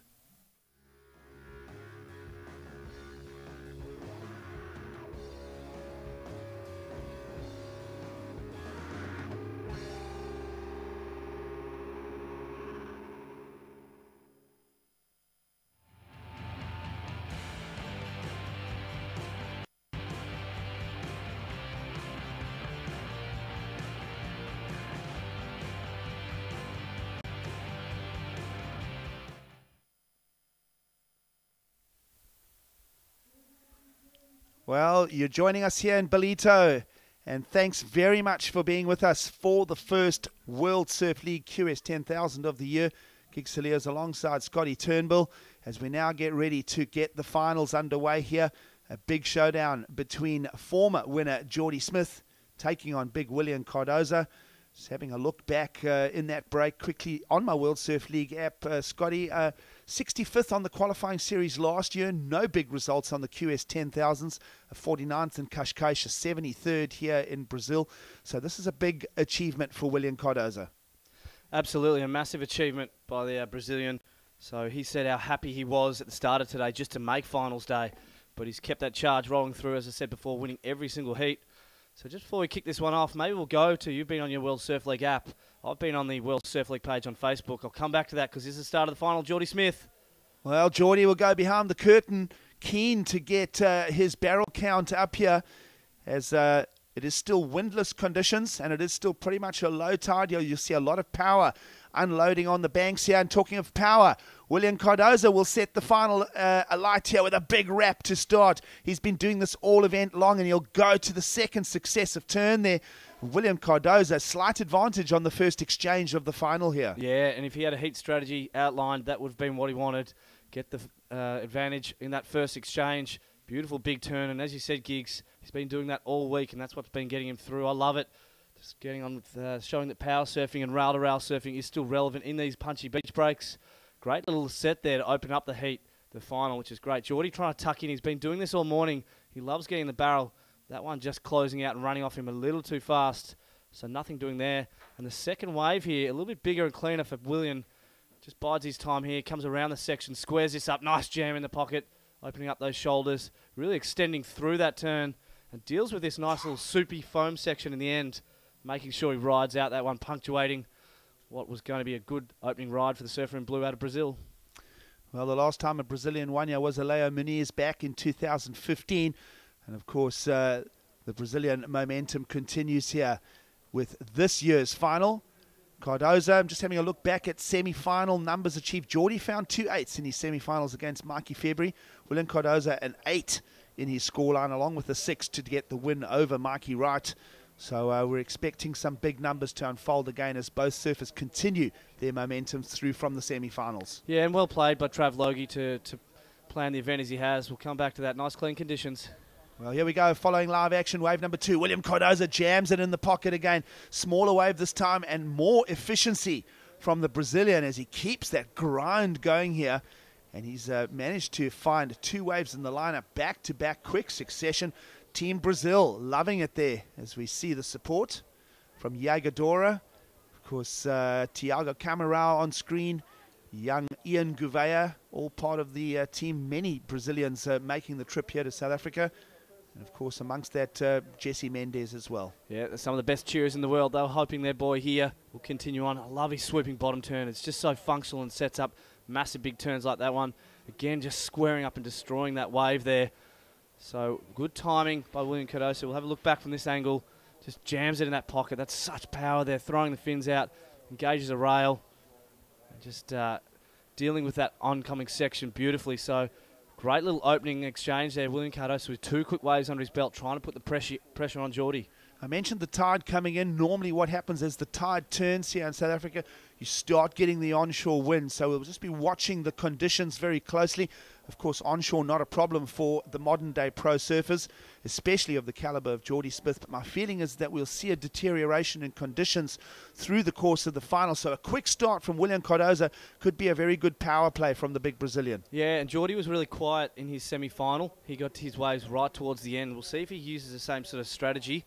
Well, you're joining us here in Ballito, and thanks very much for being with us for the first World Surf League QS 10,000 of the year. Gigs Hilliers alongside Scotty Turnbull as we now get ready to get the finals underway here. A big showdown between former winner Geordie Smith taking on big William Cardoza. Just having a look back in that break quickly on my World Surf League app, Scotty. 65th on the qualifying series last year. No big results on the QS 10,000s. 49th in Cascais, 73rd here in Brazil. So this is a big achievement for William Cardoza. Absolutely, a massive achievement by the Brazilian. So he said how happy he was at the start of today just to make finals day. But he's kept that charge rolling through, as I said before, winning every single heat. So just before we kick this one off, maybe we'll go to, you've been on your World Surf League app. I've been on the World Surf League page on Facebook. I'll come back to that because this is the start of the final. Geordie Smith. Well, Geordie will go behind the curtain, keen to get his barrel count up here as it is still windless conditions and it is still pretty much a low tide. You'll see a lot of power unloading on the banks here. And talking of power, William Cardoza will set the final alight here with a big wrap to start. He's been doing this all event long and he'll go to the second successive turn there. William Cardoza, slight advantage on the first exchange of the final here. Yeah, and if he had a heat strategy outlined, that would have been what he wanted. Get the advantage in that first exchange. Beautiful big turn, and as you said, Gigs, he's been doing that all week, and that's what's been getting him through. I love it. Just getting on with showing that power surfing and rail-to-rail surfing is still relevant in these punchy beach breaks. Great little set there to open up the heat, the final, which is great. Geordie trying to tuck in. He's been doing this all morning. He loves getting the barrel. That one just closing out and running off him a little too fast. So nothing doing there. And the second wave here, a little bit bigger and cleaner for William. Just bides his time here, comes around the section, squares this up. Nice jam in the pocket, opening up those shoulders, really extending through that turn, and deals with this nice little soupy foam section in the end, making sure he rides out that one, punctuating what was going to be a good opening ride for the surfer in blue out of Brazil. Well, the last time a Brazilian won here was Aleo Muniz back in 2015. And, of course, the Brazilian momentum continues here with this year's final. Cardoza, I'm just having a look back at semi-final numbers achieved. Geordie found 2 8s in his semi-finals against Mikey February. William Cardoza an 8 in his scoreline, along with a 6 to get the win over Mikey Wright. So we're expecting some big numbers to unfold again as both surfers continue their momentum through from the semi-finals. Yeah, and well played by Trav Logie to plan the event as he has. We'll come back to that. Nice clean conditions. Well, here we go, following live action, wave number 2. William Cardoza jams it in the pocket again. Smaller wave this time and more efficiency from the Brazilian as he keeps that grind going here. And he's managed to find 2 waves in the lineup, back-to-back quick succession. Team Brazil loving it there as we see the support from Yagadora. Of course, Thiago Camarão on screen. Young Ian Gouveia, all part of the team. Many Brazilians making the trip here to South Africa. And, of course, amongst that, Jesse Mendes as well. Yeah, some of the best cheerers in the world. They were hoping their boy here will continue on. I love his swooping bottom turn. It's just so functional and sets up massive big turns like that one. Again, just squaring up and destroying that wave there. So, good timing by William Cardoza. We'll have a look back from this angle. Just jams it in that pocket. That's such power there. Throwing the fins out. Engages a rail. Just dealing with that oncoming section beautifully. So, great little opening exchange there. William Cardoza with 2 quick waves under his belt, trying to put the pressure on Geordie. I mentioned the tide coming in. Normally what happens is the tide turns here in South Africa, you start getting the onshore wind. So we'll just be watching the conditions very closely. Of course, onshore not a problem for the modern day pro surfers, especially of the caliber of Geordie Smith. But my feeling is that we'll see a deterioration in conditions through the course of the final. So a quick start from William Cardoza could be a very good power play from the big Brazilian. Yeah, and Geordie was really quiet in his semi-final. He got his waves right towards the end. We'll see if he uses the same sort of strategy.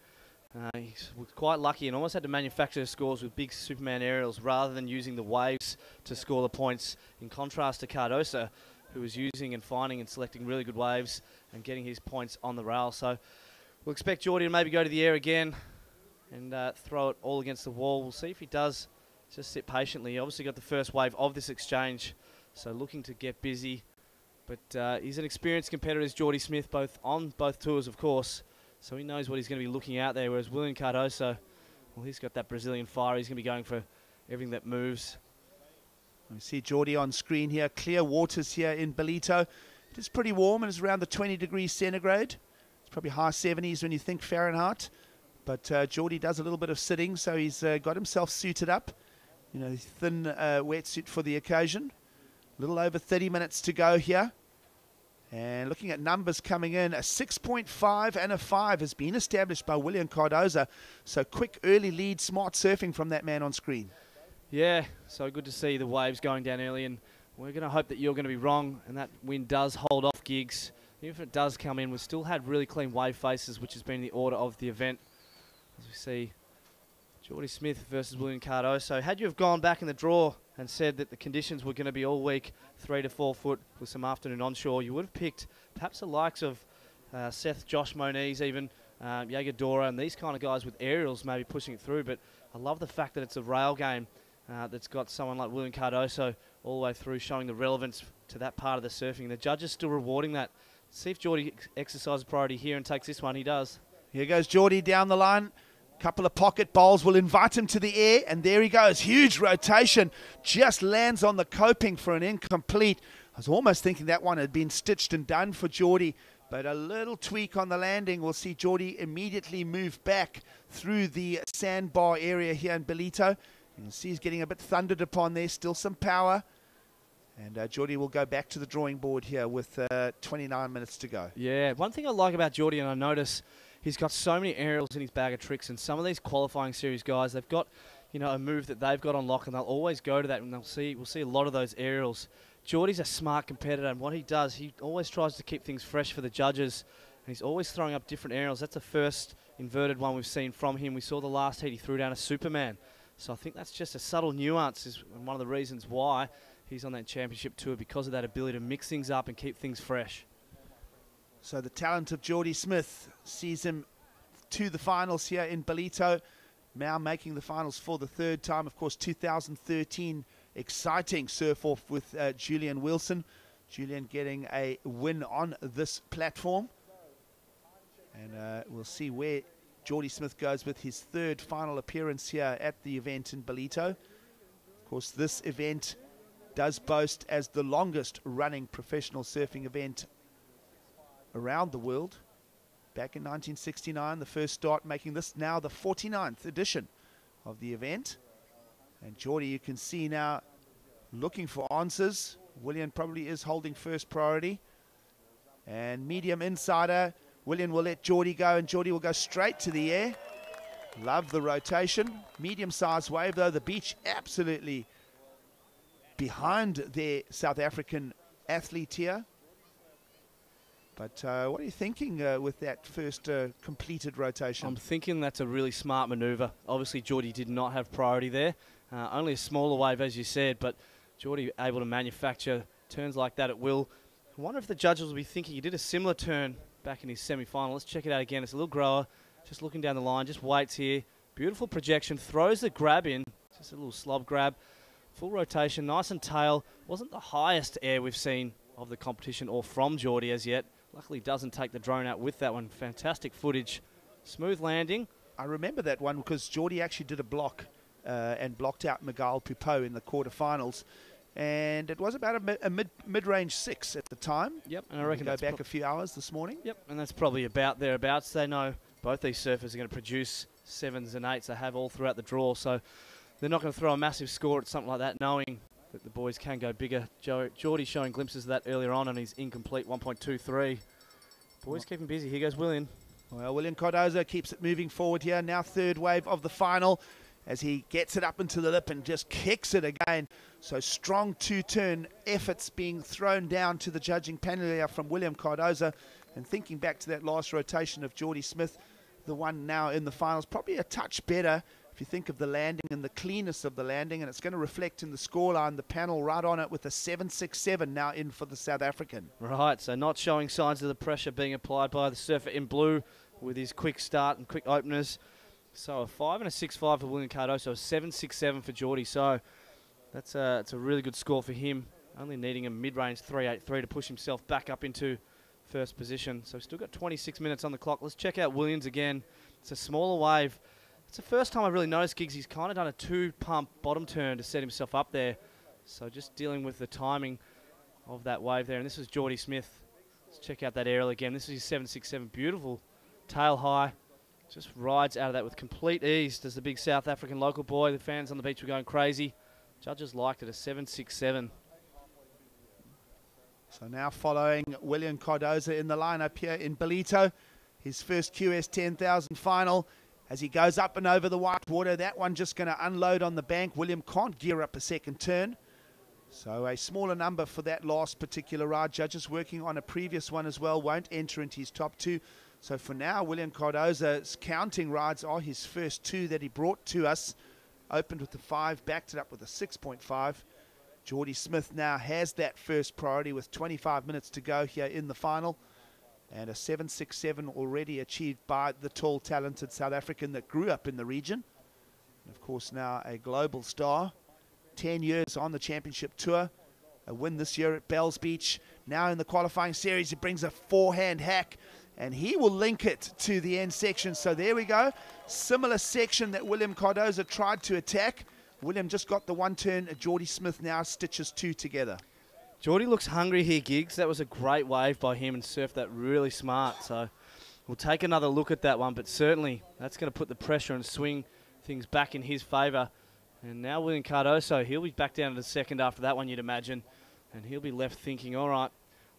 He was quite lucky and almost had to manufacture scores with big Superman aerials rather than using the waves to score the points, in contrast to Cardoza, who was using and finding and selecting really good waves and getting his points on the rail. So we'll expect Geordie to maybe go to the air again and throw it all against the wall. We'll see if he does. Just sit patiently. He obviously got the first wave of this exchange, so looking to get busy. But he's an experienced competitor, as Geordie Smith, on both tours, of course. So he knows what he's going to be looking out there, whereas William Cardoza, well, he's got that Brazilian fire. He's going to be going for everything that moves. We see Geordie on screen here. Clear waters here in Ballito. It is pretty warm and it's around the 20 degrees centigrade. It's probably high 70s when you think Fahrenheit. But Geordie does a little bit of sitting, so he's got himself suited up. You know, thin wetsuit for the occasion. A little over 30 minutes to go here. And looking at numbers coming in, a 6.5 and a 5 has been established by William Cardoza. So quick early lead, smart surfing from that man on screen. Yeah, so good to see the waves going down early, and we're going to hope that you're going to be wrong and that wind does hold off gigs. Even if it does come in, we've still had really clean wave faces, which has been the order of the event. As we see Geordie Smith versus William Cardoza. So had you have gone back in the draw and said that the conditions were going to be all week, 3 to 4 foot with some afternoon onshore, you would have picked perhaps the likes of Seth, Josh Moniz, even Yagadora, and these kind of guys with aerials maybe pushing it through. But I love the fact that it's a rail game that's got someone like William Cardoza all the way through, showing the relevance to that part of the surfing. The judges still rewarding that. See if Geordie exercises priority here and takes this one. He does. Here goes Geordie down the line. Couple of pocket bowls will invite him to the air, and there he goes. Huge rotation, just lands on the coping for an incomplete. I was almost thinking that one had been stitched and done for Geordie, but a little tweak on the landing will see Geordie immediately move back through the sandbar area here in Ballito. You can see he's getting a bit thundered upon there, still some power. And Geordie will go back to the drawing board here with 29 minutes to go. Yeah, one thing I like about Geordie, and I notice he's got so many aerials in his bag of tricks, and some of these qualifying series guys, they've got, you know, a move that they've got on lock, and they'll always go to that, and we'll see a lot of those aerials. Geordie's a smart competitor, and what he does, he always tries to keep things fresh for the judges, and he's always throwing up different aerials. That's the first inverted one we've seen from him. We saw the last heat he threw down a Superman. So I think that's just a subtle nuance, is one of the reasons why he's on that championship tour, because of that ability to mix things up and keep things fresh. So the talent of Geordie Smith sees him to the finals here in Ballito, now making the finals for the 3rd time. Of course, 2013 exciting surf-off with Julian Wilson. Julian getting a win on this platform. And we'll see where Geordie Smith goes with his 3rd final appearance here at the event in Ballito. Of course, this event does boast as the longest running professional surfing event around the world. Back in 1969, the first start, making this now the 49th edition of the event. And Geordie, you can see now, looking for answers. William probably is holding first priority. And medium insider William will let Geordie go, and Geordie will go straight to the air. Love the rotation. Medium-sized wave, though. The beach absolutely behind their South African athlete here. But what are you thinking with that first completed rotation? I'm thinking that's a really smart manoeuvre. Obviously, Geordie did not have priority there. Only a smaller wave, as you said, but Geordie able to manufacture turns like that at will. I wonder if the judges will be thinking he did a similar turn back in his semi-final. Let's check it out again. It's a little grower, just looking down the line, just waits here. Beautiful projection, throws the grab in, just a little slob grab. Full rotation, nice and tail. Wasn't the highest air we've seen of the competition or from Geordie as yet. Luckily doesn't take the drone out with that one. Fantastic footage. Smooth landing. I remember that one because Geordie actually did a block and blocked out Miguel Pupo in the quarterfinals. And it was about a mid-range 6 at the time. Yep, and I reckon go back a few hours this morning. Yep, and that's probably about thereabouts. They know both these surfers are going to produce 7s and 8s. They have all throughout the draw, so they're not going to throw a massive score at something like that, knowing that the boys can go bigger. Geordie showing glimpses of that earlier on his incomplete 1.23. Boys keep him busy. Here goes William. Well, William Cardozo keeps it moving forward here. Now third wave of the final as he gets it up into the lip and just kicks it again. So strong two-turn efforts being thrown down to the judging panel here from William Cardozo. And thinking back to that last rotation of Geordie Smith, the one now in the finals, probably a touch better if you think of the landing and the cleanness of the landing, and it's going to reflect in the scoreline. The panel right on it with a 7.67 now in for the South African. Right, so not showing signs of the pressure being applied by the surfer in blue with his quick start and quick openers. So a 5 and a 6.5 for William Cardozo, a 7.67 for Geordie. So that's it's a really good score for him. Only needing a mid-range 3.83 to push himself back up into first position. So still got 26 minutes on the clock. Let's check out Williams again. It's a smaller wave. It's the first time I've really noticed Giggs. He's kind of done a 2-pump bottom turn to set himself up there. So just dealing with the timing of that wave there. And this is Geordie Smith. Let's check out that aerial again. This is his 7.67. Beautiful tail high. Just rides out of that with complete ease. Does the big South African local boy. The fans on the beach were going crazy. Judges liked it, a 7.67. So now following William Cardozo in the lineup here in Ballito. His first QS 10,000 final. As he goes up and over the white water, that one just going to unload on the bank. William can't gear up a second turn. So a smaller number for that last particular ride. Judges working on a previous one as well. Won't enter into his top 2. So for now, William Cardozo's counting rides are his first 2 that he brought to us. Opened with the 5, backed it up with a 6.5. Geordie Smith now has that first priority with 25 minutes to go here in the final. And a 7.67 already achieved by the tall, talented South African that grew up in the region. And of course now a global star. 10 years on the championship tour. A win this year at Bells Beach. Now in the qualifying series, he brings a forehand hack. And he will link it to the end section. So there we go. Similar section that William Cardozo tried to attack. William just got the one turn. Geordie Smith now stitches 2 together. Geordie looks hungry here, Giggs. That was a great wave by him and surfed that really smart. So we'll take another look at that one. But certainly that's going to put the pressure and swing things back in his favour. And now William Cardozo, he'll be back down to the second after that one, you'd imagine. And he'll be left thinking, all right,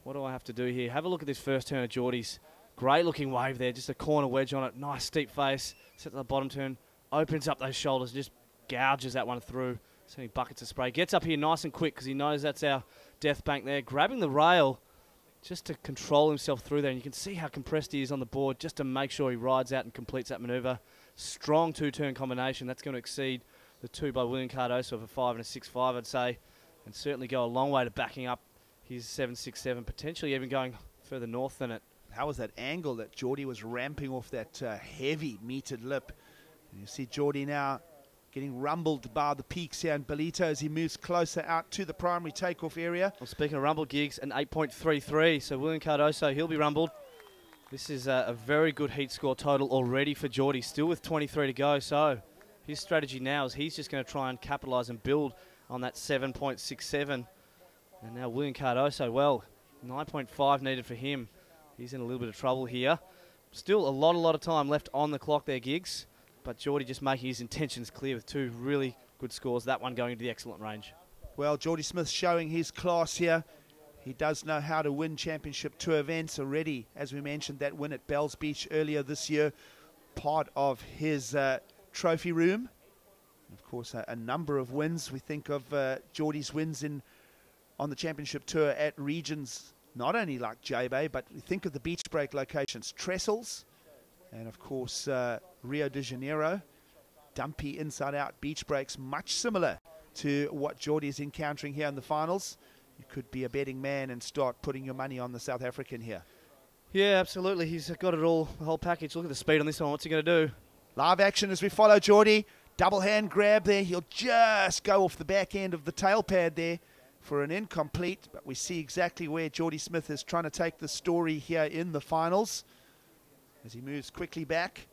what do I have to do here? Have a look at this first turn of Geordie's. Great looking wave there, just a corner wedge on it. Nice steep face, set to the bottom turn, opens up those shoulders, just gouges that one through. Sending buckets of spray. Gets up here nice and quick because he knows that's our death bank there. Grabbing the rail just to control himself through there. And you can see how compressed he is on the board just to make sure he rides out and completes that manoeuvre. Strong 2-turn combination. That's going to exceed the 2 by William Cardozo of a 5 and a 6.5, I'd say. And certainly go a long way to backing up his 7.67, potentially even going further north than it. How was that angle that Geordie was ramping off that heavy metered lip? And you see Geordie now getting rumbled by the peaks here in Ballito as he moves closer out to the primary takeoff area. Well, speaking of rumble, Giggs, an 8.33. So William Cardozo, he'll be rumbled. This is a very good heat score total already for Geordie, still with 23 to go. So his strategy now is he's just going to try and capitalise and build on that 7.67. And now William Cardozo, well, 9.5 needed for him. He's in a little bit of trouble here. Still a lot of time left on the clock there, Giggs. But Geordie just making his intentions clear with 2 really good scores. That one going into the excellent range. Well, Geordie Smith showing his class here. He does know how to win championship tour events already. As we mentioned, that win at Bells Beach earlier this year, part of his trophy room. Of course, a number of wins. We think of Geordie's wins on the championship tour at regions, not only like J-Bay, but we think of the beach break locations, Trestles, and of course Rio de Janeiro. Dumpy inside-out beach breaks, much similar to what Geordie is encountering here in the finals. You could be a betting man and start putting your money on the South African here. Yeah, absolutely. He's got it all, the whole package. Look at the speed on this one. What's he going to do? Live action as we follow Geordie. Double hand grab there. He'll just go off the back end of the tail pad there for an incomplete. But we see exactly where Geordie Smith is trying to take the story here in the finals as he moves quickly back.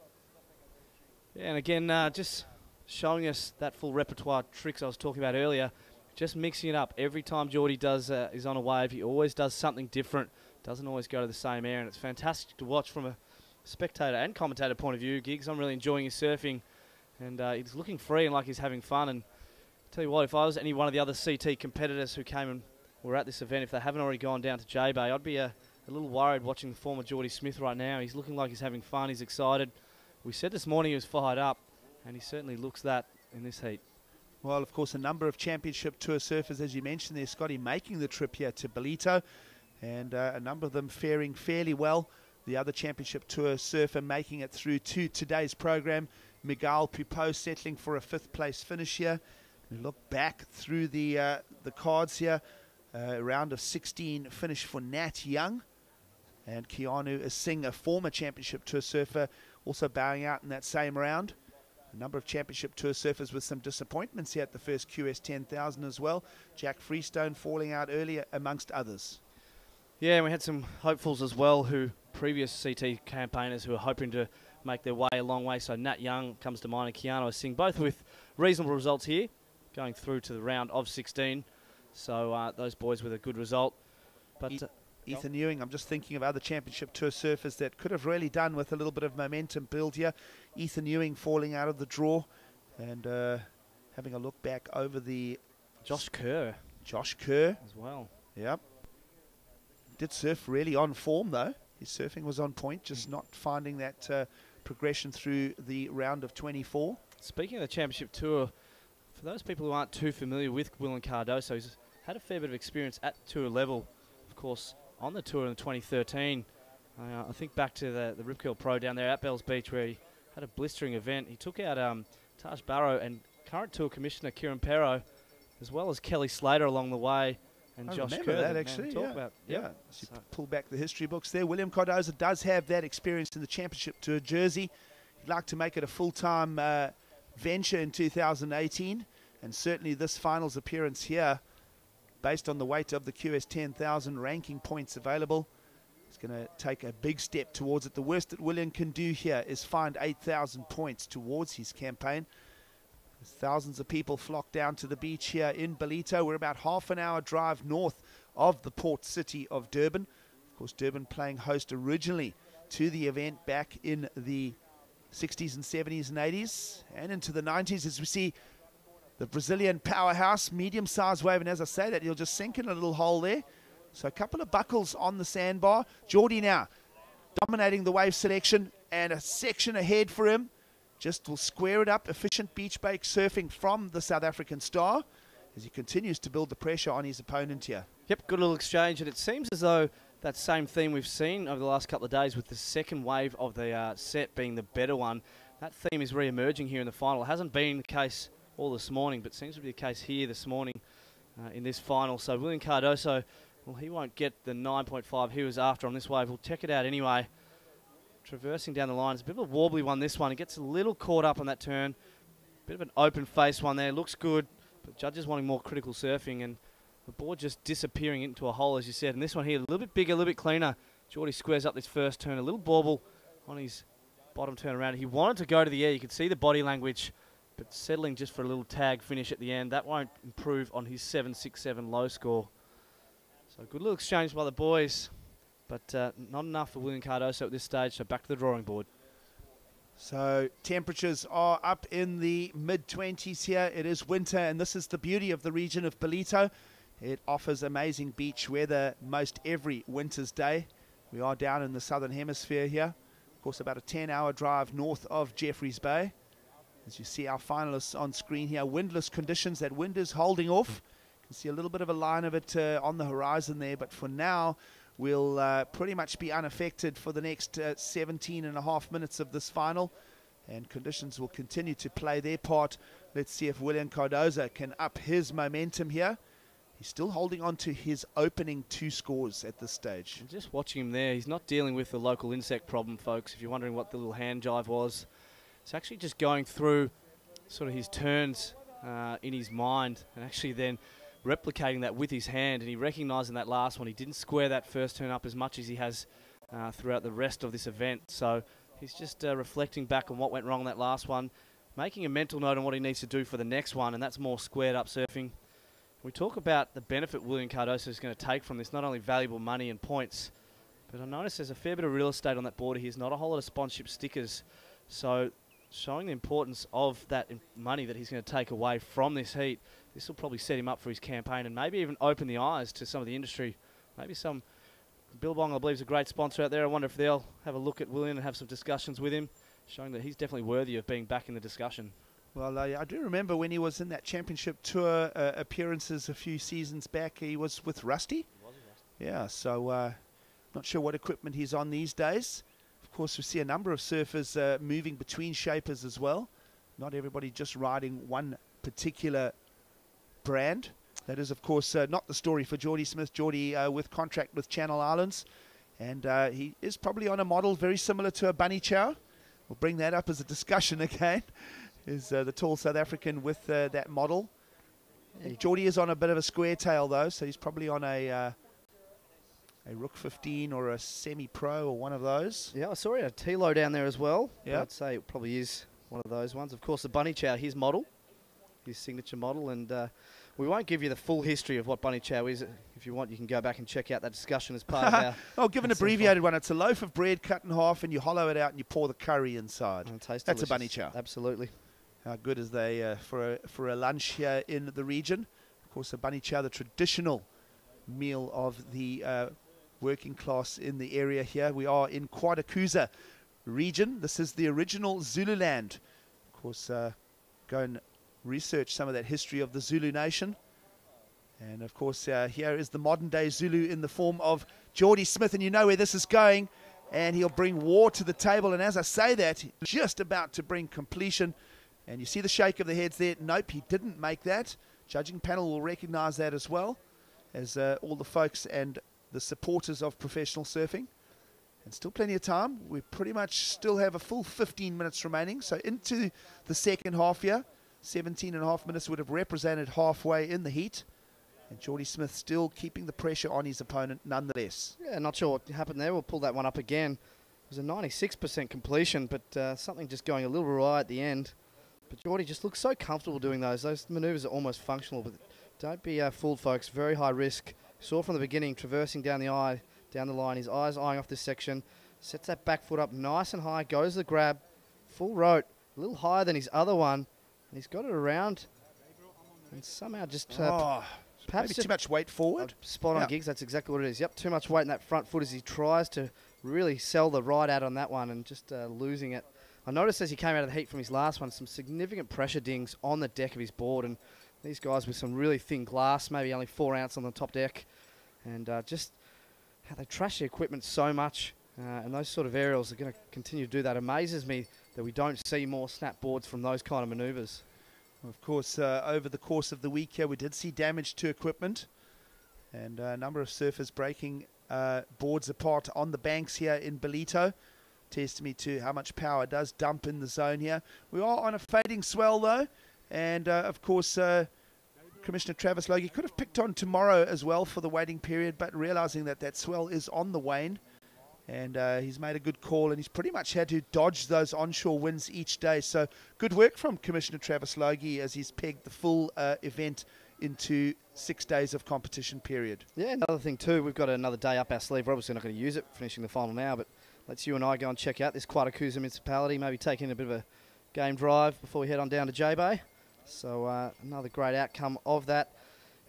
Yeah, and again, just showing us that full repertoire tricks I was talking about earlier. Just mixing it up. Every time Geordie is on a wave, he always does something different. Doesn't always go to the same air, and it's fantastic to watch from a spectator and commentator point of view. Giggs, I'm really enjoying his surfing, and he's looking free and like he's having fun. And I'll tell you what, if I was any one of the other CT competitors who came and were at this event, if they haven't already gone down to J-Bay, I'd be a little worried watching the former Geordie Smith right now. He's looking like he's having fun, he's excited. We said this morning he was fired up, and he certainly looks that in this heat. Well, of course, a number of championship tour surfers, as you mentioned there, Scotty, making the trip here to Ballito, and a number of them faring fairly well. The other championship tour surfer making it through to today's program, Miguel Pupo, settling for a 5th place finish here. We look back through the cards here. Round of 16 finish for Nat Young, and Keanu Singh, a former championship tour surfer, also bowing out in that same round. A number of championship tour surfers with some disappointments here at the first QS 10,000 as well. Jack Freestone falling out earlier, amongst others. Yeah, and we had some hopefuls as well, who previous CT campaigners who are hoping to make their way a long way. So Nat Young comes to mind, and Keanu Singh, both with reasonable results here, going through to the round of 16. So those boys with a good result. But Ethan Ewing, I'm just thinking of other championship tour surfers that could have really done with a little bit of momentum build here. Ethan Ewing falling out of the draw, and having a look back over the... Josh Kerr. Josh Kerr. As well. Yep. Did surf really on form, though. His surfing was on point, just not finding that progression through the round of 24. Speaking of the championship tour, for those people who aren't too familiar with William Cardoso, he's had a fair bit of experience at tour level. Of course, on the tour in 2013, I think back to the Rip Curl Pro down there at Bells Beach, where he had a blistering event. He took out Taj Barrow and current tour commissioner Kieran Perro, as well as Kelly Slater along the way, and I Josh remember Kerr. that actually. Talk about. Yeah. So you pull back the history books there. William Cardoso does have that experience in the championship tour jersey. He'd like to make it a full-time venture in 2018, and certainly this finals appearance here, based on the weight of the QS 10,000 ranking points available, it's going to take a big step towards it. The worst that William can do here is find 8,000 points towards his campaign. As thousands of people flock down to the beach here in Ballito. We're about half an hour drive north of the port city of Durban. Of course, Durban playing host originally to the event back in the 60s and 70s and 80s and into the 90s, as we see the Brazilian powerhouse, medium-sized wave, and as I say that, he'll just sink in a little hole there. So a couple of buckles on the sandbar. Geordie now dominating the wave selection, and a section ahead for him. Just will square it up. Efficient beach break surfing from the South African star as he continues to build the pressure on his opponent here. Yep, good little exchange, and it seems as though that same theme we've seen over the last couple of days with the second wave of the set being the better one, that theme is re-emerging here in the final. It hasn't been the case all this morning, but seems to be the case here this morning in this final. So William Cardoso, well, he won't get the 9.5 he was after on this wave. We'll check it out anyway. Traversing down the line. It's a bit of a wobbly one, this one. He gets a little caught up on that turn. Bit of an open face one there. Looks good, but judges wanting more critical surfing, and the board just disappearing into a hole, as you said. And this one here, a little bit bigger, a little bit cleaner. Geordie squares up this first turn. A little bauble on his bottom turn around. He wanted to go to the air. You could see the body language, but settling just for a little tag finish at the end. That won't improve on his 7.67 low score. So good little exchange by the boys, but not enough for William Cardoso at this stage, so back to the drawing board. So temperatures are up in the mid-20s here. It is winter, and this is the beauty of the region of Ballito. It offers amazing beach weather most every winter's day. We are down in the southern hemisphere here. Of course, about a 10-hour drive north of Jeffreys Bay. As you see our finalists on screen here, windless conditions. That wind is holding off. You can see a little bit of a line of it on the horizon there, but for now, we'll pretty much be unaffected for the next 17 and a half minutes of this final. And conditions will continue to play their part. Let's see if William Cardoza can up his momentum here. He's still holding on to his opening 2 scores at this stage. Just watching him there, he's not dealing with the local insect problem, folks. If you're wondering what the little hand jive was, it's actually just going through sort of his turns in his mind and actually then replicating that with his hand. And he recognising that last one. He didn't square that first turn up as much as he has throughout the rest of this event. So he's just reflecting back on what went wrong in that last one, making a mental note on what he needs to do for the next one, and that's more squared up surfing. We talk about the benefit William Cardoza is going to take from this, not only valuable money and points, but I notice there's a fair bit of real estate on that border here. There's not a whole lot of sponsorship stickers. So showing the importance of that money that he's going to take away from this heat, this will probably set him up for his campaign and maybe even open the eyes to some of the industry. Maybe some Billabong, I believe, is a great sponsor out there. I wonder if they'll have a look at William and have some discussions with him, showing that he's definitely worthy of being back in the discussion. Well, I do remember when he was in that championship tour appearances a few seasons back, he was with Rusty. Yeah, so not sure what equipment he's on these days. Of course, we see a number of surfers moving between shapers as well. Not everybody just riding one particular brand. That is, of course, not the story for Geordie Smith. Geordie with contract with Channel Islands. And he is probably on a model very similar to a Bunny Chow. We'll bring that up as a discussion again. Is the tall South African with that model. Geordie is on a bit of a square tail though, so he's probably on a Rook 15 or a semi-pro or one of those. Yeah, I saw a T-Low down there as well. Yeah, I'd say it probably is one of those ones. Of course, the Bunny Chow, his model, his signature model, and we won't give you the full history of what Bunny Chow is. If you want, you can go back and check out that discussion as part of our... Oh, give an abbreviated one. It's a loaf of bread cut in half, and you hollow it out and you pour the curry inside. That's delicious. a Bunny Chow. Absolutely. How good is they for a lunch here in the region? Of course, a Bunny Chow, the traditional meal of the working class in the area here. We are in Quarterfinal region. This is the original Zululand. Of course, go and research some of that history of the Zulu nation. And of course, here is the modern day Zulu in the form of Geordie Smith, and you know where this is going. And he'll bring war to the table. And as I say that, just about to bring completion. And you see the shake of the heads there. Nope, he didn't make that. Judging panel will recognize that as well as all the folks and the supporters of professional surfing. And still plenty of time. We pretty much still have a full 15 minutes remaining. So into the second half here. 17 and a half minutes would have represented halfway in the heat. And Geordie Smith still keeping the pressure on his opponent nonetheless. Yeah, not sure what happened there. We'll pull that one up again. It was a 96% completion, but something just going a little awry at the end. But Geordie just looks so comfortable doing those. Those manoeuvres are almost functional, but don't be fooled, folks. Very high risk. Saw from the beginning, traversing down the line, his eyes eyeing off this section. Sets that back foot up nice and high, goes the grab, full rote, a little higher than his other one. And he's got it around and somehow just... perhaps too much weight forward. Spot on, Gigs. That's exactly what it is. Yep, too much weight in that front foot as he tries to really sell the ride out on that one and just losing it. I noticed as he came out of the heat from his last one, some significant pressure dings on the deck of his board, and these guys with some really thin glass, maybe only 4 ounce on the top deck, and just how they trash the equipment so much, and those sort of aerials are going to continue to do that. It amazes me that we don't see more snap boards from those kind of manoeuvres. Of course, over the course of the week here, we did see damage to equipment, and a number of surfers breaking boards apart on the banks here in Ballito. Testimony to how much power does dump in the zone here. We are on a fading swell though, and of course Commissioner Travis Logie could have picked on tomorrow as well for the waiting period, but realizing that that swell is on the wane, and he's made a good call, and he's pretty much had to dodge those onshore winds each day. So good work from Commissioner Travis Logie as he's pegged the full event into 6 days of competition period. Yeah, another thing too, we've got another day up our sleeve. We're obviously not going to use it, finishing the final now, but let's you and I go and check out this Quarterfinal municipality, maybe take in a bit of a game drive before we head on down to J-Bay. So another great outcome of that.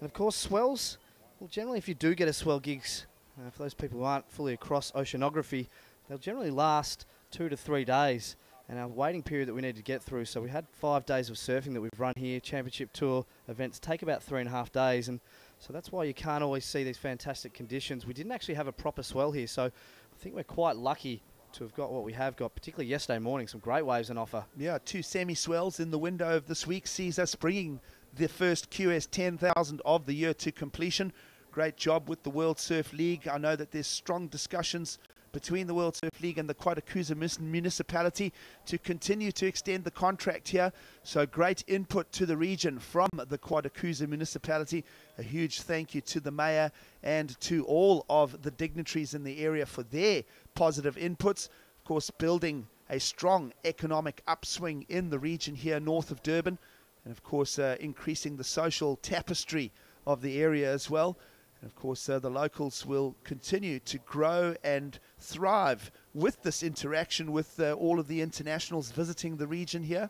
And of course, swells Well, generally, if you do get a swell gigs, for those people who aren't fully across oceanography, they'll generally last 2 to 3 days. And our waiting period that we need to get through, so we had 5 days of surfing that we've run here. Championship Tour events take about 3.5 days, and so that's why you can't always see these fantastic conditions. We didn't actually have a proper swell here, so I think we're quite lucky to have got what we have got, particularly yesterday morning. Some great waves on offer. Yeah, 2 semi-swells in the window of this week sees us bringing the first QS 10,000 of the year to completion. Great job with the World Surf League. I know that there's strong discussions between the World Surf League and the Quarterfinal municipality to continue to extend the contract here. So great input to the region from the Quarterfinal municipality. A huge thank you to the mayor and to all of the dignitaries in the area for their positive inputs. Of course, building a strong economic upswing in the region here north of Durban. And of course, increasing the social tapestry of the area as well. And of course, the locals will continue to grow and thrive with this interaction with all of the internationals visiting the region here.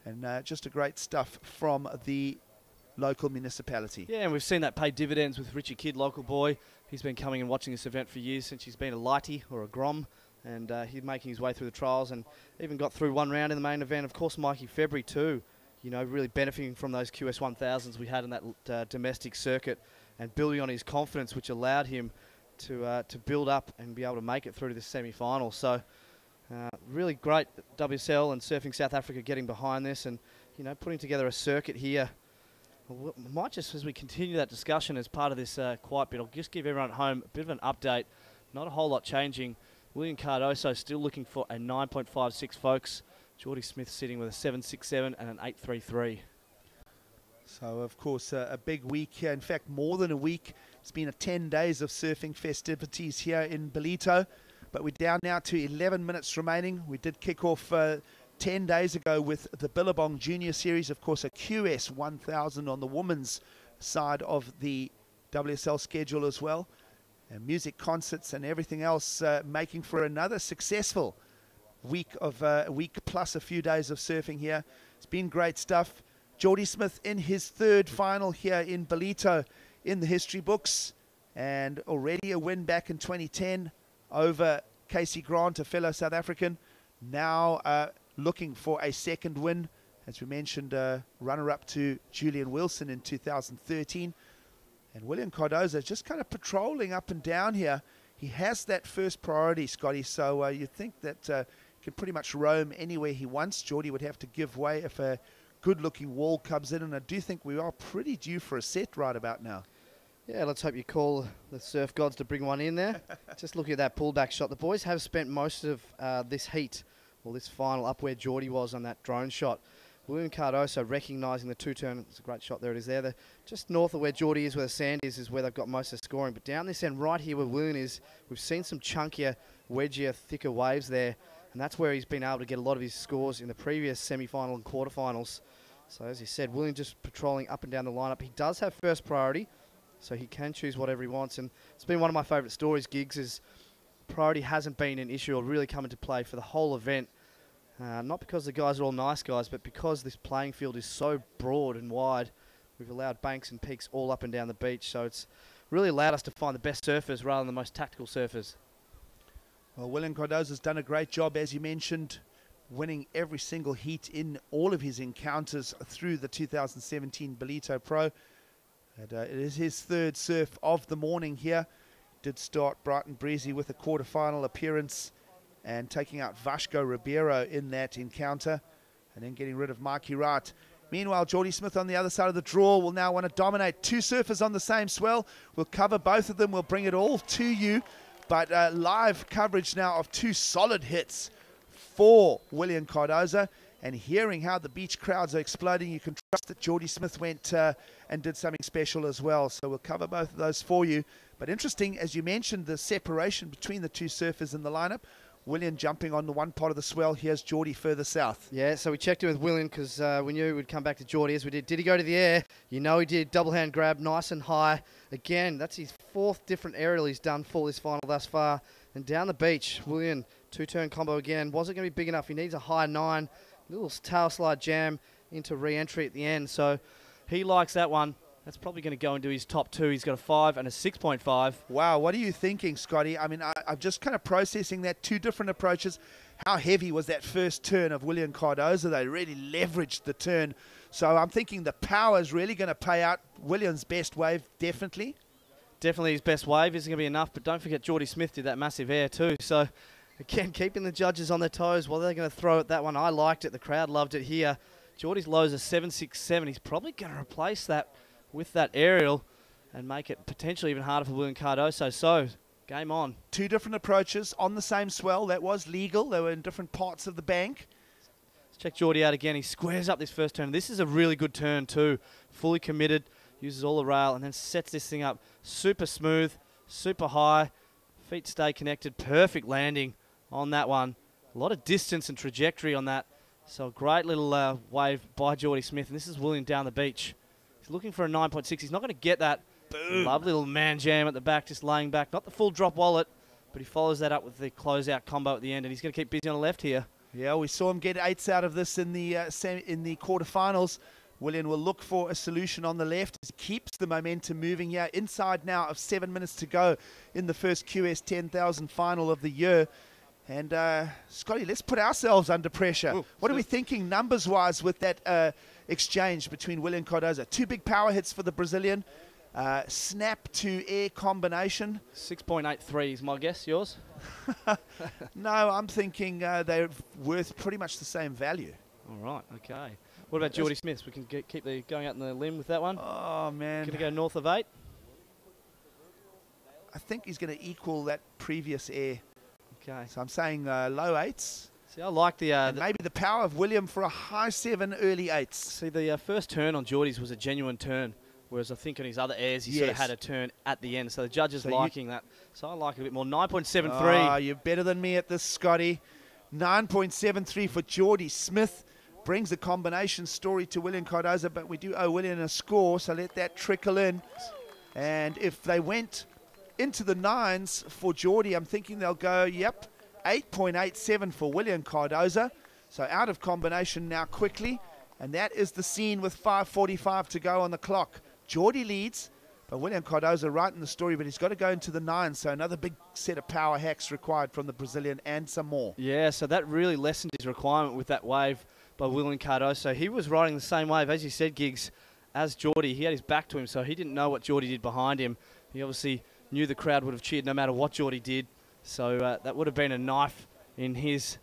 And just a great stuff from the local municipality. Yeah, and we've seen that pay dividends with Richie Kidd, local boy. He's been coming and watching this event for years, since he's been a lighty or a grom. And he's making his way through the trials and even got through one round in the main event. Of course, Mikey February too, you know, really benefiting from those QS 1000s we had in that domestic circuit, and building on his confidence, which allowed him to build up and be able to make it through to the semi-final. So really great WSL and Surfing South Africa getting behind this, and you know, putting together a circuit here. We might just, as we continue that discussion as part of this quiet bit, I'll just give everyone at home a bit of an update. Not a whole lot changing. William Cardoso still looking for a 9.56, folks. Geordie Smith sitting with a 7.67 and an 8.33. So, of course, a big week here. In fact, more than a week. It's been 10 days of surfing festivities here in Ballito. But we're down now to 11 minutes remaining. We did kick off 10 days ago with the Billabong Junior Series. Of course, a QS 1000 on the women's side of the WSL schedule as well. And music concerts and everything else making for another successful week plus a few days of surfing here. It's been great stuff. Geordie Smith in his third final here in Ballito in the history books, and already a win back in 2010 over Casey Grant, a fellow South African. Now looking for a second win, as we mentioned, runner-up to Julian Wilson in 2013. And William Cardozo just kind of patrolling up and down here. He has that first priority, Scotty, so you think that he can pretty much roam anywhere he wants. Geordie would have to give way if a good-looking wall comes in, and I do think we are pretty due for a set right about now. Yeah, let's hope you call the surf gods to bring one in there. Just looking at that pullback shot. The boys have spent most of this heat, or this final, up where Geordie was on that drone shot. William Cardoso recognising the two-turn. It's a great shot there. It is there. Just north of where Geordie is, where the sand is where they've got most of the scoring. But down this end, right here where William is, we've seen some chunkier, wedgier, thicker waves there. And that's where he's been able to get a lot of his scores in the previous semi-final and quarterfinals. So as you said, William just patrolling up and down the lineup. He does have first priority, so he can choose whatever he wants. And it's been one of my favourite stories, Gigs, is priority hasn't been an issue or really come into play for the whole event. Not because the guys are all nice guys, but because this playing field is so broad and wide. We've allowed banks and peaks all up and down the beach, so it's really allowed us to find the best surfers rather than the most tactical surfers. Well, William Cardozo's done a great job, as you mentioned, winning every single heat in all of his encounters through the 2017 Ballito Pro. And, it is his third surf of the morning here. Did start bright and breezy with a quarterfinal appearance and taking out Vasco Ribeiro in that encounter, and then getting rid of Mikey Wright. Meanwhile, Geordie Smith on the other side of the draw will now want to dominate. Two surfers on the same swell. We'll cover both of them. We'll bring it all to you. But live coverage now of two solid hits for William Cardozo. And hearing how the beach crowds are exploding, you can trust that Geordie Smith went and did something special as well. So we'll cover both of those for you. But interesting, as you mentioned, the separation between the two surfers in the lineup. William jumping on the one part of the swell. Here's Geordie further south. Yeah, so we checked in with William because we knew we'd come back to Geordie as we did. Did he go to the air? You know he did. Double hand grab, nice and high. Again, that's his fourth different aerial he's done for this final thus far. And down the beach, William, two-turn combo again. Wasn't going to be big enough. He needs a high 9. Little tail slide jam into re-entry at the end. So he likes that one. That's probably going to go into his top 2. He's got a 5 and a 6.5. Wow, what are you thinking, Scotty? I mean, I'm just kind of processing that, 2 different approaches. How heavy was that first turn of William Cardozo? They really leveraged the turn. So I'm thinking the power is really going to pay out. William's best wave, definitely. Definitely his best wave isn't going to be enough, but don't forget Geordie Smith did that massive air too. So, again, keeping the judges on their toes. What are they going to throw at that one? I liked it. The crowd loved it here. Geordie's lows are 7.67. He's probably going to replace that with that aerial and make it potentially even harder for William Cardozo. So, game on. 2 different approaches on the same swell. That was legal. They were in different parts of the bank. Let's check Geordie out again. He squares up this first turn. This is a really good turn too. Fully committed. Uses all the rail and then sets this thing up. Super smooth, super high. Feet stay connected. Perfect landing on that one. A lot of distance and trajectory on that. So a great little wave by Geordie Smith. And this is William down the beach. He's looking for a 9.6. He's not going to get that. Boom. Lovely little man jam at the back, just laying back. Not the full drop wallet, but he follows that up with the closeout combo at the end. And he's going to keep busy on the left here. Yeah, we saw him get 8s out of this in the quarterfinals. William will look for a solution on the left. He keeps the momentum moving here. Inside now of 7 minutes to go in the first QS 10,000 final of the year. And Scotty, let's put ourselves under pressure. Ooh, what are we thinking numbers-wise with that exchange between William Cardozo? 2 big power hits for the Brazilian. Snap to air combination. 6.83 is my guess. Yours? No, I'm thinking they're worth pretty much the same value. All right, okay. What about Geordie Smith? We can keep going out on the limb with that one. Oh, man. Going to go north of 8? I think he's going to equal that previous air. Okay. So I'm saying low 8s. See, I like and maybe the power of William for a high 7, early 8s. See, the first turn on Geordie's was a genuine turn, whereas I think on his other airs, he sort of had a turn at the end. So the judges liking that. So I like it a bit more. 9.73. Oh, you're better than me at this, Scotty. 9.73 for Geordie Smith. Brings a combination story to William Cardozo, but we do owe William a score, so let that trickle in. And if they went into the 9s for Geordie, I'm thinking they'll go, yep, 8.87 for William Cardozo. So out of combination now quickly, and that is the scene with 5:45 to go on the clock. Geordie leads, but William Cardozo right in the story, but he's got to go into the 9s, so another big set of power hacks required from the Brazilian and some more. Yeah, so that really lessened his requirement with that wave by William Cardozo. He was riding the same wave, as you said, Giggs, as Geordie. He had his back to him, so he didn't know what Geordie did behind him. He obviously knew the crowd would have cheered no matter what Geordie did. So that would have been a knife in his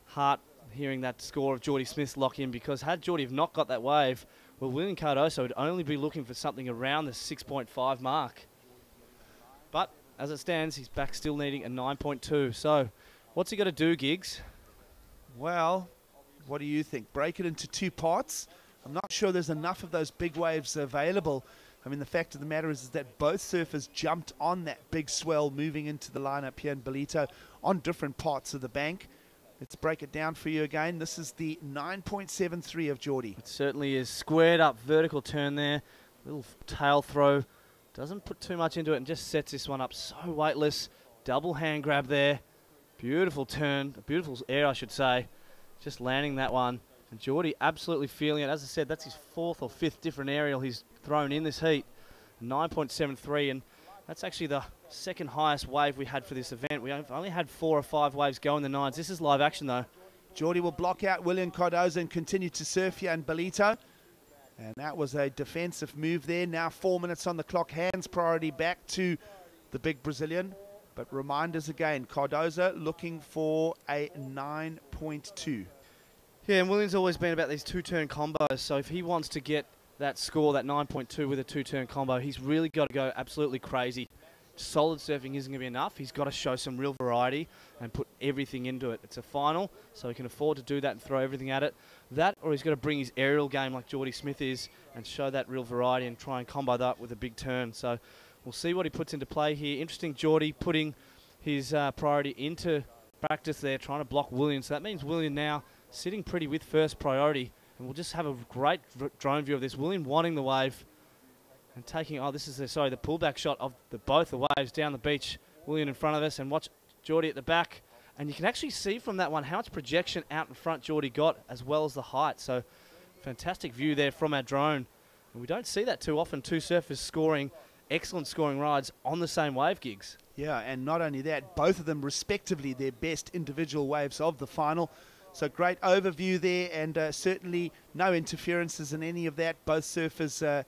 heart, hearing that score of Geordie Smith's lock in, because had Geordie have not got that wave, well, William Cardozo would only be looking for something around the 6.5 mark. But as it stands, he's back still needing a 9.2. So what's he got to do, Giggs? Well, what do you think? Break it into 2 parts? I'm not sure there's enough of those big waves available. I mean, the fact of the matter is that both surfers jumped on that big swell moving into the lineup here in Ballito on different parts of the bank. Let's break it down for you again. This is the 9.73 of Geordie. It certainly is. Squared up, vertical turn there. Little tail throw. Doesn't put too much into it and just sets this one up so weightless. Double hand grab there. Beautiful turn. A beautiful air, I should say. Just landing that one. And Geordie absolutely feeling it. As I said, that's his 4th or 5th different aerial he's thrown in this heat. 9.73, and that's actually the 2nd highest wave we had for this event. We only had 4 or 5 waves go in the 9s. This is live action, though. Geordie will block out William Cardozo and continue to surf here in Ballito. And that was a defensive move there. Now 4 minutes on the clock. Hands priority back to the big Brazilian. But reminders again, Cardozo looking for a 9.2. Yeah, and William's always been about these 2-turn combos. So if he wants to get that score, that 9.2 with a 2-turn combo, he's really got to go absolutely crazy. Solid surfing isn't going to be enough. He's got to show some real variety and put everything into it. It's a final, so he can afford to do that and throw everything at it. That, or he's got to bring his aerial game like Geordie Smith is and show that real variety and try and combo that with a big turn. So we'll see what he puts into play here. Interesting, Geordie putting his priority into practice there, trying to block William. So that means William now sitting pretty with first priority. And we'll just have a great drone view of this. William wanting the wave and taking, oh, this is the pullback shot of both the waves down the beach. William in front of us, and watch Geordie at the back. And you can actually see from that one how much projection out in front Geordie got, as well as the height. So fantastic view there from our drone. And we don't see that too often, two surfers scoring excellent scoring rides on the same wave gigs. Yeah, and not only that, both of them respectively their best individual waves of the final. So great overview there, and certainly no interferences in any of that. Both surfers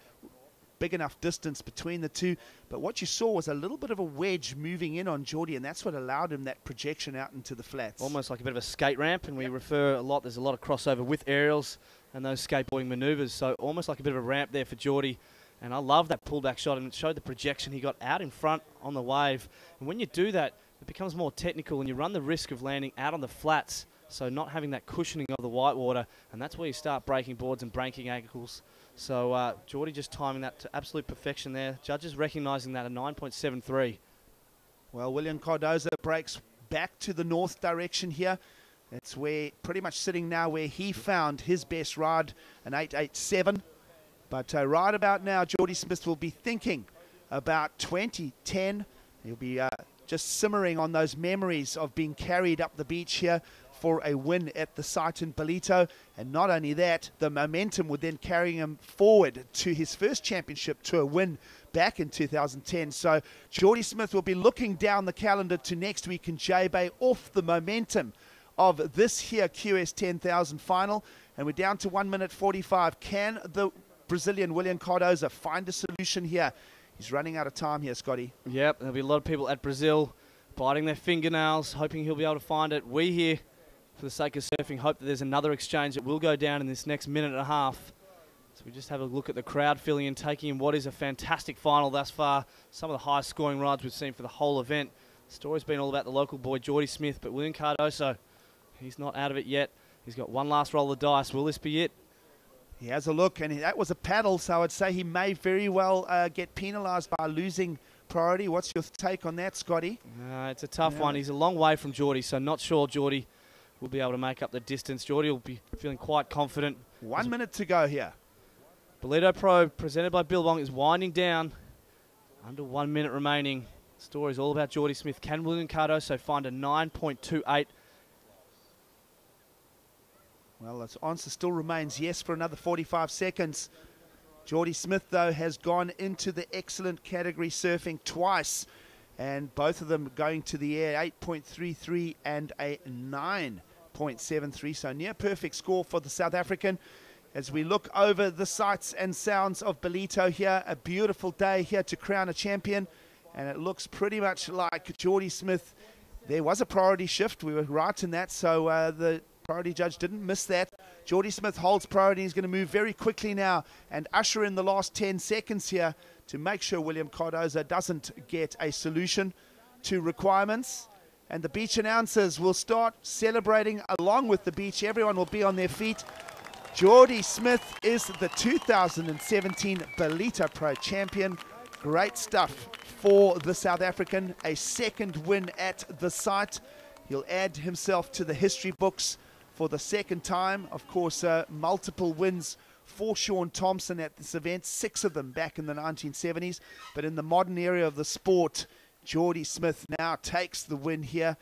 big enough distance between the two. But what you saw was a little bit of a wedge moving in on Geordie, and that's what allowed him that projection out into the flats. Almost like a bit of a skate ramp, and we refer a lot, there's a lot of crossover with aerials and those skateboarding maneuvers. So almost like a bit of a ramp there for Geordie. And I love that pullback shot, and it showed the projection he got out in front on the wave. And when you do that, it becomes more technical, and you run the risk of landing out on the flats, so not having that cushioning of the whitewater, and that's where you start breaking boards and breaking ankles. So Geordie just timing that to absolute perfection there. Judges recognising that a 9.73. Well, William Cardoza breaks back to the north direction here. It's where pretty much sitting now where he found his best ride, an 8.87. But right about now, Geordie Smith will be thinking about 2010. He'll be just simmering on those memories of being carried up the beach here for a win at the site in Ballito. And not only that, the momentum would then carry him forward to his first championship, to a win back in 2010. So Geordie Smith will be looking down the calendar to next week in J-Bay off the momentum of this here QS 10,000 final. And we're down to 1 minute 45. Can the Brazilian William Cardoza find a solution here? He's running out of time here, Scotty. Yep, there'll be a lot of people at Brazil biting their fingernails, hoping he'll be able to find it. We here, for the sake of surfing, hope that there's another exchange that will go down in this next minute and a half. So we just have a look at the crowd filling in, taking in what is a fantastic final thus far. Some of the highest scoring rides we've seen for the whole event. The story's been all about the local boy, Geordie Smith, but William Cardoza, he's not out of it yet. He's got one last roll of the dice. Will this be it? He has a look, and that was a paddle, so I'd say he may very well get penalised by losing priority. What's your take on that, Scotty? It's a tough one. He's a long way from Geordie, so not sure Geordie will be able to make up the distance. Geordie will be feeling quite confident. 1 minute to go here. Ballito Pro, presented by Billabong, is winding down. Under 1 minute remaining. The story's all about Geordie Smith. Can William Cardoza find a 9.28? Well, the answer still remains yes for another 45 seconds. Geordie Smith, though, has gone into the excellent category surfing twice, and both of them going to the air, 8.33 and a 9.73, so near perfect score for the South African. As we look over the sights and sounds of Ballito here, a beautiful day here to crown a champion, and it looks pretty much like Geordie Smith. There was a priority shift, we were right in that, so the priority judge didn't miss that. Geordie Smith holds priority. He's going to move very quickly now and usher in the last 10 seconds here to make sure William Cardoza doesn't get a solution to requirements. And the beach announcers will start celebrating along with the beach. Everyone will be on their feet. Geordie Smith is the 2017 Ballito Pro champion. Great stuff for the South African. A second win at the site. He'll add himself to the history books for the second time. Of course, multiple wins for Sean Thompson at this event, 6 of them back in the 1970s. But in the modern era of the sport, Geordie Smith now takes the win here.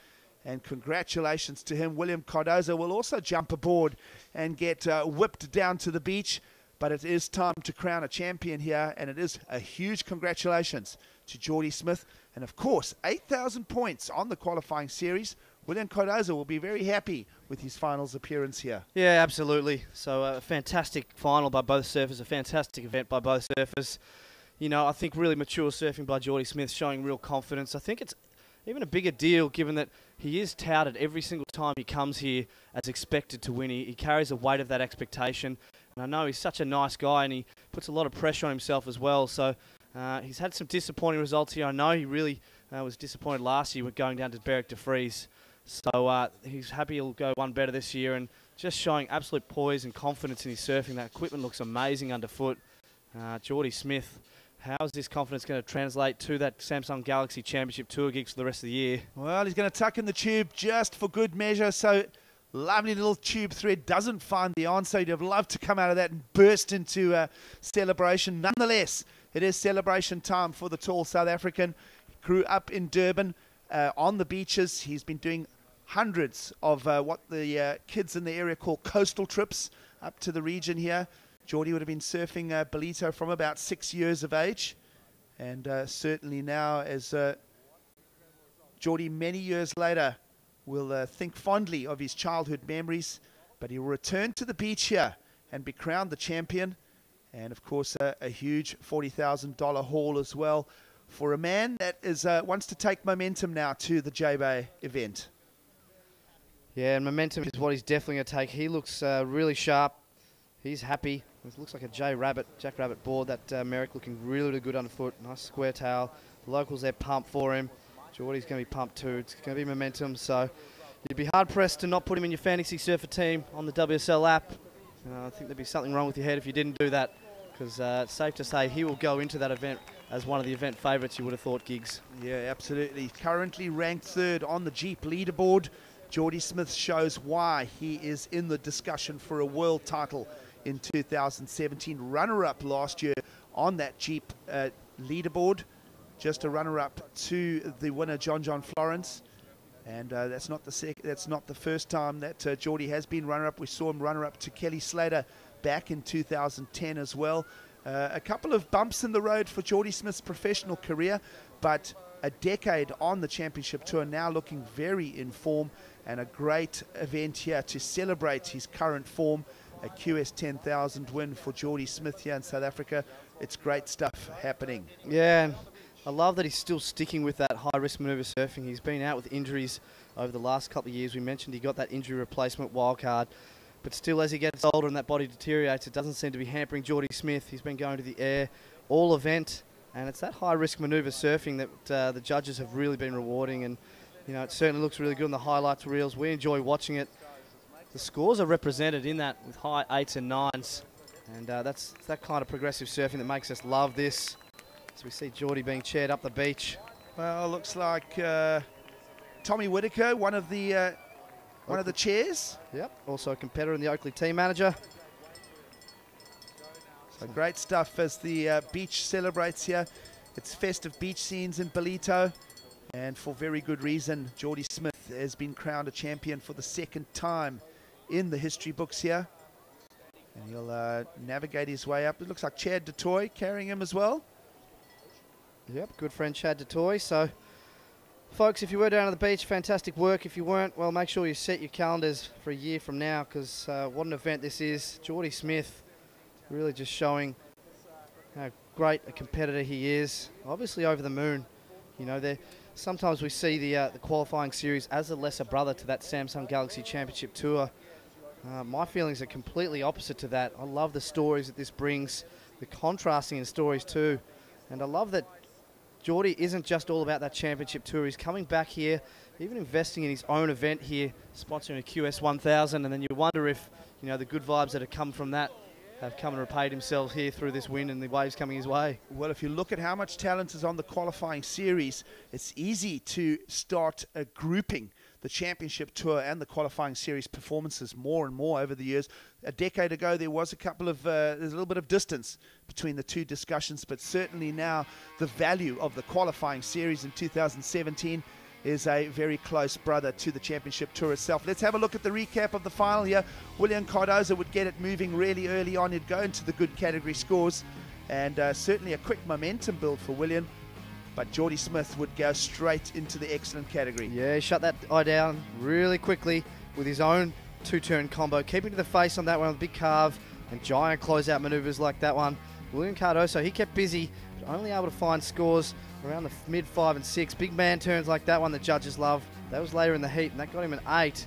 And congratulations to him. William Cardoza will also jump aboard and get whipped down to the beach. But it is time to crown a champion here. And it is a huge congratulations to Geordie Smith. And of course, 8,000 points on the qualifying series. William Cardoza will be very happy with his finals appearance here. Yeah, absolutely. So a fantastic final by both surfers, a fantastic event by both surfers. You know, I think really mature surfing by Geordie Smith, showing real confidence. I think it's even a bigger deal given that he is touted every single time he comes here as expected to win. He carries the weight of that expectation. And I know he's such a nice guy, and he puts a lot of pressure on himself as well. So he's had some disappointing results here. I know he really was disappointed last year with going down to Berwick de Vries. So he's happy he'll go one better this year, and just showing absolute poise and confidence in his surfing. That equipment looks amazing underfoot. Geordie Smith, how is this confidence going to translate to that Samsung Galaxy Championship Tour gigs for the rest of the year? Well, he's going to tuck in the tube just for good measure. So lovely little tube thread, doesn't find the answer. He'd have loved to come out of that and burst into celebration. Nonetheless, it is celebration time for the tall South African. He grew up in Durban on the beaches. He's been doing hundreds of what the kids in the area call coastal trips up to the region here. Geordie would have been surfing Ballito from about 6 years of age. And certainly now, as Geordie many years later will think fondly of his childhood memories, but he will return to the beach here and be crowned the champion. And of course, a huge $40,000 haul as well for a man that is wants to take momentum now to the J-Bay event. Yeah, and momentum is what he's definitely going to take. He looks really sharp. He's happy. It looks like a Jack Rabbit board. That Merrick looking really good underfoot. Nice square tail. The locals, they're pumped for him. Geordie's going to be pumped too. It's going to be momentum. So you'd be hard-pressed to not put him in your fantasy surfer team on the WSL app. I think there'd be something wrong with your head if you didn't do that, because it's safe to say he will go into that event as one of the event favourites, you would have thought, Giggs. Yeah, absolutely. Currently ranked third on the Jeep leaderboard. Geordie Smith shows why he is in the discussion for a world title in 2017. Runner-up last year on that Jeep leaderboard. Just a runner-up to the winner, John Florence. And that's not the first time that Geordie has been runner-up. We saw him runner-up to Kelly Slater back in 2010 as well. A couple of bumps in the road for Geordie Smith's professional career, but a decade on the championship tour, now looking very in form, and a great event here to celebrate his current form. A QS 10,000 win for Geordie Smith here in South Africa. It's great stuff happening. Yeah, and I love that he's still sticking with that high-risk manoeuvre surfing. He's been out with injuries over the last couple of years. We mentioned he got that injury replacement wildcard. But still, as he gets older and that body deteriorates, it doesn't seem to be hampering Geordie Smith. He's been going to the air all event. And it's that high-risk manoeuvre surfing that the judges have really been rewarding. And, you know, it certainly looks really good on the highlights reels. We enjoy watching it. The scores are represented in that with high 8s and 9s. And that's that kind of progressive surfing that makes us love this. As we see Geordie being chaired up the beach. Well, looks like Tommy Whitaker, one of the chairs. Yep, also a competitor and the Oakley team manager. So great stuff as the beach celebrates here. It's festive beach scenes in Ballito. And for very good reason, Geordie Smith has been crowned a champion for the second time in the history books here. And he'll navigate his way up. It looks like Chad DeToy carrying him as well. Yep, good friend Chad DeToy. So, folks, if you were down at the beach, fantastic work. If you weren't, well, make sure you set your calendars for a year from now, because what an event this is. Geordie Smith really just showing how great a competitor he is. Obviously over the moon. You know, sometimes we see the qualifying series as a lesser brother to that Samsung Galaxy Championship Tour. My feelings are completely opposite to that. I love the stories that this brings, the contrasting in stories too. And I love that Geordie isn't just all about that championship tour. He's coming back here, even investing in his own event here, sponsoring a QS 1000, and then you wonder if, you know, the good vibes that have come from that have come and repaid himself here through this win and the waves coming his way. Well, if you look at how much talent is on the qualifying series, it's easy to start grouping the championship tour and the qualifying series performances more and more over the years. A decade ago, there was there's a little bit of distance between the two discussions, but certainly now the value of the qualifying series in 2017 is a very close brother to the championship tour itself. Let's have a look at the recap of the final here. William Cardoza would get it moving really early on. He'd go into the good category scores, and certainly a quick momentum build for William. But Geordie Smith would go straight into the excellent category. Yeah, he shut that eye down really quickly with his own two-turn combo, keeping to the face on that one with a big carve and giant closeout maneuvers like that one. William Cardoso, he kept busy, but only able to find scores around the mid 5 and 6. Big man turns like that one the judges love. That was later in the heat, and that got him an 8.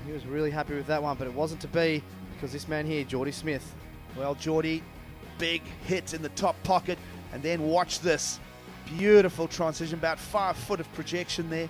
He was really happy with that one, but it wasn't to be because this man here, Geordie Smith. Well, Geordie, big hit in the top pocket, and then watch this. Beautiful transition, about 5 foot of projection there.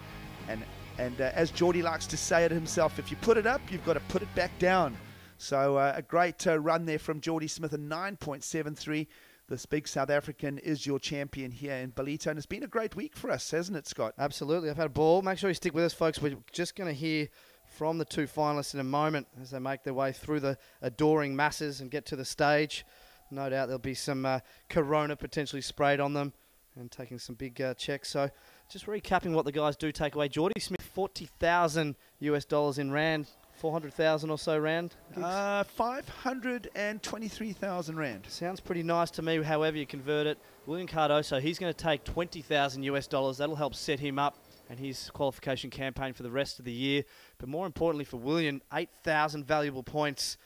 And as Geordie likes to say it himself, if you put it up, you've got to put it back down. So a great run there from Geordie Smith, a 9.73. This big South African is your champion here in Ballito. And it's been a great week for us, hasn't it, Scott? Absolutely. I've had a ball. Make sure you stick with us, folks. We're just going to hear from the two finalists in a moment as they make their way through the adoring masses and get to the stage. No doubt there'll be some Corona potentially sprayed on them and taking some big checks. So just recapping what the guys do take away. Geordie Smith, $40,000 US in Rand, 400,000 or so rand? 523,000 rand. Sounds pretty nice to me, however you convert it. William Cardoso, he's going to take 20,000 US dollars. That'll help set him up and his qualification campaign for the rest of the year. But more importantly for William, 8,000 valuable points.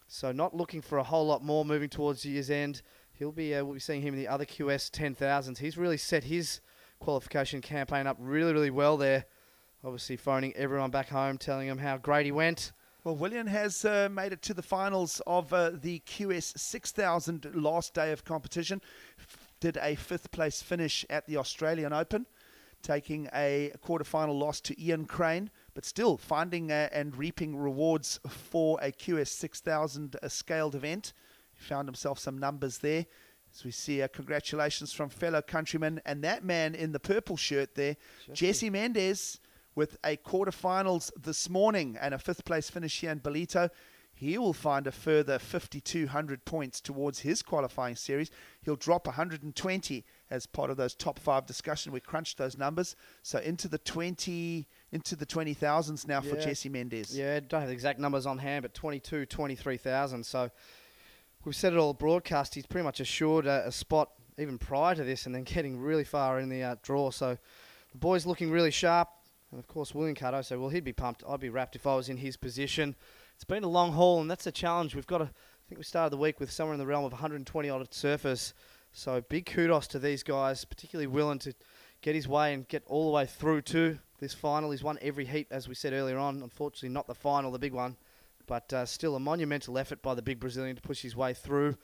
So not looking for a whole lot more moving towards year's end. We'll be seeing him in the other QS 10,000s. He's really set his qualification campaign up really, really well there. Obviously phoning everyone back home, telling them how great he went. Well, William has made it to the finals of the QS 6,000 last day of competition. Did a 5th place finish at the Australian Open, taking a quarterfinal loss to Ian Crane, but still finding and reaping rewards for a QS 6,000 scaled event. He found himself some numbers there. As we see, congratulations from fellow countrymen. And that man in the purple shirt there, Jesse Mendes, with a quarterfinals this morning and a 5th place finish here in Ballito. He will find a further 5,200 points towards his qualifying series. He'll drop 120 as part of those top 5 discussion. We crunched those numbers. So into the 20,000s now for Jesse Mendes. Yeah, don't have the exact numbers on hand, but 22, 23,000. So we've said it all broadcast. He's pretty much assured a spot even prior to this and then getting really far in the draw. So the boy's looking really sharp. And of course, William Cardoso, well, he'd be pumped. I'd be wrapped if I was in his position. It's been a long haul, and that's a challenge. We've got I think we started the week with somewhere in the realm of 120 odd surfers. So big kudos to these guys, particularly willing to get his way and get all the way through to this final. He's won every heat, as we said earlier on. Unfortunately, not the final, the big one. But still a monumental effort by the big Brazilian to push his way through.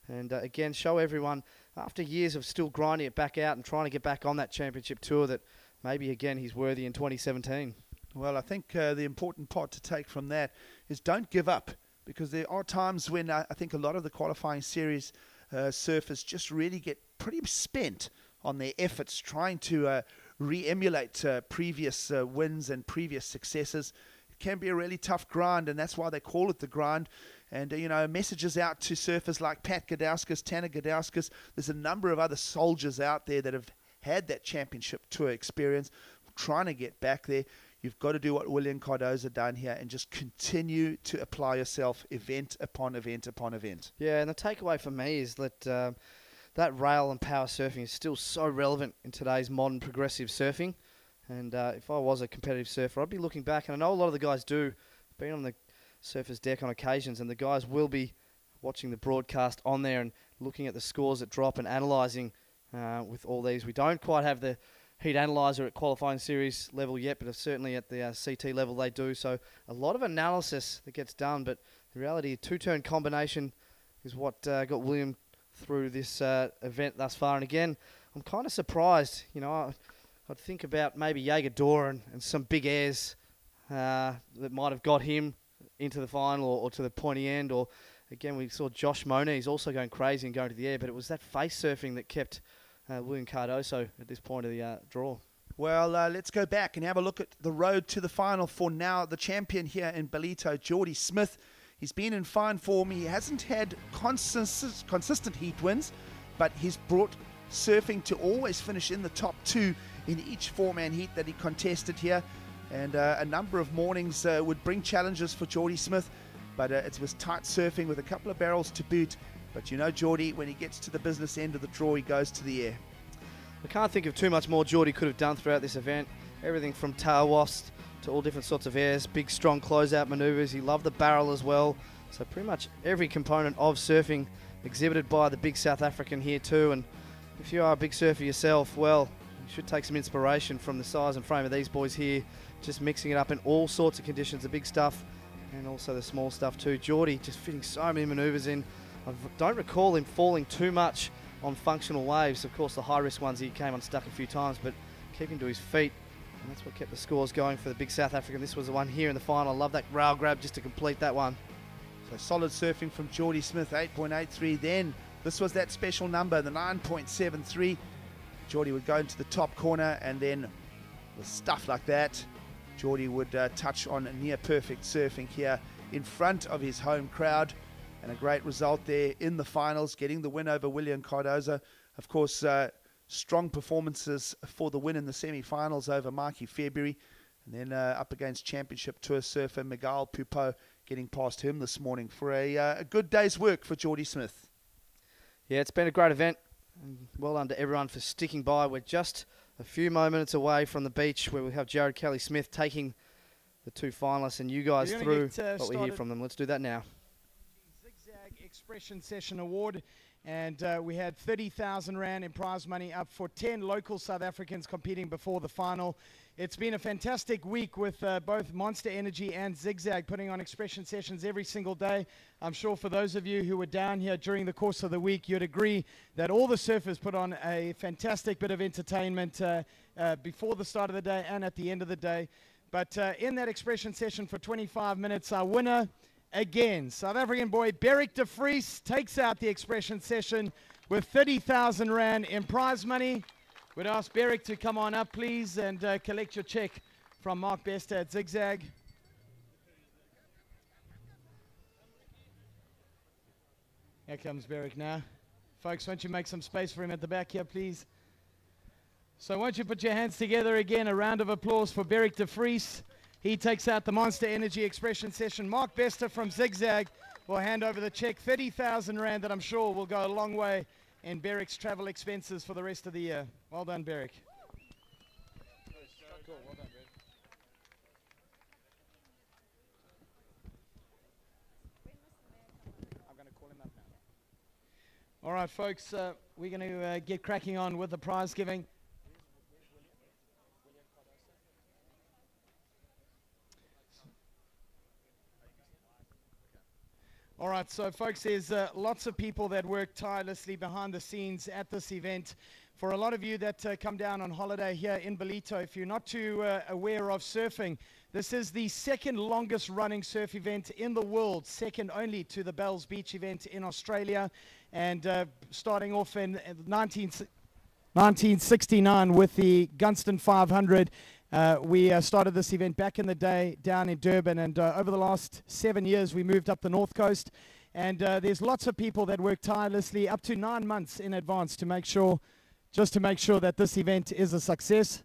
And again, show everyone, after years of still grinding it back out and trying to get back on that championship tour, that maybe again he's worthy in 2017. Well, I think the important part to take from that is don't give up, because there are times when I think a lot of the qualifying series surfers just really get pretty spent on their efforts trying to re-emulate previous wins and previous successes. It can be a really tough grind, and that's why they call it the grind. And, messages out to surfers like Pat Gadauskas, Tanner Gadauskas. There's a number of other soldiers out there that have had that championship tour experience, trying to get back there. You've got to do what William Cardoso done here and just continue to apply yourself event upon event upon event. Yeah, and the takeaway for me is that that rail and power surfing is still so relevant in today's modern progressive surfing. And if I was a competitive surfer, I'd be looking back, and I know a lot of the guys do, being on the surfer's deck on occasions, and the guys will be watching the broadcast on there and looking at the scores that drop and analysing with all these. We don't quite have the heat analyzer at qualifying series level yet, but certainly at the CT level they do. So a lot of analysis that gets done, but the reality, a 2-turn combination is what got William through this event thus far. And again, I'm kind of surprised. I'd think about maybe Jaeger Dora and some big airs that might have got him into the final or to the pointy end. Or again, we saw Josh Moniz also going crazy and going to the air, but it was that face surfing that kept William Cardoso at this point of the draw. Well, let's go back and have a look at the road to the final for now the champion here in Ballito, Geordie Smith. He's been in fine form. He hasn't had consistent heat wins, but he's brought surfing to always finish in the top 2 in each 4-man heat that he contested here. And a number of mornings would bring challenges for Geordie Smith, but it was tight surfing with a couple of barrels to boot. But Geordie, when he gets to the business end of the draw, he goes to the air. I can't think of too much more Geordie could have done throughout this event. Everything from tail wast to all different sorts of airs, big strong closeout manoeuvres. He loved the barrel as well. So pretty much every component of surfing exhibited by the big South African here too. And if you are a big surfer yourself, well, you should take some inspiration from the size and frame of these boys here, just mixing it up in all sorts of conditions, the big stuff and also the small stuff too. Geordie just fitting so many manoeuvres in. I don't recall him falling too much on functional waves. Of course, the high-risk ones he came unstuck a few times, but keeping to his feet, and that's what kept the scores going for the big South African. This was the one here in the final. I love that rail grab just to complete that one. So solid surfing from Geordie Smith, 8.83. Then this was that special number, the 9.73. Geordie would go into the top corner, and then with stuff like that, Geordie would touch on near-perfect surfing here in front of his home crowd. And a great result there in the finals, getting the win over William Cardoso. Of course, strong performances for the win in the semi-finals over Mikey February. And then up against Championship Tour surfer Miguel Pupo, getting past him this morning for a good day's work for Geordie Smith. Yeah, it's been a great event. Well done to everyone for sticking by. We're just a few moments away from the beach where we have Jared Kelly-Smith taking the 2 finalists and you guys through what we hear from them. Let's do that now. Zigzag Expression Session Award, and we had 30,000 Rand in prize money up for 10 local South Africans competing before the final. It's been a fantastic week with both Monster Energy and Zigzag putting on expression sessions every single day. I'm sure for those of you who were down here during the course of the week, you'd agree that all the surfers put on a fantastic bit of entertainment before the start of the day and at the end of the day. But in that expression session for 25 minutes, our winner, again, South African boy Beric de Vries takes out the expression session with 30,000 Rand in prize money. We'd ask Beric to come on up, please, and collect your check from Mark Bester at Zigzag. Here comes Beric now. Folks, won't you make some space for him at the back here, please? So won't you put your hands together again, a round of applause for Beric de Vries. He takes out the Monster Energy expression session. Mark Bester from Zigzag will hand over the check, 30,000 Rand, that I'm sure will go a long way in Beric's travel expenses for the rest of the year. Well done, Beric. Cool, well done, Beric. I'm going to call him up now. All right, folks, we're going to get cracking on with the prize giving. All right, so folks, there's lots of people that work tirelessly behind the scenes at this event. For a lot of you that come down on holiday here in Ballito, if you're not too aware of surfing, this is the second longest running surf event in the world, second only to the Bells Beach event in Australia, and starting off in 1969 with the Gunston 500. We started this event back in the day down in Durban, and over the last 7 years we moved up the north coast, and there's lots of people that work tirelessly up to 9 months in advance to make sure that this event is a success.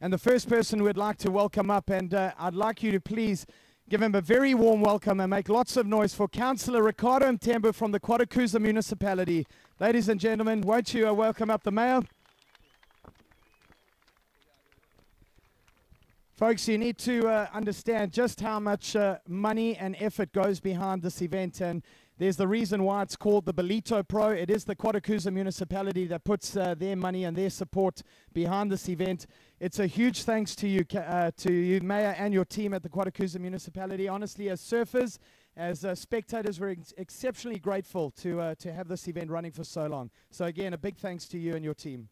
And the first person we'd like to welcome up, and I'd like you to please give him a very warm welcome and make lots of noise for Councillor Ricardo Mtembu from the Quarterfinal municipality. Ladies and gentlemen, won't you welcome up the mayor? Folks, you need to understand just how much money and effort goes behind this event, and there's the reason why it's called the Ballito Pro. It is the Quarterfinal municipality that puts their money and their support behind this event. It's a huge thanks to you, Mayor, and your team at the Quarterfinal municipality. Honestly, as surfers, as spectators, we're exceptionally grateful to have this event running for so long. So again, a big thanks to you and your team.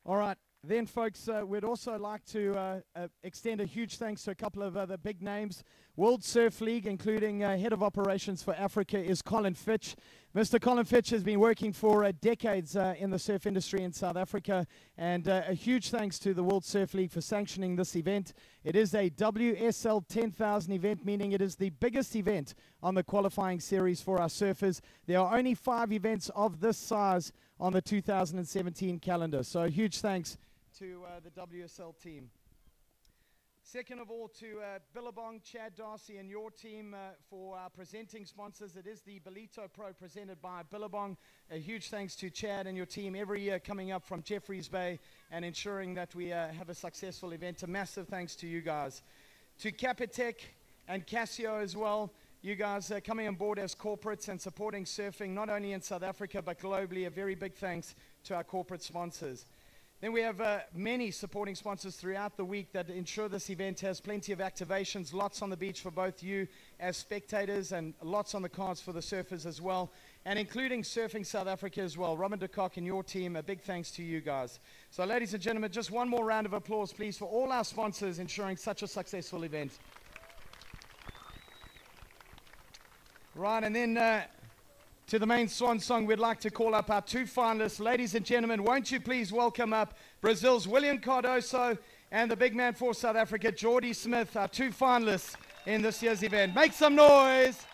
All right, then, folks, we'd also like to extend a huge thanks to a couple of other big names. World Surf League, including Head of Operations for Africa, is Colin Fitch. Mr. Colin Fitch has been working for decades in the surf industry in South Africa, and a huge thanks to the World Surf League for sanctioning this event. It is a WSL 10,000 event, meaning it is the biggest event on the qualifying series for our surfers. There are only 5 events of this size on the 2017 calendar. So a huge thanks to the WSL team. Second of all, to Billabong, Chad Darcy, and your team for our presenting sponsors. It is the Ballito Pro presented by Billabong. A huge thanks to Chad and your team every year coming up from Jeffreys Bay and ensuring that we have a successful event. A massive thanks to you guys. To Capitec and Casio as well. You guys coming on board as corporates and supporting surfing, not only in South Africa, but globally. A very big thanks to our corporate sponsors. Then we have many supporting sponsors throughout the week that ensure this event has plenty of activations, lots on the beach for both you as spectators and lots on the cards for the surfers as well, and including Surfing South Africa as well. Robin de Kock and your team, a big thanks to you guys. So ladies and gentlemen, just one more round of applause, please, for all our sponsors ensuring such a successful event. Right, and then to the main swan song, we'd like to call up our 2 finalists. Ladies and gentlemen, won't you please welcome up Brazil's William Cardoso and the big man for South Africa, Geordie Smith, our 2 finalists in this year's event. Make some noise.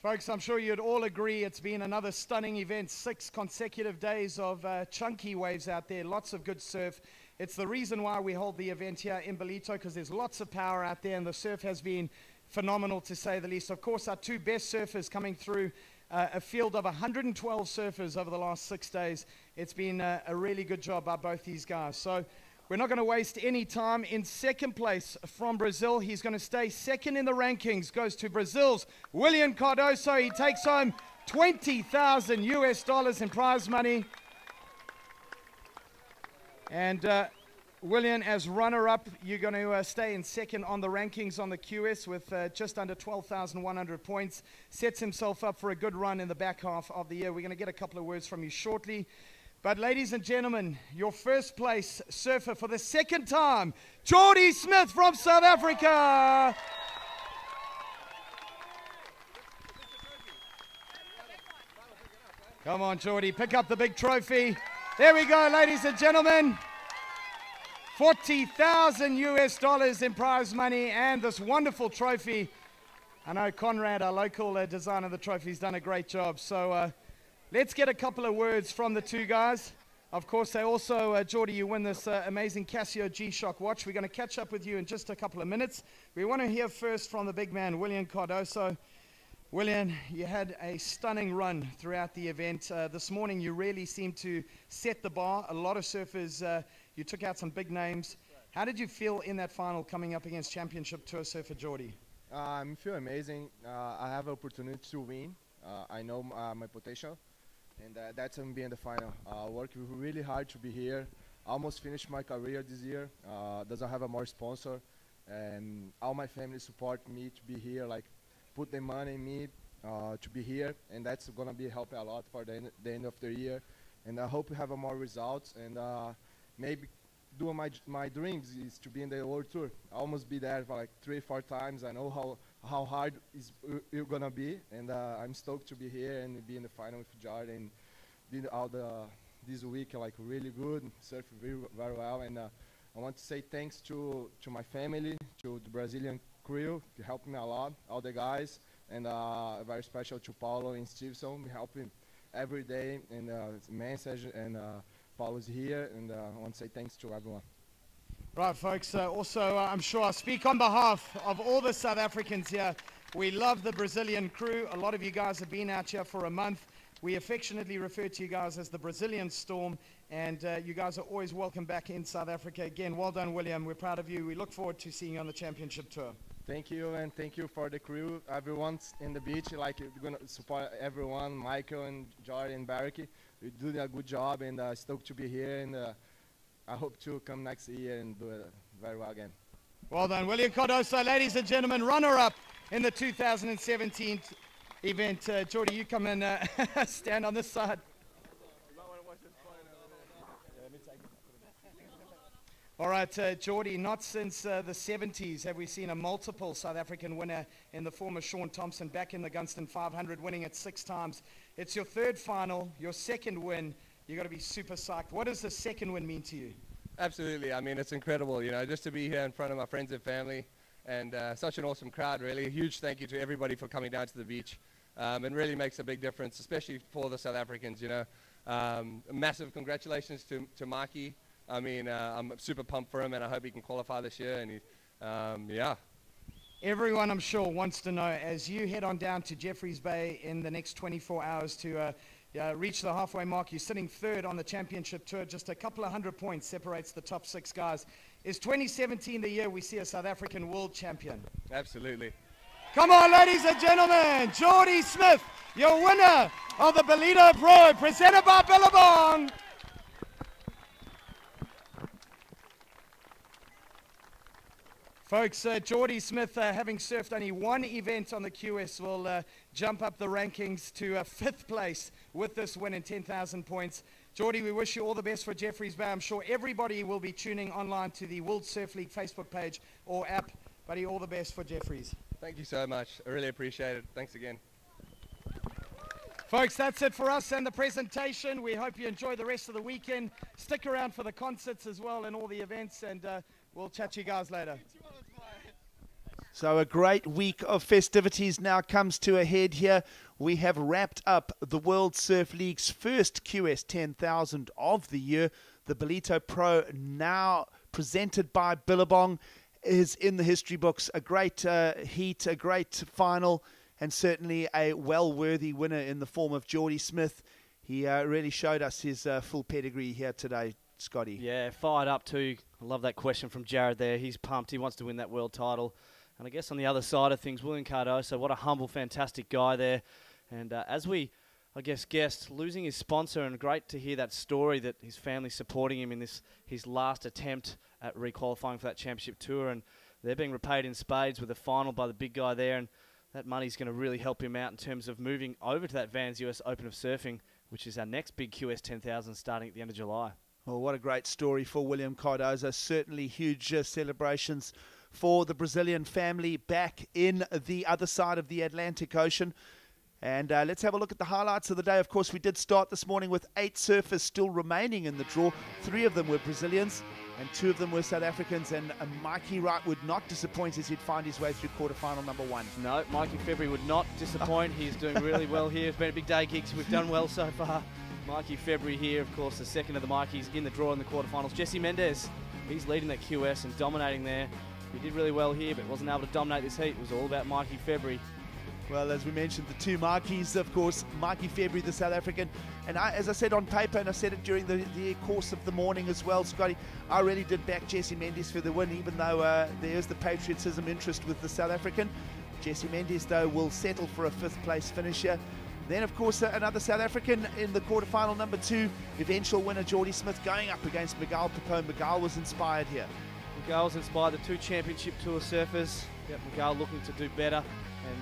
Folks, I'm sure you'd all agree it's been another stunning event. 6 consecutive days of chunky waves out there, lots of good surf. It's the reason why we hold the event here in Ballito, because there's lots of power out there and the surf has been phenomenal to say the least. Of course, our 2 best surfers coming through, a field of 112 surfers over the last 6 days. It's been a really good job by both these guys. So we're not going to waste any time. In second place from Brazil, he's going to stay second in the rankings, goes to Brazil's William Cardoso. He takes home $20,000 in prize money. And William, as runner-up, you're going to stay in second on the rankings on the QS with just under 12,100 points. Sets himself up for a good run in the back half of the year. We're going to get a couple of words from you shortly. But ladies and gentlemen, your first place surfer for the second time, Geordie Smith from South Africa. Come on, Geordie, pick up the big trophy. There we go, ladies and gentlemen. $40,000 in prize money and this wonderful trophy. I know Conrad, our local designer of the trophy, has done a great job. So let's get a couple of words from the 2 guys. Of course, they also, Geordie, you win this amazing Casio G-Shock watch. We're going to catch up with you in just a couple of minutes. We want to hear first from the big man, William Cardoso. William, you had a stunning run throughout the event. This morning, you really seemed to set the bar. A lot of surfers, you took out some big names. How did you feel in that final coming up against Championship Tour surfer Geordie? I feel amazing. I have an opportunity to win. I know my potential, and that's going to be in the final. Worked really hard to be here. Almost finished my career this year. Doesn't have a more sponsor, and all my family support me to be here. Like, put the money in me to be here, and that's going to be helping a lot for the end of the year. And I hope we have more results, and maybe do my dreams is to be in the World Tour. I almost be there for like 3-4 times. I know how hard it's going to be, and I'm stoked to be here and be in the final with Jordan. Did all this week like really good, surf very well, and I want to say thanks to my family, to the Brazilian crew, to help me a lot, all the guys, and very special to Paulo and Stevenson, helping every day, and message, and Paulo's here, and I want to say thanks to everyone. Right, folks, also I'm sure I speak on behalf of all the South Africans here. We love the Brazilian crew. A lot of you guys have been out here for a month. We affectionately refer to you guys as the Brazilian Storm, and you guys are always welcome back in South Africa. Again, well done, William. We're proud of you. We look forward to seeing you on the Championship Tour. Thank you, and thank you for the crew. Everyone's in the beach, like, you're going to support everyone, Michael and Jordan and Barricky. You do a good job, and stoked to be here, and I hope to come next year and do it very well again. Well done, William Cardoso. Ladies and gentlemen, runner-up in the 2017 event. Geordie, you come and stand on this side. All right, Geordie, not since the 70s have we seen a multiple South African winner in the form of Sean Thompson, back in the Gunston 500, winning it 6 times. It's your 3rd final, your 2nd win. You've got to be super psyched. What does the 2nd win mean to you? Absolutely. I mean, it's incredible, you know, just to be here in front of my friends and family, and such an awesome crowd, really. A huge thank you to everybody for coming down to the beach. It really makes a big difference, especially for the South Africans, you know. Massive congratulations to Mikey. I mean, I'm super pumped for him, and I hope he can qualify this year, and yeah. Everyone, I'm sure, wants to know, as you head on down to Jeffreys Bay in the next 24 hours to reach the halfway mark. You're sitting 3rd on the Championship Tour. Just a couple of 100 points separates the top 6 guys. Is 2017 the year we see a South African world champion? Absolutely. Come on, ladies and gentlemen, Geordie Smith, your winner of the Ballito Pro, presented by Billabong. Folks, Geordie Smith, having surfed only 1 event on the QS, will jump up the rankings to 5th place with this win and 10,000 points. Geordie, we wish you all the best for Jeffreys Bay. I'm sure everybody will be tuning online to the World Surf League Facebook page or app. Buddy, all the best for Jeffreys. Thank you so much. I really appreciate it. Thanks again. Folks, that's it for us and the presentation. We hope you enjoy the rest of the weekend. Stick around for the concerts as well and all the events, and we'll chat to you guys later. So a great week of festivities now comes to a head here. We have wrapped up the World Surf League's first QS 10,000 of the year. The Ballito Pro, now presented by Billabong, is in the history books. A great heat, a great final, and certainly a well-worthy winner in the form of Geordie Smith. He really showed us his full pedigree here today, Scotty. Yeah, fired up too. I love that question from Jared there. He's pumped. He wants to win that world title. And I guess on the other side of things, William Cardoso, what a humble, fantastic guy there. And as we, I guess, guessed, losing his sponsor, and great to hear that story that his family supporting him in his last attempt at requalifying for that championship tour. And they're being repaid in spades with a final by the big guy there. And that money's going to really help him out in terms of moving over to that Vans US Open of Surfing, which is our next big QS 10,000 starting at the end of July. Well, what a great story for William Cardoso. Certainly huge celebrations for the Brazilian family back in the other side of the Atlantic Ocean. And let's have a look at the highlights of the day. Of course, we did start this morning with 8 surfers still remaining in the draw. 3 of them were Brazilians and 2 of them were South Africans. And Mikey Wright would not disappoint as he'd find his way through quarterfinal number 1. No, Mikey February would not disappoint. He's doing really well here. It's been a big day, Gigs. We've done well so far. Mikey February here, of course, the second of the Mikeys in the draw in the quarterfinals. Jesse Mendes, he's leading that QS and dominating there. He did really well here, but wasn't able to dominate this heat. It was all about Mikey February. Well, as we mentioned, the 2 Markies, of course, Mikey February, the South African. And as I said on paper, and I said it during the course of the morning as well, Scotty, I really did back Jesse Mendes for the win, even though there is the patriotism interest with the South African. Jesse Mendes, though, will settle for a 5th place finish here. Then, of course, another South African in the quarterfinal number 2, eventual winner Geordie Smith going up against Miguel Pipone. Miguel was inspired here. Miguel was inspired, the 2 championship tour surfers. Yep, Miguel looking to do better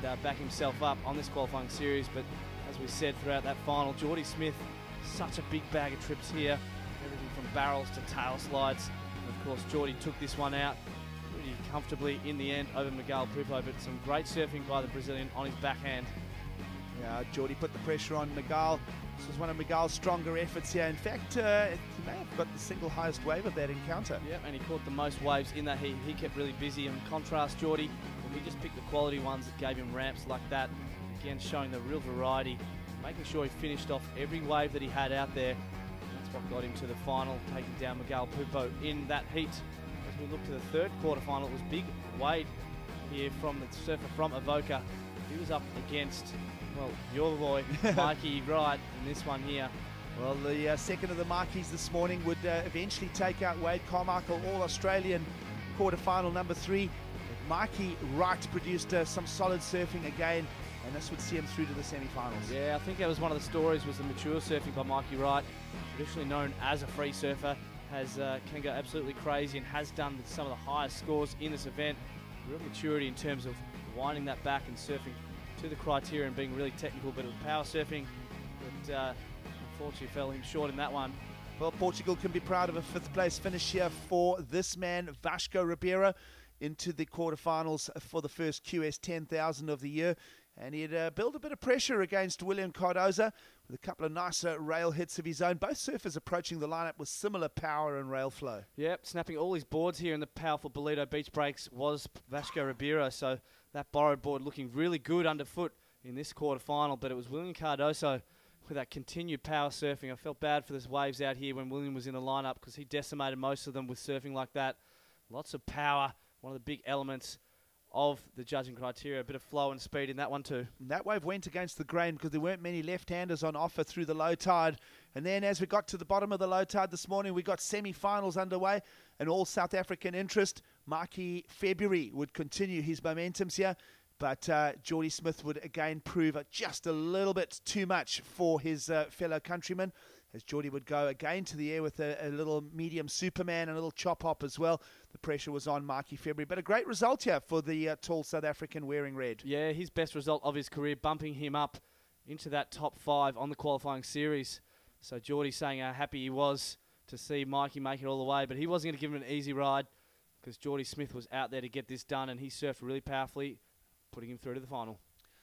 and back himself up on this qualifying series. But as we said throughout that final, Geordie Smith, such a big bag of trips here. Everything from barrels to tail slides. And of course, Geordie took this one out pretty comfortably in the end over Miguel Pipone. But some great surfing by the Brazilian on his backhand. Yeah, Geordie put the pressure on Miguel. This was one of Miguel's stronger efforts here. In fact, he may have got the single highest wave of that encounter. Yeah, and he caught the most waves in that heat. He kept really busy. In contrast, Geordie, well, he just picked the quality ones that gave him ramps like that. Again, showing the real variety, making sure he finished off every wave that he had out there. That's what got him to the final, taking down Miguel Pipone in that heat. As we look to the 3rd quarterfinal, it was big Wade here from the surfer from Avoca. He was up against, well, your boy, Mikey Wright, in this one here. Well, the second of the Markies this morning would eventually take out Wade Carmichael, All-Australian quarterfinal number 3. But Mikey Wright produced some solid surfing again, and this would see him through to the semi-finals. Yeah, I think that was one of the stories, was the mature surfing by Mikey Wright, traditionally known as a free surfer, can go absolutely crazy and has done some of the highest scores in this event. Real maturity in terms of winding that back and surfing to the criteria and being really technical, but it was power surfing that unfortunately fell him short in that one. Well, Portugal can be proud of a 5th place finish here for this man, Vasco Ribeiro, into the quarterfinals for the first QS 10,000 of the year. And he had built a bit of pressure against William Cardoso with a couple of nice rail hits of his own. Both surfers approaching the lineup with similar power and rail flow. Yep, snapping all his boards here in the powerful Ballito beach breaks was Vasco Ribeiro. So that borrowed board looking really good underfoot in this quarterfinal. But it was William Cardoso with that continued power surfing. I felt bad for those waves out here when William was in the lineup because he decimated most of them with surfing like that. Lots of power, one of the big elements of the judging criteria. A bit of flow and speed in that one too. And that wave went against the grain because there weren't many left-handers on offer through the low tide. And then as we got to the bottom of the low tide this morning, we got semi-finals underway and all South African interest. Mikey February would continue his momentums here, but Geordie Smith would again prove just a little bit too much for his fellow countrymen, as Geordie would go again to the air with a little medium Superman and a little chop hop as well. The pressure was on Mikey February, but a great result here for the tall South African wearing red. Yeah, his best result of his career, bumping him up into that top 5 on the qualifying series. So Geordie saying how happy he was to see Mikey make it all the way, but he wasn't going to give him an easy ride because Geordie Smith was out there to get this done, and he surfed really powerfully, putting him through to the final.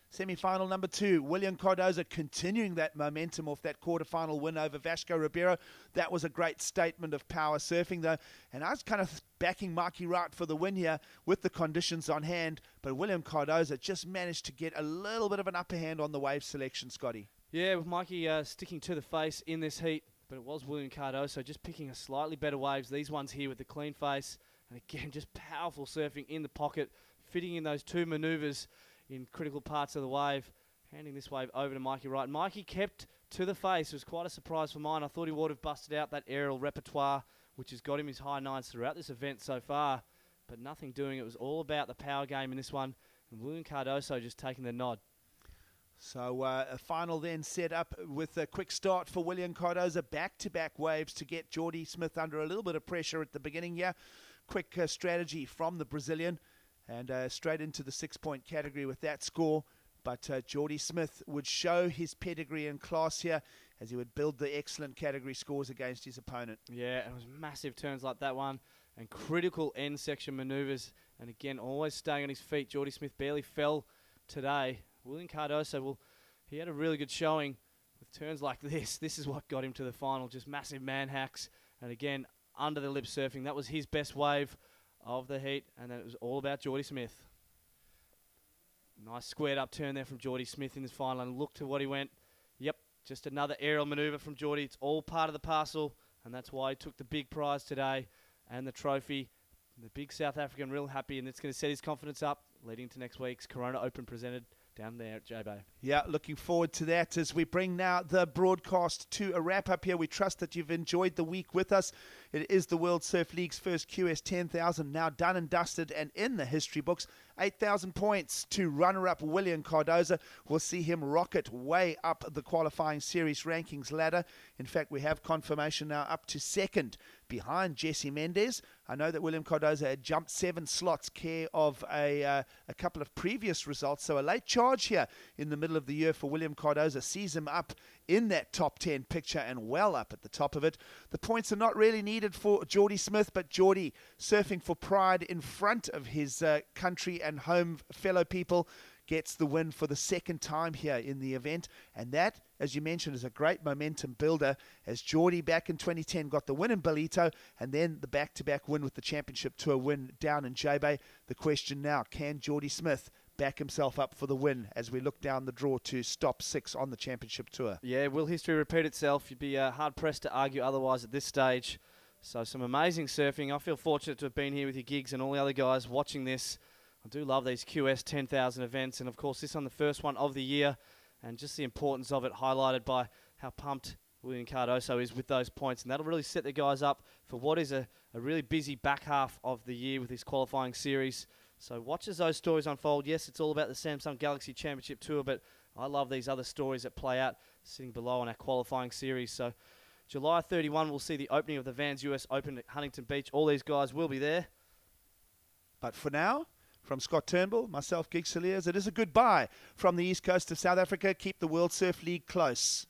Semi-final number 2, William Cardoza continuing that momentum off that quarterfinal win over Vasco Ribeiro. That was a great statement of power surfing, though. And I was kind of backing Mikey Wright for the win here with the conditions on hand. But William Cardoza just managed to get a little bit of an upper hand on the wave selection, Scotty. Yeah, with Mikey sticking to the face in this heat. But it was William Cardoso just picking a slightly better waves. These ones here with the clean face. And again, just powerful surfing in the pocket, fitting in those 2 maneuvers in critical parts of the wave, handing this wave over to Mikey Wright. Mikey kept to the face. It was quite a surprise for mine. I thought he would have busted out that aerial repertoire, which has got him his high 9s throughout this event so far, but nothing doing. It was all about the power game in this one, and William Cardoso just taking the nod. So a final then set up with a quick start for William Cardoza. Back-to-back waves to get Geordie Smith under a little bit of pressure at the beginning here. Quick strategy from the Brazilian. And straight into the 6-point category with that score. But Geordie Smith would show his pedigree and class here as he would build the excellent category scores against his opponent. Yeah, it was massive turns like that one and critical end section maneuvers. And again, always staying on his feet. Geordie Smith barely fell today. William Cardoso, well, he had a really good showing with turns like this. This is what got him to the final, just massive man hacks. And again, under the lip surfing. That was his best wave of the heat, and then it was all about Geordie Smith. Nice squared up turn there from Geordie Smith in this final, and look to what he went. Yep, just another aerial manoeuvre from Geordie. It's all part of the parcel, and that's why he took the big prize today and the trophy. The big South African real happy, and it's going to set his confidence up leading to next week's Corona Open presented down there at J-Bay. Yeah, looking forward to that as we bring now the broadcast to a wrap-up here. We trust that you've enjoyed the week with us. It is the World Surf League's first QS 10,000, now done and dusted and in the history books. 8,000 points to runner-up William Cardoza. We'll see him rocket way up the qualifying series rankings ladder. In fact, we have confirmation now up to second behind Jesse Mendes. I know that William Cardoza had jumped 7 slots care of a couple of previous results, so a late charge here in the middle of the year for William Cardoza sees him up in that top 10 picture and well up at the top of it. The points are not really needed for Geordie Smith, but Geordie surfing for pride in front of his country and home fellow people gets the win for the second time here in the event. And that, as you mentioned, is a great momentum builder as Geordie back in 2010 got the win in Ballito and then the back-to-back win with the Championship Tour win down in J-Bay. The question now, can Geordie Smith back himself up for the win as we look down the draw to stop 6 on the Championship Tour? Yeah, will history repeat itself? You'd be hard-pressed to argue otherwise at this stage. So some amazing surfing. I feel fortunate to have been here with you, Gigs, and all the other guys watching this. I do love these QS 10,000 events, and of course this on the first one of the year, and just the importance of it highlighted by how pumped William Cardoso is with those points, and that'll really set the guys up for what is a really busy back half of the year with this qualifying series. So watch as those stories unfold. Yes, it's all about the Samsung Galaxy Championship Tour, but I love these other stories that play out sitting below on our qualifying series. So July 31, we'll see the opening of the Vans US Open at Huntington Beach. All these guys will be there. But for now, from Scott Turnbull, myself, Gig Saliers, it is a goodbye from the east coast of South Africa. Keep the World Surf League close.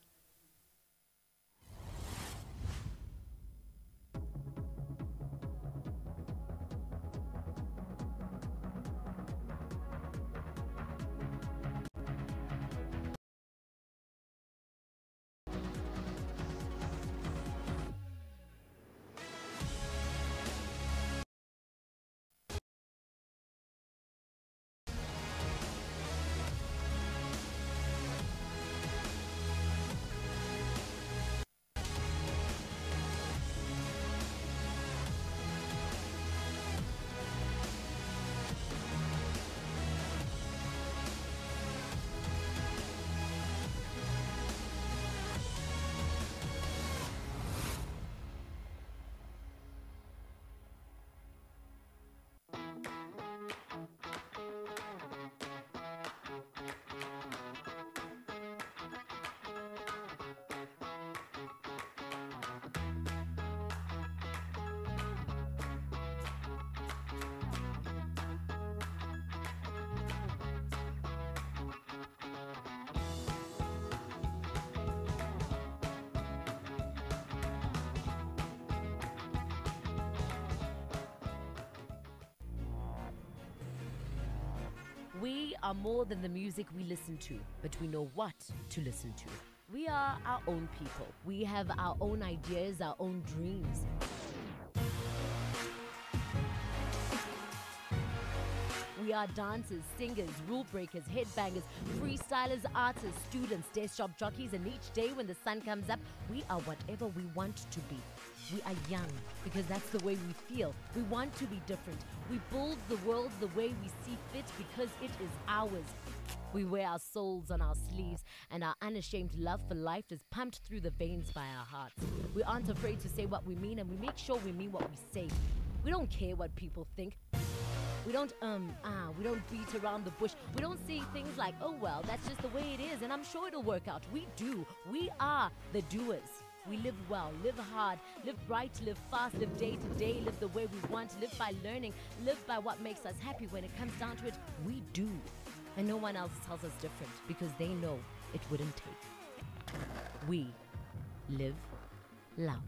We are more than the music we listen to, but we know what to listen to. We are our own people. We have our own ideas, our own dreams. We are dancers, singers, rule breakers, headbangers, freestylers, artists, students, desk job jockeys, and each day when the sun comes up, we are whatever we want to be. We are young because that's the way we feel. We want to be different. We build the world the way we see fit because it is ours. We wear our souls on our sleeves, and our unashamed love for life is pumped through the veins by our hearts. We aren't afraid to say what we mean, and we make sure we mean what we say. We don't care what people think. We don't we don't beat around the bush. We don't say things like, oh well, that's just the way it is and I'm sure it'll work out. We do. We are the doers. We live well, live hard, live bright, live fast, live day to day, live the way we want, live by learning, live by what makes us happy. When it comes down to it, we do. And no one else tells us different because they know it wouldn't take. We live loud.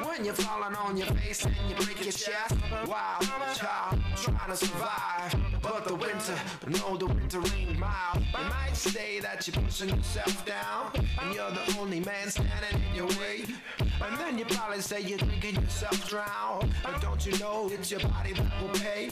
When you're falling on your face and you break your chest, wow, child, trying to survive. But the winter, no, the winter ain't mild. You might say that you're pushing yourself down, and you're the only man standing in your way. And then you probably say you're drinking yourself drown. But don't you know it's your body that will pay?